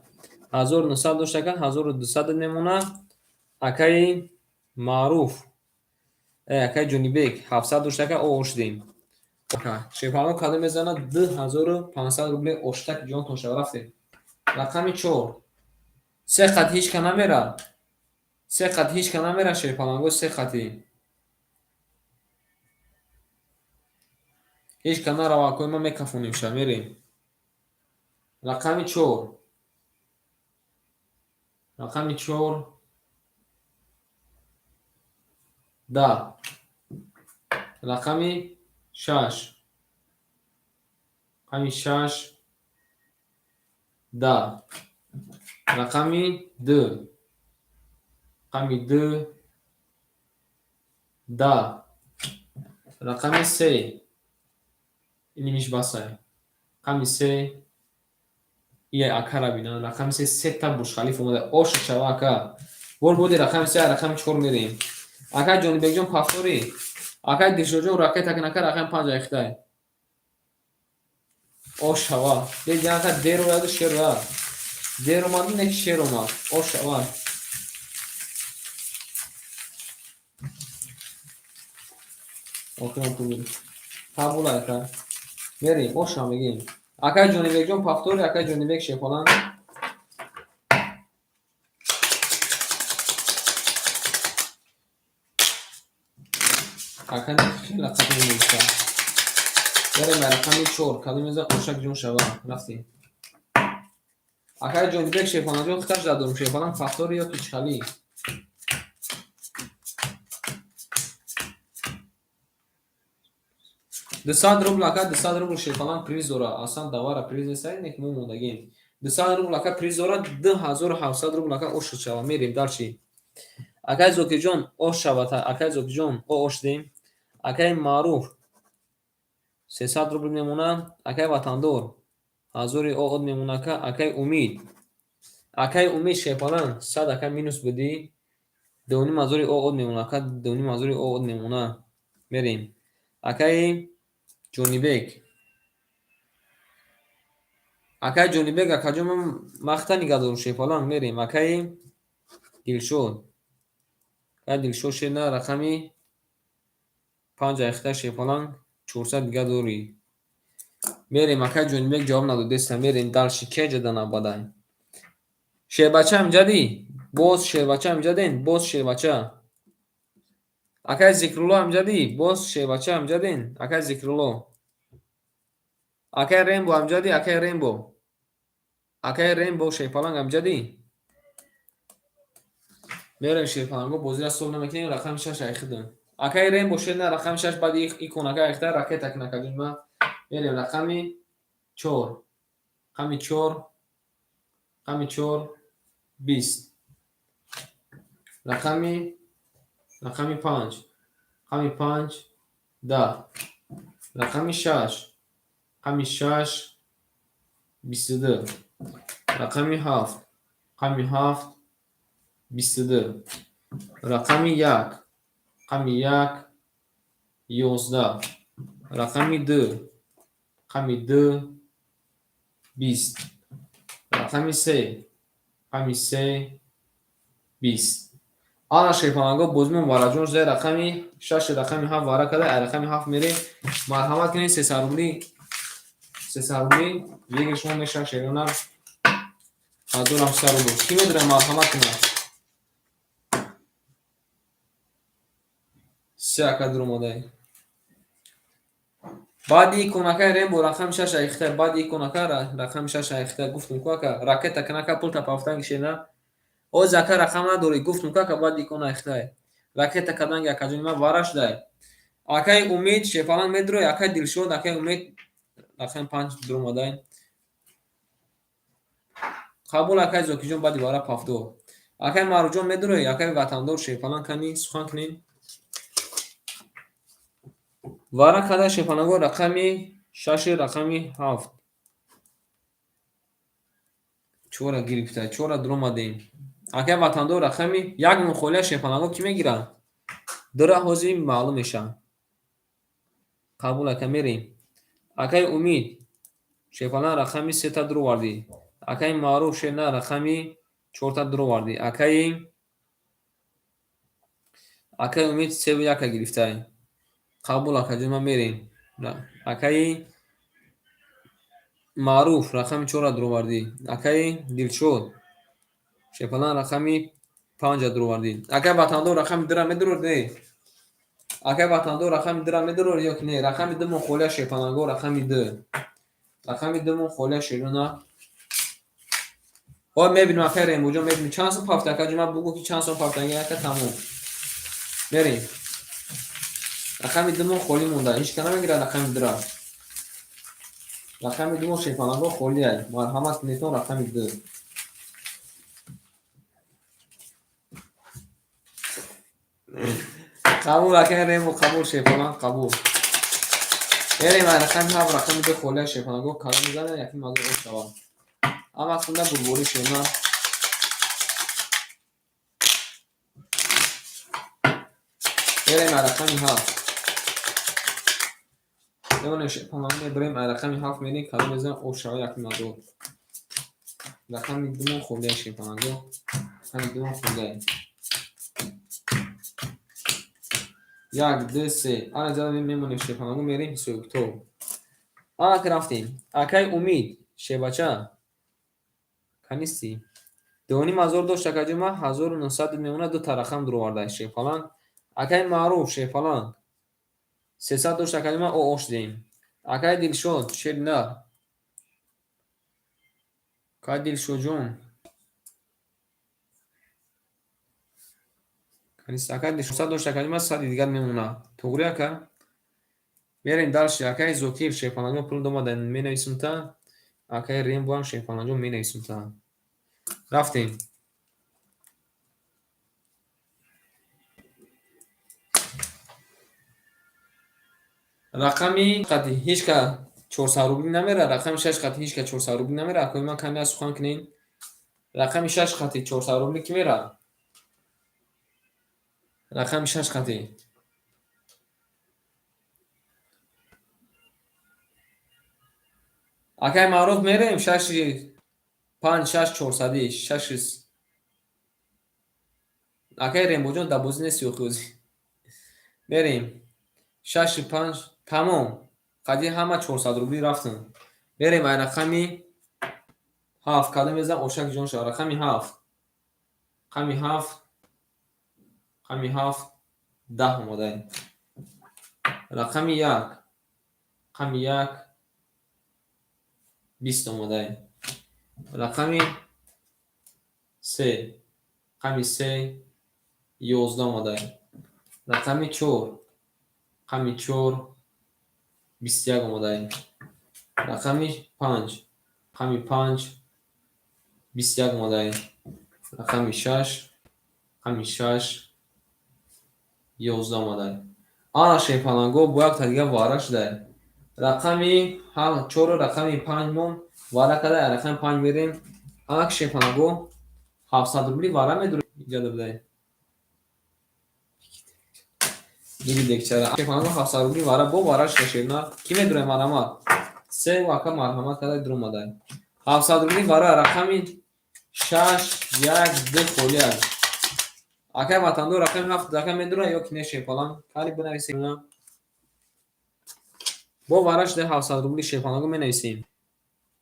Speaker 1: 1900 داشته که 1200 نمونه اکای معروف اکای جونیبک 700 داشته که او اوشدیم شیپانو کاده میزنه 2500 روبل اوشتک جون تون شو رفتیم رقمی 4 سه خط هیچ که نمیره سه خط هیچ که نمیره شیپانگو سه خطی هیچ که نره واقعی ما میکفونیم شا میریم رقمی 4 رقمی 4 10 رقمی 6 رقمی 6 10 رقمی 2 رقمی 2 10 رقمی 3 اینی میش باسه رقمی 3 یه اکر بینن رقمی 3 تا برج خلیفه اومده اوش شواکه بودی رقم 3 رقم 4 میریم اکر جونی بیگ جون پافوری اکر دیشو جون راکت تک نکر رقم 5 اختای اوش شوا دیگه اکر دیر رو یاد شیر رو دیر اومد نه شیر اومد اوش شوا اوکی تو قبول اکر میریم اوش هم میگیم اکر جونی بیگ جون پافوری اکر جونی بیگ شپولان اکر خیلی خطر میشه بریم رقمی 4 کدوم اوشک جون شوا رفتیم اکر جون بیگ شیپانا جون خطر دادم شیپانا فاکتور یا پیچخالی 200 روبل اکر 200 روبل شیپانا پریز داره اصلا دواره پریز نیست اینک مو موندگیم 200 روبل اکر پریز داره 2700 روبل اکر اوش شوا میریم در چی اکر زوکی جون اوش شوا تا اکر زوکی جون او اوش دیم اکر معروف 300 روبل میمونه اکر وطن دور حضور او میمونه که اکر اکای امید شیپالان 100 اکای مینوس بدی دونی مازوری او میمونه که دونی مازوری او میمونه میریم اکای جونیبک اکا جون مختا نگه دارم شیپالان میریم اکای دیلشود که دیلشود شده رقمی 5 اخته شیپالان 400 دیگه دوری میریم اکای جونیبک جواب نداده است میریم دلشی که جدا نباده شیربچه هم جدی باز شیربچه هم جدین باز شیربچه اکای ذکرالله هم جدی باز شیربچه هم جدین اکای ذکرالله اکای رینبو هم جدی اکای رینبو شیرپالنگ هم جدی میریم شیرپالنگو بازی را سول نمیکنیم رقم 6 ایخدن اکای رینبو شد نه رقم 6 بعد ایکون اکای ایخته رکه تک نکردیم ما میریم رقمی 4 رقمی 4 رقمی 4 20 رقمی 5 رقمی 5 10 رقمی 6 رقمی 6 22 رقمی 7 رقمی 7 22. Рақами 1. Рақами 1 11. Рақами 2. Рақами 2 20. Рақами 3. Рақами 3 20. Ана шефанагоҳ бозмон вараҷон шуда рақами 6 рақами 7 вара када рақами 7 мере марҳамат кунед 300 рубли 300 рубли вегер шумо мешавад шерона 1700 рубли ки медонад марҳамат кунад 3 акадир омодаи баъди иконакай рем бо рақами 6 айхта баъди иконака рақами 6 айхта гуфтум кака ракета канака пул тапафтан гишена о зака рақам надори гуфтум кака баъди икона айхта ракета каданги акаҷонима вара шудай акай умид шефалан медрой акай дилшод акай умид рақами 5 дуромадай қабул акай зокиҷон баъди вара пафдо акай маруҷон медрой акай ватандор шефалан кани сухан кунем вара када шефанаго рақами 6 рақами 7 чора гирифта чора дуромадем акай ватандор рақами як мухолия шефанаго ки мегирад дура ҳозир маълум мешавад қабул ака мерем акай умид шефалан рақами 3 та дуроварди акай маъруф шена рақами 4 та дуроварди акай умид 3 гирифтай қабул акаҷон ма мерем акай маъруф рақами 4 дуроварди акай дилшод шефалан рақами 5 дуроварди акай ватандор рақами 2 медурорди акай ватандор рақами 2 медурор ё ки не рақами 2 мухолия шефанаго рақами 2 рақами 2 мухолия шерона о мебинем акай ремуҷон мебинем чанд сом пафта акаҷон ма бугу ки чанд сом пафтанги ака тамом мерем рақами 2 холӣ монда ҳеч ка намегирад рақами 2 рақами 2 шефанаго холия марҳамат кунедтон рақами 2 қабул акай рему қабул шефалан қабул мерем рақами 7 рақами 2 холия шефанаго кала мезанад яки мазур об шавад ама хунда бурбори шена мерем рақами 7 یعنی شپانانه بریم رقمی 7 میریم کلا بزن او شای یک مدار رقمی 2 خورده شپانانه رقمی 2 خورده 1 2 3 آن جدا میمونه شپانانه میریم سوکتو آن که رفتیم اکای امید شبچه کنیستی دونی مزار داشت اکاجی ما 1900 میمونه 2 تا رقم درو آورده شپانان اکای معروف شپانان 300 داشت اکاجی ما او اوش دیم اکای دلشد شد نه اکای دلشد جون کنیست اکای دلشد 100 داشت اکاجی ما 100 دیگر میمونه توگری اکا میرین دالشی اکای زوکیر شپانان پول دومدن می نویسم تا اکای ریم بوام شپانان می نویسم تا رفتیم رقمی قطعی هیچ که 400 روبل نمیره رقم 6 قطعی هیچ که 400 روبل نمیره اکوی من کمی از سخن کنین رقم 6 قطعی 400 روبل کی میره رقم 6 قطعی اکای معروف میریم 6 5 6 400 6 اکای ریمبو جون دبوزی نیست یوخوزی میریم 6 5 تمام قدی همه 400 روبلی رفتن بریم ای رقمی 7 کدام بزن اوشک جون شد رقمی 7 رقمی 7 رقمی 7 10 اومده رقمی 1 رقمی 1 20 اومده رقمی 3 رقمی 3 11 اومده رقمی 4 رقمی 4 21 اومده رقمی 5 رقمی 5 21 اومده رقمی 6 رقمی 6 11 اومده آن شیپانانگو با یک تا دیگه وارد شده رقمی 4 رقمی 5 مون وارد کرده رقم 5 میریم آن شیپانانگو 700 روبلی وارد میدونه ایجاد بده گیری دکچره شیفانگو 700 روبلی واره بو وارش کشیدنا کی میدونه مرامات سه واقع مرحمت کده درو مدای 700 روبلی واره رقمی 6 1 2 خولیا اگه وطندو رقم 7 دقیقه میدونه یا کی شیفالان کاری بنویسیم بو وارش ده 700 روبلی شیفانگو مینویسیم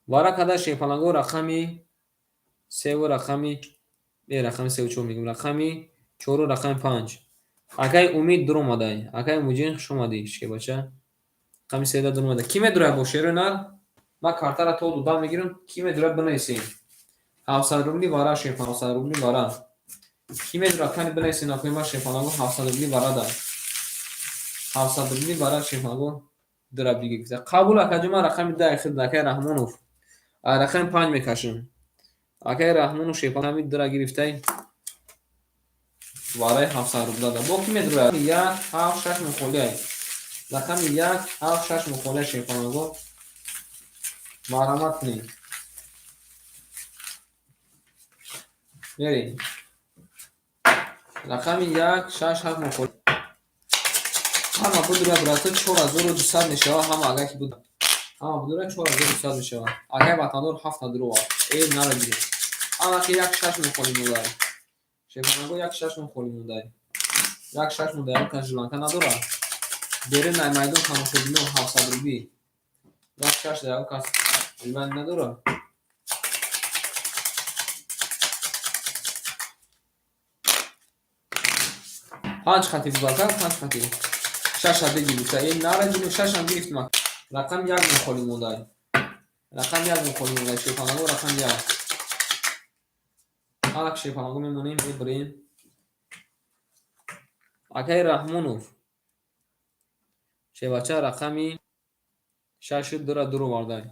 Speaker 1: واره کده شیفانگو رقمی 3 و رقمی رقم 3 و 4 میگم رقمی 4 و رقم 5 اگه امید درو مدای اگه موجین شما دیش که باشه رقم 3 درو مدای کی میدونه باشه رو نه ما کارتا را تو دو میگیرم کی میدونه بنویسیم 700 روبلی واره شیفان 700 روبلی واره کی میدونه کنی بنویسیم نکنیم ما شیفانگو 700 روبلی واره دار 700 روبلی واره شیفانگو در بیگه قبول اکجما رقم 10 خد دکه رحمانوف رقم 5 میکشیم اگه رحمانو شیفان همین در گرفته واره 700 روبلی داد با کی میدونه 1 7 6 مخولیه رقم 1 7 6 مخوله شیفانگو مرحمت نی بریم رقم 1 6 7 مخوله همه بدونه براسته 4200 میشه همه اگه کی بود همه بدونه 4200 میشه اگه وطندور 7 درو این نرگیره اما که 1 6 مخولی مولای شیفانگو 1 6 مخولی مولای 1 6 مولای که شریلانکا نداره بره نه میدون تماشا بینو 700 روبی 1 6 دقیقه کاس ایمان نداره 5 خطی بزرگتر 5 خطی 6 خطی گرفته این نرگیره 6 هم گرفتیم رقم 1 مخولی مولای رقم 1 مخولی مولای شیفانگو رقم 1 حالا شیفانگو میمونیم بریم اگه رحمونوف شیباچه رقمی 6 درو وارده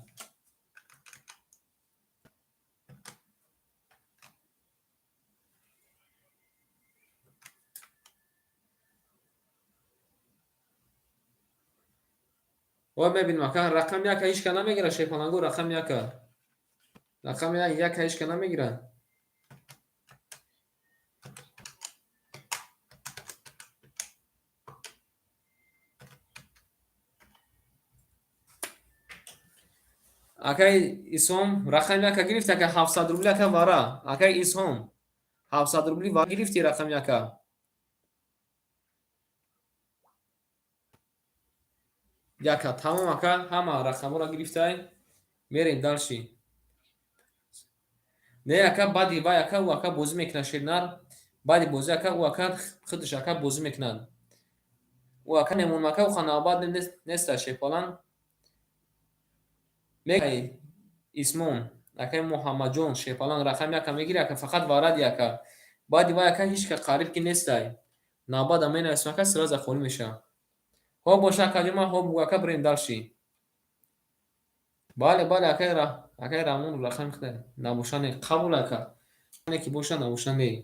Speaker 1: و ببینیم که رقم 1 هیچ که نمیگیره شیفانگو رقم 1 رقم 1 هیچ که نمیگیره اگه اسم رقم 1 گرفته که 700 روبلی که واره اگه اسم 700 روبلی واره گرفتی رقم 1 تمام که همه رقم را گرفته میرین دالشی نه که بعدی با که و که بازی میکنه شیرنر بعدی بازی که و که خودش که بازی میکنن و که نمون مکه و خانه آباد نیست شیفالان میگه اسمون اگه محمد جون شیفالان رقم 1 میگیره که فقط وارد 1 بعدی با که هیچ که قریب کی نیست ناباد امین اسم که سراز خونی میشه ها باشه کجا ها بگو که بریم داشتی بله اگه رامون رقم خده نبوشانه قبول که نه کی باشه نبوشانه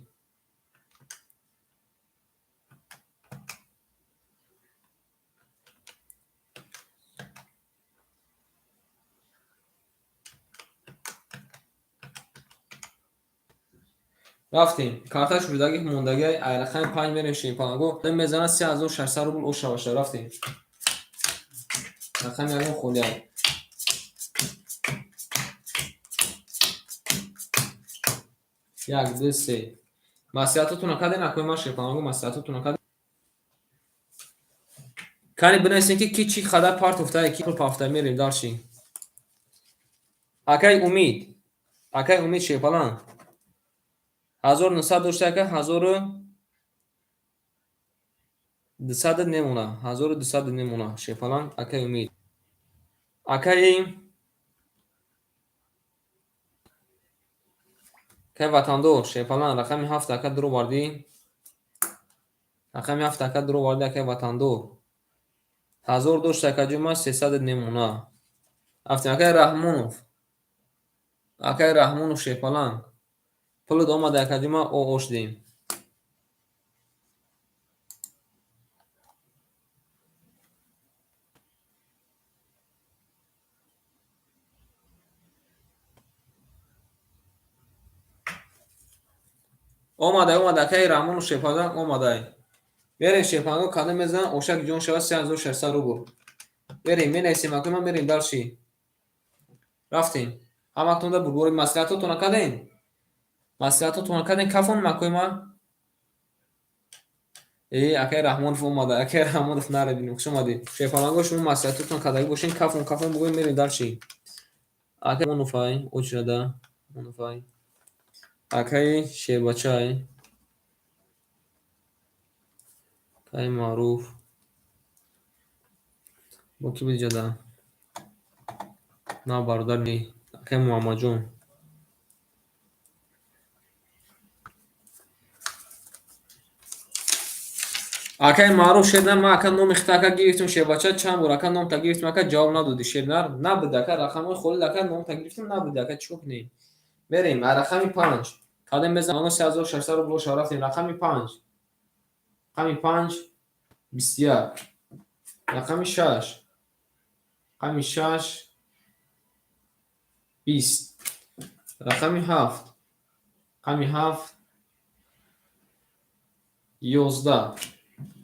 Speaker 1: رفتیم کارتاش بودگی موندگی رقم 5 میریم شیپانگو دم میزنه 3600 روبل اوشا باشه رفتیم رقم یارو خولیه یک دو سه مسیحاتتون کده نکنیم ما شیپانگو مسیحاتتون کده کاری بنویسین که کی چی خدا پارت افتاده کی پافته میریم داشتیم اکای امید شیپالان 1900 داشته که 1200 نمونه 1200 نمونه شیپالان اکای امید اکای که وطندور شیپالان رقم 7 که درو واردی رقم 7 که درو واردی که وطندور 1000 داشته که جمعه 300 نمونه افتیم اکای رحمونوف شیپالان پول دوما در که جمعه او اوش دیم اومده اکای رامون و شیپادان اومده. بریم شیپانگو کادم بزن اوشک جون شود 3600 روبل. بریم مینیسیم اکای ما میریم دارشی. رفتیم. همتون دا برگوری مسئلاتتون کردین. مسئلاتتون کردین کافون مکوی ما. ای اکای رحمانوف اومده. اکای رحمانوف نره بینیم. خوش اومدی. شیپانگو شما مسئلاتتون کردی باشین کافون بگویم میریم دارشی. اکای رحمانوفای اوچرده. رحمانوفای. اکای شیربچای. اکای معروف. با کی بیجاده؟ نه برادر نی. اکای محمد جون. اکای معروف شدن ما اکا نوم اختاکا گرفتیم شیباچه چند بار اکا نوم تا گرفتیم اکا جواب ندادی شیرنر نبود اکا رقم خود اکا نوم تا گرفتیم نبود اکا چوک نی بریم رقمی 5 کادم بزن اونو 3600 رو بلوش رفتیم رقمی 5 رقمی 5 21 رقمی 6 رقمی 6 20 رقمی 7 رقمی 7 11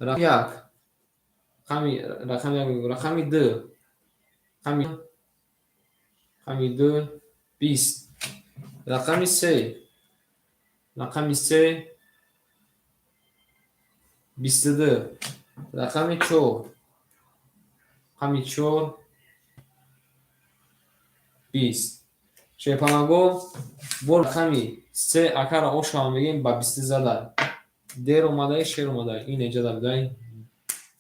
Speaker 1: رقمی 1 رقمی 2 رقمی 2 20 رقمی 3 رقمی 3 22 رقمی 4 رقمی 4 20 شیپانگو بر رقمی 3 اکر اوش هم بگیم با 20 زده دیر اومده شیر اومده این اینجا در بدهی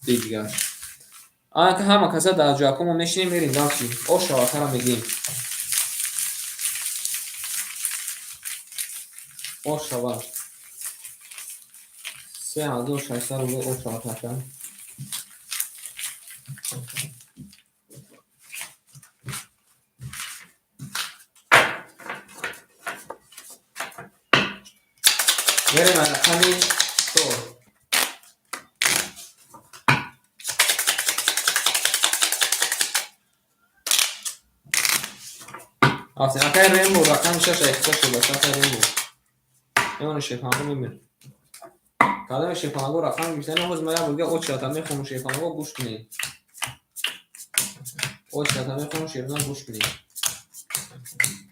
Speaker 1: دیگر آنکه همه کسا در جاکم هم نشینیم میریم داشتیم اوش اکر هم بگیم اوش شود 3600 رو به اوش اکر بریم رقمی 4 آفتین اکر ریمبو رقمی 6 اکتا شده اکر ریمبو ایمان شیپانگو میبینیم کادم شیپانگو رقم بیشتر نخوز میا بگه اوچ شاتا میخونو شیپانگو گوش کنید اوچ شاتا میخونو شیپانگو گوش کنید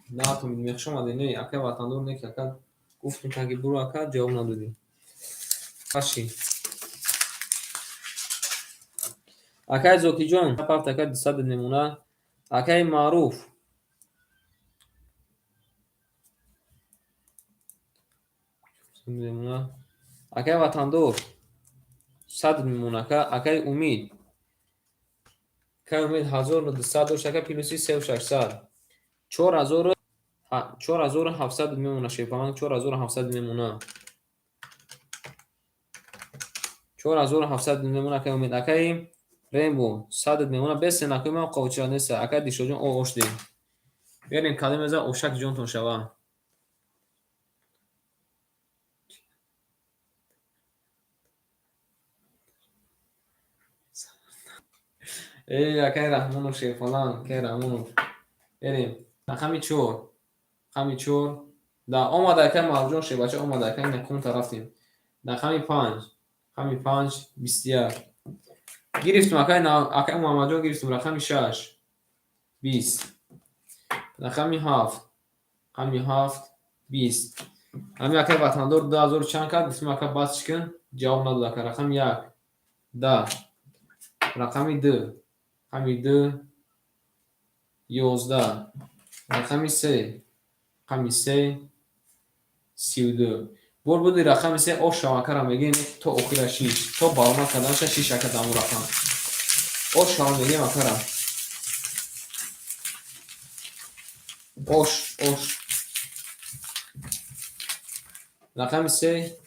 Speaker 1: نه تو میخشم آده نه اکر وطندور نه که اکر گفتیم که برو اکر جواب ندادیم باشی اکر زوکی جون پافت اکر 200 نمونه اکر معروف نمونه اکر وطندور 100 نمونه اکر امید که امید 1200 دوش اکر پیلوسی 3600 4700 میمونه شیپانگ 4700 میمونه 4700 میمونه که امید اکر ریمبو 100 میمونه بس نکوی ما قوچا نیست اکر دیشو جون او اوش دیم بریم کدام از اوشک جونتون شوا ای اکر رحمانو شیفالان که رحمانو بریم رقمی 4 رقمی 4 دا اومده اکر مرجون شی بچه اومده اکر نکون طرفتیم رقمی 5 رقمی 5 21 گرفتیم اکر محمد جون گرفتیم رقمی 6 20 رقمی 7 رقمی 7 20 همین اکر وطندور 2000 چند کرد گفتیم اکر باز چکن جواب نداد اکر رقم 1 10 رقمی 2 رقمی 2 11 رقمی 3 رقمی 3 32 بر بودی رقم 3 او شما کرم میگیم تو اخیر 6 تو با ما کدامش 6 اکر دامو رقم او شما میگیم اکرم اوش رقم 3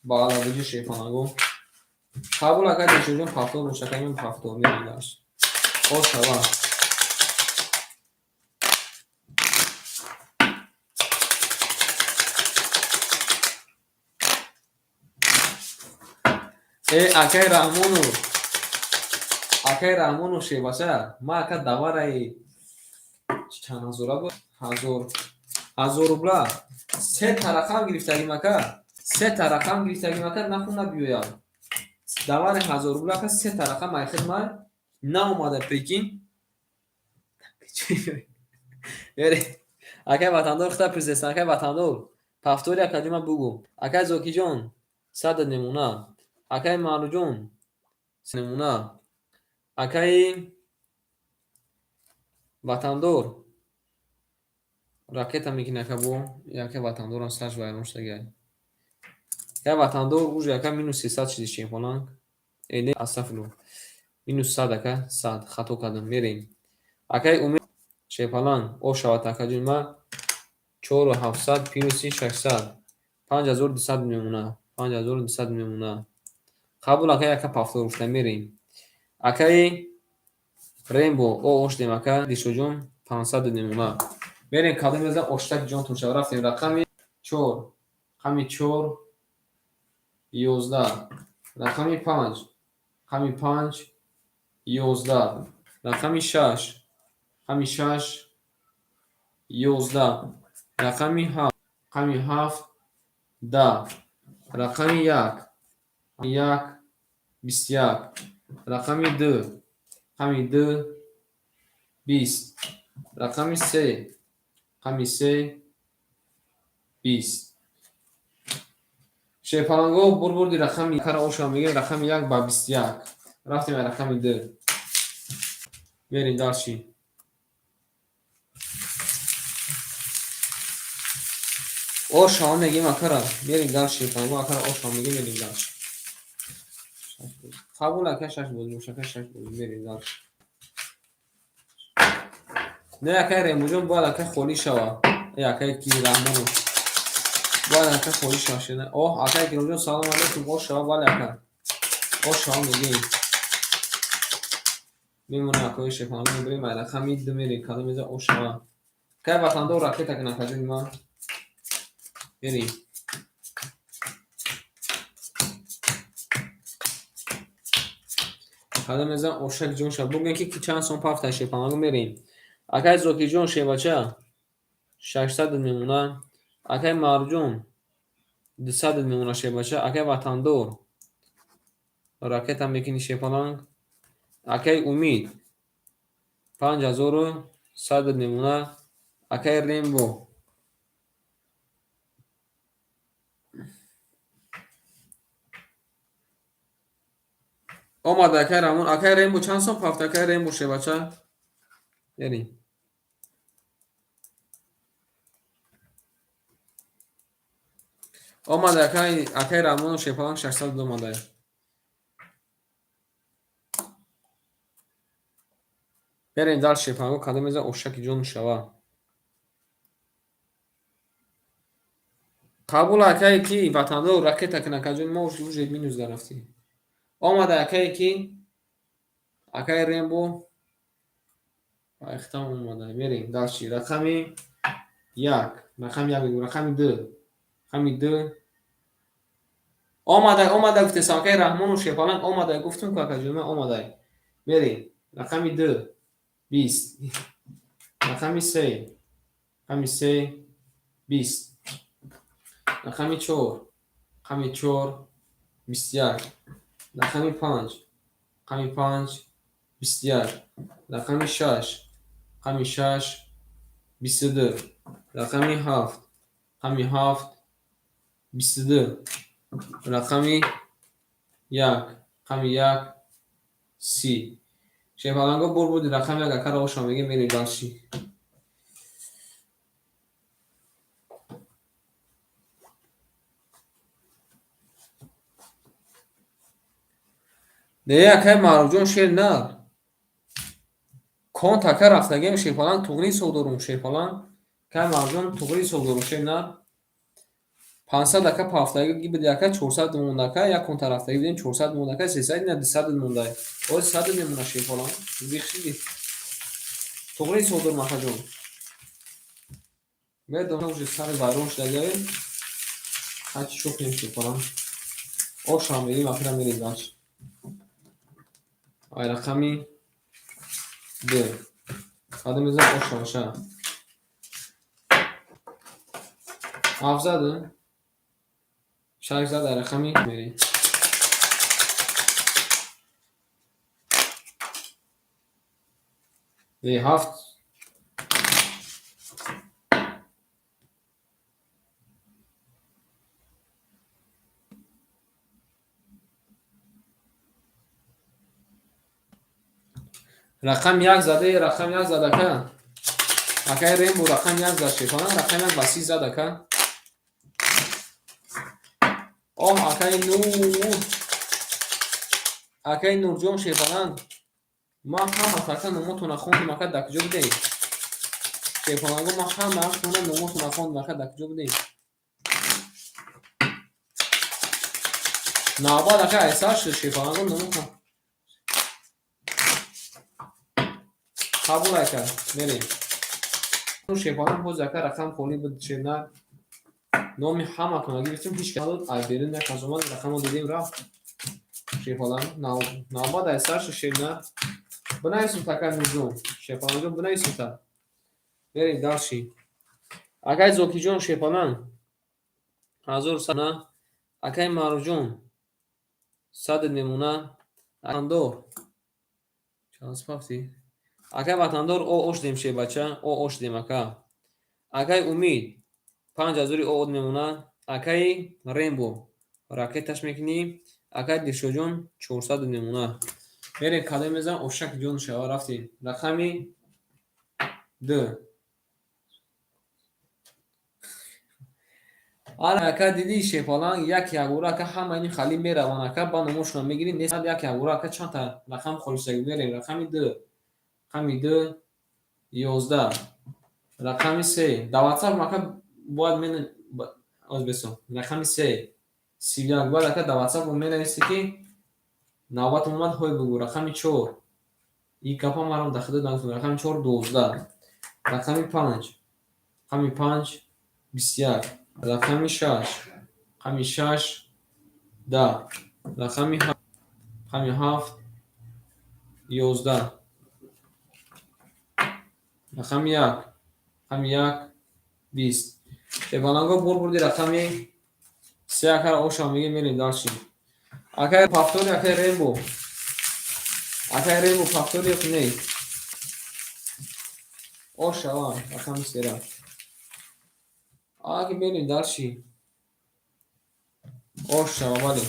Speaker 1: با علاوه شیفانگو قبول اکر دیشون هفتم رو شکاییم هفتم میگیم داشت او شما ای اکر رحمونو شی باشه ما اکر دواره چند هزاره بود هزار روبلا 3 تا رقم گرفتیم اکر سه تا رقم گرفتگی مکرد نخونه بیاید. دوار 1000 بلاک سه تا رقم ای خدمت ناومده پیکین. بری اگه وطندار خدا پرسیدن اگه وطندار پفتوری کلمه بگو. اگه زوکی جان 100 نمونه. اگه مانو جان نمونه. اگه وطندار راکت میکنه که بو یکی وطندار هم سرش باید شده. یا وطندار اوج یکی مینوس 300 چیزی چیم فلان. اینه اصفلو مینوس 100 که 100 خطا کردم میریم. اگه امید شیپالان او شود تکجون ما 4700 پیروسی 600 5200 میمونه. 5200 میمونه. قبول اگه یک پافتور گفته میریم. اگه ریمبو او اوش دیمکه دیشو جون 500 میمونه. میریم کادم میزن اوشتک جون تون شد رفتیم رقمی 4 رقمی 4 11 رقمی 5 رقمی 5 11 رقمی 6 رقمی 6 11 رقمی 7 رقمی 7 10 رقمی 1 1 21 رقمی 2 رقمی 2 20 رقمی 3 رقمی 3 20 شیپالانگو بردی رقمی کار اوشا میگه رقمی 1 با 21 رفتیم رقمی 2 میریم داشتی اوشا میگه مکرا میریم داشتی شیپالانگو مکرا اوشا میگه میریم داشتی قبول که 6 بود مشکل 6 بود میریم داشتی نه که ریموجون باید که خولی شوا یا که کی رحمانو باید که خولی شاشنه اوه اکه ریموجون سلام علیکم او شوا باید که او شوا میگه میمونه اکوی شیپالانگو میبریم رقمی 2 میریم کادم میزه او شوا که وطنده و راکت که نکجون ما میریم کادم میزه اوشک جون شد بگن که چند سون پافت شیپالانگو میریم اکه زوکی جون شیباچه 600 میمونه اکه مارجون 200 میمونه شیباچه اکه وطندور راکت هم میکنی شیپالانگ اکه امید 5100 میمونه اکه ریمبو اومده اکه رامون اکه ریمبو چند سون پافت اکه ریمبو شیباچه یعنی اومده اکه رامون شیپالانگ 600 اومده بریم دار شیپالانگو کادم میزه اوشک جون شوا قبول اکه کی وطنده راکت که نکجون ما اوش مینوس گرفتی اومده اکه کی اکه ریمبو اختام اومده میریم داشتی رقمی 1 رقمی 1 رقمی 2 رقمی 2 اومده گفته ساکه رحمان و شیپالانگ اومده گفتم که کجومه اومده میریم رقمی 2 20 رقمی 3 رقمی 3 20 رقمی 4 رقمی 4 21 رقمی 5 رقمی 5 21 رقمی 6 رقمی 6 22 رقمی 7 رقمی 7 22 رقمی 1 رقمی 1 30 شیپالانگو بودی رقم یک اکر اوشا میگه میری داشتی دیگه اکر معروجون شیر نه کون تکر رفتگیم شیپالانگ توغری سودورم شیپالانگ که معروجون توغری سودورم شیر نه 500 اکر پافتگی بده اکر 400 مونده اکر یک کون طرفتگی بدین 400 مونده اکر 300 نه 200 مونده او 100 میمونه شیپالانگ زیخشیدی توغری سودورم اکر جون به دونه اوج سر وایروش دلیه هرچی شوخ نمیشه کنم او شام میریم اخیرا میریم داشت آی رقمی 2 آدم میزن او شامشه 7 زده شش زده رقمی میری. هفت. رقم یک زده، رقم یک زده که اکای ریم بو رقم یک زده شیفانه، رقم یک بسی زده که اکای نور، اکای نور جون شیفانه ما همه تکن نموتونه خوندیم اکا دکجو بدهیم شیفانه گو ما همه خونه نموتونه خوندیم اکا دکجو بدهیم ناباد اکا ایسا شد شیفانه گو نموتونه قبول اکا میریم شیفانه خود اکا رقم خولی بود شدن نامی همه کنه گیرتیم هیچ کنه ایبرین یک از اومد رقم رو دیدیم رفت شیفانه ناباد ایسا شد بنایسون تکر نزون شیفانه جون بنایسون تا بریم دارشی اکای زوکی جون شیفانه حضور سنه اکای مارو جون صد نمونه vatandor چانس پافتی اکای vatandor او اوش دیم شی بچه او اوش دیم اکا اکای امید 5000 او نمونه اکای رینبو راکتش میکنی اکای دیشو جون 400 نمونه میره کاده میزن اوشک جون شوا رفتی رقمی 2 آره اکا دیدی شیفالان یک یگورا که همه این خالی میروان اکا با نموشنا میگیری نیست یک یگورا که چند تا رقم خورشتگی میریم رقمی 2 رقمی 2 11 رقمی 3 در واتساپ مکا باید من از بسو رقمی 3 31 باید اکا در واتساپ مینویسی که نوبت اومد های بگو رقمی 4 این کپا مرام داخل دانستم رقمی 4 12 رقمی 5 رقمی 5 21 رقمی 6 رقمی 6 10 رقمی 7 رقمی 7 11 رقمی 1 رقمی 1 20 شبانانگو بور بردی رقمی 3 اکر اوشا میگه میریم داشتیم اکر پافتوری اکر ریمبو پافتوری کنی اوشا رقمی 3 آگه میریم داشتیم اوشا ولی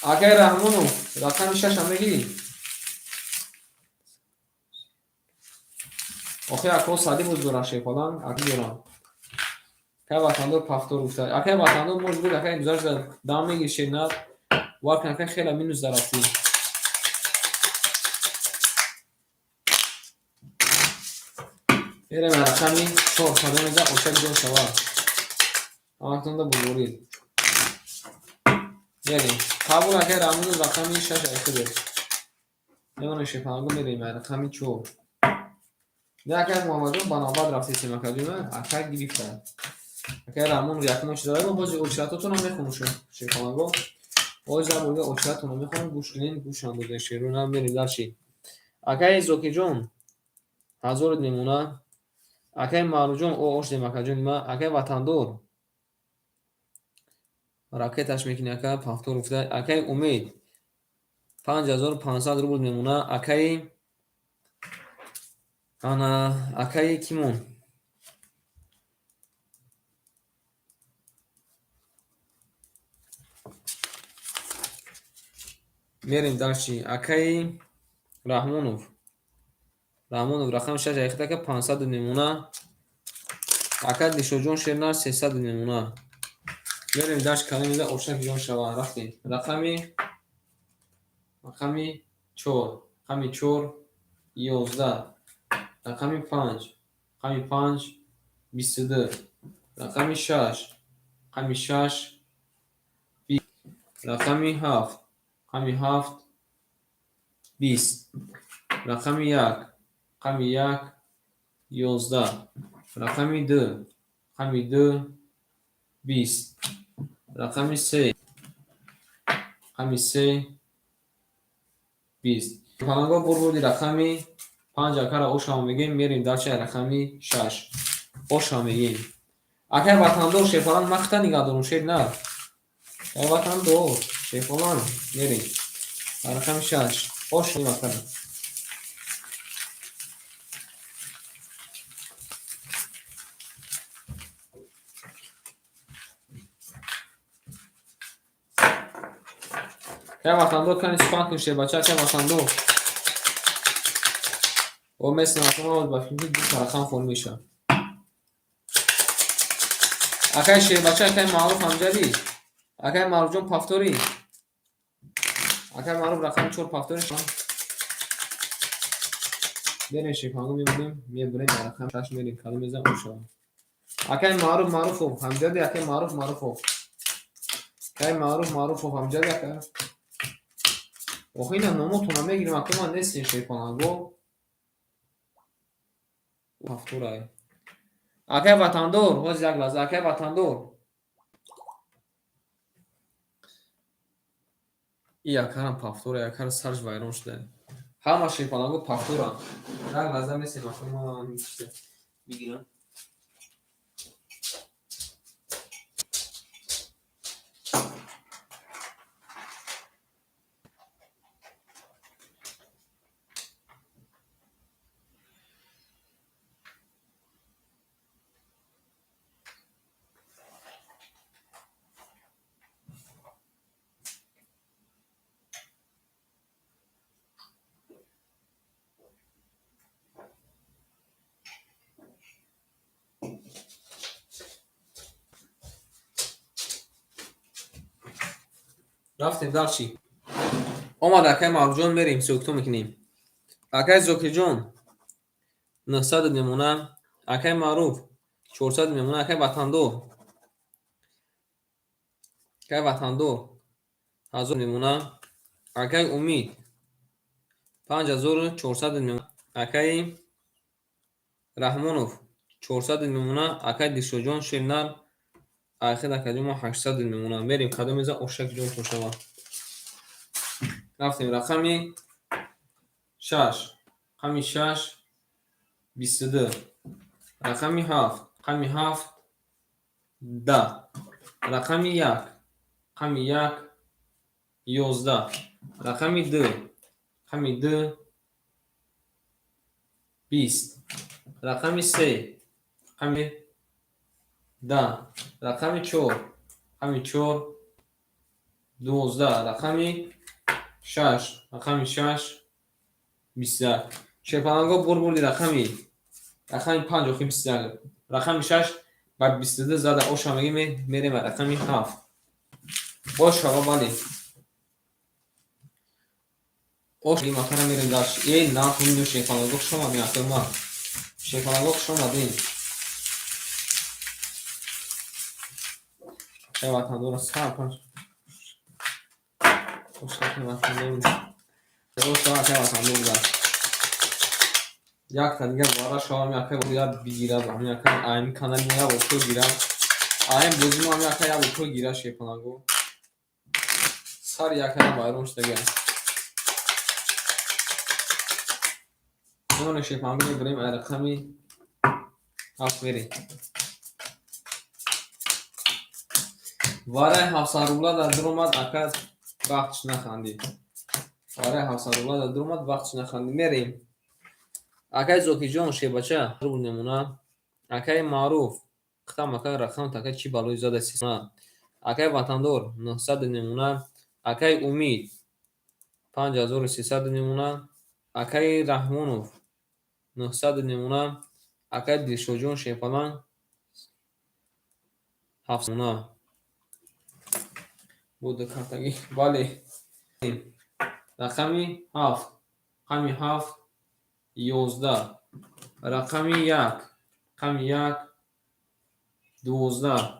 Speaker 1: اکر رحمونو رقمی 6 هم میگیری آخه اکو سادی بود دوران شیفالان اکو دوران که vatandor پافتور گفته اکه vatandor موج بود اکه امزار دام میگیر شیرنات واکن اکه خیلی مینوز درافتی ایره من رقمی 4 خدا میزه اوشک جون شوا آمکتون دا بزرگید بریم قبول اکه رمون رقمی 6 ایخه ده نمونه شیفالانگو میریم رقمی 4 نه اکه محمد بناباد رفتی سیمکا جونه اکه گریفته اکه رمون یکموش داره با بازی اوچراتاتون هم میخونوشون شیفالانگو باز بوده اوچراتون رو میخونم گوش کنین گوش هم بوده شیرون هم بریم درشی اکه زوکی جون حضور نمونه اکه مارو جون او اوش دیمکا جون ما اکه vatandor راکتش میکنی اکه پافتور افته اکه امید 5500 روبل نمونه اکه انا اکه کیمون میریم درشی اکه رحمونوف رقم 6 ایخته که 500 نمونه اکه دیشو جون شیرنار 300 نمونه میریم درش کلمه میده اوشک جون شوا رفتیم رقمی 4 رقمی 4 11 رقمی 5 رقمی 5 22 رقمی 6 رقمی 6 20 رقمی 7 رقمی 7 20 رقمی 1 رقمی 1 11 رقمی 2 رقمی 2 20 رقمی 3 رقمی 3 20 پانگا بردی رقمی 5 اکر اوشا میگیم میریم درچه رقمی 6 اوشا میگیم Akay vatandor şefalan makta niga durun şey ne? Akay vatandor şefalan nereye? Rakam şaş. Hoş mu bakalım. Akay vatandor kan ispan şey baca akay vatandor. O mesela aklıma bakayım bir rakam formation. Akay şey baca akay maruf amca değil. Akay marufcun paftori. Akay maruf rakam çok paftori şu an. Benim şey kanka mi buraya rakam taş merin kalimizden uşağı. Akay maruf ol. Hamza de akay maruf ol. Akay maruf ol hamza de akay. Okuyla nomu tunamaya girdim aklıma nesin şey falan go. Paftorayı. Akay vatandor. Hoş yaklaz. Akay vatandor. İyi akaran paftora akar sarj vayron şude. Hama şey falan go paftora. Yaklaz da nesin aklıma işte. Bilgilen. رفتیم در چی؟ اومد اکای مرجان بریم سوکتو میکنیم اکای زوکی جون 900 میمونه اکای معروف 400 میمونه اکای وطندو 1000 میمونه اکای امید 5400 میمونه اکای رحمانوف 400 میمونه اکای دیشو جون شیرنال اکای اکای ما 800 میمونه بریم کدوم میزه اوشک جون خوشما رفتیم رقمی 6 رقمی 6 22 رقمی 7 رقمی 7 10 رقمی 1 رقمی 1 11 رقمی 2 رقمی 2 20 رقمی 3 رقمی 10 رقمی 4 رقمی 4 12 رقمی 6 رقمی 6 20 شپانگا بردی رقمی 5 و 20 رقمی 6 بعد 22 زده اوش هم میریم رقمی 7 باش آقا بله اوش این مکانم میریم داشت این نه کنید شپانگا شما میاکل ما شپانگا شما دین شما دور سال پنج اوش شما دین اوش شما دور داشت یک تا دیگه وارا شما میاکل باید بگیره با میاکل این کانال میاد با تو گیرم آیم بودیم هم میاکل یا با تو گیره شپانگا سر یکم بایرونش دیگه اون شپانگا میبریم رقمی 7 میری واره 700 روبلا در در اومد اکد وقتش نخندی واره 700 روبلا در در اومد وقتش نخندی میریم اکای زوکی جون شه بچه رو نمونه اکای معروف ختم اکای رقم تکای چی بالوی زاده سیسنا اکای وطندور 900 نمونه اکای امید 5300 نمونه اکای رحمانوف 900 نمونه اکای دیشو جون شه فلان 7 نمونه بود کارتگی بله رقمی 7 رقمی 7 11 رقمی 1 رقمی 1 12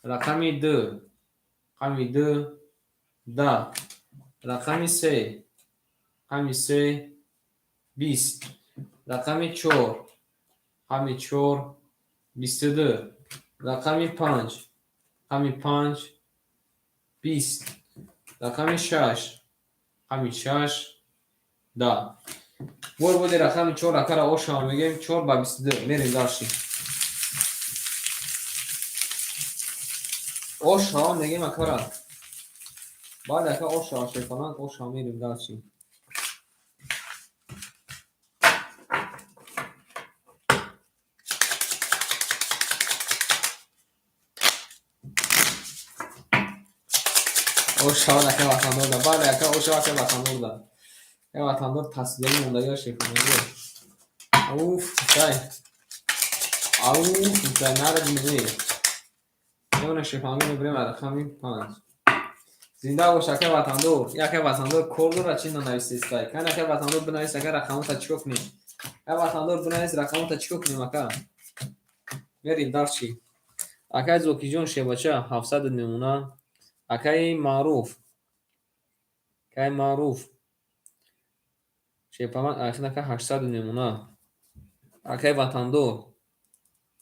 Speaker 1: رقمی 2 رقمی 2 10 رقمی 3 رقمی 3 20 رقمی 4 رقمی 4 22 رقمی 5 رقمی 5 20 رقمی 6 رقمی 6 10 بود رقمی 4 رقم اوش هم میگیم 4 با 22 میریم داشتیم Oş ha میگیم اکرا بعد که oş ha falan oş ha میریم داشتیم oş ha da که وطندار da بعد که oş ha که وطندار da که وطندار تصدیلی موندگی شکل اوف تای اوف تای نره دیگه اون شفاهی میبریم رقمی 5 زنده باش که وطندار یک وطندار کردو را چین ننویسی استای کنه که وطندار بنویس اگر رقمو تا چیکو کنیم که وطندار بنویس رقمو تا چیکو کنیم اکا میریم دارچی اکای زوکی جون شباچه 700 نمونه اکای معروف که معروف شپمن اخنا که 800 نمونه اکای وطندار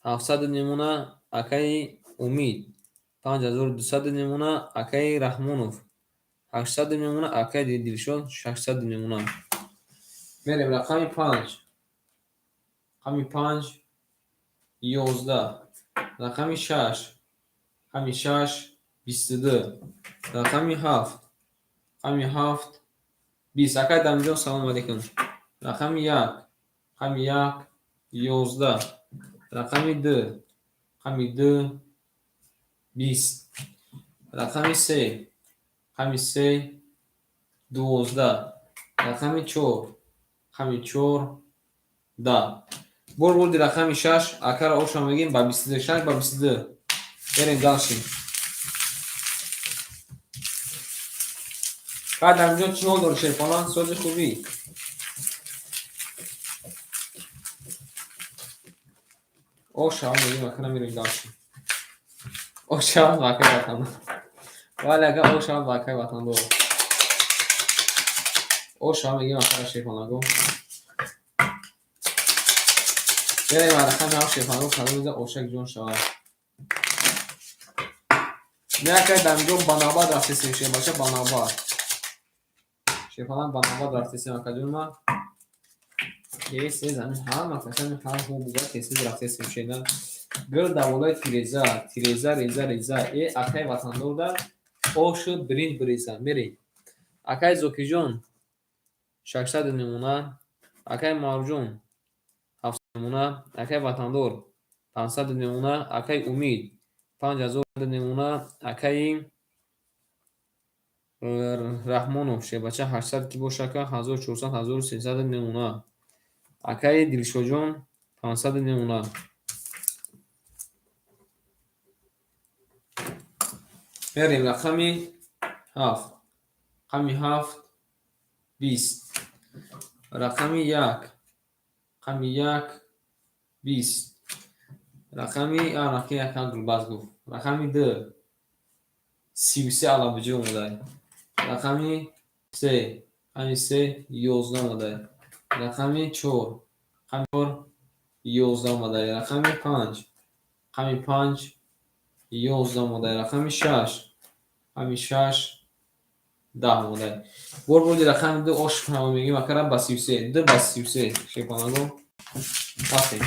Speaker 1: 700 نمونه اکای امید 5200 نمونه اکای رحمونوف 800 نمونه اکای دلشون 600 نمونه میریم رقم 5 رقم 5 11 رقم 6 رقم 6 22 رقم 7 رقم 7 20 اکای دمجان سلام علیکم رقم 1 رقم 1 11 رقم 2 رقم 2 20 رقم 3 رقم 3 12 رقم 4 رقم 4 10 بردی رقم 6 اکر آشان میگیم با 26 با 22 بریم داشتیم بعد همینجا چی نول داره شیفانان سوز خوبی آشان میگیم اکر میریم داشتیم آشان واقعی وطن ولی اگر آشان واقعی وطن داره آشان میگیم اکر شیفانان گو بریم رقم 7 شیفانان رو کلو میزه آشک جون شود نه که دمجون بناباد رفتی سیشه باشه بناباد شیفانان بناباد رفتی سیما کجون ما یه سه زمین هر مکسن هر حبوبا کسی رفتی سیشه نه گل دوالای تیریزا ریزا ای اکای وطندار در آشو برین بریزا میری اکای زوکی جون 600 نمونه اکای مارجون 700 نمونه اکای وطندار 500 نمونه اکای امید 5000 نمونه اکای رحمانوف شبچه 800 کی باشه که 1400 1300 نمونه اکای دلشوجون 500 نمونه بریم رقمی 7 رقمی 7 20 رقمی 1 رقمی 1 20 رقمی رقمی یکم گلباز گفت رقمی 2 33 علابجه اومده رقمی 3 رقمی 3 11 اومده رقمی 4 رقمی 4 11 اومده رقمی 5 رقمی 5 11 اومده رقمی 6 رقمی 6 10 اومده بردی رقم 2 آش کنم میگیم اکرم با 33 2 با 33 شیپانگو باسه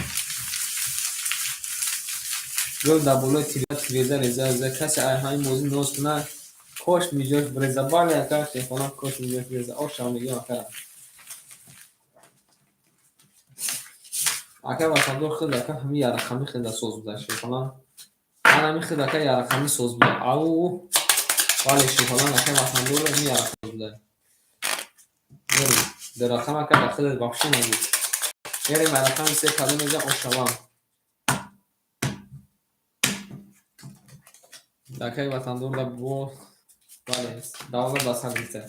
Speaker 1: گل دبولای تیریزا ریزا کسی های موزی نوز کنه کوش میجوش بریزا بالی اکر شیپانگ کوش میجوش بریزا آش هم میگیم اکرم اکر وطندور خیلی اکر همی یارخمی خیلی سوز بوده شیپانگ من همی خیلی اکر یارخمی سوز بوده او ولی شیپانگ اکر وطندور همی یارخمی بوده در رقم اکر داخل بخشی نگید بریم رقم 3 کلو میزه آشوام دکای وطندور دا بو بله داولا بسر بیسته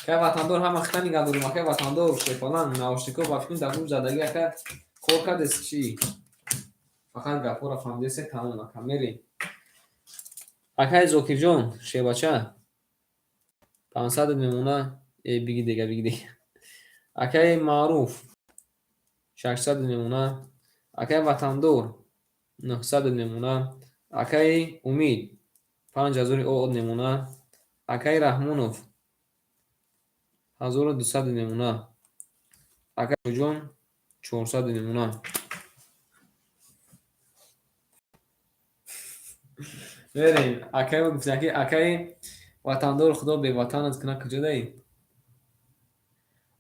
Speaker 1: که وطندور هم اختا نگه داریم که وطندور شیفالان نواشتیکو بافکن دکوم زدگی اکر کور کرد از چی فقط گفور افهمدیسه تمام اکر میریم اکای زوکی جون شیباچه 500 نمونه بگی دیگه اکای معروف 600 نمونه اکای وطندور 900 نمونه اکای امید 5000 نمونه اکای رحمونوف 1200 نمونه اکای جون 400 نمونه بریم. اکای ما گفتن که اکای وطندار خدا به وطن از کنه کجا دهی؟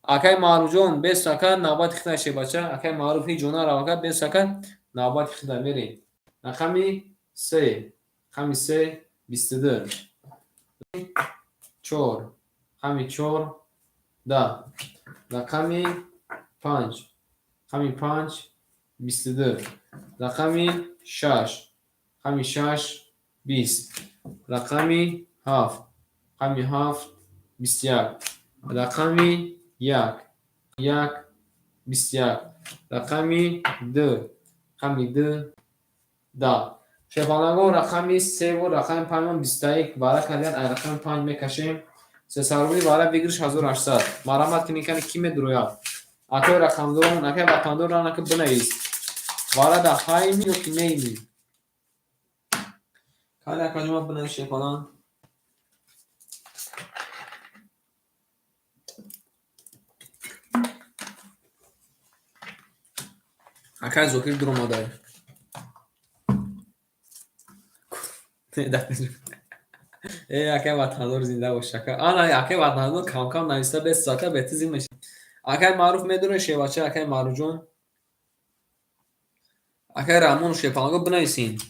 Speaker 1: اکای معروف جون به سکر نوبت خیلی شه بچه. اکای معروفی جونا رو اکای به سکر نوبت خیلی میریم. رقمی 3 رقمی 3 22 4 رقمی 4 10 رقمی 5 رقمی 5 22 رقمی 6 رقمی 6 20 رقمی 7 رقمی 7 21 رقمی 1 1 21 رقمی 2 رقمی 2 10 شفانگو رقمی 3 و رقم 5 21 برای کلیت رقم 5 میکشیم 3 سروری برای بگیرش 1800 مرامت کنی کنی کی میدروید اکای رقم دارمون اکای وطندار را نکه بنویس برای در های می و کی نیمی کلی اکا جمع بنویس شفانان اکای زوکیر درم آدای ای اکای وطندار زنده باشه اکای وطندار کم کم نویسته به ساکه به تیزی میشه اکای معروف میدونه شیواچه اکای معروف جون اکای رحمون شفانگو بنویسین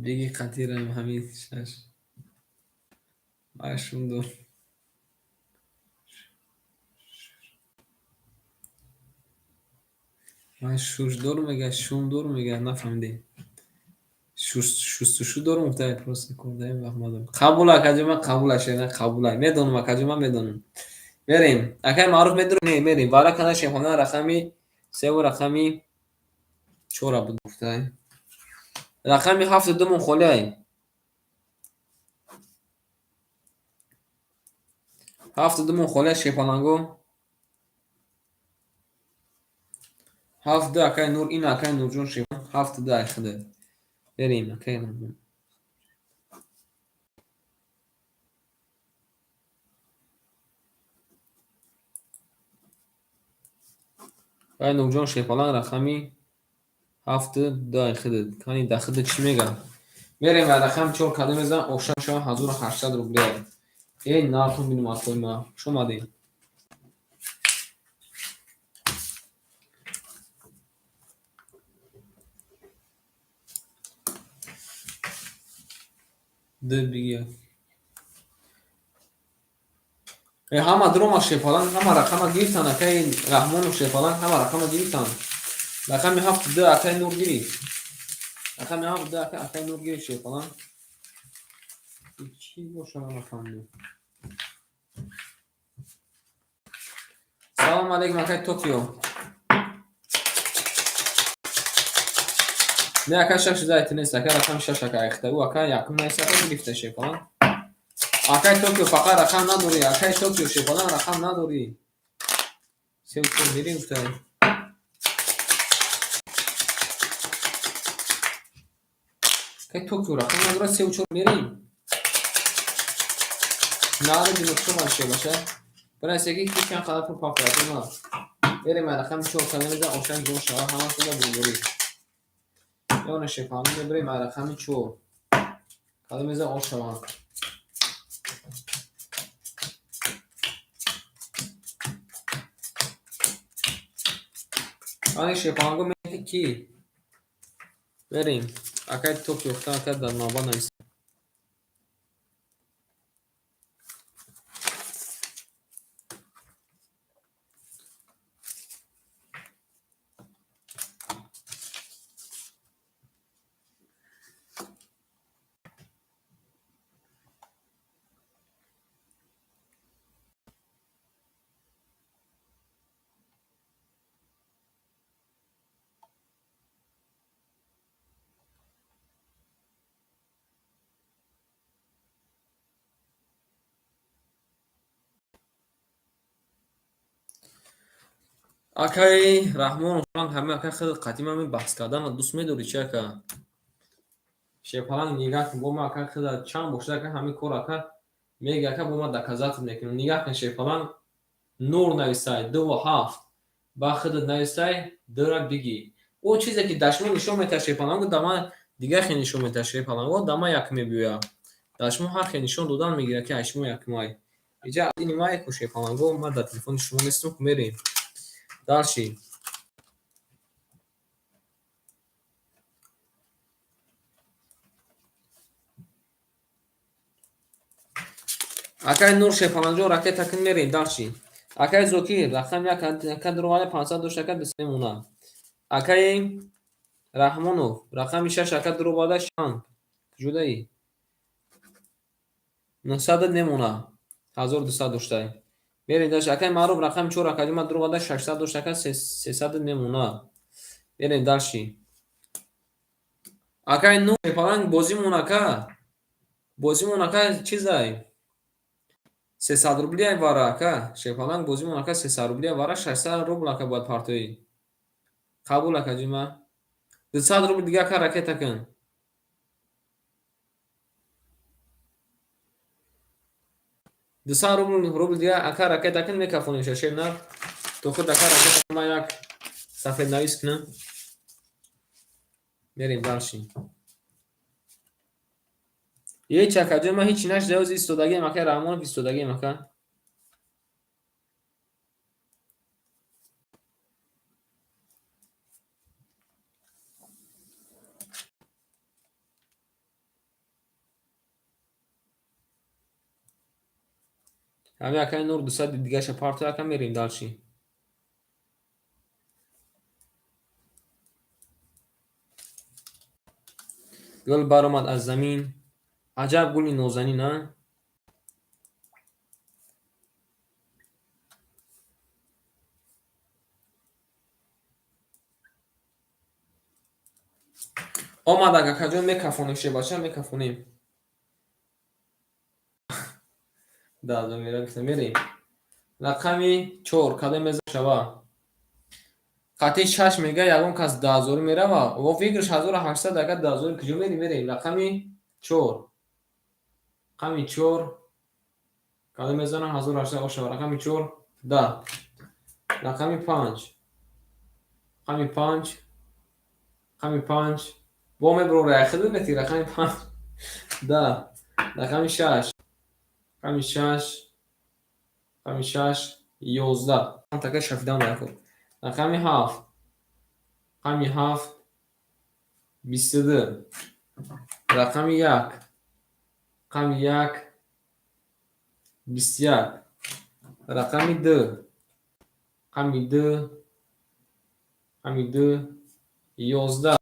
Speaker 1: بگی قطیرم همین شش ماشون دو من شوش دور میگه شون دور میگه نفهمیدی شستشو دور مختار پروسه کنده وقت مادم قبول اکجما قبول شده قبول میدونم اکجما میدونم بریم اکای معروف میدونه میریم والا کنه شیخونه رقمی 3 و رقمی 4 بود گفته رقمی 7 دومون خله 7 دومون خله شیخونگو 7 ده اکای نور این اکای نور جون شیخون 7 ده خده بریم اکای نور اکای نور جون شیخون رقمی 7 ده خده کانی ده خده چی میگم میریم و رقم 4 کده میزن اوشن شما 1800 روبلی این نارتون بینیم اکوی ما شما دیم ده بگیه همه دروم شفالان همه رقم گیفتن اکای رحمان و شفالان همه رقم گیفتن رقمی 7 ده اکای نور گیری رقمی 7 ده اکای نور گیری شفالان چی باشه نفهمیدم سلام علیکم اکای توکیو نه اکای شش زایت نیست اکای رقم 6 اکای اخته او اکای یکم نیست اکای گیفته شفالان اکای توکیو فقط رقم نداری اکای توکیو شفالان رقم نداری سه چون میریم تا اکای توکیو رقم نداره سه چون میریم نه دیگه نقطه باشه باشه برای سگی کی کن خلاص پاپا ما بریم رقم 4 کلمه میذارم اوشن جون شما همه تو بگوری یا نشفانی بریم رقم 4 کلمه میذارم اوشن شما آن شفانگو میگه کی بریم اکای توکیو اختار کرد در نابان نیست اکای رحمان و همه اکای خیلی قدیم همین بحث کردن و دوست میداری چه که شپالان نگاه کن با ما اکای خیلی چند باشه که همین کار اکای میگه که با ما دکازات میکنم نگاه کن شپالان نور نویسته 2 و 7 با خود نویسته 2 را بگی او چیزی که دشمن نشون میده شیپالانگو دما دیگه خیلی نشون میده شیپالانگو دما یک میبویا دشمن هر خیلی نشون دادن میگیره که اشمو یک مای اینجا این مای کو شیپالانگو ما در تلفن شما نیستم که میریم دالشی اکای نور شیپالانجو راکت تکن میریم دالشی اکای زوکی رقم یک کدروال 500 دوش تکن بسیمونا اکای رحمانوف رقم 6 کدرو بادا شان جدایی 900 نمونه 1200 داشته برید داشت اکای معروف رقم 4 اکادیما درو بادا 600 داشته که 300 نمونه برید دالشی اکای نور شیپالانگ بازی موناکا چیزای 300 روبلی واره که شیپالانگ بازی موناکا 300 روبلی واره 600 روبل که باید پارتوی قبول اکادیما 200 روبل دیگه که رکت کن 200 روبل دیگه اکا رکت کن میکفونیشه شیر نه تو خود اکا رکت ما یک سفید نویس کنم بریم دالشی یه چکجه ما هیچی نش دوز ایستادگی مکه رحمان ایستادگی مکه همه اکای نور 200 دیگه ش پارتو اکا میریم دالشی گل برآمد از زمین عجب گلی نازنی نه آمد اگه کجا میکفونیم شه باشه میکفونیم دادا میریم رقمی 4 کدام میزه شوا قطعی 6 میگه یگون کس 10000 میره و فکرش 1800 اگه 10000 کجا میریم رقمی 4 رقمی 4 کدام میزنه 1800 باشه رقمی 4 10 رقمی 5 رقمی 5 رقمی 5 با برو رای خدمت نتی رقمی 5 10 رقمی 6 رقمی 6 رقمی 6 11 من تکه شفیدم نکن رقمی 7 رقمی 7 22 رقمی 1 رقمی 1 21 رقمی 2 رقمی 2 رقمی 2 11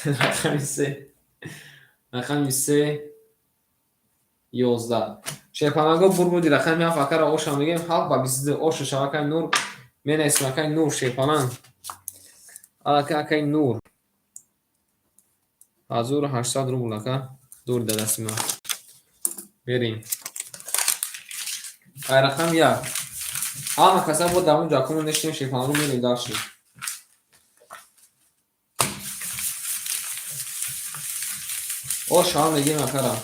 Speaker 1: رقمی 3 رقمی 3 11 شیپالانگو بودی رقمی 7 اکر اوشا میگیم 7 با 22 اوشا شبکه نور من اسمکه نور شیپالانگ اکای نور 1800 روبل اکا دور دستیم بریم رقم 1 همه کسا بود در اونجا کنون نشتیم شیپالانگو میریم داشتیم اوشا میگیم اکرا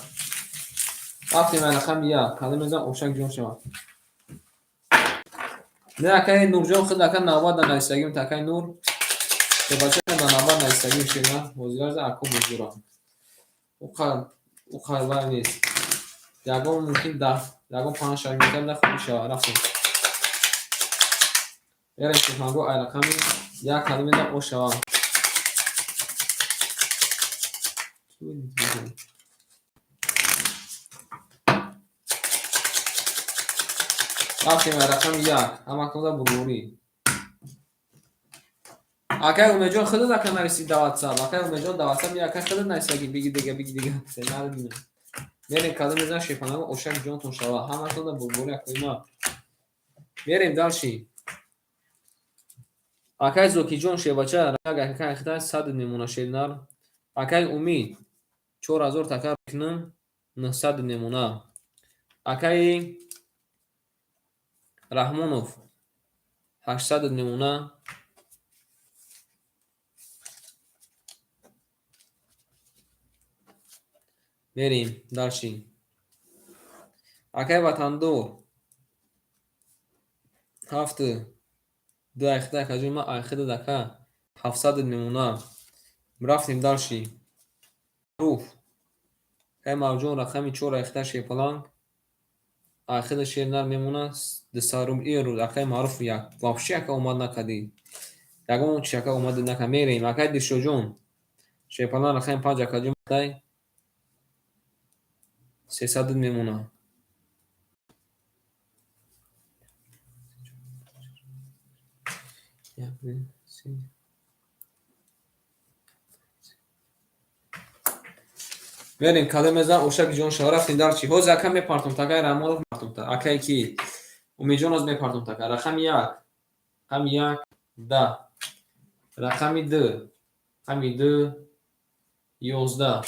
Speaker 1: وقتی من رقم 1 کده میزن اوشک جون شما نه اکای نور جون خود اکا نواد در نایستگیم تکای نور که باشه در نواد نایستگیم شیما وزیار زن اکو بزران او خیلی نیست یگون ممکن ده یگون 5 میتر ده خوبی شما رفتیم بریم شیپالانگو ای رقمی 1 کده میزن او شما رفتیم ای رقم 1 همه کنده بروری اکای اومجان خود دکن نرسید دوات ساب اکای اومجان دوات ساب اکای خود نرسیدگی بگی دیگه سنار بینه میریم کدام میزن شیپالانگو اوشک جون تون شوا همه کنده بروری اکای ما میریم دالشی اکای زوکی جون شیواچه اگه اکای اختار 100 نمونه شیلنار اکای امید 4000 تکر کنم 900 نمونه اکای رحمانوف 800 نمونه میریم دالشی اکای وطندور 7 دو اختار کجوی ما اخید دکه 700 نمونه رفتیم داشتی روف که موجود رقمی 4 اخته شیپلان آخر شیرنر میمونه دسارم ای رو اخه معروف یک واپسی که اومد نکدی یکون چکا اومد نکه میریم اکه دیشو جون شیپلان رقم 5 اکجون دای 300 میمونه بریم کلمه زن اوشک جون شو رفتیم در چی حوز اکم میپارتم تکه رمال میپارتم تا اکه کی امی جون از میپارتم تکه رقم یک رقم یک 10 رقم 2 رقم 2 11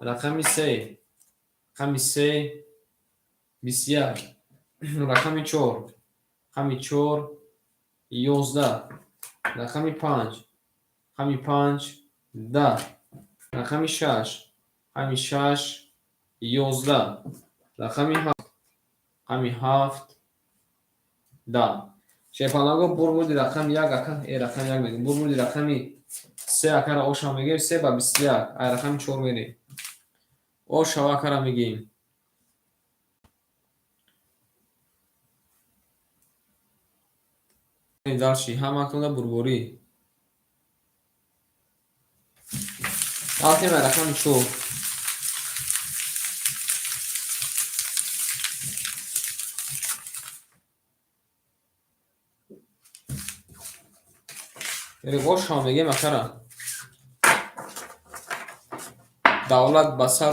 Speaker 1: رقم 3 رقم 3 21 رقم 4 رقم 4 11 رقم 5 رقم 5 10 رقم 6 رقم 6 11 رقم 7 رقم 7 10 شیپاناگو برمودی رقم 1 اکن ای رقم 1 میگیم برمودی رقم 3 اکن اوشا میگیم 3 با 21 ای رقم 4 میریم اوشا اکن میگیم دالشی هم اکنون بربوری آخه من رقم 4 یعنی اوشا میگیم اکن دولت بسر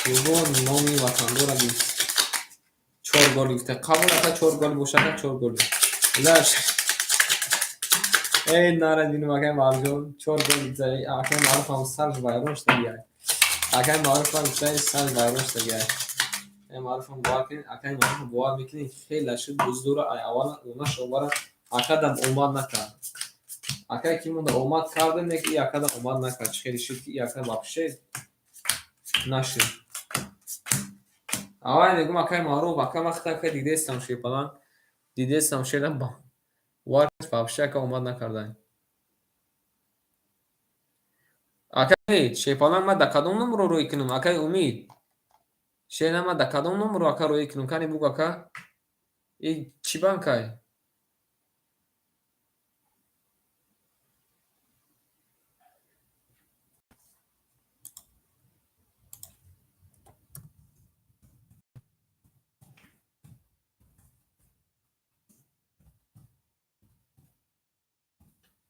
Speaker 1: روگو نامی وطندو را گفت 4 گل گفته قبول اکن 4 گل بوشکن 4 گل لش ای ناردین مکه مالجون 4 گل گفته اکن معروف هم سرش بایروش دیگه اکن معروف هم گفته سرش بایروش دیگه ای معروف هم بوار کنید اکن معروف هم بوار میکنید خیلی شد بزدور اول اونا شوباره اکدم اومد نکرد اکن کی مونده اومد کرده نک ای اکدم اومد نکرد خیلی شد که ای اکن واپشه نشد اول نگم اکن معروف اکن وقتا که دیده استم شی پلان دیده استم شیدم با وارد واپشه که اومد نکردن اکن شیپالان ما در کدوم نمبر روی کنم اکن امید شینا ما در کدوم نمبر اکن روی کنم کنی بگو اکن ای چی بانکای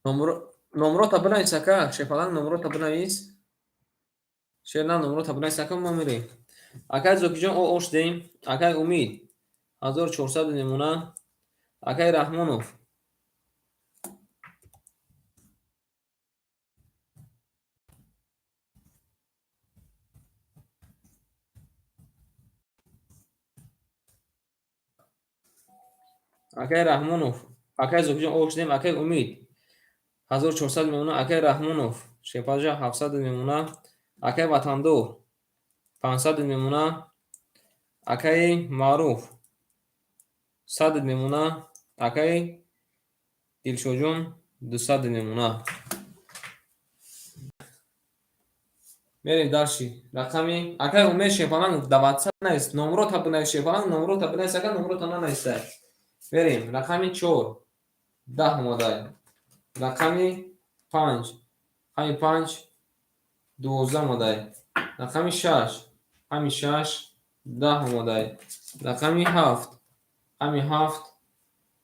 Speaker 1: نمرو تا بنویس اکن شیپالان نمرو تا بنویس شینا نمرو تا بنویس اکن ما میریم اکن زوکی جان اوش دیم اکن امید 1400 نمونه اکن رحمانوف اکن رحمانوف اکن زوکی جان اوش دیم اکن امید 1400 میمونه اکای رحمانوف شپاجا 700 میمونه اکای وطندو 500 میمونه اکای معروف 100 میمونه اکای دلشوجون 200 میمونه میریم داشتی رقمی اکای امید شپانان 900 نیست نمرو تا بنای شپانان نمرو تا بنای سکن نمرو تا نیسته بریم رقمی 4 10 مدای رقمی 5 رقمی 5 12 مدای رقمی 6 رقمی 6 10 مدای رقمی 7 رقمی 7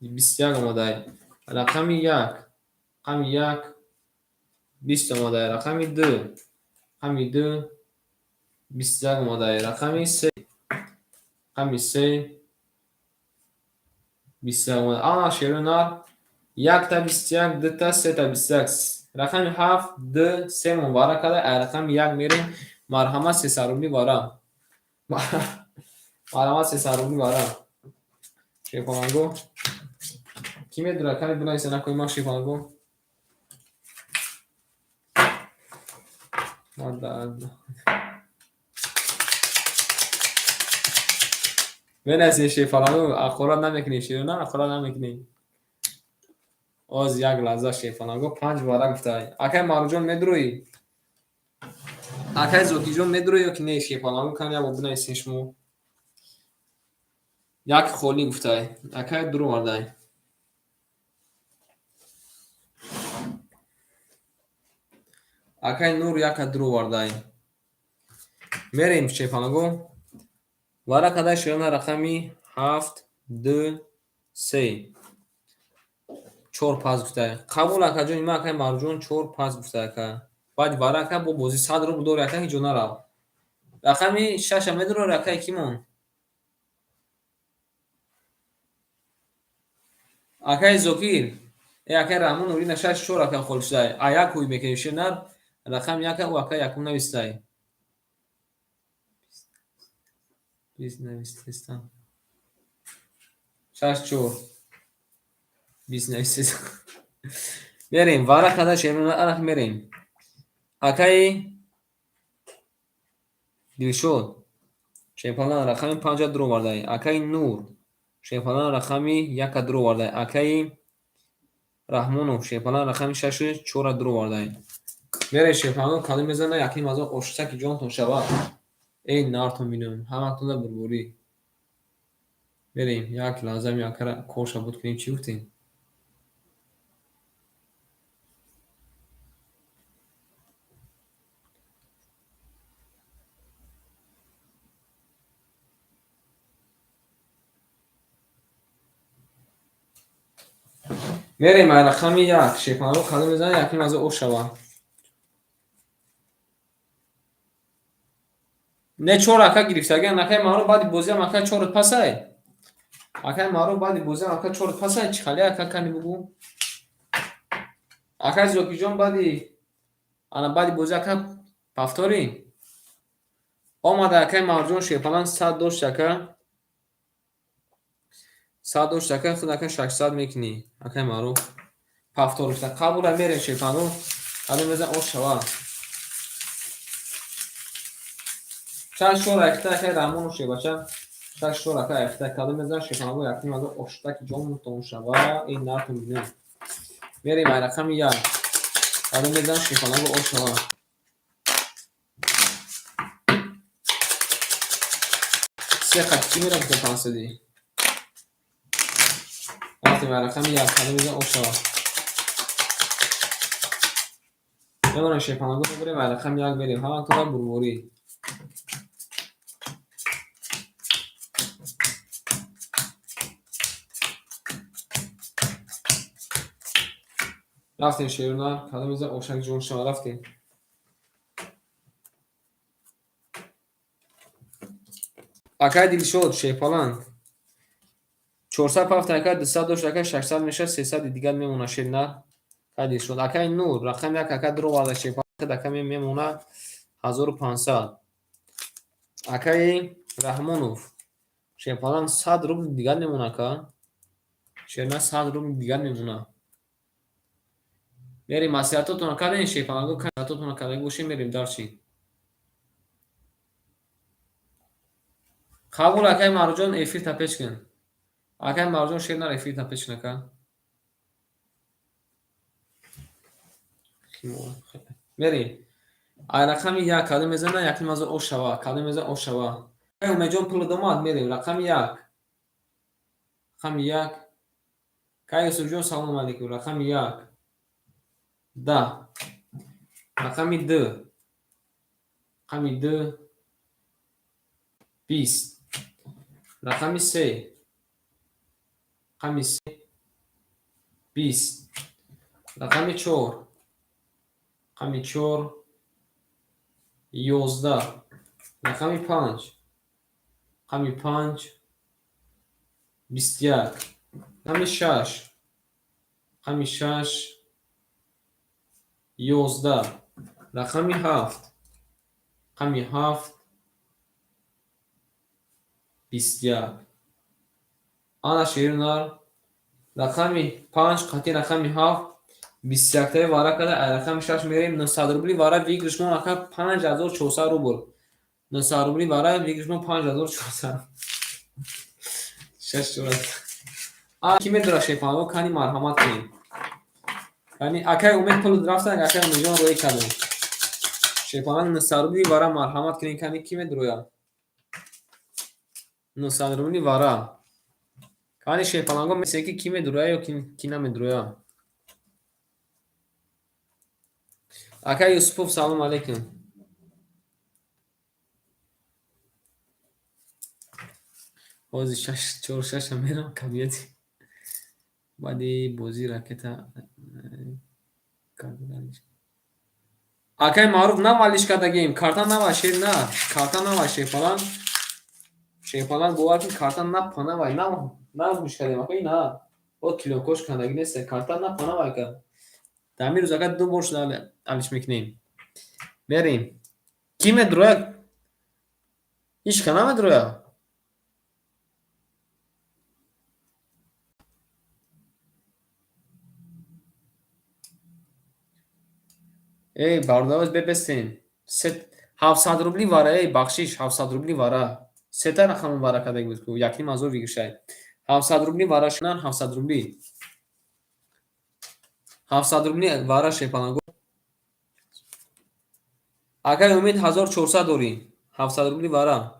Speaker 1: 21 مدای رقمی 1 رقمی 1 20 مدای رقمی 2 رقمی 2 21 مدای رقمی 3 رقمی 3 21 مدای شیرونار 1 تا 21 2 تا 3 تا 21 رقمی 7 2 3 مبارک کده رقمی 1 میریم مرحمت 300 روبلی بارم مرحمت 300 روبلی بارم شیپانگو کی میدونه کمی بنویسه نکنی ما شیپانگو بنویسه شیپانگو اخورات نمیکنی شیرونه اخورات نمیکنی оз як лаҳза шефонаго 5 бора гуфтай. Акай Маруҷон медуруӣ? Акай Зокиҷон медуруӣ ё ки не? Шефонаго кан як бор бинависен шумо. Як холӣ гуфтай. Акай дурӯ вардай. Акай Нур яка дурӯ вардай. Мерем шефонаго. Варақадай широна рақами 7, 2, 3. 4 пас гуфтай. Қабул акаҷон, има акай Маруҷон 4 пас гуфтай ака. Баъд варака бо бози 100 рубл дори ака ҳиҷо нарав. Рақами 6 медурори акай кимон? Акай Зокир. Акай Раҳмон урина 64 ака хол шудай. А як ҳуй мекунем шинар. Рақам яка у ака якум навистай. Biz навистестам. 64. Biz навистестам. Мерем варақада шемона арах мерем. Акай Дилшод. Шефалан рақами 5 дурӯ вардай. Акай Нур. Шефалан рақами 1 дурӯ вардай. Акай Раҳмонов. Шефалан рақами 64 дурӯ вардай. Мерем шефалан калӣ мезана яким азо ошитаки ҷонтон шавад. Эй нартон бинам. Ҳаматонда бурбурӣ. Мерем як лаҳза якара коша буд кунем чӣ гуфтем? мерем рақами 1 шефанаро калӣ мезана яким азо ош шавад. Не 4 ака гирифтаган акай маро баъди бозиам ака 4 пасай. Акай маро баъди бозиам ака 4 пасай. Чӣ хали ака кани бугу? Акай Зокиҷон баъди бози ака пафтори. Омада акай Маруҷон шефалан 100 дошт ака. 100 дошт ака худ ака 600 мекунӣ. Акай маро пафтор гуфта. Қабула мерем шефанаро калӣ мезан ош шавад. 64 ахта акай Раҳмонов шебача 64 ака ахта калӣ мезан шефанаго яким азо ошитаки ҷонтон шавад. Ин нартон бинам. Мерем ай рақами 1 калӣ мезан шефанаго ош шавад. се хат чӣ мерам ки 500. Рафтем ай рақами 1 калӣ мезан ош шавад. мемонем шефанаго мебурем ай рақами 1 берем. Ҳаматонда бурбурӣ. рафтем шерунар калӣ мезан ошаки ҷон шавад. Рафтем. Акай Дилшод шефалан 400 пафта ака 200 дошт ака 600 мешад 300 дигар мемона шерунар. Акай Дилшод. Акай Нур рақами 1 ака дурӯ варда шефалан ака мемона 1500. Акай Раҳмонов шефалан 100 рубл дигар мемона ака. шерунар 100 рубл дигар мемона. мерем масиҳатотона кардем шефанаго масиҳатотона карда гӯшем мерем дарчи. қабул акай Маруҷон эфир тапечкин. Акай Маруҷон шерунар эфир тапечкин ака. мерем ай рақами 1 калӣ мезана яким азо ош шава. Калӣ мезан ош шава. Акай Умедҷон пули домад мерем рақами 1. рақами 1. Кай Юсуфҷон салом алейкум. рақами 1. Да. рақами 2. рақами 2. 20. рақами 3. рақами 3. 20. рақами 4. рақами 4. 11. рақами 5. рақами 5. 21. рақами 6. рақами 6. 11. рақами 7. рақами 7. 21. ана шерунар рақами 5 қати рақами 7 21 вара када ай рақами 6 мерем 900 рубли вара вигришмон ака 5400 рубл 900 рубли вара вигришмон 5400. шаш чора ки медура шефанаго кани марҳамат кунем. یعنی اکای امید پول رفتن اکای میلیون روی کردن شیپانان نصاروی وارا مرحمت کنین کنی کی مدرویا نصاروی وارا کنی شیپانانگو مثل کی مدرویا یا کی نمدرویا اکای یوسفوف سلام علیکم بازی 4-6 میرم کمیتی بعدی بازی راکت اکای معروف نمالیش کردگیم کارتان نباشه نه کارتان نباشه falan falan گوار که کارتان نپانه وای نه مشکلی مکوی نه o kilo koş kandagi neyse karttan napana var ka tamir uzakat du borçlarla alışmak Merim. Kime duruyor? Hiç kana mı duruyor? Ey bardağız bebesin. Set 700 rubli var ey bakshish 700 rubli var. Seta rakamı var kadar gözüküyor. Yakni mazur vigişay. 700 rubli var şunan 700 rubli. 700 rubli var şey falan. Agar umid 1400 dori. 700 rubli var.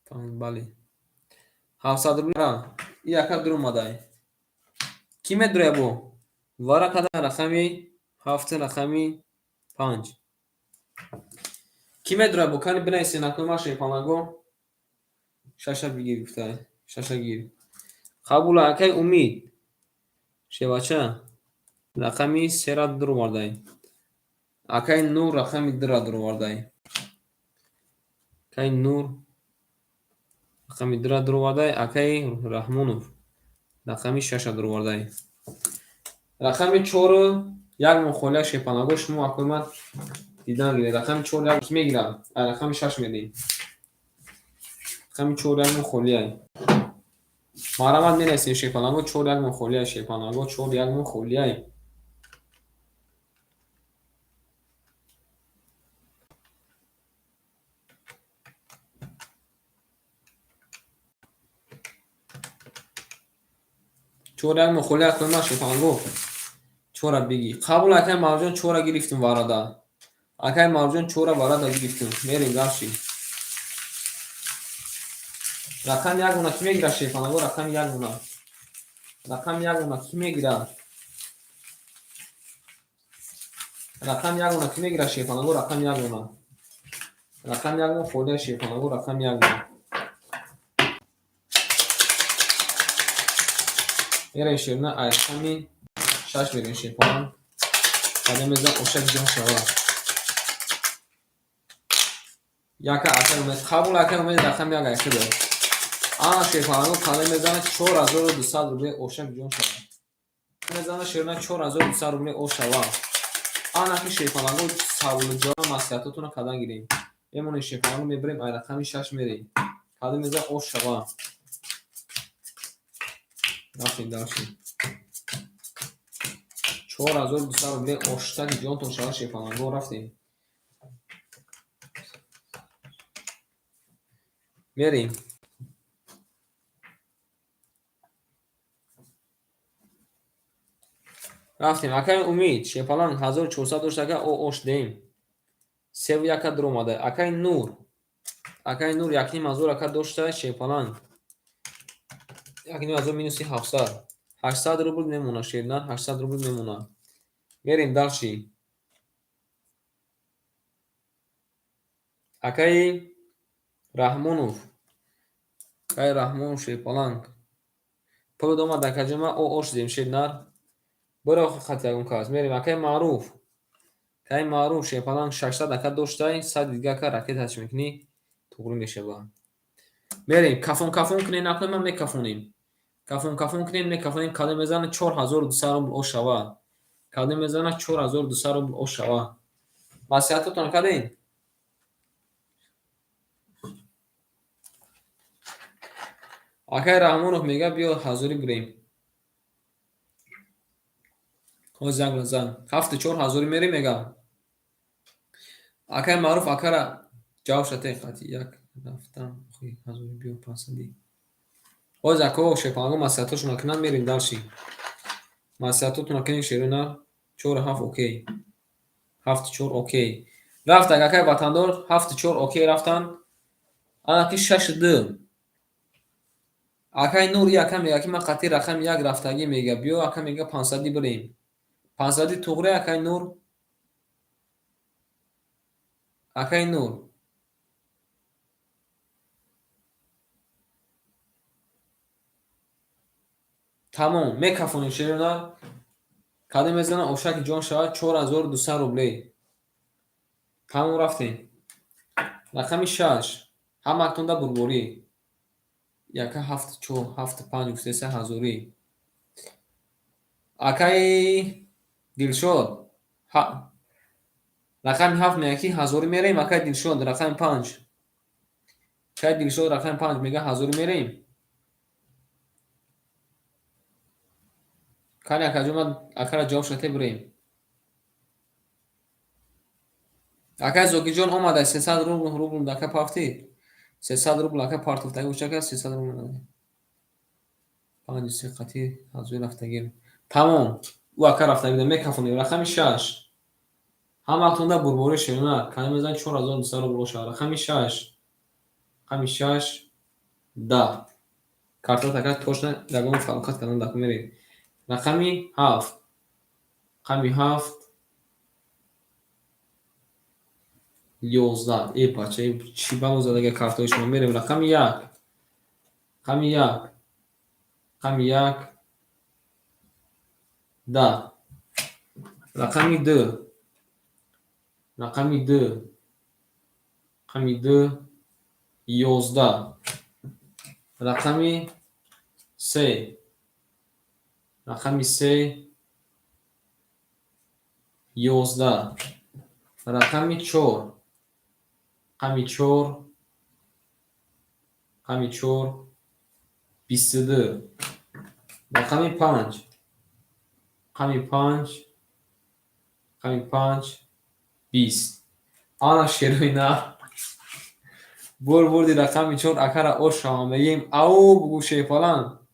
Speaker 1: Tamam bali. 700 rubli var. Yaka durmaday. Kime duruyor bu? Vara kadar rakami 7 rakami 5. Kime duruyor bu? Kani binaysin aklıma şey falan go. Şaşa bir gir Şaşa gir. Kabul akay umid. Şevaça. Rakami sera durmaday. Akay nur rakami dira durmaday. Akay nur rakami dira durmaday. Akay rahmunov. Rakami şaşa durmaday. Rakami çoru yak mukhola şepanago şmu akılman دیدن گیره رقم 4 یک میگیرم رقم 6 میدیم رقم 4 یک مخولیه مرامت میرسیم شیپاناگو 4 یک مخولیه شیپاناگو 4 یک مخولیه چور یک مخولیه کنم شیپاناگو 4 بگی قبول اکای مرجان 4 گرفتیم واردا اکای مرجان 4 واردا گرفتیم میریم گاشی رقم یک اونا کی میگیره شیپاناگو رقم یک اونا کی میگیره رقم یک اونا کی میگیره شیپاناگو رقم یک اونا رقم یک اونا خورده شیپاناگو رقم یک اونا میره شیرنا رقمی 6 میرین شیپان قدم بزن اوشک جان شوا یکا اکر اومد قبول اکر اومد رقم یک اکر دار آن شیپاناگو قدم بزن 4200 روبه اوشک جان شوا میزنه شیرنا 4200 روبه او شوا آن اکی شیپاناگو ساول جان مسیحاتتون قدم گیریم یمون شیپاناگو میبریم رقمی 6 میریم قدم بزن او شوا داشتین 4200 روبه اوشتک جان تون شوا شیپاناگو رفتیم میریم رفتیم اکای امید شیپالان 1400 داشت او اوش دیم سه و یک در اومده اکای نور یکی مزور اکا داشته شیپالان یکی مزور مینوسی 700 800 روبل میمونه شیرنان 800 روبل میمونه میریم دالشی اکای رحمونوف شیپالان پول دوما دکجما او اوش دیم شیرنار برو خط یکم کاز میریم اکای معروف شیپالان 600 اکا داشته 100 دیگه که راکت هش میکنی توگرو میشه با میریم کافون کنین نکنیم هم میکافونیم کافون کنین کاده میزنه 4200 روبل او شوا کاده میزنه 4200 روبل او شوا وصیتتون کردین اکای رحمونوف میگه بیا حضوری بریم خوز یک لزن هفته 4000 میری میگه اکای معروف اکا را جواب شده قطعی یک رفتم خوی حضوری بیا پسندی باز اکو شپانگو مساتوش نکنم میریم داشی مساتوت نکنیم شیرونا 4 7 اوکی 7 4 اوکی رفت اگه وطندار 7 4 اوکی رفتن انا کی 6 2 акай нур якам мега ки ман қатъи рақами як рафтагӣ мега биё ака мега 500 бурем 500 туғра акай нур акай нур тамом мекафонем шерона каде мезана овшаки ҷон шавад 4200 рубле тамом рафтем рақами 6 ҳамактонда бурборӣ яка 7 4 7 5 3 ҳазорӣ акай дилшод рақами 7 мега ки ҳазорӣ мерем акай дилшод рақами 5 акай дилшод рақами 5 мега ҳазорӣ мерем кани акаҷома акара ҷавоб шате бурем акай зокиҷон омадай 300 рубл дака пафти 300 рубл ака партофтаги учака 300 рубл 5 3 қатъи ҳазорӣ рафтагӣ тамом ӯ ака рафтагӣ мекафонем рақами 6 ҳамактонда бурборӣ широна кани мезан 4200 рубл шавад рақами 6 рақами 6 10 картат ака точно ягон фарқат кардан даку мерем рақами 7 рақами 7 11 бача чӣ бало задага картои шумо мерем рақами 1 рақами 1 рақами 1 10 рақами 2 рақами 2 рақами 2 11 рақами 3 рақами 3 11 рақами 4 рақами 4 рақами 4 22 рақами 5 рақами 5 рақами 5 20 ана шеруина бурди рақами 4 акара ошама мегим ау бугу шефалан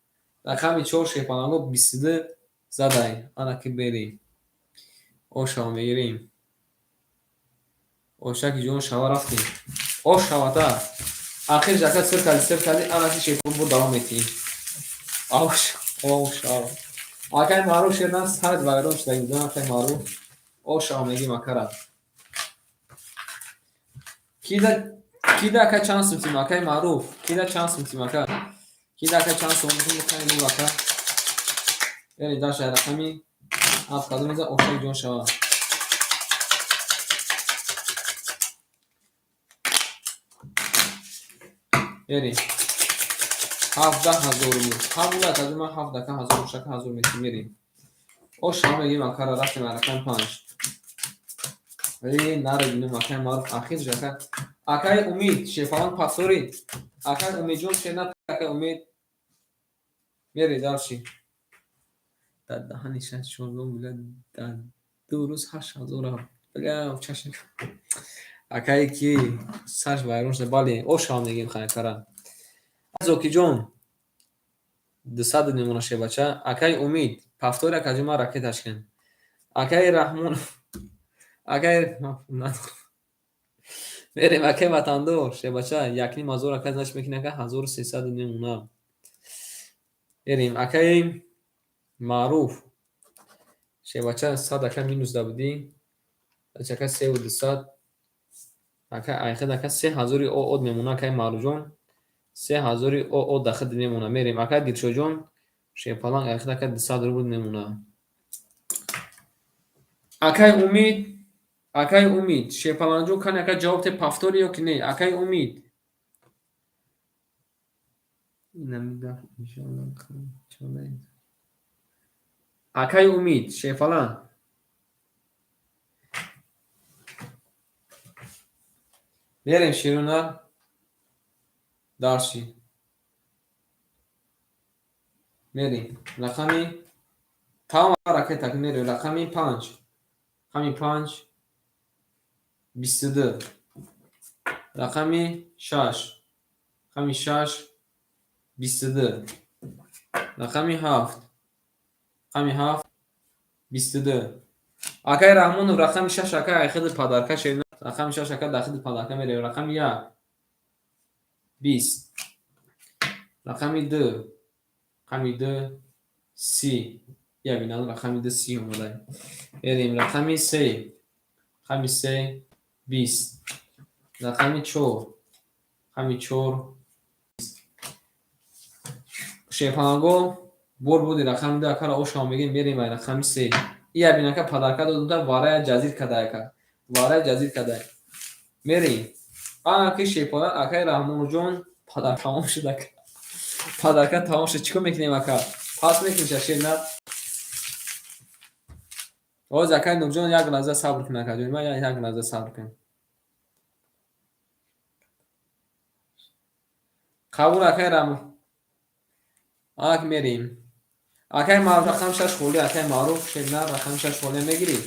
Speaker 1: рақами 4 шефаланго 22 задай ана ки берем ошама мегирем ошаки ҷон шава рафтем ошавата ахир жака сиркали ана ки шефон бу давом метиҳем ошава акай маъруф шердан сайт вайрон шуда гидон акай маъруф ошава мегим акара кида ака чанд сумтим акай маъруф кида чанд сумтим ака кида ака чанд сумтим акай нур ака яни даша рақами ҳафт кадом меза ошаки ҷон шава яни 17000 рубл ҳамуна кадома 7 ошака 1000 метр мерем ошава мегим акара рафтем рақами 5 нарадинум акай маъруф ахир жака акай умид шефалан пасори акай умидҷон шена акай умид мери дарши дар даҳани 64 буда дар 2 рӯз 8000 бля чашм акай ки сарш вайрон шуда бале ошава мегим ханакара зокиҷон 200 немона шебача акай умид пафтори акаҷома ракеташ кен акай раҳмон акай мерем акай ватандор шебача якним ҳазор акай значит мекунем акай 1300 немона мерем акай маъруф шебача 100 акай минус дабуди акай 3200 акай айхид акай 3000 од мемона акай маъруфҷон 3000 од дахид мемона мерем акай дилшоҷон шепаланг айхид акай 200 рубл мемона акай умид шепаланҷон кани акай ҷавоб те пафтори ё ки не акай умид акай умид шефалан мерем широна дарши мерем рақами тамом ракета мерем рақами 5 рақами 5 22 рақами 6 рақами 6 22 رقمی 7. رقمی 7 22. آقای رحمانов رقم 6 آقای خود پادرکا شد. رقم 6 آقای داخل پادرکا میره. رقم 1 20. رقم 2 رقم 2 30. یا ببینم رقم 2 30 اومده. بریم رقم 3. رقم 3 20. رقم 4 رقم 4 شیپانگو بور بودی رقم 2 آقای او شما میگیم بریم رقم 3. یا ببینم که پادرکا دادن واره جزیر کدای واره جزیر کدای میریم. آقای شیپانان آقای رحمان جون پادر تمام شده. پادرکا تمام شد. چیکار میکنیم آقا؟ پاس میکنیم شیر نه. او زکای نورجان یک لحظه صبر کن آقا جون. من یک لحظه صبر کن. قبول آقای رحمان. آقا میریم. آقای معروف رقم 6 خولی آقای معروف شیر نه رقم 6 خولی میگیری.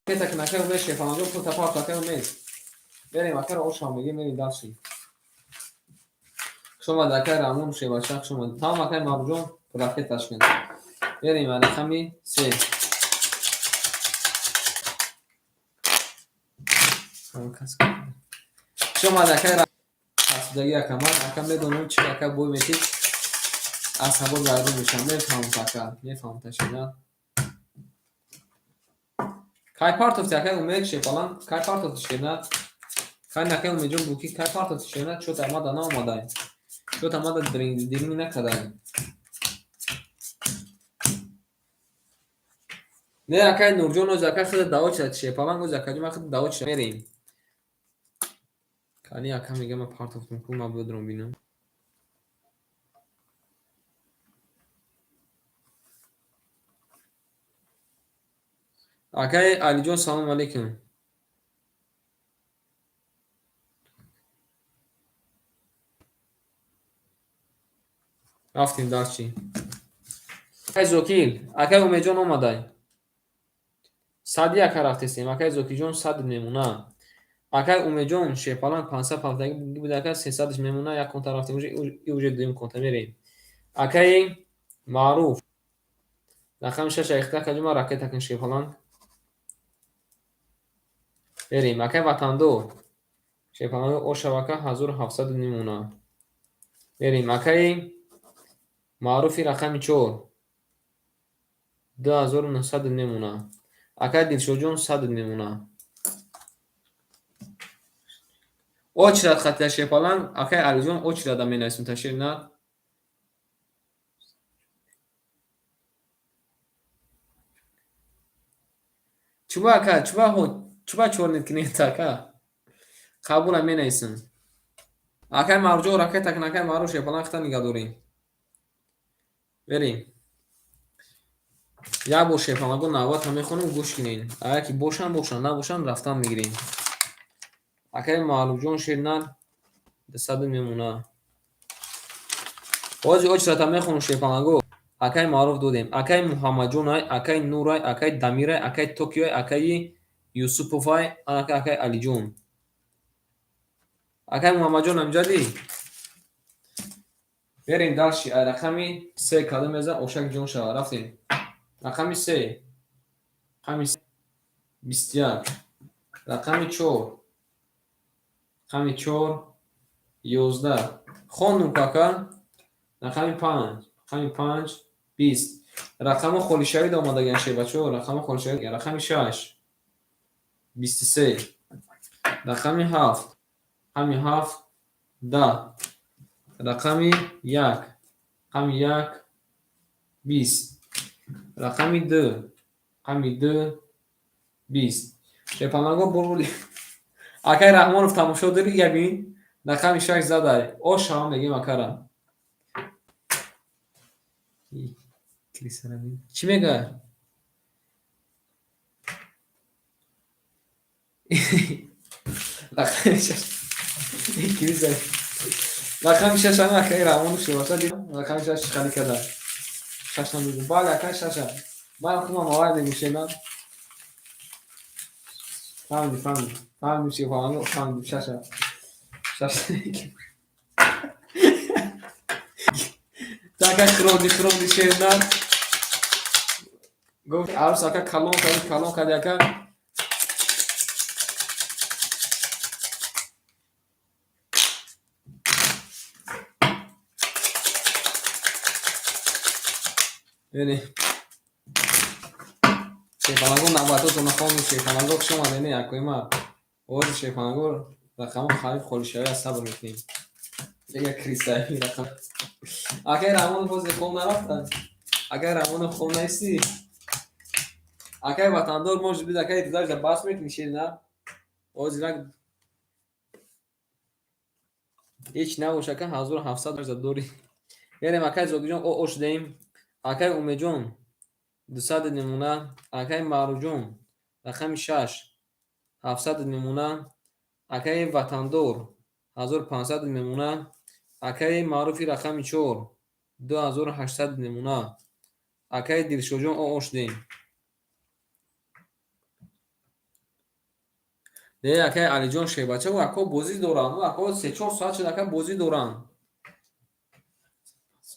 Speaker 1: که تک نکه و شیپانان جون پول تپاک آقای میز. بریم آقا رو شما میگیم میریم داشتیم. شما دکای رحمان شیر باشه شما تمام آقای معروف جون رفته تشکیل. بریم رقم 3. شما دکای حسودگی اکمان اکم میدونم چی اکم بوی میتید از هوا بیرون میشم میفهمم تکر میفهمم تشیدن کای پارت اکم اومد شیپالان کای پارت تشیدن کای نکه اومد جون بوکی کای پارت تشیدن چوت اماده ناماده چوت اماده درینگ نکده نه اکای نورجون و زکای خود داوت شد شیپالان و زکای جون خود داوت شد میریم کانی اکم میگم من پارت افتم کو ما بدرم بینم اکای علی جون سلام علیکم رفتیم داشتی اکای زوکیل اکای اومد جون اومده 100 یک رفتیم اکای زوکی جون 100 میمونه اکای اومد جون شیپالان 500 پافتگی بود اکای 300 میمونه یک کنت رفتیم اوج دویم کنت میریم اکای معروف رقم 6 اختار کجا راکت تکن شیپالان بریم اکای وطن دو شیپالان او شبکه 1700 میمونه بریم اکای معروفی رقم 4 2900 میمونه اکای دلشو جون 100 میمونه او چرا خط شیپالان اکای علی جون او چرا دم نسیم تشیر نه چوبا اکا چوبا چورنیت کنی تاکا قبول می نیسم اکای مرجو راکت تکن اکای معروف شیپالان خطا نگه داریم بریم یا بو شیپالان گو نوات همه خونم گوش کنین اگر که باشن نباشن رفتن میگیریم اکای معروف جون شیرنر 200 میمونه اوزی اوچ رتا میخونم شیپالان گو اکای معروف دودیم اکای محمد جون های اکای نور های اکای دمیر های اکای توکیو های اکای یوسف های اکای علی جون اکای محمد جون امجدی بریم داشتی رقمی 3 کلمه میزه اوشک جون شد رفتیم رقمی 3 رقمی 21 رقمی 4 رقمی 4 11 خوندم کاکا رقمی 5 رقمی 5 20 رقم خالی شوید آمادگی شه بچه‌ها رقم خالی شوید رقمی 6 23 رقمی 7 رقمی 7 10 رقمی 1 رقمی 1 20 رقمی 2 رقمی 2 20 شپانگو برولی اکای رحمانوف تماشا داری یبین رقمی 6 زده او شام میگیم اکرم کلیسرابی چی میگه رقمی 6 کلیسر رقمی 6 هم اکای رحمانوف شو واسه دیدم رقمی 6 خالی کرده 6 نمیگم بالا اکای 6 من خودم موارد میشم فهمیدی چی فهمیدم فهمیدم 6 6 Така хрони шерна. Гуфт арс ака калон кади ака. Bene. Шефалаго навбатотро нахоми шефалаго шума бени акоима. Ози шефалаго рақаму халиф холишави аз сабр мекунем. Яга крисаи рақам. Акай рамон бози хол нарафтан. Акай рамон хол наисти. Акай ватандор может быть акай дизаж да бас мекунӣ ширина. Ози рак ҳеҷ набош ака 1700 за дори. Берем акай зогиҷон о шудаем. Акай умеҷон 200 немуна. Акай маъруҷон рақами 6 700 немуна. Акай ватандор 1500 немуна. Акай маъруфи рақами 4 2800 немуна. Акай дилшоҷон о шудаем. де акай алиҷон шебача ӯ ако бозӣ доранд. ӯ ако 3-4 соат шуд ака бозӣ доранд.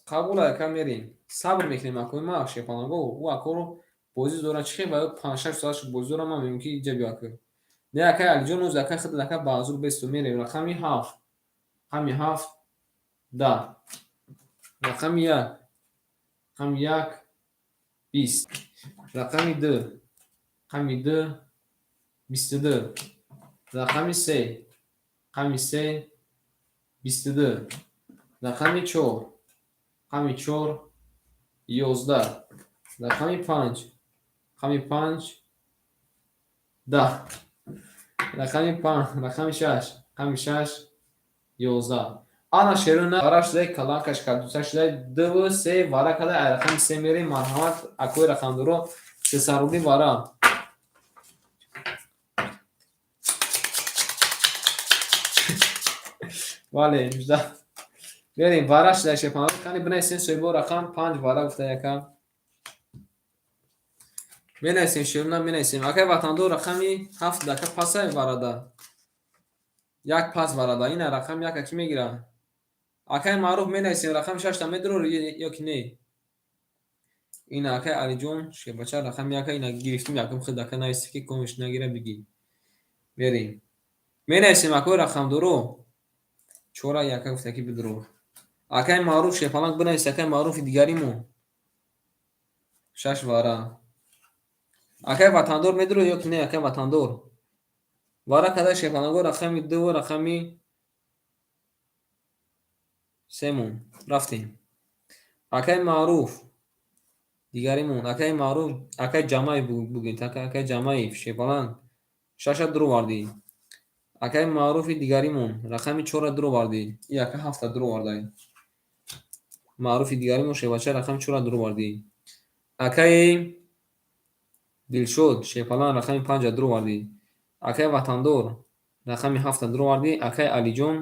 Speaker 1: қабул ака мерем. Сабр мекунем акои ма шефалаго. ӯ акоро бозӣ доранд. Чӣ хел ба 5-6 соат шуд бозӣ дорам ман мегӯям ки иҷа биё ака. Не акай алиҷон ӯз ака худат ака баъзур бесту мерем. Рақами 7 рақами 7 10 рақами 1 рақами 1 20 рақами 2 рақами 2 22 рақами 3 рақами 3 22 рақами 4 рақами 4 11 рақами 5 рақами 5 10 рақами 5 рақами 6 рақами 6 11 ана шерона вара шудаи каланкаш кардуса шудаи 2 3 вара када ай рақами 3 мерем марҳамат акои рақамдоро сесарули вара вале мужда берем вара шудаи шефалаго кани бинависем соҳибо рақам 5 вара гуфта яка менависем шерона менависем акай ватандор рақами 7 дака пасай варада як пас варада ина рақам яка ки мегирад акай маъруф менависем рақами 6 медро ё ки не ина акай алиҷон шебача рақами яка ина гирифтим якум худ ака нависти ки комиш нагира бигӣ берем менависем акои рақамдоро 4 яка гуфта ки бидро акай маъруф шефаланг бинавис акай маъруфи дигаримон 6 вара акай ватандор медро ё ки не акай ватандор вара када шефалаго рақами 2 рақами 3 мон рафтем акай маъруф дигаримон акай маъруф акай ҷамаев бугед акай ҷамаев шефаланг 6 дуру вардӣ акай маъруфи дигаримон рақами 4 дуру вардӣ и ака 7 дуру вардаем маъруфи дигаримон шебача рақами 4 дуру вардӣ акай дилшод шефаланг рақами 5 дуру вардӣ акай ватандор рақами 7 дуру вардӣ акай алиҷон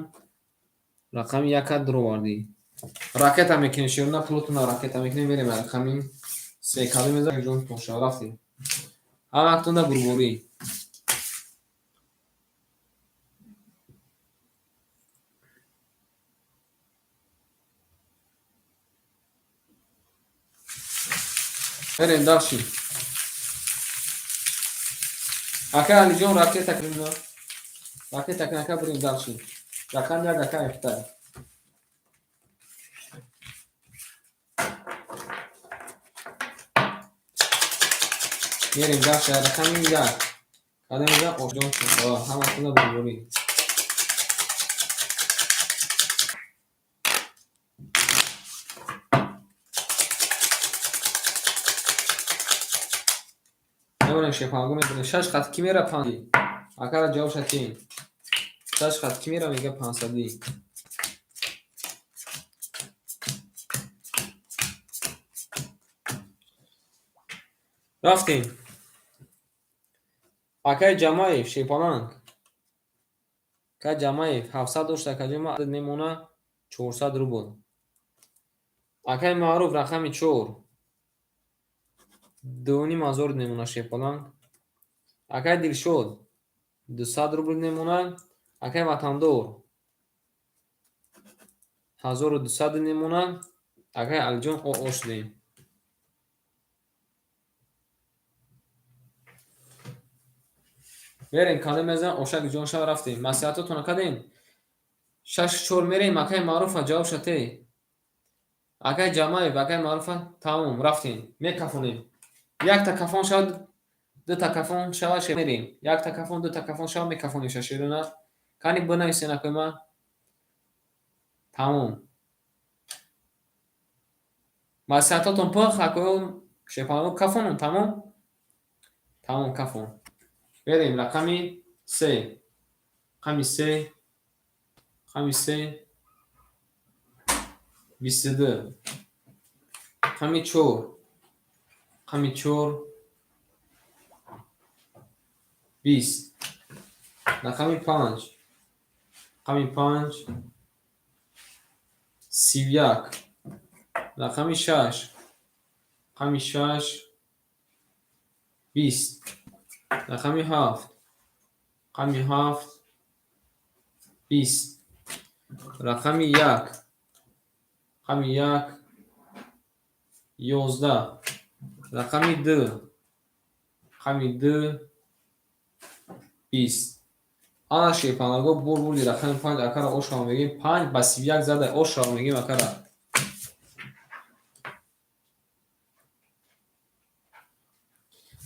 Speaker 1: рақами 1 дуру вардӣ ракета мекунем шерона пулотуна ракета мекунем мерем рақами 3 каду мезанем ҷон тоша рафтем ҳамактон да бурборӣ мерем дахши акай алиҷон ракета кунем ракета кунем ака бурем дахши рақами 1 ака ефтай мерем дахши рақами 1 када мезанем ошҷон ҳамактон да бурборӣ шефалаго мекунем 6 хат ки мера 5 акара ҷавоб шатин 6 хат ки мера мега 500 рафтем акай ҷамаев шефаланг акай ҷамаев 700 дошта каҷома немона 400 рубл акай маъруф рақами 4 2500 немона шефаланг акай дилшод 200 рубл немона акай ватандор 1200 немона акай алиҷон о шудем. мерем кале мезан ошаки ҷон шав рафтем. Маслиҳатотона кардем. 6-4 мерем акай маъруфа ҷавоб шате. акай ҷамаев акай маъруфа тамом рафтем. Мекафонем. як такафон шавад, ду такафон шавад мерем. як такафон, ду такафон шавад мекафонем шаширона. Кани бинависен акои ма. Тамом. Маслиҳатотон пух акои шепанаго кафонон тамом. Тамом кафон. Берем рақами 3. рақами 3. рақами 3. 22. рақами 4. рақами 4. 20. рақами 5. рақами 5. 31. рақами 6. рақами 6. 20. рақами 7. рақами 7. 20. рақами 1. рақами 1. 11. рақами 2. рақами 2. 20. ана шепанаго бурбурди рақами 5 акара ошава мегим 5 ба 31 зада ошава мегим акара.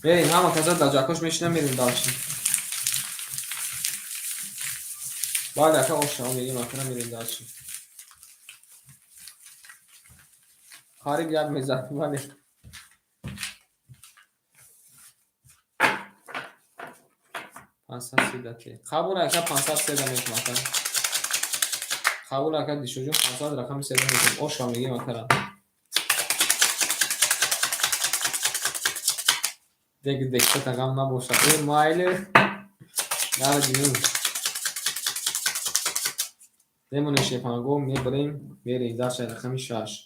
Speaker 1: берем ҳама каса дар ҷакош мешинам мерем далчи. бале ака ошава мегим акара мерем далчи. қариб як мезад бале. қабул ака 500 мекунам ака. қабул ака дишоҷон 500 рақами 3 мекунам. ошава мегим акара. декта тагам набошад. Майли. Яра ҷинун. демони шепанаго мебарем мерем даршай рақами 6.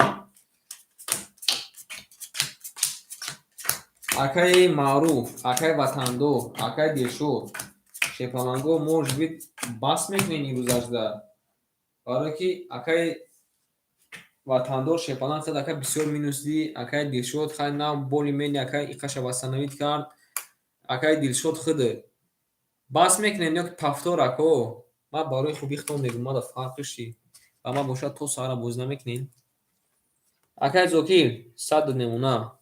Speaker 1: акай маъруф, акай ватандор, акай дилшод шепанаго может быть бас мекунем имрӯз ажда. барое ки акай ватандор шепалан хад акай бисёр минусди, акай дилшод хай нав боли мени акай иқаша васановид кард. акай дилшод худ бас мекунем ё ки тафтор ако. ма барои хуби худам мегумада фарқиши. ва ма бошад то сара боз намекунем. акай зокир 100 немуна.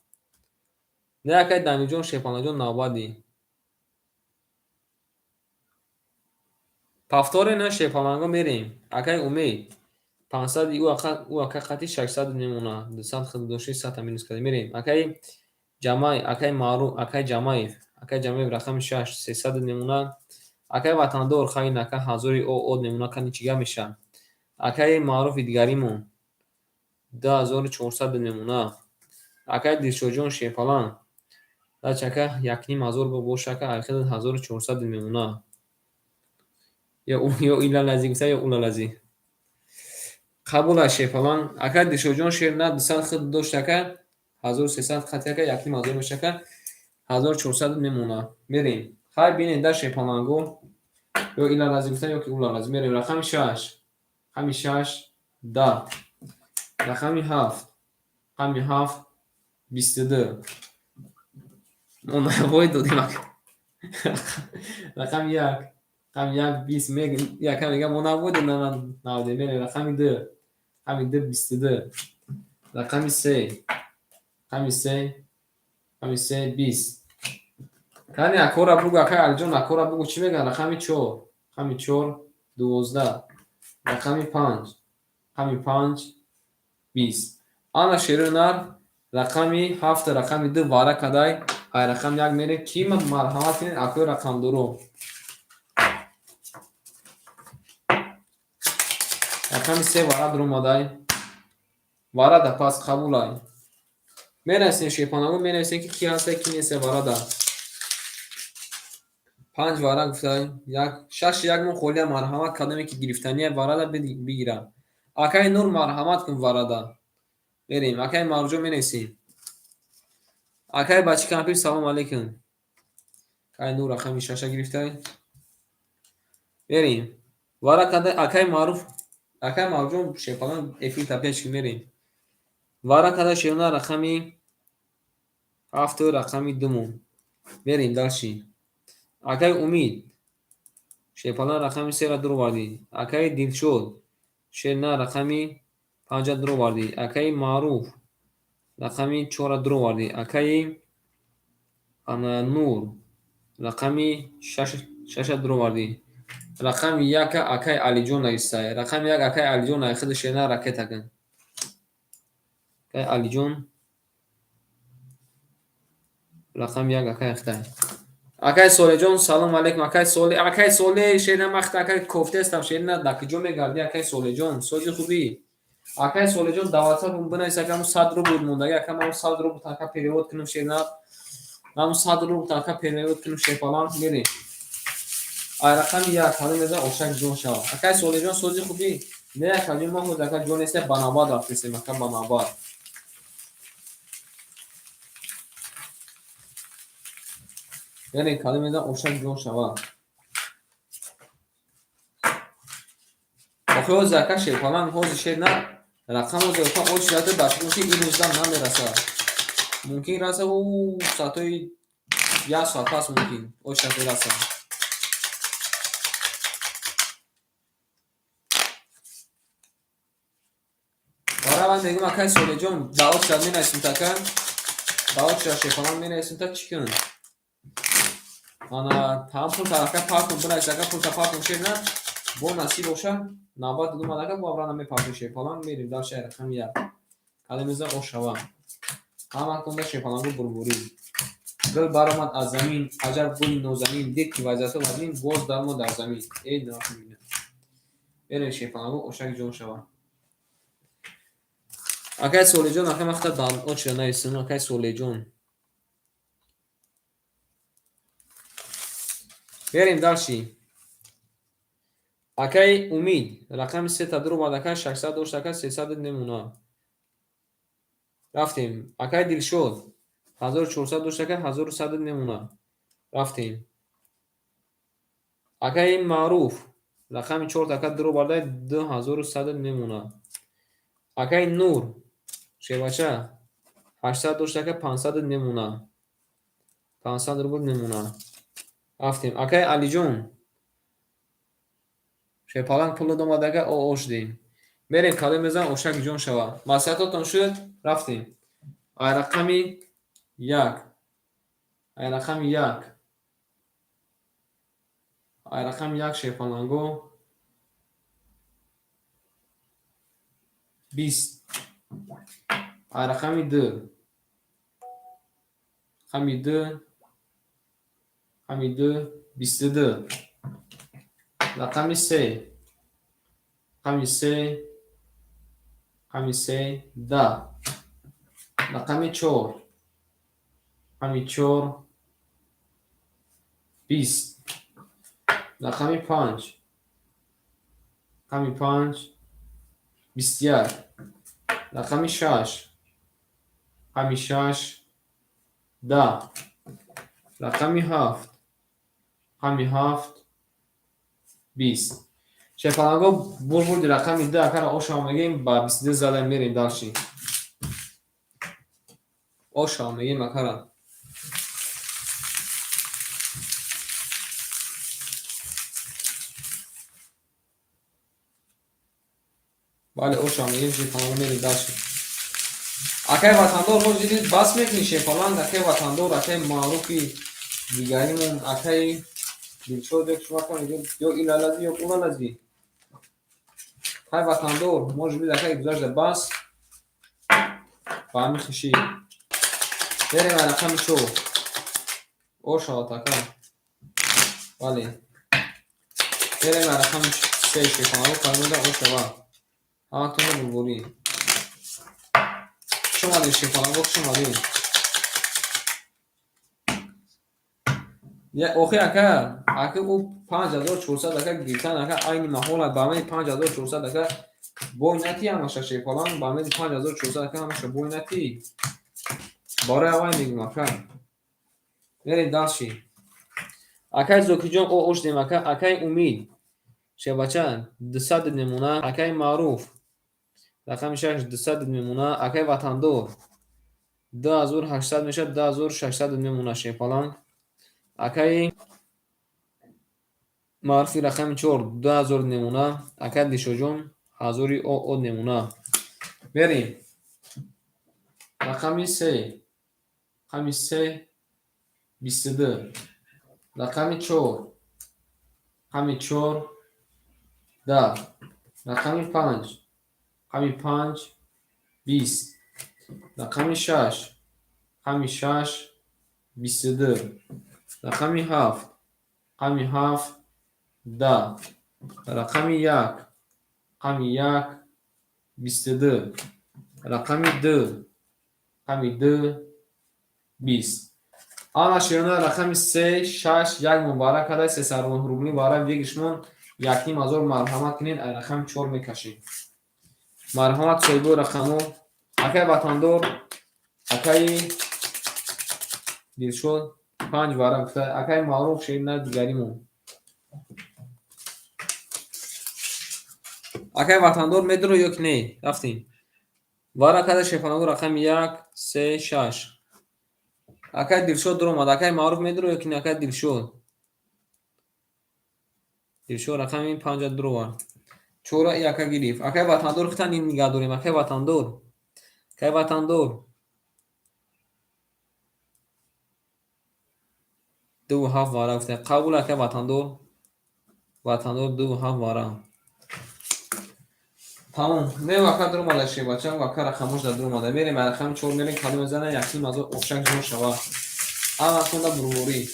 Speaker 1: не акай дамиҷон шепанаҷон навбади. пафторе на шепанаго мерем. акай умед 500 ӯ ака қати 600 немуна. 200 худдоши 100 минус кардем мерем. акай ҷамай, акай маъруф, акай ҷамаев. акай ҷамаев рақами 6 300 немуна. акай ватандор хаин ака 1000 од немуна кани чига меша. акай маъруфи дигаримон 2400 немуна. акай дилшоҷон шепалан дачака 1500 бошака айхед 1400 мемуна. ё илалази гуфта ё улалази. қабула шепалан ака дишоҷон шерна 200 худ доштака 1300 хатяка 1500 мешака 1400 мемуна. мерем. хай бинед да шепаланго ё илалази гуфта ё ки улалази. мерем рақами 6. рақами 6 10. рақами 7. рақами 7 22. онавой додем ака. рақами 1. рақами 1 20 мегим яка мегам онавой додем навде. мерем рақами 2. рақами 2 22. рақами 3. рақами 3. рақами 3 20. кани акора бугу ака алиҷон акора бугу чӣ мегӯяд. рақами 4. рақами 4 12. рақами 5. рақами 5 20. ана шерунар рақами 7 рақами 2 вара кадай ай рақам 1 мерем ки марҳамат кунед акои рақамдоро. рақами 3 вара дуромадай варада пас қабулай. менависем шепанаго менависем ки ки ҳастай ки нест варада. 5 вара гуфтай 6 1 мон холия марҳамат кардаме ки гирифтания варада бигирам. акай нур марҳамат кун варада. мерем акай марҷо менависем. акай бачи кампир салом алейкум. акай нур рақами 6 гирифтай. мерем вара када акай маъруф акай марҷон шепалан эфир тапячки мерем. ورقه شیرنا رقمی 7 و رقمی 2 بریم دالشی اکای امید شیپالان رقمی 3 را درو باردی اکای دلشد شیرنا رقمی 5 درو باردی اکای معروف رقمی 4 را درو باردی اکای نور رقمی 6 درو باردی رقم 1 اکای علیجون ایستای رقم 1 اکای علیجون ایخد شیرنا رکت اکن اکای علیجون رقم 1 اکای اختای اکای سوله جون سلام علیکم اکای سوله شیرنا مخت اکای کوفته استم شیرنا دکجو میگردی اکای سوله جون سوجی خوبی اکای سوله جون دعوت هم بنایس اکای 100 رو بود موندگی اکای من 100 رو بود اکای پیریود کنم شیرنا من 100 رو بود اکای پیریود کنم شیپالان میری رقم 1 حالا میذارم اوشک جون شوا اکای سوله جون سوجی خوبی نه اکای ما بود اکای جون است بناباد رفتیم اکای بناباد یعنی کلمه میذارم اوشک جون شوا آخه او زکه شیپالان حوز شیرنا رقم او زکه او شیرده داشتونشی این روزدان نمیرسه ممکن رسه او ساعتای 1 ساعت پس ممکن او شیرده رسه برای من میگم اکای سوله جون دعوت شد مینایسیم تکن دعوت شد شیپالان مینایسیم تا چی کنن انا تمام پول ترکه پاکم بنایست اکا پول تپاکم شیرنا با نصیب باشه نبات دو مدکه با برانه میپاکم شیپالان میریم در شهر رقم 1 کلمه او شوا همه کنده شیپالان رو بربوری گل برآمد از زمین عجب گلی نازنین دید که وضعیت وزین باز در ما در زمین ای نافهمیدم بریم شیپالانگو اوشک جون شوا اکای سوله جون اکای مختا دان او چرا نیستن اکای سوله جون بریم دالشی اکای امید رقم 3 تا درو بعد اکای 600 دوشت اکای 300 نمونه رفتیم اکای دلشد 1400 دوشت اکای 1100 نمونه رفتیم اکای معروف رقم 4 تا اکای درو بعد 2100 نمونه اکای نور شیباچه 800 دوشت اکای 500 نمونه 500 رو بود نمونه رفتیم اکای علی جون شیپالان پول دو بعد اکای او اوش دیم بریم کاله میزن اوشک جون شوا مسیحتاتون شد رفتیم ای رقمی 1 ای رقم 1 ای رقم 1 شیپالانگو 20 ای رقمی 2 رقمی 2 رقمی 2 22 رقمی 3 رقمی 3 رقمی 3 10 رقمی 4 رقمی 4 20 رقمی 5 رقمی 5 21 رقمی 6 رقمی 6 10 رقمی 7 رقمی 7 20 شیپالانگو برد رقمی 10 اکر اوش آمگیم با 22 زده میریم دالشی اوش آمگیم اکر بله اوش آمگیم شیپالانگو میریم دالشی اکای وطندار روز جدید بس میکنی شیپالان اکای وطندار اکای معروفی دیگریمون اکای دلشد یک شما کنید یا ایلالازی یا قولالازی اکای وطندار ما جدید اکای گذاشته بس فهمی خشی بریم رقم شو اوش آتاکا بله بریم رقم 3 شیپالانگو فرموده اوش آوا همتون رو ببوری شما دید شیپالانگو شما دید اوخی اکا او 5400 اکا گیتن اکا اینی محول با همه 5400 اکا بوی نتی همشه شیپالان با همه 5400 اکا همشه بوی نتی باره اوای میگم اکا بریم دالشی اکای زوکی جون او اوش دیم اکای امید شبچه 200 نمونه اکای معروف رقم 6 200 میمونه. اکای وطندار 2800 میشه. 2600 میمونه شیپالان. اکای معروفی رقم 4 2000 میمونه. اکای دیشو جون 1000 او میمونه. بریم رقم 3 رقم 3 22. رقم 4 رقم 4 10. رقم 5 رقم 5 20. رقم 6 رقم 6 22. رقم 7 رقم 7 10. رقم 1 رقم 1 22. رقم 2 رقم 2 20. آن شیرانه رقم 3 6 1 مبارک کده 300 روبلی باره بگیشمون یک نیم هزار مرحمت کنین رقم 4 میکشین. مرحمت سایبو رقمو اکای وطندار اکای دلشد 5 باره گفته. اکای معروف شیرانه دیگریمون اکای وطندار میدونو یک نه رفتیم باره کده شیفانگو رقم 1 3 6. اکای دلشد درو مد. اکای معروف میدونو یک نه. اکای دلشد رقم 5 درو بار چورا یکا گریف. اکای وطندار ختن این نگاه داریم. اکای وطندار اکای وطندار 2 7 باره گفته قبول. اکای وطندار 2 7 باره تمام. نه وقت درو ماده شی بچه وقت رقمش در درو ماده میریم رقم 4 میریم کدوم میزنه یکی مازو افشک جور شوه اما خونده بروری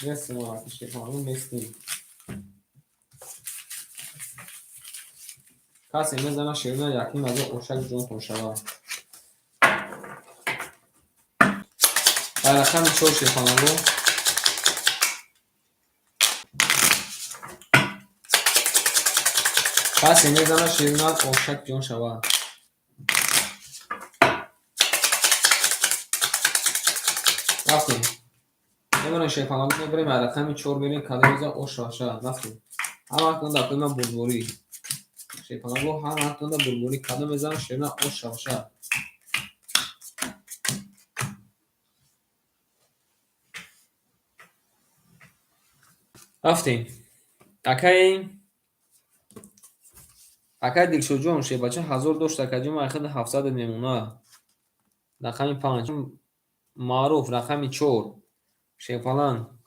Speaker 1: نیستیم وقتی شیفانون نیستیم کسی میزنه شیرونه یکی مازو افشک جور کن شوه رقم 4 شیفانون کسی میزنه شیرونه افشک جور شوه رفتیم نمیدونم شیفانون میبریم رقم 4 بریم کدوم میزنه افشک رفتیم اما کنده اکنون من بلبوری شیفانون هم کنده بلبوری کدوم میزنه شیرونه افشک رفتیم اکای دلشد جون شی بچه 1000 داشت اکجوم اخد 700 میمونه. رقم 5 معروف رقم 4 شی فلان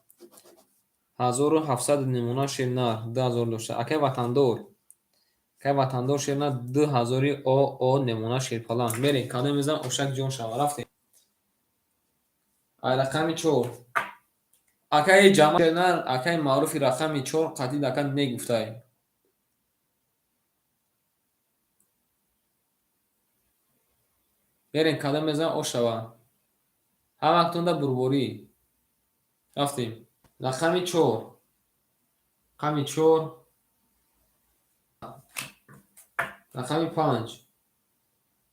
Speaker 1: 1700 میمونه شینار 2000 داشت اکای وطندار شینا 2000 او نمونه شی فلان میری کانه میزن اوشک جون شما رفتیم رقم 4 اکای جمع شینار اکای معروف رقم 4 قطعی دکن نگفته برین کدام میزن او شوا هم اکتونده بربوری رفتیم رقم 4 رقم 4 رقم 5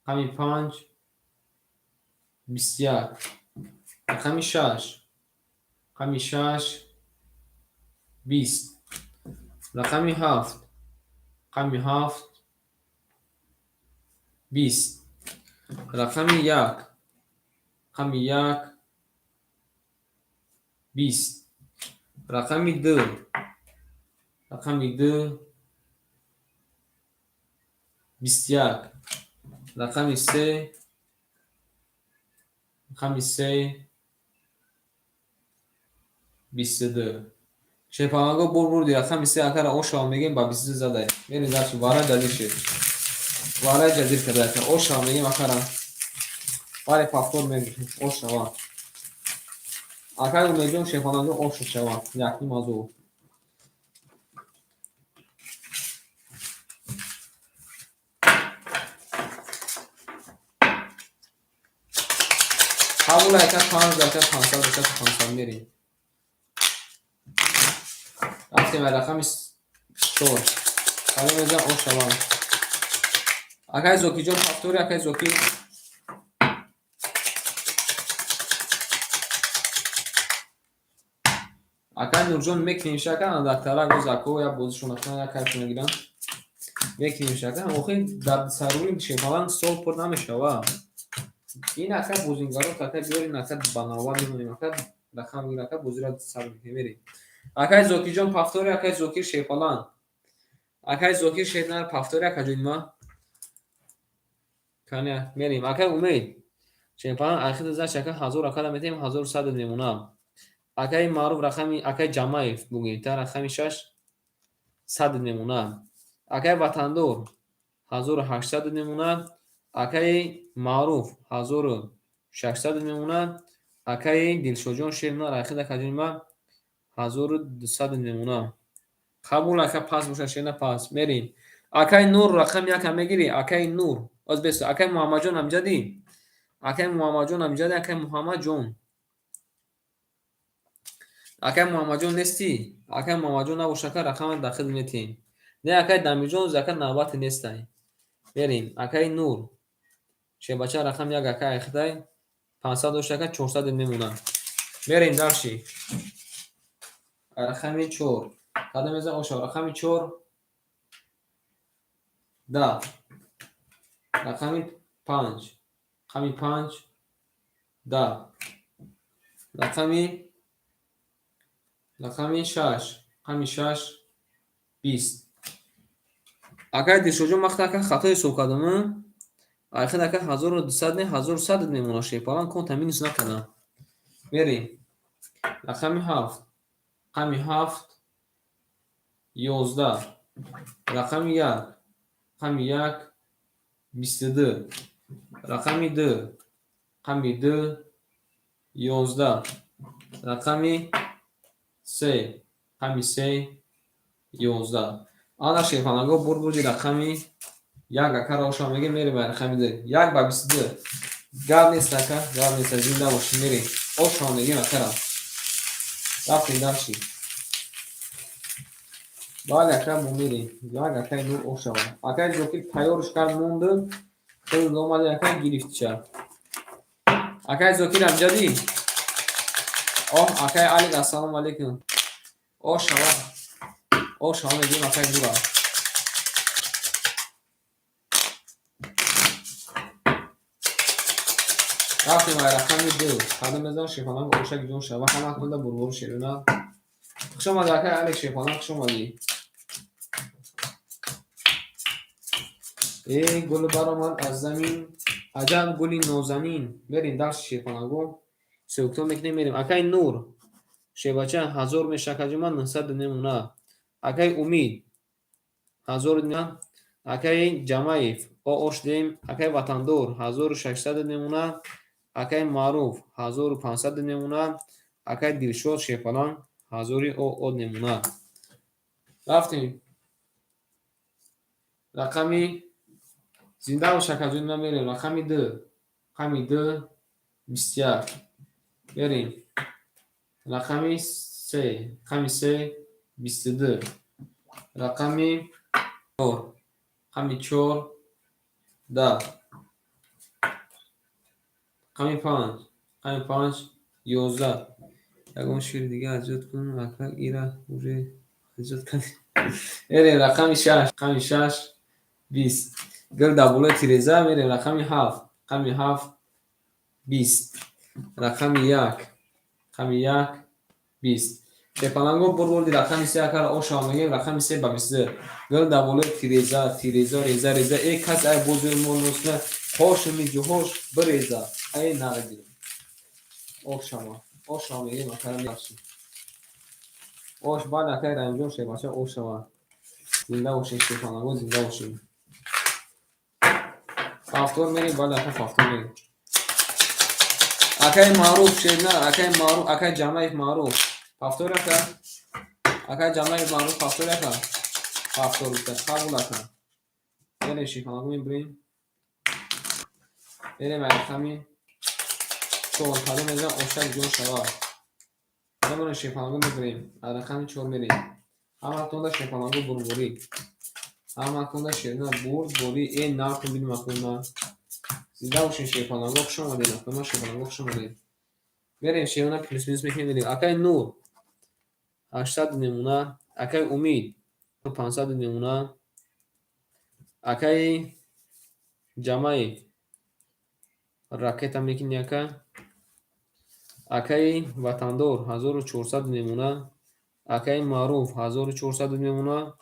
Speaker 1: رقم 5 21 رقم 6 رقم 6 20 رقم 7 رقم 7 20 رقم 1 رقم 1 20 رقم 2 رقم 2 21 رقم 3 رقم 3 22 شیپانگو بور دی رقم 3 اکر او شام میگیم با 22 زده میرین داشت واره جدید شد واره جدید کرده او شام میگیم اکر واره پاپکورن میگیم او شوا اکر میگیم شیپانگو او شوا یکی مازو قبول اکر 5 دکتر 500 دکتر 500 میریم رفتیم رقم 4 حالا میگم او شوا اکر زوکی جون فاکتوری اکر زوکی اکر Akay Nurjon mekinیم شکن دکترها گوز اکو یا بوزشون اخنا یا کارشون گیرن mekinیم شکن اوخی در سروری شفالان سول پر نمیشه و این اکا بوزینگارو که بیاری نکد بناوار میمونیم اکا رقم میگیره اکا بوزی را سر میکنیم اکای زوکی جان پافتوری اکای زوکی شفالان اکای زوکی شفالان پافتوری اکا جون ما کنه میریم اکای امید شفالان اخیر از شکل حضور اکا میتیم حضور صد نمونه اکای معروف رقمی اکای جمایف بگید تا رقمی 6 صد نمونه اکای وطندور 1800 نمونه اکای معروف 1600 نمونه اکای دلشوجان شیرنا اخیر کجون ما 1200 نمونه قبول اکا پاس باشه شیرنا پاس میریم اکای نور رقم یک هم میگیری اکای نور از بس اکای محمد جان امجدی اکای محمد جان امجدی اکای محمد جان اکای محمد جان نیستی اکای محمد جان نباشه که رقم داخل میتیم نه اکای دمی جان زکر نوبت نیستی بریم اکای نور چه بچه رقم یک اکای اخدای 500 که 400 میمونه بریم درشی رقم 4 قدم از اوشا رقم 4 ده رقم 5 رقم 5 ده رقم 6 رقم 6 20 اگر دیشوجو مقطع که خطای سوکادمه آخر که 1200 نه 1100 میمونه شیپالان کن تامینش نکنه بریم رقم 7 رقم 7 11 رقم 1 رقم 1 22 رقم 2 رقم 2 11 رقم 3 رقم 3 11 آن شیپالانگو برگوزی رقمی یک اکر روشن میگه میری به رقم 2 1 با 22 گاب نیست اکر گاب نیست زنده باشی میری روشن میگه اکر رفتیم درشی باید اکر میری یک اکر نور روشن اکر جو که تیارش کرد مونده خیلی اومده اکر گرفت شد اکر زوکی امجدی اکر علی السلام علیکم روشن میگه اکر نور رفتیم به رقم 2 قدم بزن شیفانان اوشک جون شبه همه کنده برور شیرونه خوش آمده اکر علی شیفانان خوش آمدی ای گل برآمد از زمین عجب گلی نازنین بریم درس شیفانگو سوکتو میکنیم میریم اکای نور شیباچه 1000 میشه کجمان 900 نمونه اکای امید 1000 نه اکای جمایف او اوش دیم اکای وطندور 1600 نمونه اکای معروف 1500 نمونه اکای دلشود شیفالان 1000 او نمونه رفتیم رقمی زنده و شکجون نمیریم رقمی 2 رقمی 2 21 بریم رقمی 3 رقمی 3 22 رقمی 4 رقمی 4 10 رقمی 5 رقمی 5 11 یکم شیر دیگه ازت کنم اکر ایره اوره ازت کنم رقمی 6 رقمی 6 20 گل دبوله تیرزه میریم رقمی 7 رقمی 7 20 رقمی 1 رقمی 1 20 شیپالانگو بردی رقمی 3 اکر اوشا میگیم رقمی 3 با 22 گل دبوله تیرزه ریزه ای کس ای بوزی مونوسنه خوش میجو خوش بریزه ای نگیریم اوشا میگیم اکر میرشیم اوش بعد اکر رنجون شیپاشه اوشا زنده باشین شیپالانگو زنده باشین فافتور میریم بعد اکر فافتور میریم اکای معروف شیرنا اکای معروف اکای جمعیت معروف فافتور اکای جمعیت معروف فافتور فافتور است قبول اکن بریم شیپالانگو میبریم بریم رقمی 4 قدم میزن اوشک جون شوا بریم شیپالانگو میبریم رقمی 4 میریم همه تونده شیپالانگو بربوری همه تونده شیرنا بربوری این نار کن بیدیم اکنون زنده باشین شیپالانگو خوش آمدین اکنون شیپالانگو خوش آمدین بریم شیرنا پلیس میز میکنیم بریم اکای نور 800 نمونه. اکای امید 500 نمونه. اکای جمعه راکت هم میکنی اکای وطندار 1400 نمونه. اکای معروف 1400 نمونه.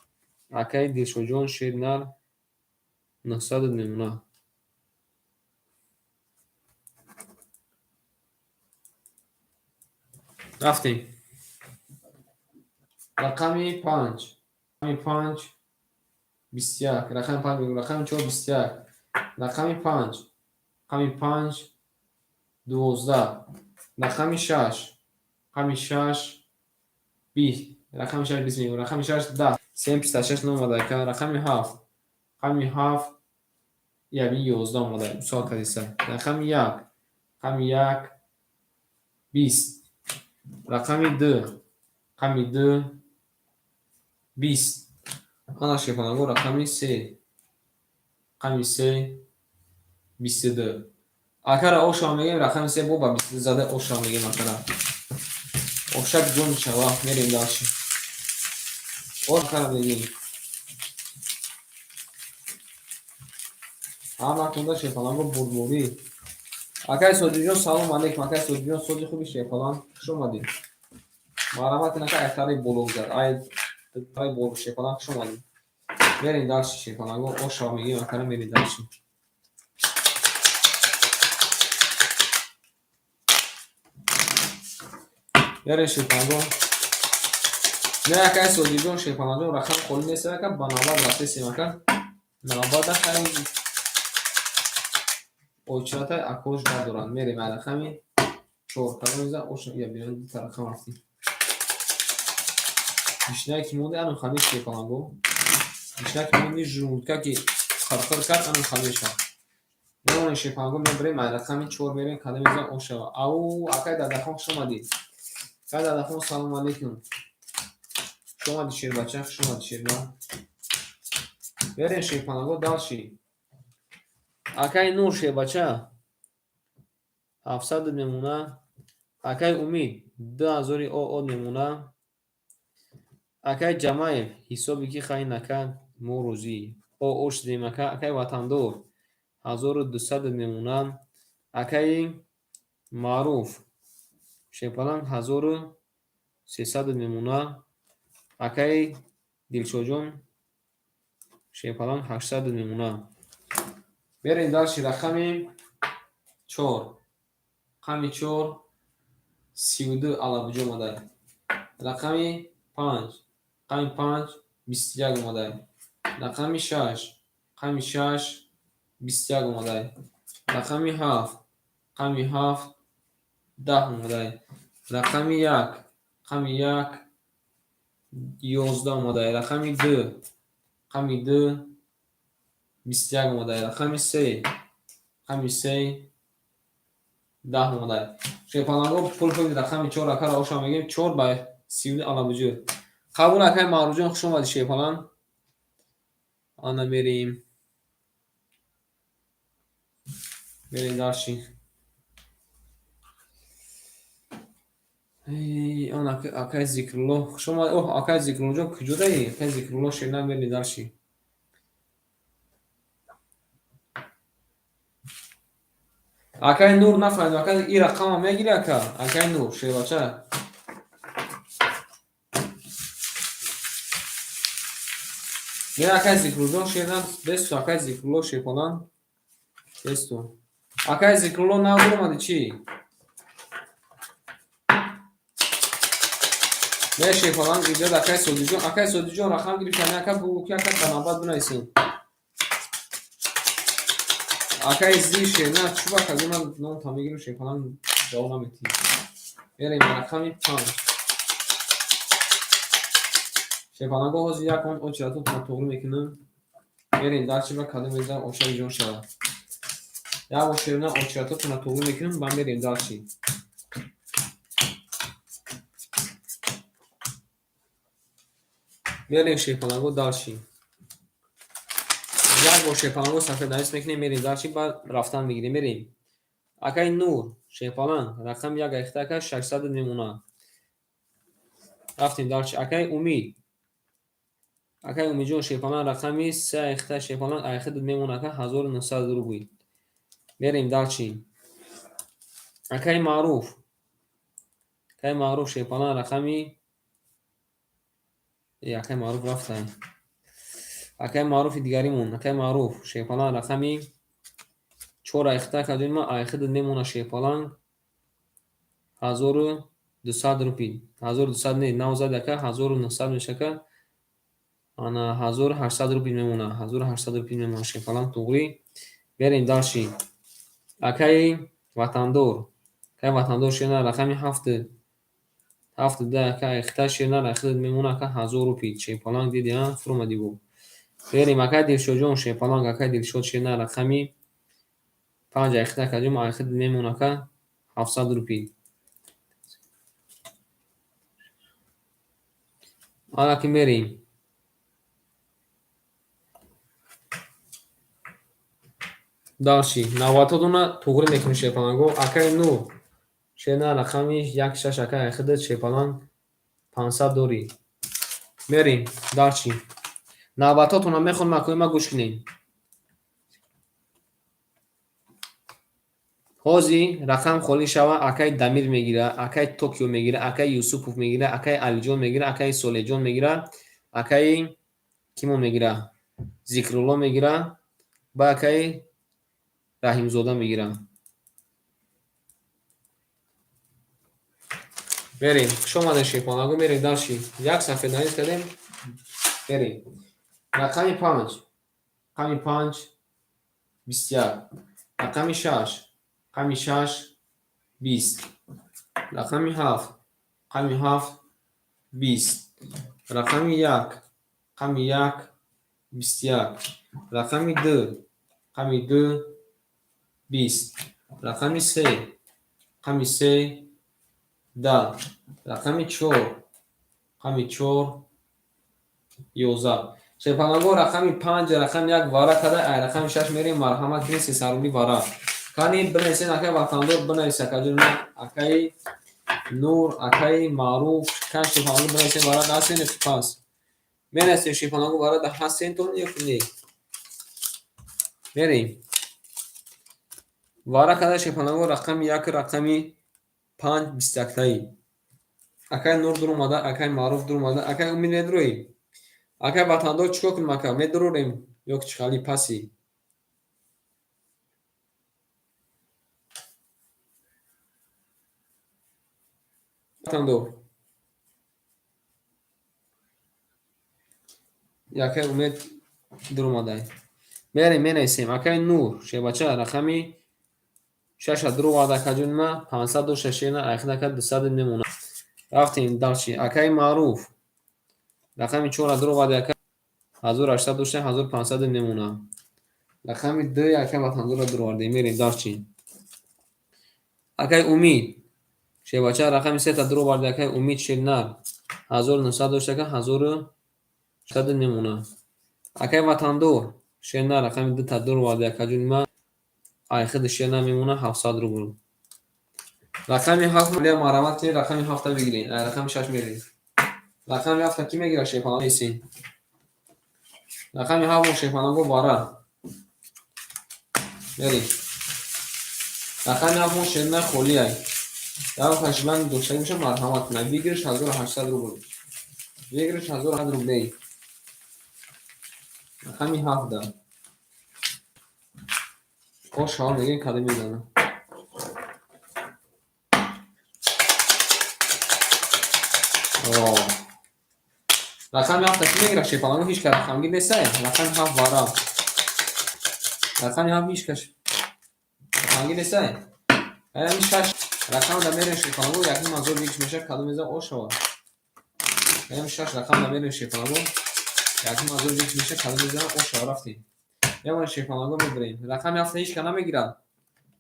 Speaker 1: اکای دلشوجان شیرنر 900 نمونه. رفتیم. رقم 5 رقم 5 21. رقم 5 بگو. رقم 4 21. رقم 5 رقم 5 12. رقم 6 رقم 6 20. رقم 6 20 میگم. رقم 6 10. 326 اومده که رقم 7 رقم 7 یعنی 11 اومده. سال کردیسه. رقم 1 رقم 1 20. رقم 2 رقم 2 20. آن شکلانگو رقم 3 رقم 3 22. اگر اوشا میگیم رقم 3 بو با 22 زده اوشا میگیم اگر اوشک جون شوا میریم داشتیم اور کار میگیم همه تونده شکلانگو بردوری. اگر سودی جون سلام علیکم. اگر سودی جون سودی خوبی شکلان شما دی مرحمت نکه اختاری بلوگ زد ای تای بلوگ شکلان شما دی میریم داشتیم شکلانگو اوشا میگیم اگر میریم داشتیم یاره شکلانگو نه اگر سودی جون شکلانگو رقم خالی نیست که بنابرای رفته سیمکن نابادا خیلی اوچات اکوش دارن میریم رقم 4 کارو اوشا یا بیرون رقم رفتیم بیشتر کی مونده الان خمیش شکلانگو بیشتر کی مونده جونکا که خرخر کرد الان خمیش نمونه شکلانگو میبریم رقم 4 میریم کدام اوشا او اکای دادخون شما دید اکای دادخون سلام علیکم شما دی شیر بچه شما دی شیر با بریم شکلانگو داشتی اکای نور شیر بچه 700 نمونه. اکای امید 2000 او نمونه. اکای جمعه حسابی که خواهی نکن مو روزی او اوش دیمکه اکای وطندار 1200 نمونه. اکای معروف شپلان 1300 نمونه. اکای دلشوجون شپلان 800 نمونه. بریم داشتی رقم 4 رقم 4 32 علابجو اومده. رقم 5 رقم 5 21 اومده. رقم 6 رقم 6 21 اومده. رقم 7 رقم 7 10 اومده. رقم 1 رقم 1 11 اومده. رقم 2 رقم 2 21 اومده. رقم 3 رقم 3 10 اومده. شیپانانگو پول کنید رقم 4 اکر آوشا میگیم 4 به 32 علابجو قبول اکر معروجون خوش اومدی شیپانان آنه میریم داشتی آن اکر ذکرالله خوش اومد. اوه اکر ذکرالله جو کجوده ای اکر ذکرالله شیرنم میریم داشتی اکر نور نفرد اکر ای رقم هم میگیری اکر نور شیباچه نه اکر ذکرالله شیرنم دستو اکر ذکرالله شیپانان دستو اکر ذکرالله نه اومدی چی نه شیپانان ایجاد اکر سودیجون اکر سودیجون رقم گیری کنه اکر بگو که اکر بنابرد بنایسیم اکر زی شیرنم چوبا که من نام تا میگیرم شیپانان جاو نمیتی بریم رقم 5 شیپانان گو حوزی یکون او چراتون تطور میکنم بریم درچی با کده میزن اوشای جون شد یا او شیرنم او چراتون تطور میکنم من بریم درچی بریم شیپانگو داشتیم یک با شیپانگو صفحه دانست میکنیم میریم داشتیم بعد رفتن میگیریم بریم اکای نور شیپانان رقم یک اخته که 600 نمونه. رفتیم در چی؟ اکای امید. اکای امید جون شیپالان رقمی 3 اختا شیپالان ایخد میمونه که 1900 روبی. بریم در چی؟ اکای معروف. اکای معروف شیپالان رقمی اکای معروف رفتن. اکای معروف دیگریمون اکای معروف شیپالان رقمی 4 اختا کدوم ما ایخد میمونه شیپالان 1200 روپی. 1200 نه 900 که 1900 میشه که انا 1800 روپی میمونه. 1800 روپی میمونه شیپالان توغری. بریم داشی اکای وطندور. اکای وطندور شینا رقمی 7 ده که اختا شینا رخد میمونه که 1000 روپی. شیپالان دیدی ها فروم دیگو. بریم اکای دلشو جون شیپالان اکای دلشو شینا رقمی 5 اختا کدوم ایخد میمونه که 700 روپی. حالا که بریم داشی نواتودونا توغری میکنی شیپالان گو اکای نو شینا رقمی 16 اکای ایخد شیپالان 500 دوری. بریم داشی نواتاتون هم میخون مکوی ما گوش کنین. حوزی رقم خالی شوه اکای دمیر میگیره اکای توکیو میگیره اکای یوسوپوف میگیره اکای علی جون میگیره اکای سولی جون میگیره اکای کیمو میگیره ذکرالله میگیره با اکای رحیم زاده میگیره. بریم شما در شیپانگو میریم داشی یک صفحه نایز کردیم. بریم رقم 5 رقم 5 21 رقم 6 رقم 6 20 رقم 7 رقم 7 20 رقم 1 رقم 1 21 رقم 2 رقم 2 20 رقم 3 رقم 3 10 رقم 4 رقم 4 11 شیپانگو رقم 5 رقم 1 وارا کده ای رقم 6 میریم مرحمت نیست سرولی وارا کانی بنویسین اکای وطندور بنویسه کجور اکای نور اکای معروف کن شیپانگو بنویسین وارا دستین پاس بنویسین شیپانگو وارا ده هستین تون یا کنی. بریم وارا کده شیپانگو رقم 1 رقمی 5 21 تایی اکای نور در اومده اکای معروف در اومده اکای امید ندروی اکای وطندور چیکار کنیم اکای میدروریم یک چخالی پسی وطندور یکای امید در اومده. بریم مینویسیم اکای نور شیبچه رقمی 6 در اومده کجون ما 506 ایخده که 200 میمونه. رفتیم دالچی اکای معروف رقمی 4 در اومده اکای 1800 1500 میمونه. رقمی 2 اکای وطندور در اومده میریم دالچی اکای امید شیبچه رقمی 3 در اومده اکای امید شیرنر 1900 که 1000 میمونه. اکای وطندور شیرنر رقمی 2 در اومده کجون ما ایخد شیرنر میمونه 700 رو. رقمی 7 ملی مرامت رقمی 7 بگیرین رقمی 6 میرین رقمی 7 کی میگیره شیپانگو نیستین رقمی 7 شیپانگو بارا بریم رقمی 7 شیرنر خولی ای یا پشبند دوشتری میشه مرحمت کنه بگیرش 1800 رو بگیرش 1800 رو بی رقمی 7 ده خوش حال میگین کده میزنه رقمی 7 کی میگیره شیپانگو هیچ که رقمی نیسته رقمی 7 بارا رقمی 7 هیچ کش رقمی نیسته این 6 رقم دا میره شیپانگو یکی منظور بیش میشه کدو میزه اوشو این 6 رقم دا میره شیپانگو یکی منظور بیش میشه کدو میزه اوشو رفتیم یه بار شیپانگو میبریم رقم 7 هیچ که نمیگیره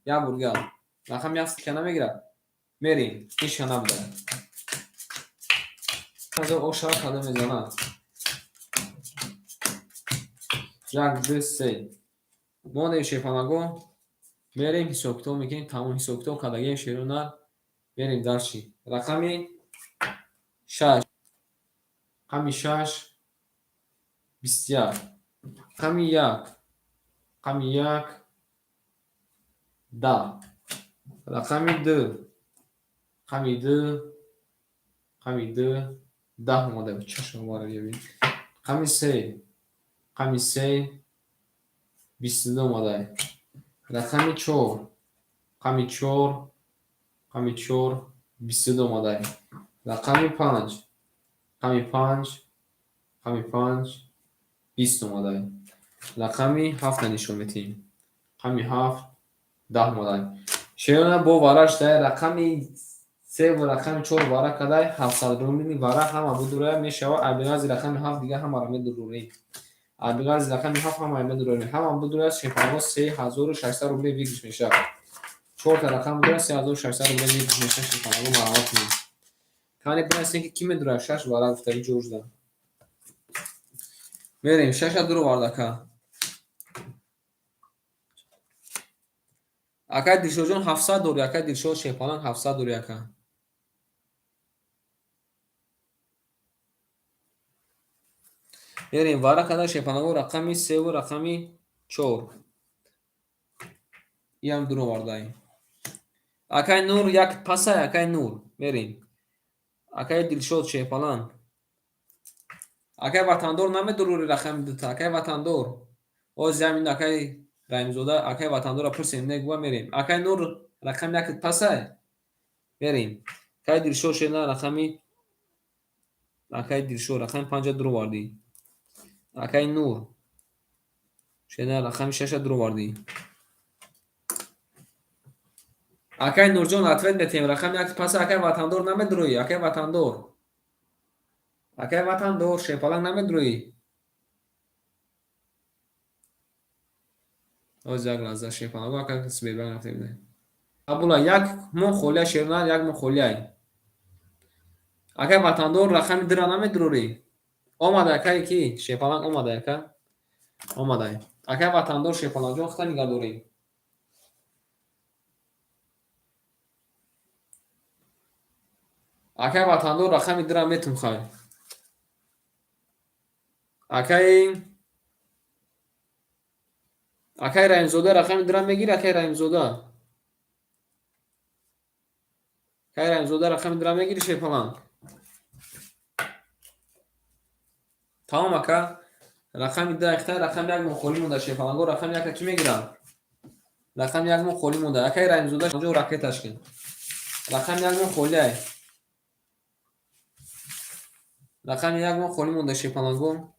Speaker 1: یا برگر رقم 7 که نمیگیره میریم هیچ که نمیگیره از اوشو کدو میزنه 1 2 3 مونه شیپانگو میریم حسابتو میکنیم تمام حسابتو کدگی شیرونر بریم درشی رقمی 6 رقم 6 بسیار. رقم 1 رقم 1 10. رقم 2 رقم 2 رقم 2 10 اومده. چشم ما رو ببین. رقم 3 رقم 3 22 اومده. رقم 4 رقم 4 رقم 4 22 اومده. رقم 5 رقم 5 رقم 5 20 اومده. رقم 7 نشون میدیم. رقم 7 10 اومده. شیران با وارش ده رقم 3 و رقم 4 وارا کدای 700 رومی وارا همه بدوره میشه و ابیاز رقم 7 دیگه هم آرامه دروری. ابیاز رقم 7 هم آرامه دروری. هم بدوره شیپانو 3600 رومی بیگش میشه. 4 تا رقم بدوره 3600 رومی بیگش میشه شیپانو معلومات می. کانی برسه که کی میدوره 6 وارا گفتاری جورج ده. بریم 6 درو واردا کا. اکا دیشوجون 700 دور اکا دیشو شیپانان 700 دور اکا. بریم وارا کدا شیپانو رقمی 3 و رقمی 4. یم درو واردای. اکای نور یک پاسا اکای نور. بریم. اکای دلشود شیپانان. اکای وطندور نمی دروری رقم دوتا. اکای وطندور. او زمین اکای رایمزوده اکای وطندور پرسیم نگوا میریم. اکای نور رقم یک پاسا. بریم. اکای دلشود شینا رقمی اکای دلشود رقم 5 درو واردی. اکای نور شینا رقم 6 درو واردی. اکای نورجون اتوید بتیم رقم یک پاسا اکای وطندور نمی دروی. اکای وطندور. اکای وطندور شیپالان نمی دروی. از یک لحظه شیپانگو اکا کسی بیرون رفته بوده. ابولا یک مو خولیه شیرنال یک مو خولیه. اکای وطندور رقم درا نمی دروری. آمده اکای کی شیپالان آمده اکا. آمده. اکای وطندور شیپالان جون خطا نگه دوریم. اکای وطندور رقم درا میتون خواه. اکای رایمزوده رقم درا میگیر اکای رایمزوده. اکای رایمزوده رقم درا میگیری شیپالان. تمام اکا. رقم ده اختار رقم یک مو خولی مونده شیپالانگو رقم یک کی میگیرم. رقم یک مو خولی مونده. اکای رایمزوده جو راکتش کن. رقم یک مو خولیه. رقم یک مو خولی مونده شیپالانگو.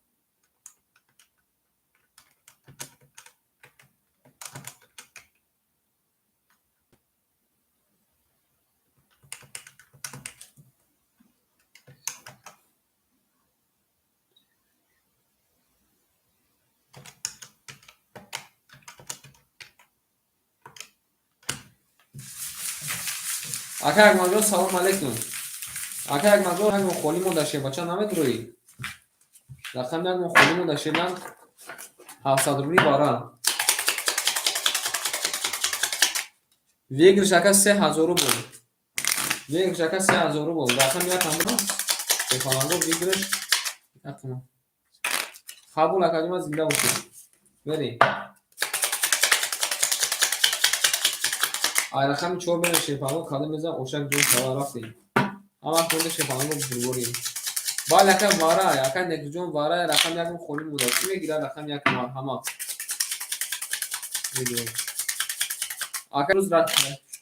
Speaker 1: اکا یک مجلس سلام علیکم. اکا یک مجلس یک مو خولی مونده شیپاچا نمیدروی. رقم یک مو خولی مونده شیپان 700 رومی بارا. ویگرش اکا 3000 رو بود. ویگرش اکا 3000 رو بود. رقم یک هم بود. شیپالانگو ویگرش اکا. قبول اکا جمع زنده باشید. بری. ای رقم 4 بین شیپالانگو کاده میزم اوشک جون سوال رفتیم. اما خونده شیپالانگو بروریم. بالا اکا وارا اکا نگجون وارا رقم یک مو خولی مونده. چی میگیره رقم یک مرحمت. میگیره. اکا روز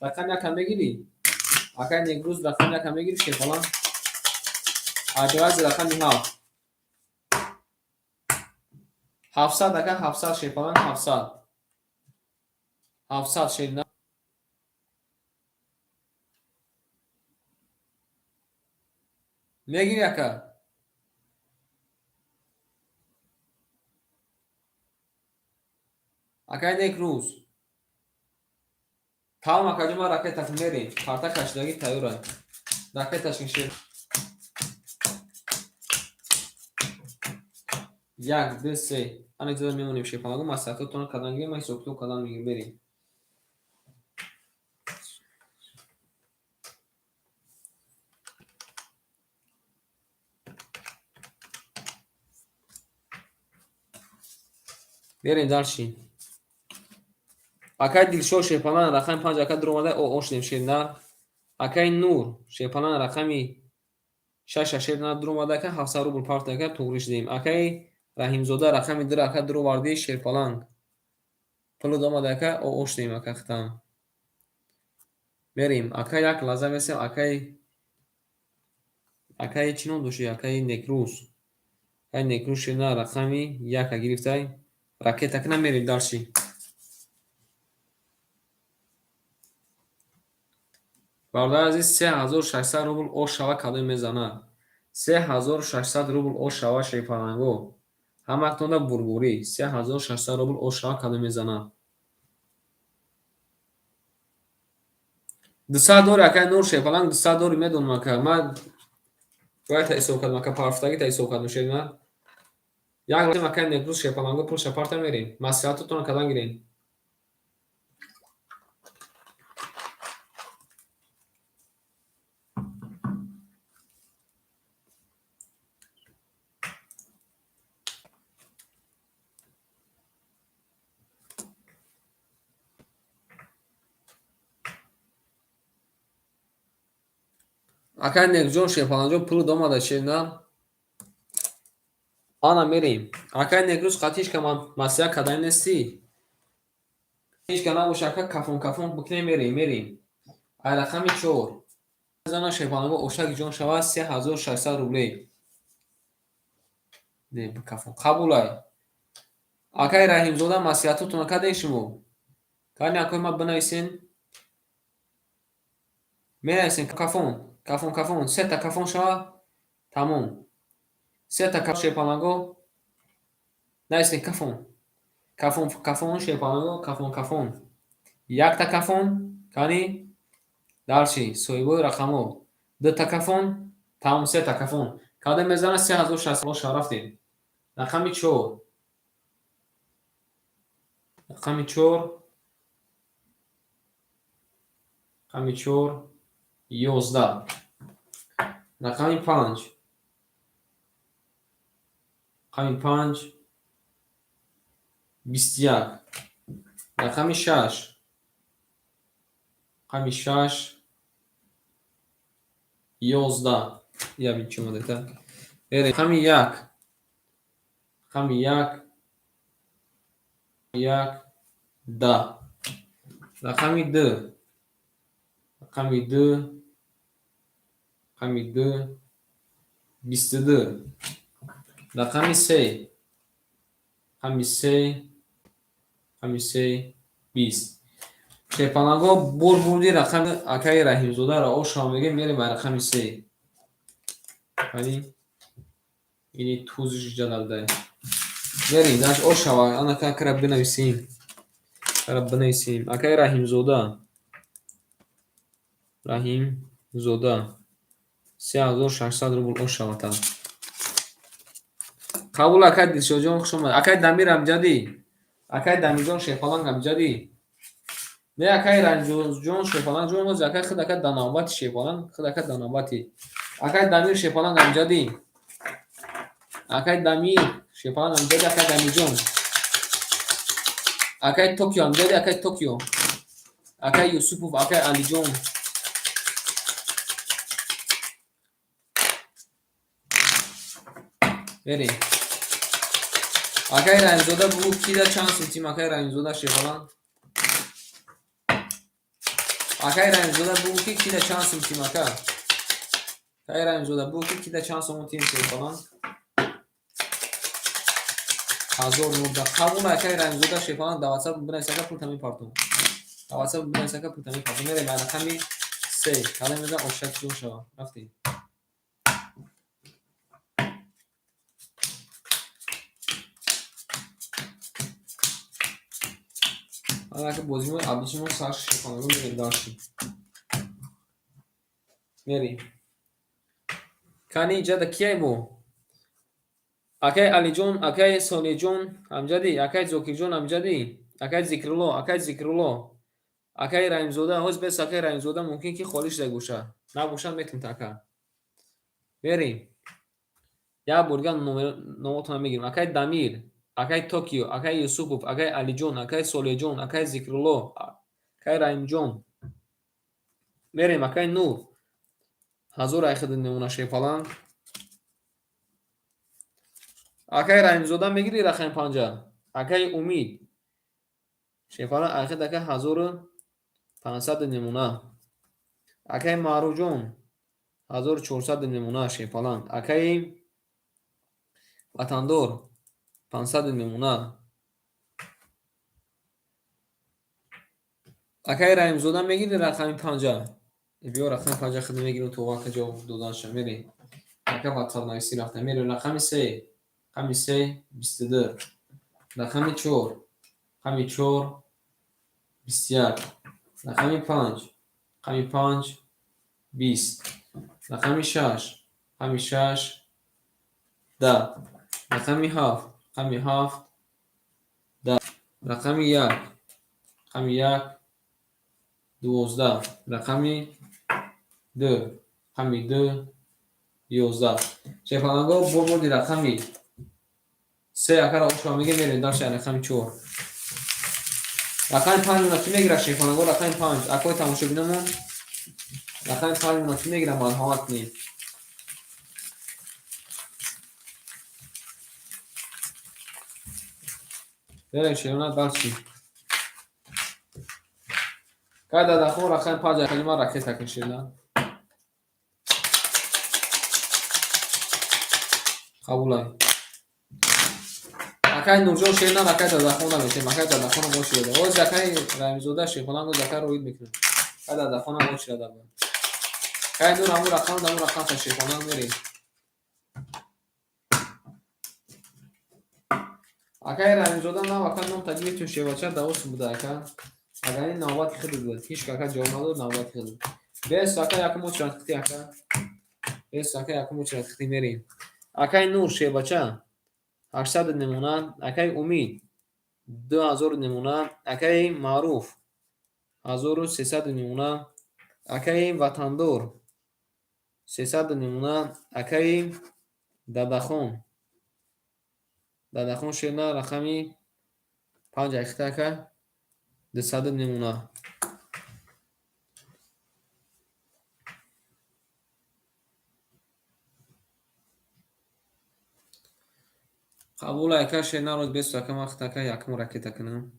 Speaker 1: رقم یک هم میگیری. اکا نگروز رقم یک هم میگیری شیپالان. اجواز رقم 7. 700 اکا 700 شیپالان 700. 700 شیرنا. میگیری اکا. اکا نگروز. تمام اکا جمع راکت میریم. کارتا کشیدگی تیوره. راکتش شیر. 1 2 3 انا اجازه میمونیم شیپالانگو مسافرتون کدام میگیم ما سوکتو کدام میگیم بریم. بریم دارشین. اکای دلشو شپالان رقم 5 اکای در اومده او اوش نمیشیندار. اکای نور شپالان رقمی 6 شیرنا در اومده که 700 روبل پارت که توریش دیم. اکای رحیم زوده رقمی در اکای در وردی شپالان پلو اومده که او اوش دیم اکای ختم. بریم اکای یک لازم است اکای چینون دوشی اکای نکروز. اکای نکروز شیرنا رقمی یک گرفتای راکت تک نمیریم دارشی. برادر عزیز 3600 روبل اوش شوا کادو میزنه. 3600 روبل اوش شوا شیپالانگو همه برگوری 3600 روبل اوش شوا کادو میزنه. 200 دور اکای نور شیپالانگ 200 دور میدونم که ما باید تایسو کدم که پارفتگی تایسو کدم شیرنا. یک لازم اکای نکروز شیپالانگو پول شپارت میریم. مسیحاتتون کدام گیرین. اکای نکجون شیپالانجون پول دوماده شیرنا. آنا میریم. اکای نکروز قطعیش که من مسیح کدام نیستی. هیچ که نباشه که کفون بکنیم میریم. ای رقمی 4 زنا شیپالانگو اوشک جون شوا 3600 روبلی. نه کفون قبولای. اکای رحیم زوده مسیحاتتون کدام شمو. کانی اکای ما بنویسین. می‌نویسین کفون 3 تا کفون شوا تموم. 3 تا کفون شیپالانگو نویسین کفون شیپالانگو کفون. یک تا کفون کانی دارچی سویبوی رقمو 2 تا کفون تمام 3 تا کفون کادم میزنه 3600 شرفتیم. رقمی 4 رقمی 4 11 رقمی 5 21 رقمی 6 11 یا بیچی اومده تا رقمی 1 10 رقمی 2 22 رقمی 3 20 شیپالانگو بردی رقم اکای رحیم زوده را او شامگه میره به رقمی 3 ولی اینی توزش جلال ده بریم داشت او شوا آن اکا کرب بنویسیم اکای رحیم زوده 3600 روبل او شوا تا قبول اکای دلشو جون خوش اومد. اکای دمیر امجدی اکای دمیر جون شیپالانگ امجدی نه اکای رنجوز جون شیپالانگ جون موز اکای خود اکای داناواتی شیپالانگ خود اکای داناواتی اکای دمیر شیپالانگ امجدی اکای دمیر شیپالانگ امجدی اکای دمیر جون اکای توکیو امجدی اکای توکیو اکای یوسوف اکای علی جون بریم اکای رنجوده بگو کی در چند سنتیم اکای رنجوده شیپالانگ اکای رنجوده بگو کی در چند سنتیم اکای رنجوده بگو کی در چند سنتیم شیپالانگ 1900 قبول اکای رنجوده شیپالانگ در واتساپ بنویسه که پول تامین پارتون میره بعد رقمی 3 کاله میزن اوشک جون شوا رفتیم حالا که بازیمون عبدیشمون سرش شیپالانگو میریم داشتیم میریم کانی اینجا دا کیه بو اکای علی جون اکای سالی جون امجدی اکای زوکی جون امجدی اکای ذکرالله اکای رحیم زوده هوز بس اکای رحیم زوده ممکن که خالیش دگوشه نبوشن میتون تکا بریم یا برگان نومتون میگیریم اکای دمیر акай Токио, акай Юсупов, акай Алиҷон, акай Солеҳҷон, акай Зикрулло, акай Раимҷон. Мерем акай Нур. Ҳазор айхиди немуна шефаланг. Акай Раимзода мегири рақами 50. Акай Умид. Шефаланг айхид акай 1500 немуна. Акай Маъруфҷон 1400 немуна шефаланг. Акай Ватандор 500 немуна. акай Раимзода мегири рақами 50. биё рақами 50 хидмат мегирем то вақти ҷавоб доданашам. Мерем акай ватсап нависӣ рафта. Мерем рақами 3. рақами 3 22. рақами 4. рақами 4 21. рақами 5. рақами 5 20. рақами 6. рақами 6 10. рақами 7. рақами 7 10. рақами 1. рақами 1 12. рақами 2. рақами 2 11. шефалангҳо бурбурди рақами 3 акара ошро мегем. мерем дарши рақами 4. рақами 5 мона чӣ мегирад шефалангҳо? рақами 5 акои тамошобинамон рақами 5 мона чӣ мегирад? марҳамат кунед. берем шефаланг дарши кай дадахон рақами 5 калима ракета кашида. қабулай. акай Нурҷон шерна акай дадахона мешем. акай дадахона бошида. оз акай Раимзода шефалангу акай роид мекунем. кай дадахона бошида. кай Нур аму рақам даму рақам та шефаланг мерем. акай Раимзода нав акай ном таҷибитун шевача давус буда ака. агани навбати хиди буд. ҳеҷ ака ҷавоб надод навбати хиди. бес акай якум очратхти ака. бес акай якум очратхти мерем. акай Нур шевача 800 немуна. акай Умид 2000 немуна. акай Маъруф 1300 немуна. акай Ватандор 300 немуна. акай дадахон шена рақами 5 айхта ака 200 немуна. қабул ака шенаро 20 ака махта ака якум ракета кунам.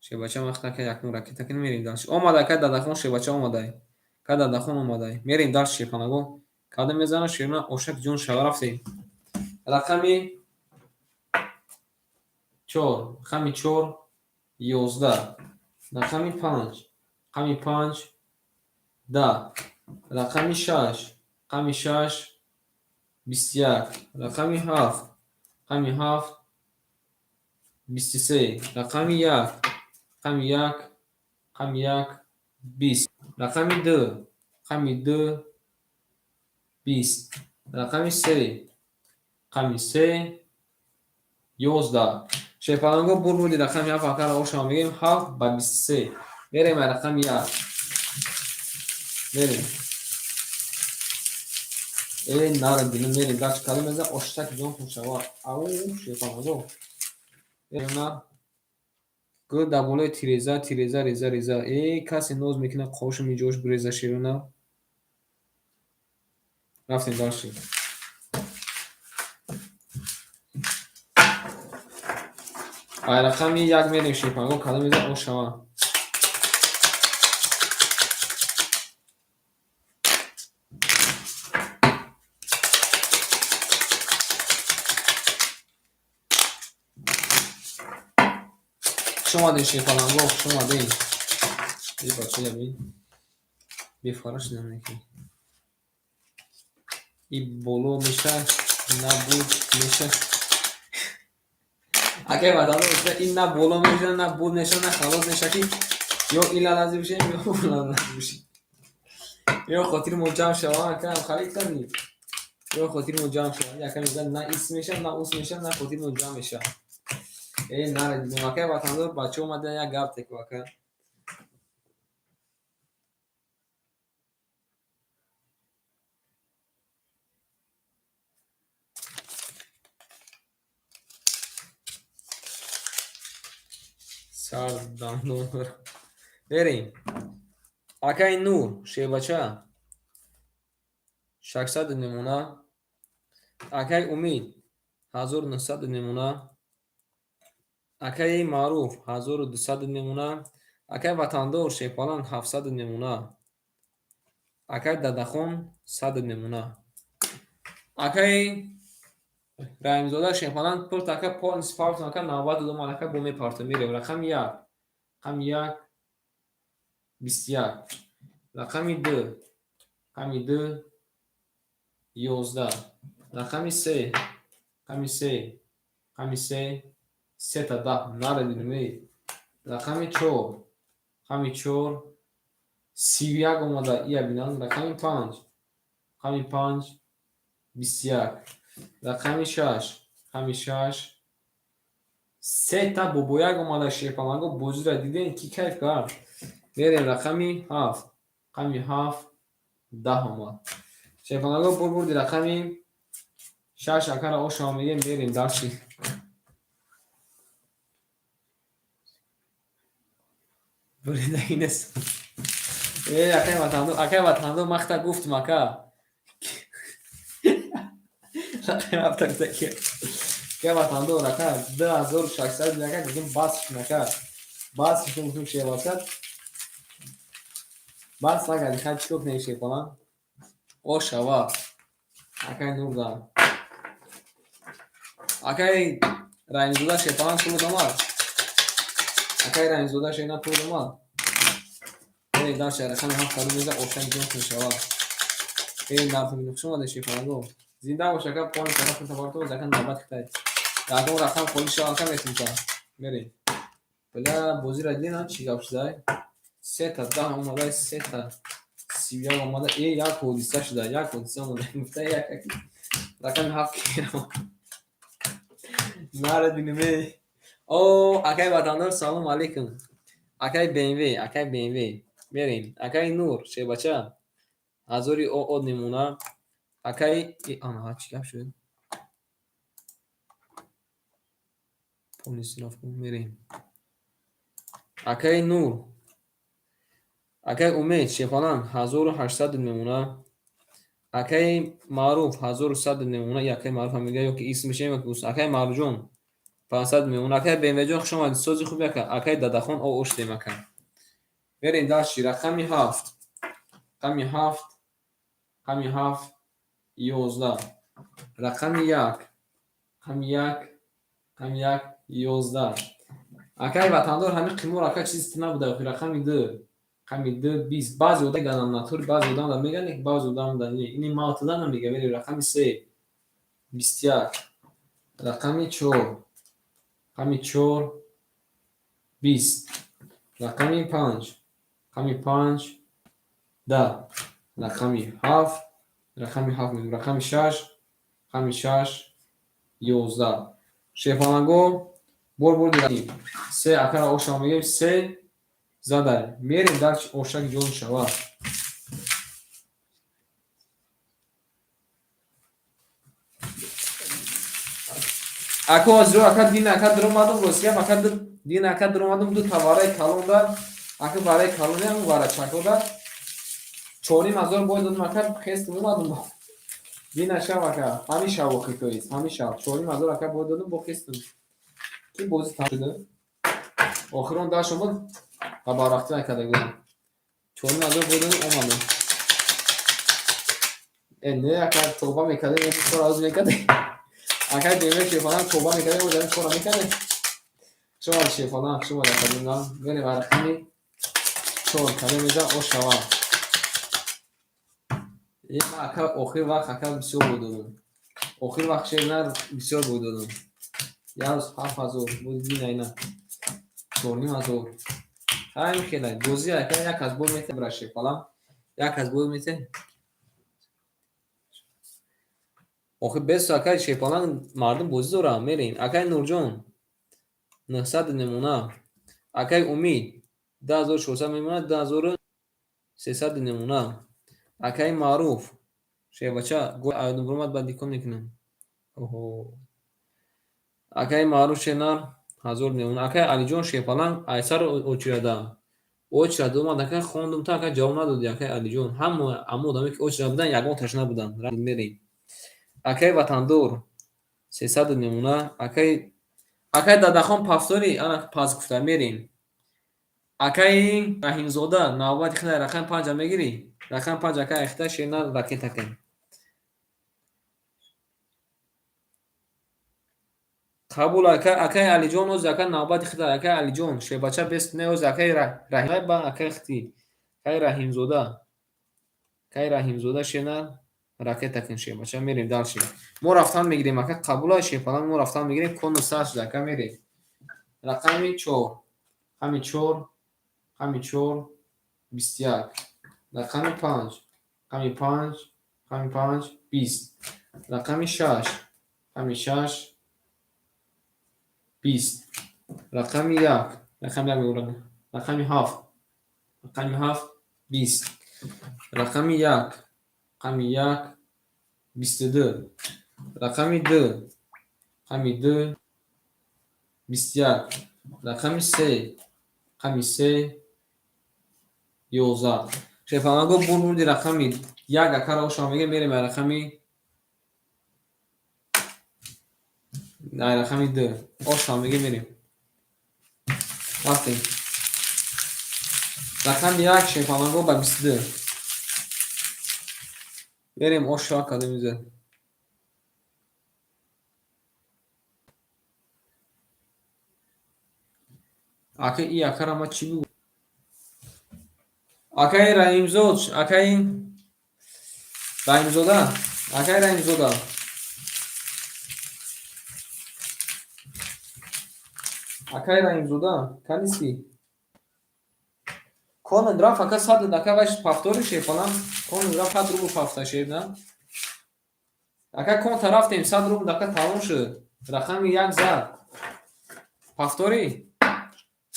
Speaker 1: шебача махта ака якум ракета кунам. мерем дарш омада ака дадахон шебача омадай. ка дадахон омадай. мерем дарш шефанаго када мезана шена ошак ҷон шава рафтем. рақами 4. рақами 4 11. рақами 5. рақами 5 10. рақами 6. рақами 6 21. рақами 7. рақами 7 23. рақами 1. рақами 1 рақами 1 20. рақами 2. рақами 2 20. рақами 3. рақами 3 11. шефаланго бурбуди рақами 7 акара ошама мегем 7 ба 23. мерем ай рақами 1. мерем нара дилум мерем дарч калимаза оштак ҷон хушава ау шефаланго мерем гӯ даболаи тиреза тиреза реза реза касе ноз мекунад қошу миҷош гуреза широна рафтем дарши ай рақами 1 мерем шефаланго калимаза ошава шумадин шефаланго шумадин бачаябин бефараш намеки и боло меша набуд меша акай ватандор ин на боло меша на буд меша на халос меша ки ё илалази бишем ё улалази бишем ё хотири мо ҷамъ шава ака харид кардӣ ё хотири мо ҷамъ шава яка мега на ис меша на ус меша на хотири мо ҷамъ меша наредидем акай ватандор бача омада як гап теку ака سردندون. بریم. اکای نور شیبچه 600 نمونه. اکای امید 1900 نمونه. اکای معروف 1200 نمونه. اکای وطندار شیپالان 700 نمونه. اکای ددخون 100 نمونه. اکای رحمزاده شیپالان پر تاکا پول سپارت ناکا 92 مالکا بومی پارت میره. رقم 1 رقم 1 21 رقم 2 رقم 2 11 رقم 3 رقم 3 رقم 3 3 تا 10 نردیدمی. رقم 4 رقم 4 31 اومده ای بینان. رقم 5 رقم 5 21 رقم 6 رقم 6 3 تا بوبویک اومده شیپالانگو بوزی را دیدین کی کیف کرد. بریم رقم 7 رقم 7 10 اومد شیپالانگو بردی. رقم 6 اکر آش آمیگه میریم داشتی. بریده این است. اکای وطندو مختا گفت مکا. رقم هفته که که وطندو رقم 2600 نکرد دیگه باسش نکرد. باسش میتونم شیه واسد. باس نکرد خیلی چوک نیشه فلان. او شوا. اکای نور دارم. اکای رنگزوده شیطان پول داماد. اکای رنگزوده شیطان پول داماد. این دار شهر رقم هفته رو میزه اوشن جنس شوا. این دار تو می‌نوشم ولی شیفانگو. زنده باشه که پول طرف تبارتو زکن نوبت خطای. رقم رقم پول شوا کم میتونم. میریم. بلا بوزی را دیدن چی گفت شده؟ 3 تا 10 اومده 3 تا 30 اومده ای یک حادثه شده. یک حادثه اومده گفته یک رقم 7 کیلو. نردیدمی. او اکای وطندار سلام علیکم. اکای BMW اکای BMW میریم. اکای نور چه بچه هزاری او نمونه. اکای آنها چی گفت شد؟ پولیس نفت میریم. اکای نور اکای امید شیفانان 1800 نمونه. اکای معروف 1100 نمونه. اکای معروف هم میگه که اسمش اینه که اکای معروجون 500 نمونه. اکای BMW جون شما سازی خوبه که اکای ددخون او اوش دیمکن. بریم داشتی رقمی 7 رقمی 7 رقمی 7 11 رقم 1 رقم 1 رقم 1 11 اکای وطندار همین قیمور اکای چیزی نبوده. رقم 2 رقم 2 20 بعضی اوده گنم ناتور بعضی اوده میگن که بعضی اوده هم دنی اینی ما تو دادم میگه. ولی رقم 3 21 رقم 4 رقم 4 20 رقم 5 رقم 5 10 رقم 7 رقم 7 رقم 6 رقم 6 11 شیفانگو بر دیدیم 3 اکر آشام میگیم 3 زده میریم در اوشک جون شوا. اکو از رو اکر دین اکر درو مادم روسیه اکر دین اکر درو مادم دو تواره کلون دار اکر برای کلونی هم وارد چکو دار چونی مزار باید دادم اکر خیست مادم دین اشم اکر همی شب وقتی تویست همی شب چونی مزار اکر باید دادم با خیستم کی بازی تام شده آخرون داشت شما تبارختی نکرده گفتم چونی مزار باید دادم اومدم نه اکر توبه میکرده یه بیشتر آز میکرده اکر دیمه شیفانم توبه میکرده و دارم کورا میکرده شما شیفانم شما دارم بینه برخیمی چون کده میزن او شوا این اکر آخر وقت اکر بسیار بود دادم آخر وقت شیر نر بسیار بود دادم یه روز 7000 بود دین اینا 4500 خیلی خیلی دوزی اکر یک از بود میته برای شیفانم یک از بود میته آخه بس اکای شیپالان مردم بوزی دارم میرین. اکای نورجون 900 نمونه. اکای امید 10600 نمونه 10300 نمونه. اکای معروف شی بچه گل آیدون برمت بعد دیکن میکنم. اوه اکای معروف شنار 1000 نمونه. اکای علی جان شیپالان ایسر اوچرادا اوچرادا اومد اکای خوندم تا اکای جواب ندادی اکای علی جان هم آدمی که اوچرا بودن یگان تشنه بودن رفتیم میریم. اکای وطندور 300 نمونه. اکای دادخان پافداری انا پاس گفتم میریم. اکای رحیم زاده نوبت خدا رقم 5 میگیری رقم 5 اکای اخته شینا راکت کن قبول. اکای علی جان او زکا نوبت خدا اکای علی جان شه بچه بست نه او زکای رحیم با اکای اختی اکای رحیم زاده شینا راکت کن شه بچه میریم دالشیم ما رفتن میگیریم اکای قبول شه فلان ما رفتن میگیریم کن ساش زکا میریم رقم 4 همین 4 همین 4 21 رقم 5 همین 5 همین 5 20 رقم 6 همین 6 20 رقم 1 رقم 1 میگم رقم 7 رقم 7 20 رقم 1 رقم 1 22 رقم 2 رقم 2 21 رقم 3 رقم 3 11 شفا گفت بردی رقم 1 اکر او شما میگه میریم رقم نه رقم 2 او شما میگه میریم وقتی رقم 1 شفا گفت با 22 بریم او شما کده میزه اکه ای اکر اما چی بود اکای رحیم زود اکای رحیم زوده اکای رحیم زوده اکای رحیم زوده کنیستی کون درا فقط 100 دکه باش پافتوری شه فلان کون درا فقط رو پافتا شه نه اکای کون طرف 100 رو دکه تموم شد رقم 1 زد پافتوری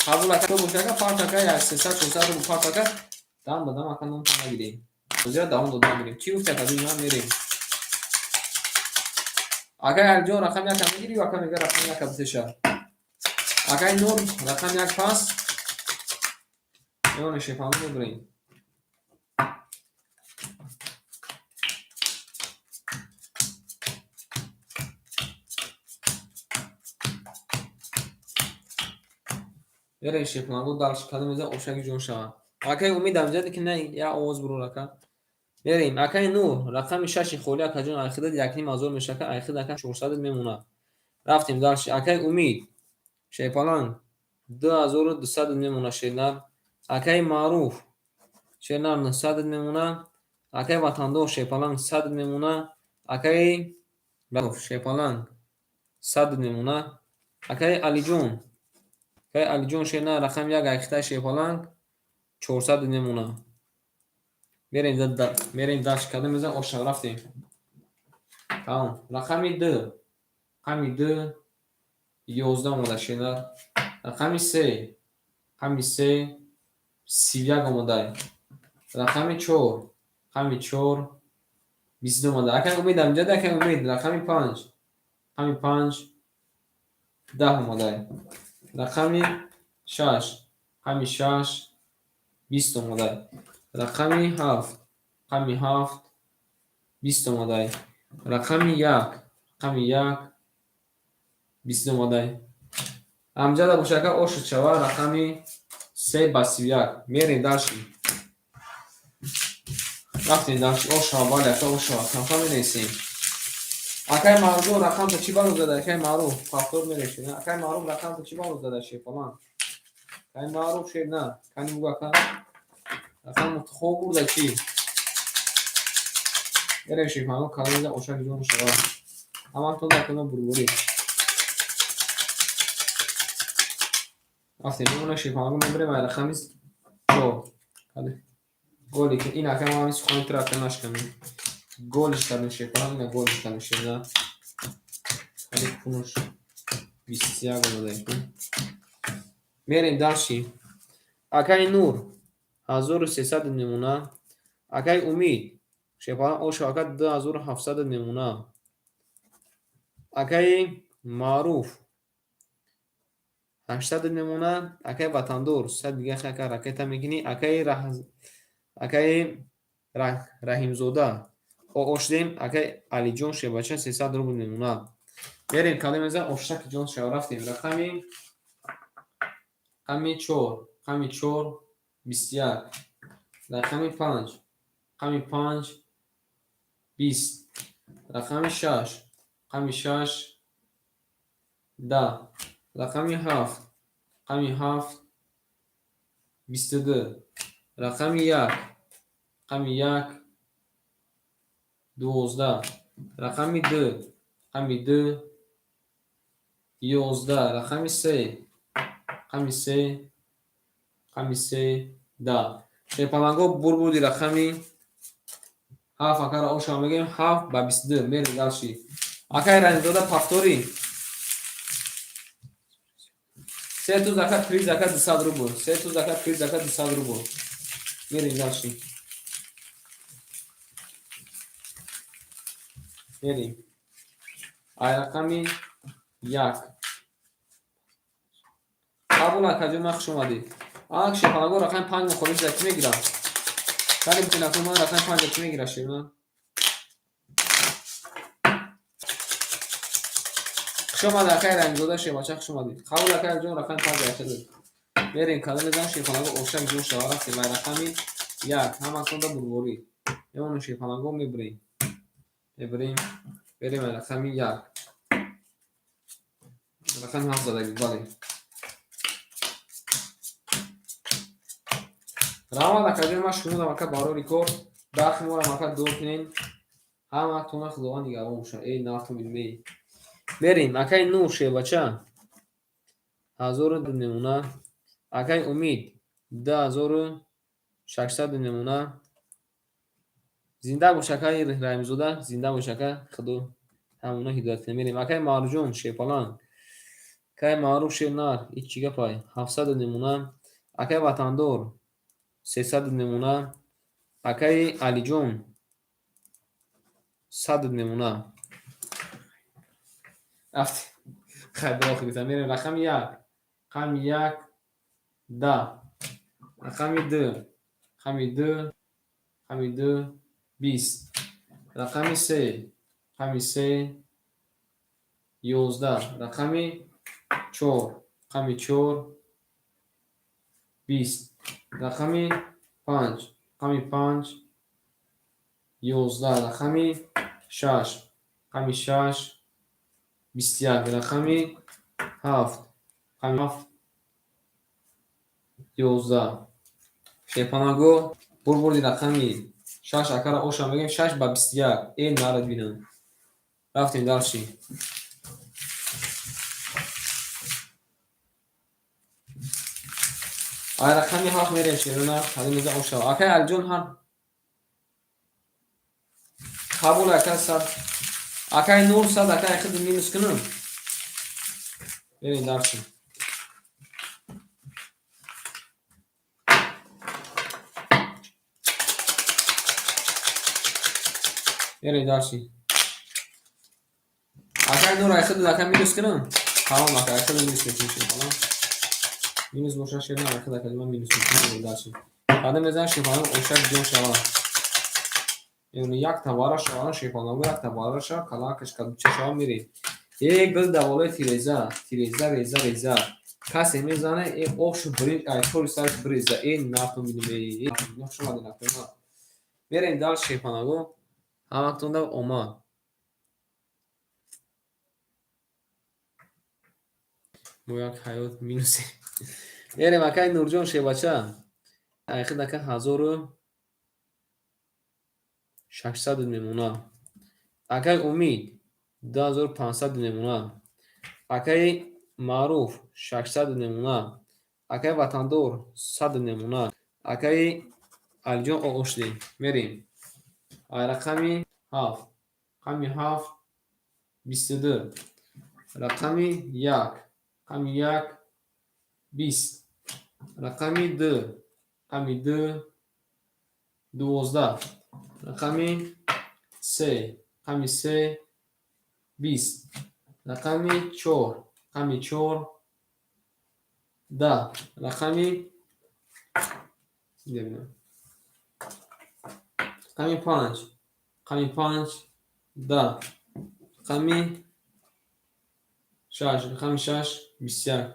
Speaker 1: قبول اکا باشه که پارت اکای 300 400 رو پارت اکا دام بدم اکا نون تا نگیریم زیاد دام دادم میریم چی گفت تا دیگه میریم اکای الجو رقم 1 میگیری و اکا میگه رقم 1 بتشه اکای نور رقم 1 پاس اون شفا میبریم یه شفا گفت دالش کدوم میزه اوشاگی جون شما اکای امیدم زده که نه یا آواز برو رکا بریم اکای نور رقم 6 خولی اکا جون اخیدت یکنی مازور میشه که اخید اکا 400 میمونه رفتیم دالش اکای امید شیپالان 2200 میمونه شینر اکای معروف شینر 900 میمونه اکای وطندو شیپالان 100 میمونه اکای معروف شیپالان 100 میمونه اکای علی جون اکای علی جون شینر رقم 1 اخیده شیپالان 400 میمونه میریم داش کده میزن اوشا رفتیم تمام رقم 2 رقم 2 11 اومده شینر رقم 3 رقم 3 31 اومده رقم 4 رقم 4 22 اومده اکن امیدم جد اکن امید رقم 5 رقم 5 10 اومده رقم 6 رقم 6 20 اومده رقم 7 رقم 7 20 اومده رقم 1 رقم 1 20 اومده امجد ابوشکر اوشد شوه رقم 3 با 31 میریم داشتیم رفتیم داشتیم اوشا باید اکا اوشا کمکا می نیسیم اکای معروف رقم تو چی بارو زده اکای معروف پافتور می ریشید اکای معروف رقم تو چی بارو زده شید فلان اکای معروف شید نه کنی بگو اکا رقم خوب بوده چی میرشید فلان کنی ده اوشا جون شوه اما تو ده کنه بروری رفتیم میمونه شید فلان میبریم رقم تو گولی که این اکای ما همین سخانی تر اکا نشکنیم گولش کردن شیپان نه گولش کردن شیپان خیلی کنوش 21 اومده میریم داشتیم اکای نور 1300 نمونه اکای امید شیپان او شاکت 2700 نمونه اکای معروف 800 نمونه اکای وطندور 100 دیگه خاک راکت میگنی اکای رحیم زاده او اشدیم اکای علی جون شبچه 300 روبل نمونه بریم کلمه زن اشتک جون شو رفتیم رقمی قمی چور 21 رقمی 5 قمی 5 20 رقمی 6 قمی 6 10 رقمی 7 قمی 7 22 رقمی 1 قمی 1 12 رقمی 2 قمی 2 11 رقمی 3 قمی 3 قمی 3 10 شیپالانگو بودی رقمی 7 اکر آشان بگیم 7 با 22 میریم دلشی اکای رنگ داده پفتوری 3 تو زکات پری زکات 200 روبل 3 تو زکات پری زکات 200 روبل میریم دلشی میریم ای رقمی 1 قبول اکجو مخش اومدی آنک شیپالانگو رقم 5 مخوری زکی میگیرم کاری میتونه کنم رقم 5 زکی میگیره شیرنا شما در کای رنگ داده شما چه شما دید قبول اکای جون رقم 5 زکی بریم کلمه زن شیپالانگو اوشک جون شوارا که بر رقمی 1 هم اکنده بروری اونو شیپالانگو میبریم بریم رقمی 1 رقم 7 زدگی بله راه اکجو ما شروع دارم که بارو ریکورد داخل مورا مکا دور کنین هم اکنده خداوند دیگه اون ای ناتو میلمی بریم اکای نوشه بچه 1000 نمونه اکای امید 10600 نمونه زنده باشکای رحیم زاده زنده باشکای خدا همونا هدایت میریم اکای مارجون شیپالان کای معروف شیرنار ایچیگه پای 700 نمونه اکای وطندور 300 نمونه اکای علی جون 100 نمونه افت خیلی آخری میریم رقم 1 رقم 1 10 رقم 2 رقم 2 رقم 2 20 رقم 3 رقم 3 11 رقم 4 رقم 4 20 رقم 5 رقم 5 11 رقم 6 رقم 6 21 رقم 7 رقم 7 11 شیپاناگو بردی رقمی 6 اکر اوشان بگیم 6 با 21 این نارد بینم رفتیم دارشی آیا رقمی 7 میریم شیرونه حالی میزه اوشان اکر الجون هم قبول اکر 100 اکر نور 100 اکر خود مینوس کنم بریم دارشی بریم دارشی اکر نور اکر خود اکر مینوس کنم تمام اکر خود مینوس کنم مینوس باشه شیرونه اکر اکر مینوس کنم دارشی بعد میزن شیرونه اوشک جون شوان یعنی یک تباره شوان شیپانگو یک تباره شو کلاکش کدوچه شوان میری یک گل دوالای تیریزه کسی میزنه این اوشو برید ای طوری سرش بریزه این نفتون میدونه این نفت شما دی نفتون میرین دال شیپانگو هماکتون دو اوما مو یک حیات مینوسی میریم اکای نورجون شیباچه ایخی دکه 1600 نمونه اکای امید 2500 نمونه اکای معروف 600 نمونه اکای وطندور 100 نمونه اکای الجون اوشلی میریم رقمی 7 رقمی 7 22 رقمی 1 رقمی 1 20 رقمی 2 رقمی 2 12 رقمی 3 رقمی 3 20 رقمی 4 رقمی 4 ده. رقمی ببینم. رقمی 5. رقمی 5 ده. رقمی 6. رقمی 6 21.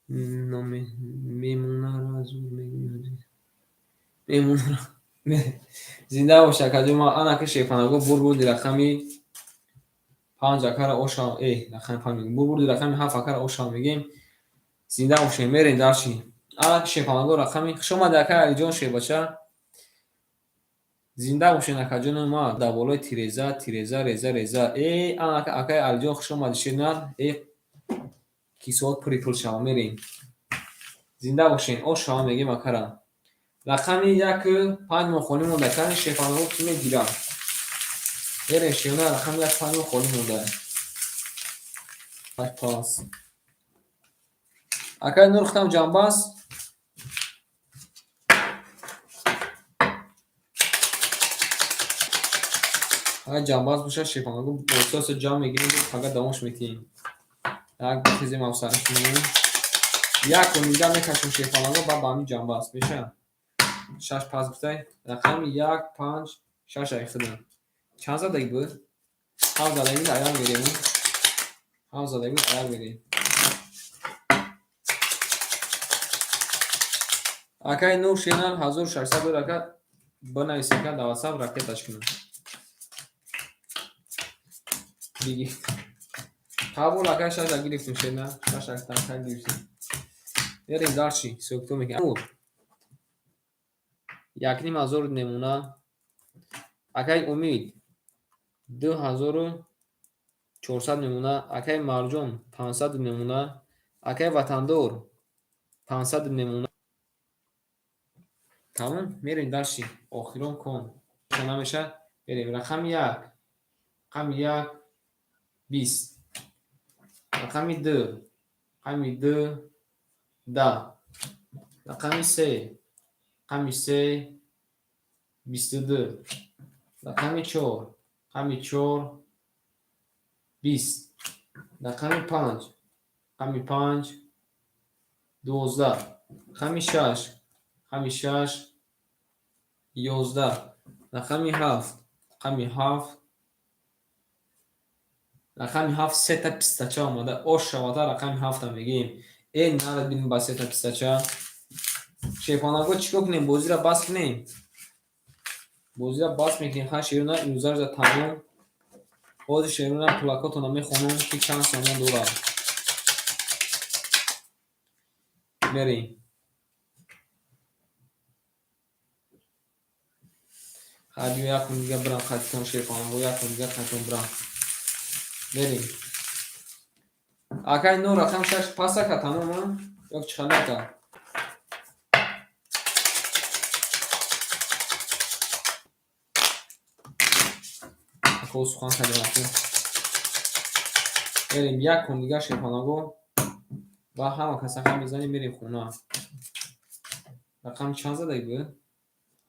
Speaker 1: نام میمونه را از اون میمونه را زنده باشه که ما انا که شیفانگو بردی رقمی 5 اکر اوشا رقم 5 میگیم بردی رقمی 7 اکر اوشا میگیم زنده باشه میرین داشی انا که شیفانگو رقمی شما دکر علی جان شی باشه زنده باشه نکجون ما در بالای تیرزا رزا انا که اکای علی جان شما دشید نه کیسوات پری پول شما میرین زنده باشین اوشا میگیم اکرم رقمی یک 5 ماه خالی مونده کردن شیفانگو کی میگیرم برین شیونه رقم یک 5 ماه خالی مونده پاس اکای نور ختم جنباس اگه جنباس باشه شیفانگو بوستاس جام میگیریم فقط داموش میتیم یک چیزی موسرش میگیم یک کنیده میکشم شیفانگو با بامی جنباس بشه 6 پاس بسته رقم 1 5 6 ایخدم چند زده بود؟ 7 زده بود ایال میریم 7 زده بود ایال میریم اکای نور شینان 1600 رکت بنویسی که در واتساپ رکتش کنم دیگه قبول اکای شاید گرفتیم شینان شاید تنها گرفتیم بریم دارچی سوکتو میگم نور یک نیم هزار نمونه اکای امید 2400 نمونه اکای مرجان 500 نمونه اکای وطندور 500 نمونه تمام میریم داشتی آخرون کن چه نمیشه بریم رقم 1 رقم 1 20 رقم 2 رقم 2 10 رقم 3 رقم 3 22 رقم 4 رقم 4 20 رقم 5 رقم 5 12 رقم 6 رقم 6 11 رقم 7 رقم 7 رقم 7 سه تا پیستاچه آمده اوش شواده رقم 7 هم میگیم این نرد بینیم با سه تا پیستاچه شیپانگو چیکو کنیم بازی را باز کنیم بازی را باز میکنیم خواه شیرونه ایوزار را تمام باز شیرونه پلاکاتو نمیخونم که چند سامان دوره بریم خواهدیو یکم دیگه برم خواهدتون شیپانگو یکم دیگه خواهدتون برم بریم اکای نو رقم 6 پاسه که تمام یک چخنه که اکو سخان کردیم بریم یک کن دیگه شیپانگو با همه کسی هم میزنیم میریم خونه رقم چند زده بود؟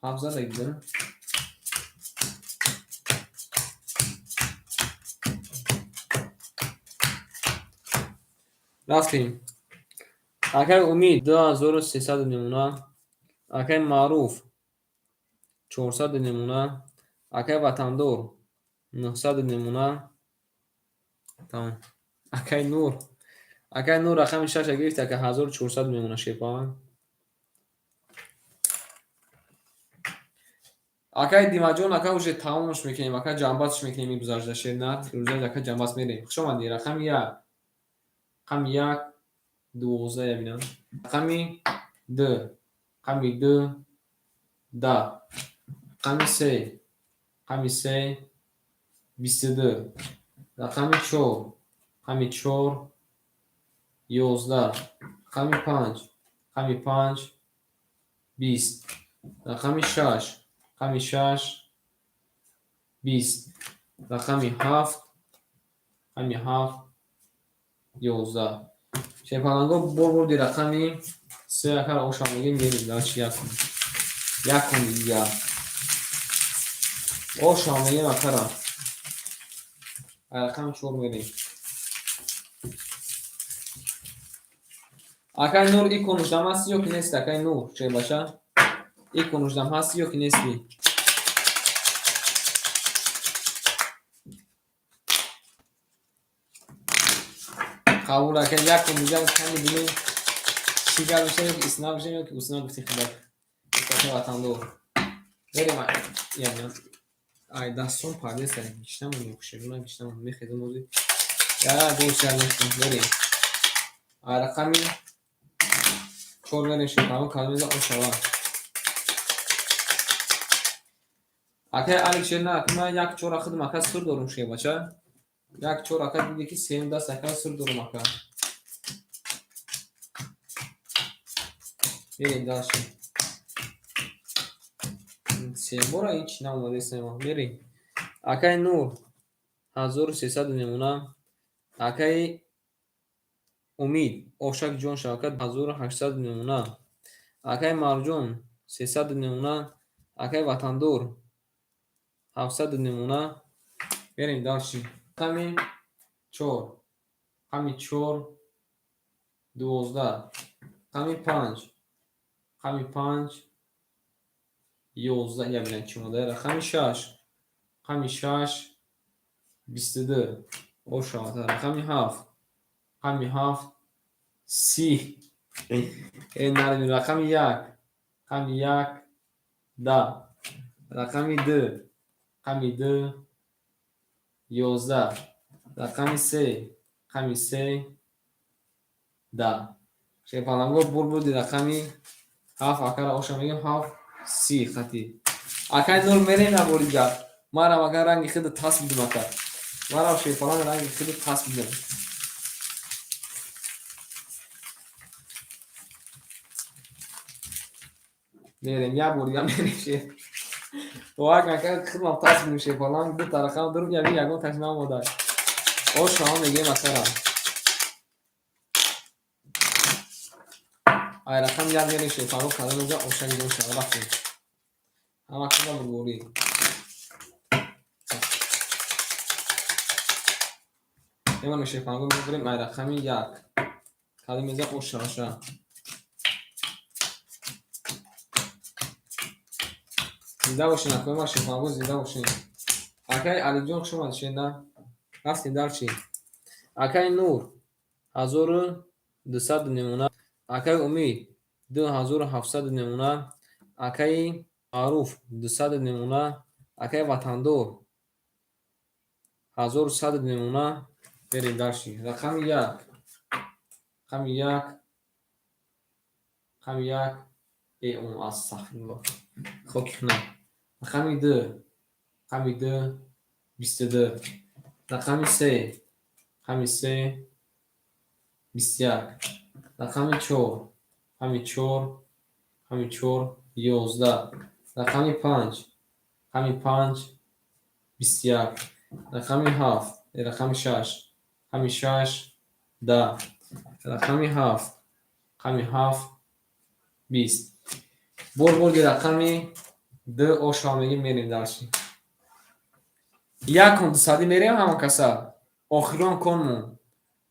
Speaker 1: 7 زده بود رفتیم اکای امید 2300 نمونه اکای معروف 400 نمونه اکای وطندور 900 نمونه تمام اکای نور رقم 6 گرفت که 1400 میمونه شیپان اکای دیماجون اکای وجه تمامش میکنیم اکای جنباتش میکنیم این بزرجه شیر نه روزه اکای جنبات میریم شما دی رقم 1 رقم 1 12 ببینم رقم 2 رقم 2 10 رقم 3 رقم 3 22 رقم 4 رقم 4 11 رقم 5 رقم 5 20 رقم 6 رقم 6 20 رقم 7 رقم 7 11 شیپانگو بردی رقمی 3 اکر اوشا میگیم میریم داشت یک کن دیگه اوشا میگیم اکر رقم 4 میریم Акай нур ин конуҷдам ҳасти ё ки нести? Акай нур шебаша ин конуҷдам ҳасти ё ки нести? қабул акай як конуҷдам кани бинем чӣ гап мешавад ё ки исноб мешавад ё ки усноб гуфти худак акай ватандор берем ай дастон падеста гиштамон ё кушерона гиштамон мехезем ози я гӯшар мешавад берем ай рақами 4 берем шекамон калмеза ошава акай алик шерна акма як 4 ахидм ака сур дорум шебача як 4 ака диде ки сем даст ака сур дорум ака берем далши сем бора ин чӣ наомадестема берем акай нур 1300 намуна акай умид ошак ҷон шавкат 1800 намуна акай марҷон 300 намуна акай ватандор 700 намуна берем далши қами 4 қами 4 12 қами 5 қами 5 11 я бинам чӣ мода рақами 6 қами 6 22 ошавата рақами 7 қами 7 30 нарми рақами 1 қами 1 10 рақами 2 қами 2 11 рақами 3 қами 3 10 шепаламго бурбуди рақами 7 акара оша мегем 7 30 хати акай нур мерем на бори гап марам акай ранги хиду тас бидим ака марам шепалам ранги хиду тас бидим мерем я бори гап мерем шеп вак акай хидмам тас бидим шепалам ду тарақам дуруг яви ягон ташнам мода ошаам мегем акара ай рақам як мерем шепалам каламеҷа ошаги дон шава рафтем ҳама куда бурбори эмано шепалам мебурем ай рақами 1 каламеҷа ошаша зинда бошин акоима шепалам зинда бошин акай алиҷон хушомад шенда рафтем далчи акай нур 1200 намуна акай умид 2700 намуна акай маъруф 200 намуна акай ватандор 1100 намуна берем далши рақами 1 қами 1 қами 1 он астағфируллоҳ хоки хунам рақами 2 қами 2 22 рақами 3 қами 3 21 рақами 4 қами 4 қами 4 11 рақами 5 қами 5 21 рақами 7 рақами 6 қами 6 10 рақами 7 қами 7 20 бурбурди рақами 2 ошава мегим мерем далши як кон дусади мерем ҳама каса охирон конмон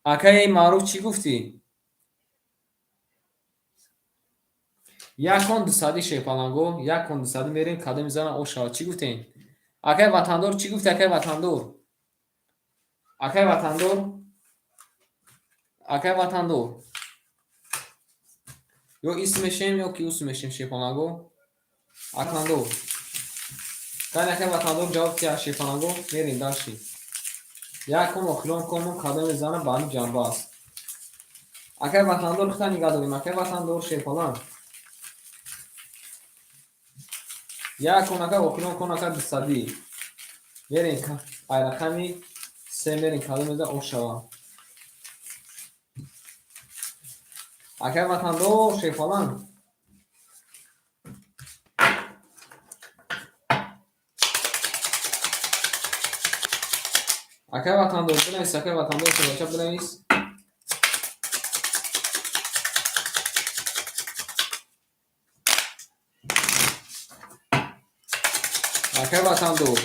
Speaker 1: акай маъруф чӣ гуфтӣ як кон дусади шепаланго як кон дусади мерем кадо мизанам ошава чӣ гуфтем акай ватандор чӣ гуфтӣ акай ватандор акай ватандор акай ватандор ё исм мешем ё ки усм мешем шепаланго ватандор кани акай ватандор ҷавоб ки шепаланго мерем далши як кон охирон конмон кадо мизанам ба ҳамин ҷанба аст акай ватандор хута нигаҳ дорем акай ватандор шепалан як кон ака охирон кон ака дусадӣ мерем ай рақами 3 мерем кадо меза ошава акай ватандор шефалан акай ватандор бинавис акай ватандор шебача бинавис акай ватандор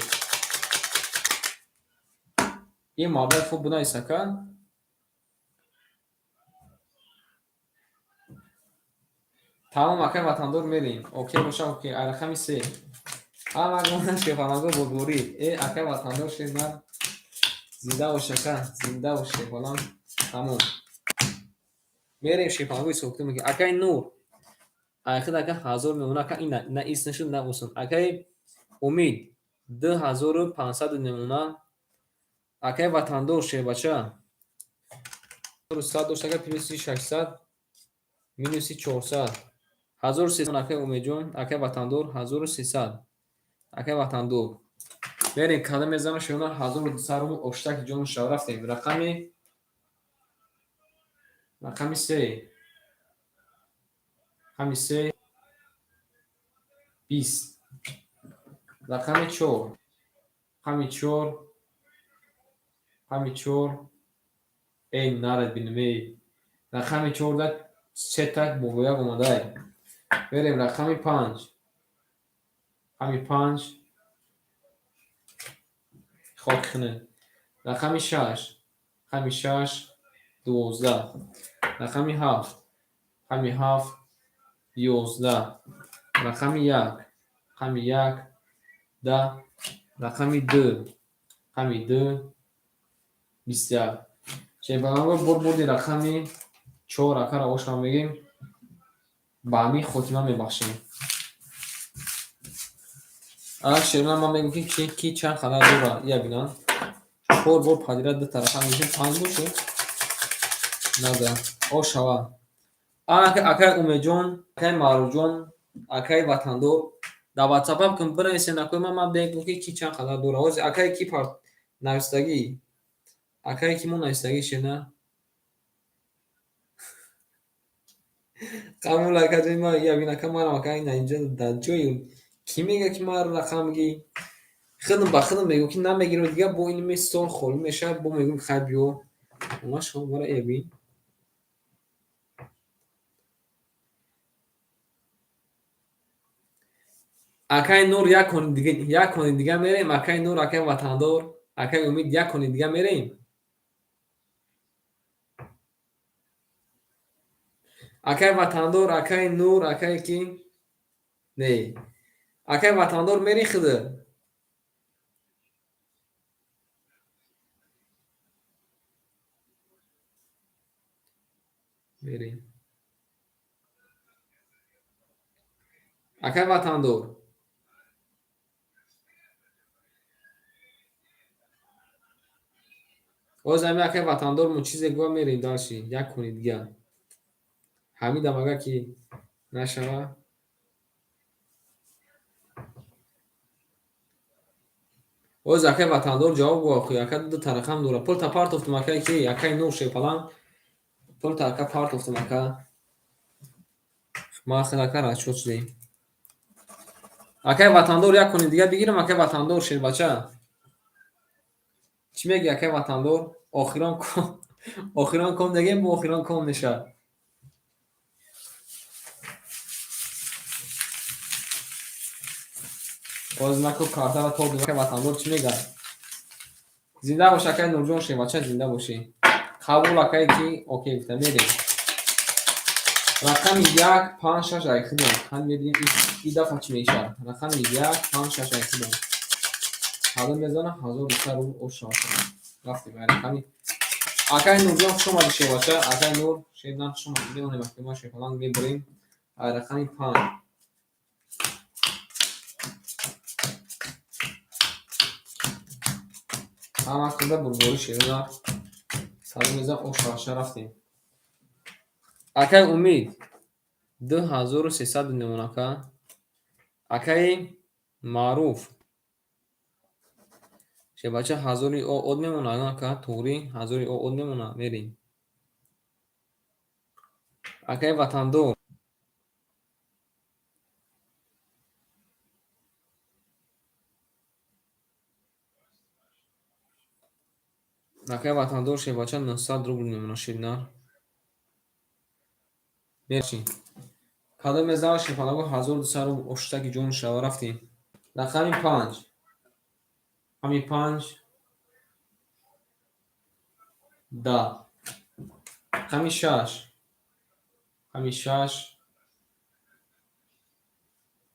Speaker 1: ин маблағ хуб бинавис ака тамом акай ватандор мерем. Окей боша, окей. Рақами 3. Амагона шефанаго бурбурӣ. Акай ватандор шед ман. Зинда боша ка. Зинда боша фалон. Тамом. Мерем шефанаго сохта меки. Акай нур. Ахир ака 1000 мемона ка ина на иснашуд на усон. Акай умид 2500 мемона. Акай ватандор шед бача. 100 дошта ка плюс 600 минус 400. 1300 акай умеҷон. Акай ватандор 1300. Акай ватандор. Берем када мезанам шуна 1200 оштак ҷон шав рафтем. Рақами 3. Рақами 3 20. Рақами 4. Рақами 4. Рақами 4 нарад бинаме. Рақами 4 да четак бобояк омадай. Берем рақами 5. Рақами 5 хокхне. Рақами 6. Рақами 6 12. Рақами 7. Рақами 7 11. Рақами 1. Рақами 1 10. Рақами 2. Рақами 2 21. Чебанаго бурбурди рақами 4 акара ошам мегем. Ба ами хотима мебахшем. Шерна ман мегум ки чанд хана дура. Я бинан. 4 бор падира ду тарафа мегем 5 боше. Нада. Ошава. Акай умеҷон, акай маъруфҷон, акай ватандор дар ватсапам кун бинависен. Акои ман бегум ки чанд хана дура. Ҳозир акай ки навистагӣ. Акай ки мо навистагӣ шена. Қамул ака ҷои ман я бин ака манам ака ина инҷа дар ҷои ки мега ки ман рақам мегӣ. Худам ба худам мегӯям ки намегирам дигар бо ин сол холӣ мешавад. Бо мегӯям хай биё. Ма шумо мара я бин. Акай нур як кони дига мерем. Акай нур, акай ватандор, акай умид як кони дига мерем. Акай ватандор, акай нур, акай ки не. Акай ватандор мери худа. Мерем. Акай ватандор. Оз ами акай ватандор мо чизе гуа мерем далши як кони дига. Ҳамидам ага ки нашава. Оз акай ватандор ҷавоб гуа хӯ ака ду тарақам дура. Пулта партофтум акай ки акай нур шефалан. Пулта ака партофтум ака. Ма хел ака расчёт шудем. Акай ватандор як кони дига бигирам. Акай ватандор шер бача. Чӣ меги акай ватандор? Охирон ком дегем бо охирон ком мешавад. Оз нако картара то акай ватандор чӣ мега? Зинда бош акай нурҷон шер бача, зинда боши. Қабул акай ки окей гуфта мерем. Рақами 1 5 6 айхидем. Ҳам медим ин дафъа чӣ мешавад? Рақами 1 5 6 айхидем. ҳада мезанам 1200 рубл ошав шуда. Рафти ба рақами. Акай нурҷон хушом ади шер бача. Акай нур шер нам хушом ади мемонем акай ма шефалан мебурем. Рақами 5. ҳама худа бурбори шерна. Саду мезан ошав рафтем. Акай умид 2300 мемонака. Акай маъруф шебача 1000 од мемона ака туғри 1000 од мемона мерем. Акай ватандор акай ватандор шебача 900 рубл мемона шидна. Мерчи. Када мезава шефалаго 1200 рубл оштаки ҷон шава рафтем. Рақами 5. Рақами 5 10. Рақами 6. Рақами 6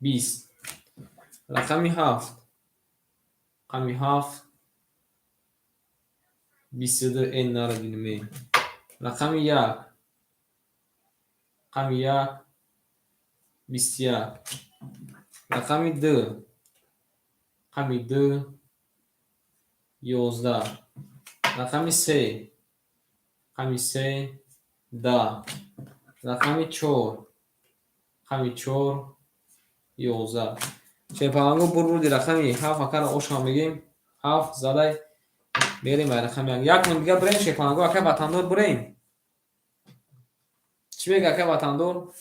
Speaker 1: 20. رقم 7. رقم 7 22 این نارو بینیم. رقم 1. رقم 1 21. رقم 2. رقم 2 11. رقم 3. رقم 3 10. رقم 4. رقم 4 11. شیپالانگو برو رقم 7 اکر اوشا میگیم 7 زده بریم به رقم 1. یک من دیگه بریم شیپالانگو اکر وطندار بریم. چی میگه اکر وطندار؟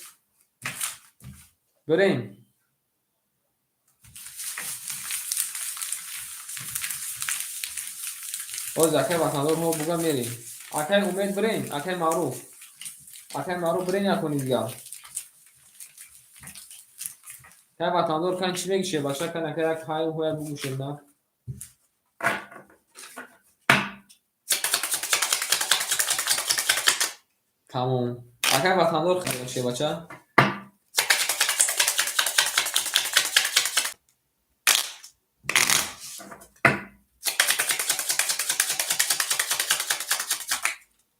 Speaker 1: بریم. باز اکر وطندار ما بگم میریم. اکر امید بریم. اکر معروف. اکر معروف بریم یک کنی دیگه. اکر وطندار کن چی میگه شه باشه کن اکر یک های هوی بگوشیم نه. تمام. اکر وطندار خیلی شه بچه.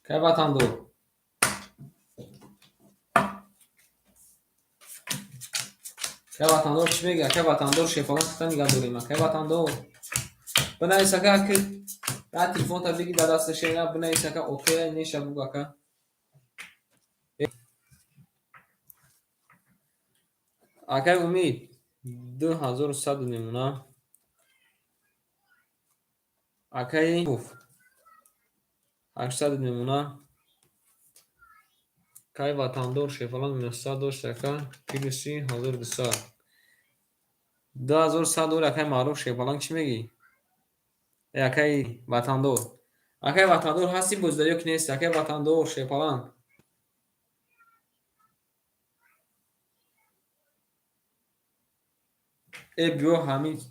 Speaker 1: اکر وطندار. اکر وطندار چی میگه؟ اکر وطندار شیپالان خطا نگه داریم. اکر وطندار. بنویس اکر که یا تلفن تا بگی در دستش اینا بنویس اکر اوکی نیشه بگو اکر. اکر امید 2100 میمونه. اکر 800 میمونه. اکر وطندار شیپالان میسته داشت اکر پیلوسی 1200. 2100 دور اکر معروف شیپالان چی میگی؟ اکر وطندار. اکر وطندار هستی بزداری که نیست. اکر وطندار شیپالان. ای بیو همین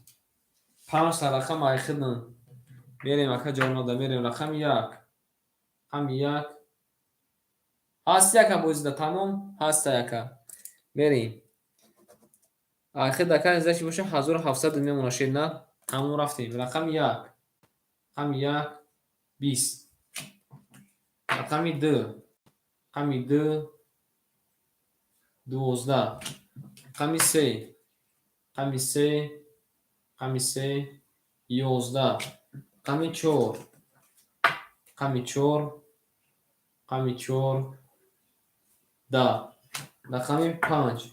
Speaker 1: 5 رقم ایخدن میریم اکر جانادا میریم. رقم 1. رقم 1 هستی اکر بزده تمام هسته اکر میریم. آخر اکر ازش باشه 1700 میمونه شد نه همون رفتیم. رقم 1. رقم 1 20. رقم 2. رقم 2 12. رقم 3. رقم 3 رقم 3 11. رقم 4. رقم 4 رقم 4 10. رقم 5.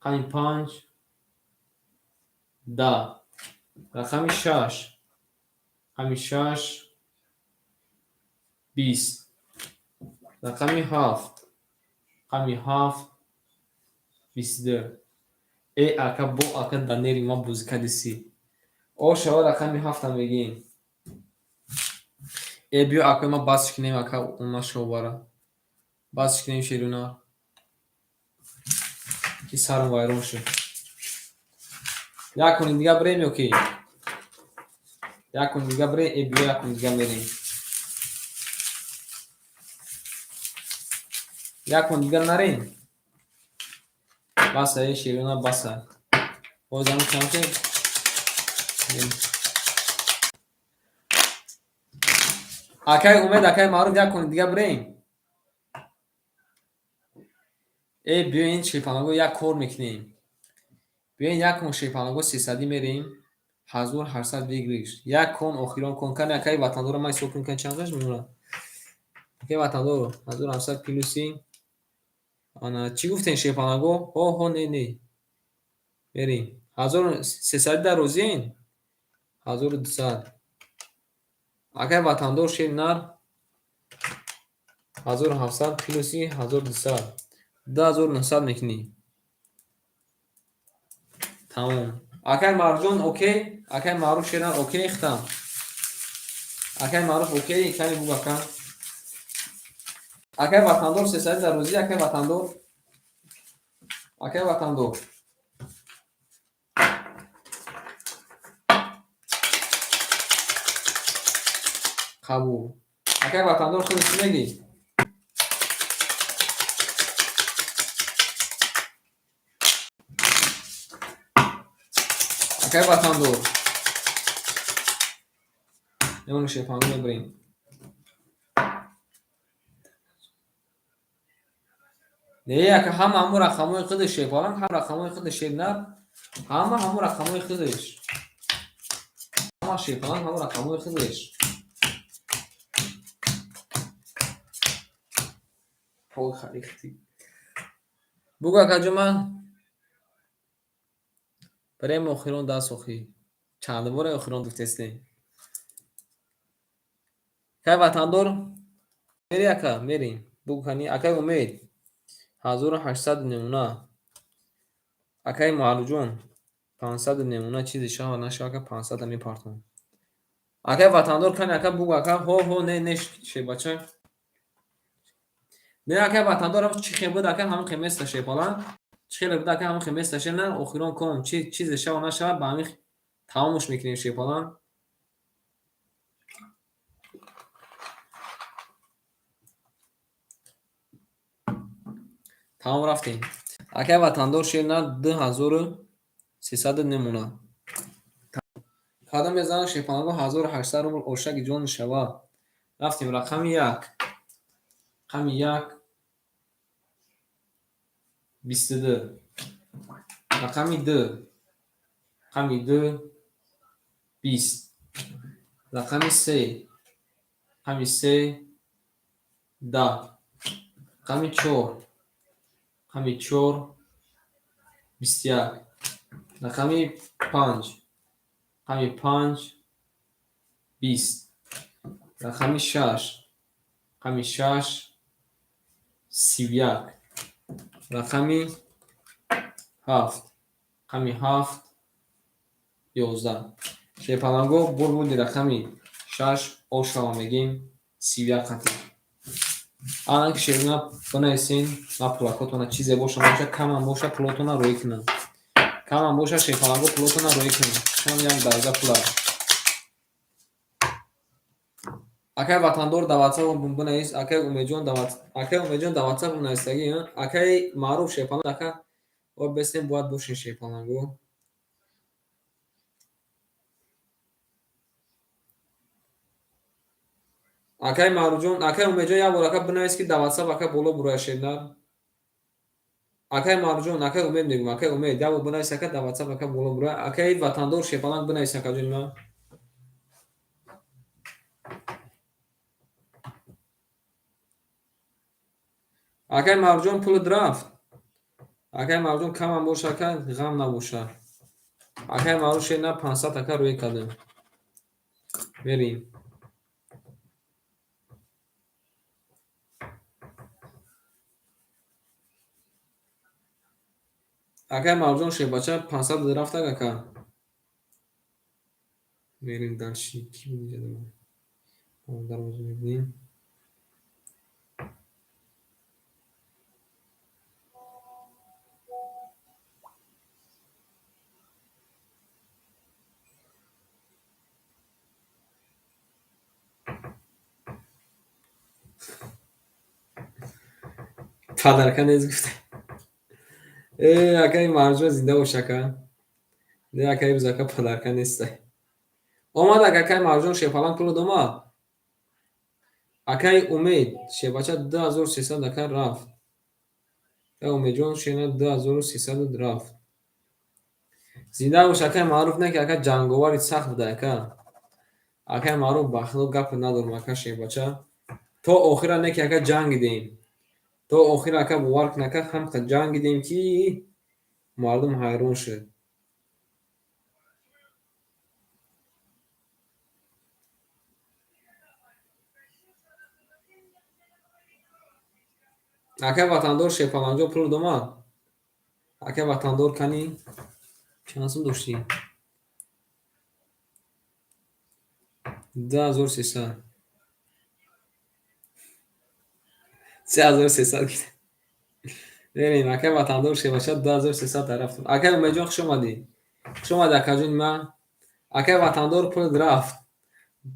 Speaker 1: رقم 5 10. رقم 6. رقم 6 20. رقم 7. رقم 7 22. ای اکا بو اکا دنیری ما بوزکدیسی او شما رقم 7 هم بگیم. ای بیو اکا ما باسش کنیم اکا اونا شو بارا باسش کنیم شیرونا کی سارم وایرون شو یا کنیم دیگه بریم اوکی یا کنیم دیگه بریم. ای بیو یا کنیم دیگه میریم. یا کنیم دیگه نریم. باسه ای شیرونا باسه باز همون چند که اکای اومد اکای معروف یا کنیم دیگه بریم. ای بیو این شیپانگو یک کور میکنیم. بیاین یک کن شیپانگو 300 میریم 1800 بگیریش یک کن اخیران کن کنه اکای وطندار ما سوکن کن چندش میمونه اکای وطندار 1700 پیلوسی آنا چی گفتین شیپانگو اوه نه بریم 1300 در روزین 1200 اکای وطندار شیر نار 1700 پیلوسی 1200 2900 میکنی تمام. اکای مرجون اوکی اکای معروف شیر نار اوکی ختم اکای معروف اوکی کمی بگو اکا اکای وطندار 300 در روزی اکای وطندار اکای وطندار قبول اکای وطندار خودت چی میگی؟ Akay vatandor. Emun şefanı mebreyim. Neye ki ham hamur rakamı kıdış şefalan ham rakamı kıdış şeyler ama hamur rakamı kıdış. Ama şefalan hamur rakamı kıdış. Pol harikti. Buga kacıma برای مخیران دست سخی چند بار اخیران گفتسته که وطندار میری اکا میری بگو کنی اکای امید 1800 نمونه اکای معلوجون 500 نمونه چیزی شاه و نشه که 500 همی پارتون اکای وطندار کنی اکا بگو اکا هو نه نش شی بچه نه اکای وطندار هم چی خیلی بود اکا همون خمیس تشه پالان چی خیلی بود اکا همون خمیس تشه نه اخیران کن چیزی شاه و نشه با همی تمامش میکنیم شی پالان تمام رفتیم اکای وطندار شیرنا 2300 نمونه کادم میزنن شیپانگو 1800 رو اوشک جون شوا رفتیم رقم یک 22 رقم 2 20 رقم 3 10 رقم 4 21 رقم 5 20 رقم 6 31 رقم 7 11 شیپالانگو بودی رقمی 6 اوشا میگیم 31 خطی الان که شیرنا بنویسین ما پلاکاتونا چیزی باشه کم هم باشه پلاتونا روی کنم کم هم باشه شیپالانگو پلاتونا روی کنم شما میگم درجه پلات اکای وطندار دواتسا بنویس اکای امیجون دواتسا بنویسگی اکای معروف شیپالانگ اکای و بسیم باید باشین شیپالانگو اکای معروف اکای امیجون یا بار اکای بنویس که دواتسا اکای بالا برای شیرنا اکای معروف اکای امید میگم اکای امید یا بنویس اکای دواتسا اکای بالا برای اکای وطندار شیپالانگ بنویس اکای جلما اکای معروف پول درافت اکای معروف کم هم باشه اکای غم نباشه اکای معروف شیرنا 500 اکای روی کدم بریم اکای معروف شی بچه 500 درافت اکای بریم دلشی کی میگه دروازه میبینیم پدرکن از گفته اکای معروف زنده باشه که نه اکای بزاکا پدرکن نیسته اومد اکای معروف شیپالانگ پول دوما اکای امید شی بچه 2300 اکای رفت امیدجون شینا 2300 رفت زنده باشه اکای معروف نه که اکای جنگواری سخت بوده اکای معروف بخلو گپ ندارم اکای شی بچه تو آخر نه که اکای جنگ دیم تو آخر اکای باور نکه هم که جنگ دیم که مردم حیران شد اکای وطندار شیپالانجا پول دوما اکای وطندار کنی چانسون داشتی 2300 3300 گیده بریم اکای وطندار شی باشه 2300 طرف اکای امیجون خوش اومدی خوش اومد اکای جون من اکای وطندار پول درافت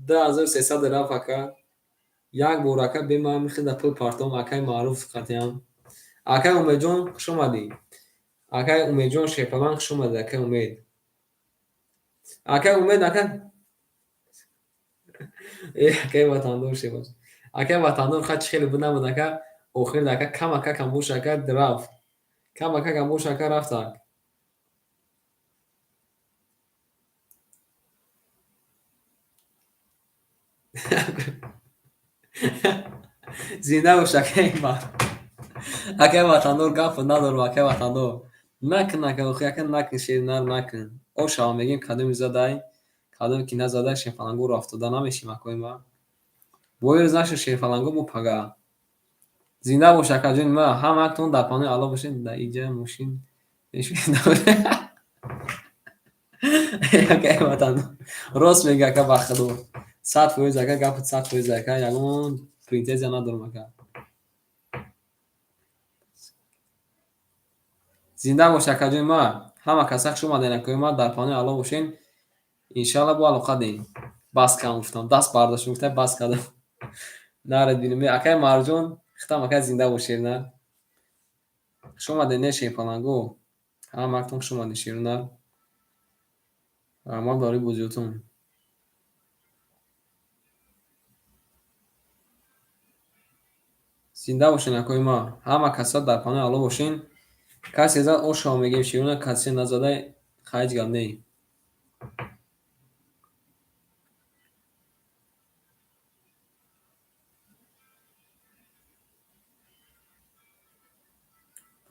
Speaker 1: 2300 درافت اکای یک بار اکای بیم هم میخید پول پارتون اکای معروف قطعیم اکای امیجون خوش اومدی اکای امیجون شیپالانگ خوش اومد اکای امید اکه امید اکه اکه وطندار شه باش اکه وطندار خواهد خیلی بود نمود اکه آخر اکه کم اکه کمبوش اکه رفت کم اکه کمبوش اکه رفت اک زنده باش اکه این بار اکه وطندار گفت ندارم اکه وطندار نکن اکه اخی اکه نکن شیر نر نکن او شما میگیم کدوم زدای کدوم کی نزده شیر فلانگو رو افتاده نمیشیم اکوی ما بویر زنش شیر فلانگو مو پگا زنده باش اکه جون ما هم اکتون در پانه علا باشین در اینجا موشین نشون داره اکه وطندار راست میگه اکه بخدو 100% اکه گفت 100% اکه یگون پرینتیز ندارم اکه زنده باش اکه جون ما همه کسک شما دینه ما در پانه علا باشین انشالله بو علاقه دیم بس کم گفتم دست برداشت گفتم بس کردم نره بینیم اکه مرجون ختم اکه زنده باشین نه شما دینه شین پلنگو هم اکتون شما نشیر نه اما داری بوجودتون زنده باشین اکوی ما همه کسات در پانه علا باشین کسی زد او شما میگیم شیرونه کسی نزده خیج گم نی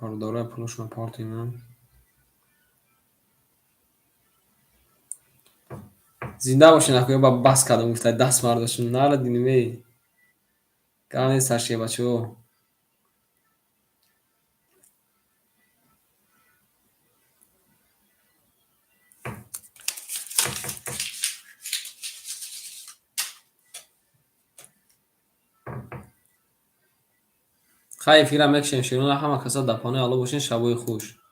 Speaker 1: پارداره پلوشون پارتی نه زنده باشین اکوی با بس کردم گفته دست برداشتون نره دینیمه گرانه سرشیه بچه خیلی فیلم یک شنشیرون همه کسات در پانه علا باشین شبای خوش